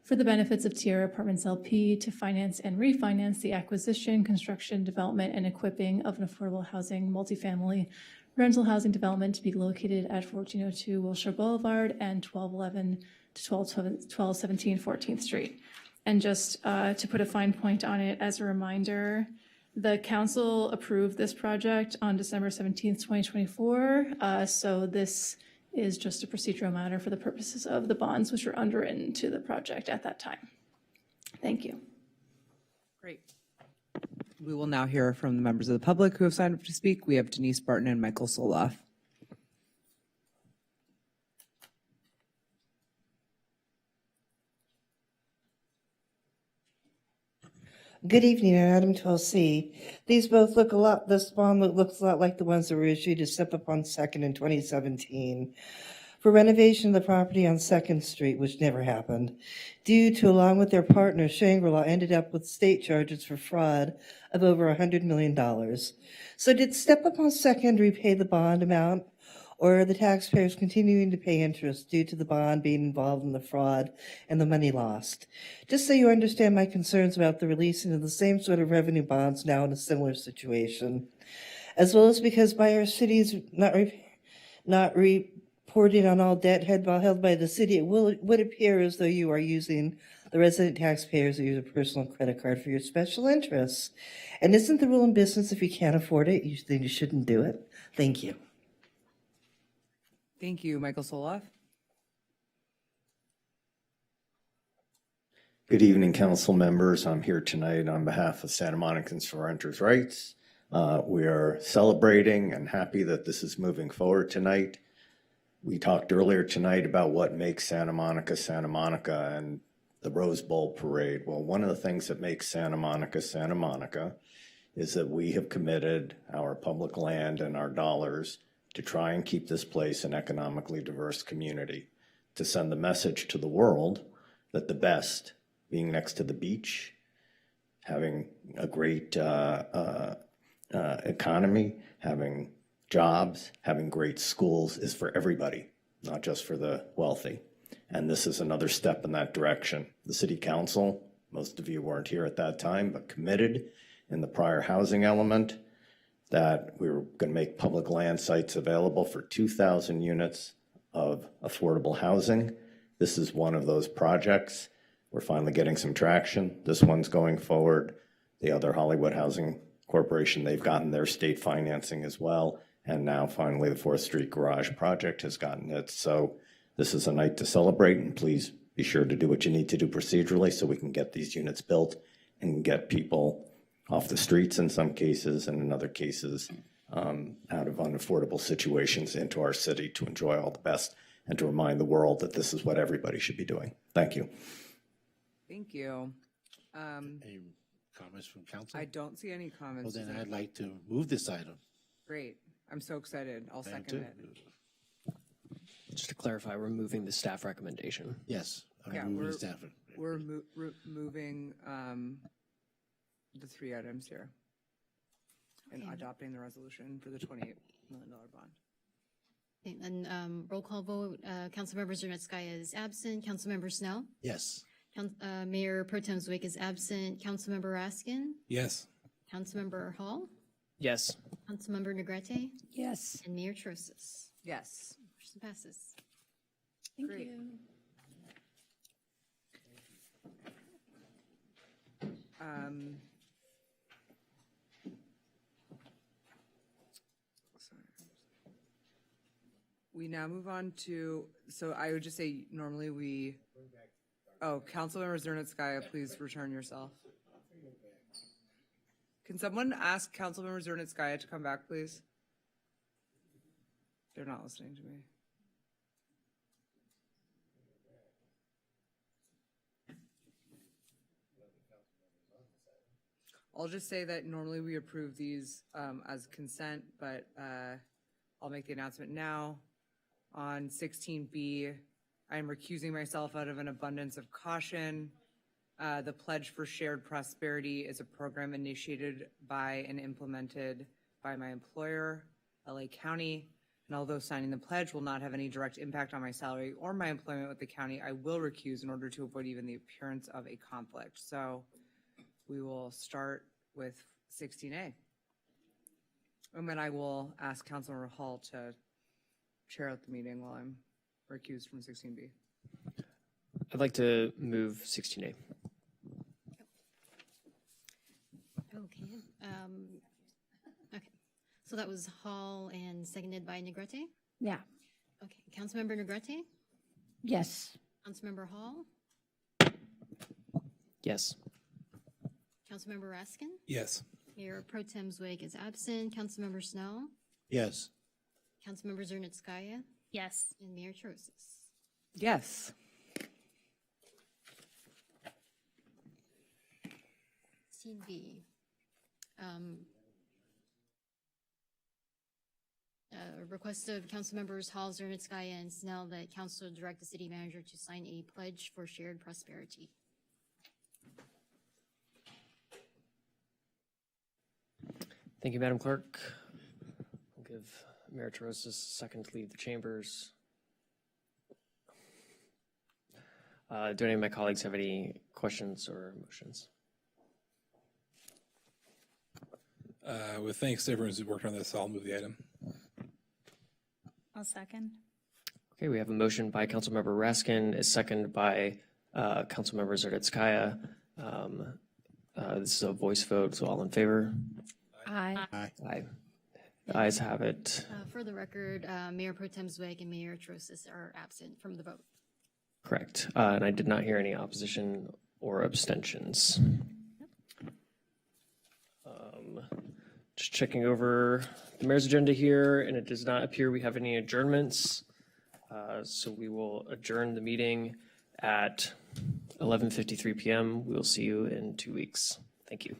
for the benefits of Tierra Apartments LP to finance and refinance the acquisition, construction, development, and equipping of an affordable housing multifamily rental housing development to be located at 1402 Wilshire Boulevard and 1211 to 1217 14th Street. And just to put a fine point on it, as a reminder, the council approved this project on December 17th, 2024. So this is just a procedural matter for the purposes of the bonds which were underwritten to the project at that time. Thank you. Great. We will now hear from the members of the public who have signed up to speak. We have Denise Barton and Michael Soloff. Good evening, on item 12C. These both look a lot, this bond looks a lot like the ones that were issued to Step Up on 2nd in 2017 for renovation of the property on 2nd Street, which never happened, due to, along with their partner, Shangri-La, ended up with state charges for fraud of over $100 million. So did Step Up on 2nd repay the bond amount, or are the taxpayers continuing to pay interest due to the bond being involved in the fraud and the money lost? Just so you understand my concerns about the releasing of the same sort of revenue bonds now in a similar situation, as well as because by our cities not reporting on all debt held by the city, it would appear as though you are using the resident taxpayers as your personal credit card for your special interests. And isn't the rule in business if you can't afford it, then you shouldn't do it? Thank you. Thank you, Michael Soloff. Good evening, council members. I'm here tonight on behalf of Santa Monicans for Renters' Rights. We are celebrating and happy that this is moving forward tonight. We talked earlier tonight about what makes Santa Monica and the Rose Bowl parade. Well, one of the things that makes Santa Monica is that we have committed our public land and our dollars to try and keep this place an economically diverse community, to send the message to the world that the best, being next to the beach, having a great economy, having jobs, having great schools is for everybody, not just for the wealthy. And this is another step in that direction. The city council, most of you weren't here at that time, but committed in the prior housing element that we were going to make public land sites available for 2,000 units of affordable housing. This is one of those projects. We're finally getting some traction. This one's going forward. The other Hollywood Housing Corporation, they've gotten their state financing as well. And now finally the 4th Street Garage project has gotten it. So this is a night to celebrate, and please be sure to do what you need to do procedurally so we can get these units built and get people off the streets in some cases, and in other cases, out of unaffordable situations into our city to enjoy all the best and to remind the world that this is what everybody should be doing. Thank you. Thank you. Any comments from council? I don't see any comments. Well, then I'd like to move this item. Great. I'm so excited. I'll I am second too. it. Just to clarify, we're moving the staff recommendation. Yes, Yeah, I'm moving we're- staff. We're moving the 3 items here and Okay. adopting the resolution for the $28 million bond. Okay, and roll call vote, Councilmember Zernetskaya is absent, Councilmember Snell, Yes. Mayor Pro Tem Zwick is absent, Councilmember Raskin, Yes. Councilmember Hall, Yes. Councilmember Negrete, Yes. and Mayor Trosas. Yes. Motion passes. Thank Great. you. We now move on to, so I would just say, normally Councilmember Zernitskaya, please return yourself. Can someone ask Councilmember Zernitskaya to come back, please? They're not listening to me. I'll just say that normally we approve these as consent, but I'll make the announcement now. On 16B, I am recusing myself out of an abundance of caution. The Pledge for Shared Prosperity is a program initiated by and implemented by my employer, LA County. And although signing the pledge will not have any direct impact on my salary or my employment with the county, I will recuse in order to avoid even the appearance of a conflict. So we will start with 16A. And then I will ask Councilmember Hall to chair out the meeting while I'm recused from 16B. I'd like to move 16A. Okay. Okay. So that was Hall and seconded by Negrete? Yeah. Okay. Councilmember Negrete? Yes. Councilmember Hall? Yes. Councilmember Raskin? Yes. Mayor Pro Tem Zweig is absent. Councilmember Snell? Yes. Councilmember Zernitskaya? Yes. And Mayor Trosas. Yes. B. Request of council members Hall, Zernitskaya, and Snell that council direct the city manager to sign a pledge for shared prosperity. Thank you, Madam Clerk. I'll give Mayor Trosas a second to leave the chambers. Do any of my colleagues have any questions or motions? With thanks to everyone who's worked on this, I'll move the item. I'll second. Okay, we have a motion by Councilmember Raskin, a second by Councilmember Zernitskaya. This is a voice vote, so all in favor? Aye. Aye. The ayes have it. For the record, Mayor Pro Tem Zweig and Mayor Trosas are absent from the vote. Correct. And I did not hear any opposition or abstentions. Just checking over the mayor's agenda here, and it does not appear we have any adjournments. So we will adjourn the meeting at 11:53 p.m. We will see you in 2 weeks. Thank you.